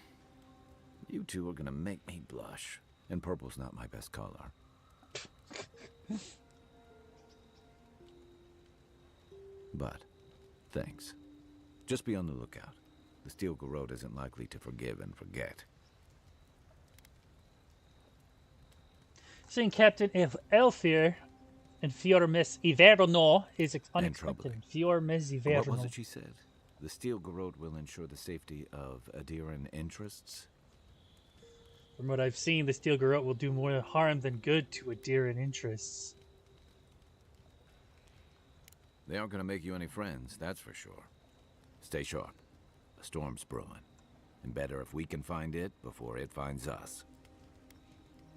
You two are gonna make me blush. And purple's not my best color. But, thanks. Just be on the lookout. The Steel Garrote isn't likely to forgive and forget. Seeing Captain Elfir and Fiormes Iverno is unexpected. Fiormes Iverno. What was it she said? The Steel Garrote will ensure the safety of Adiran interests? From what I've seen, the Steel Garrote will do more harm than good to Adiran interests. They aren't going to make you any friends, that's for sure. Stay sharp. A storm's brewing. And better if we can find it before it finds us.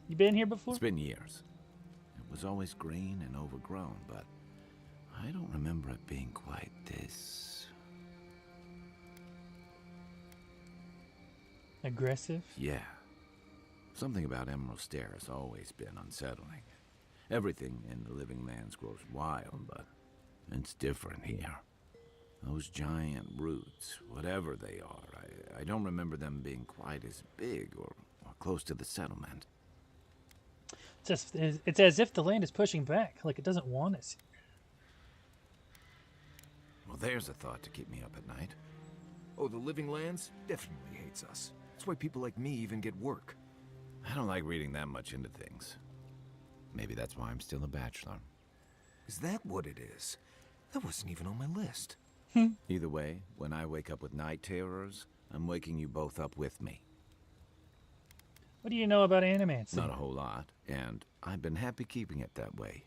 You been here before? It's been years. It was always green and overgrown, but I don't remember it being quite this... aggressive? Yeah. Something about Emerald Stair has always been unsettling. Everything in the living lands grows wild, but it's different here. Those giant roots, whatever they are, I don't remember them being quite as big or close to the settlement. It's as if the land is pushing back, like it doesn't want us here. Well, there's a thought to keep me up at night. Oh, the living lands definitely hates us. That's why people like me even get work. I don't like reading that much into things. Maybe that's why I'm still a bachelor. Is that what it is? That wasn't even on my list. Either way, when I wake up with night terrors, I'm waking you both up with me. What do you know about animancy? Not a whole lot, and I've been happy keeping it that way.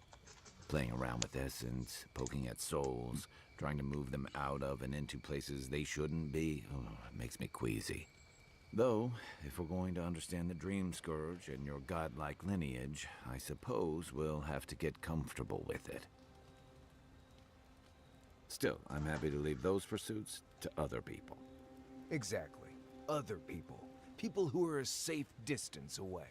Playing around with essence, poking at souls, trying to move them out of and into places they shouldn't be. Oh, it makes me queasy. Though, if we're going to understand the Dream Scourge and your godlike lineage, I suppose we'll have to get comfortable with it. Still, I'm happy to leave those pursuits to other people. Exactly. Other people. People who are a safe distance away.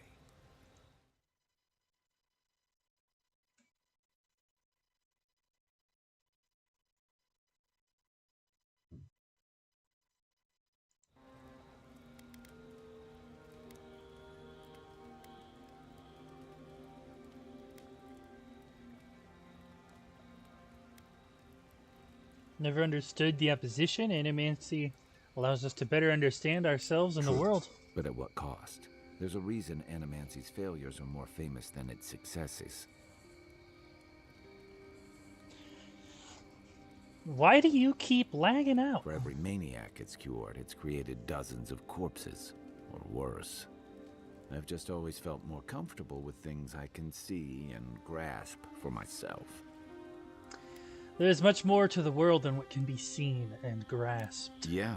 Never understood the opposition. Animancy allows us to better understand ourselves and the world. But at what cost? There's a reason Animancy's failures are more famous than its successes. Why do you keep lagging out? For every maniac it's cured, it's created dozens of corpses, or worse. I've just always felt more comfortable with things I can see and grasp for myself. There is much more to the world than what can be seen and grasped. Yeah,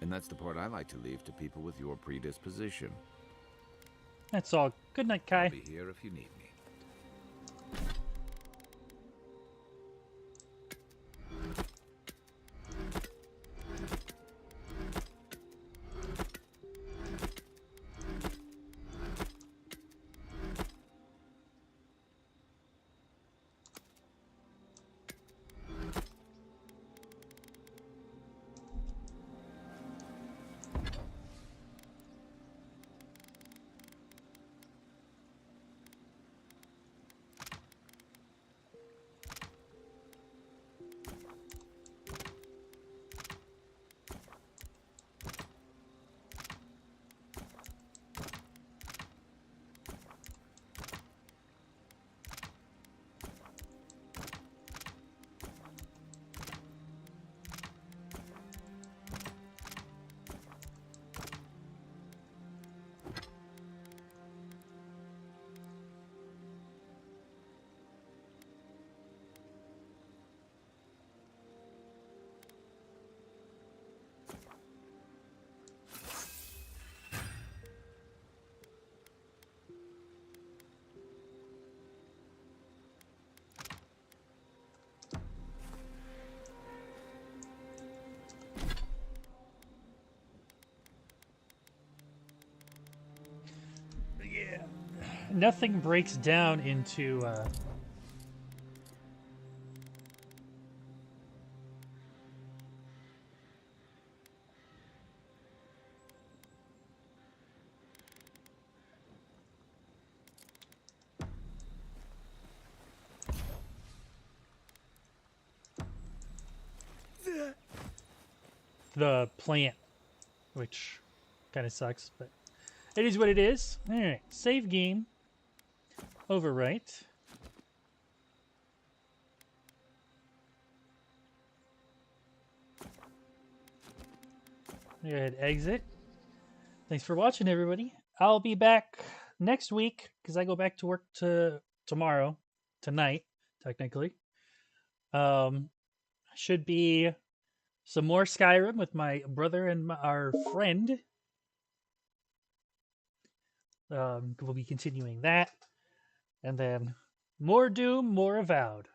and that's the part I like to leave to people with your predisposition. That's all. Good night, Kai. I'll be here if you need me. nothing breaks down into the plant, which kind of sucks, but it is what it is. All right, save game, overwrite. Go ahead, exit. Thanks for watching, everybody. I'll be back next week because I go back to work tonight, technically. Should be some more Skyrim with my brother and our friend. We'll be continuing that. And then more Doom, more Avowed.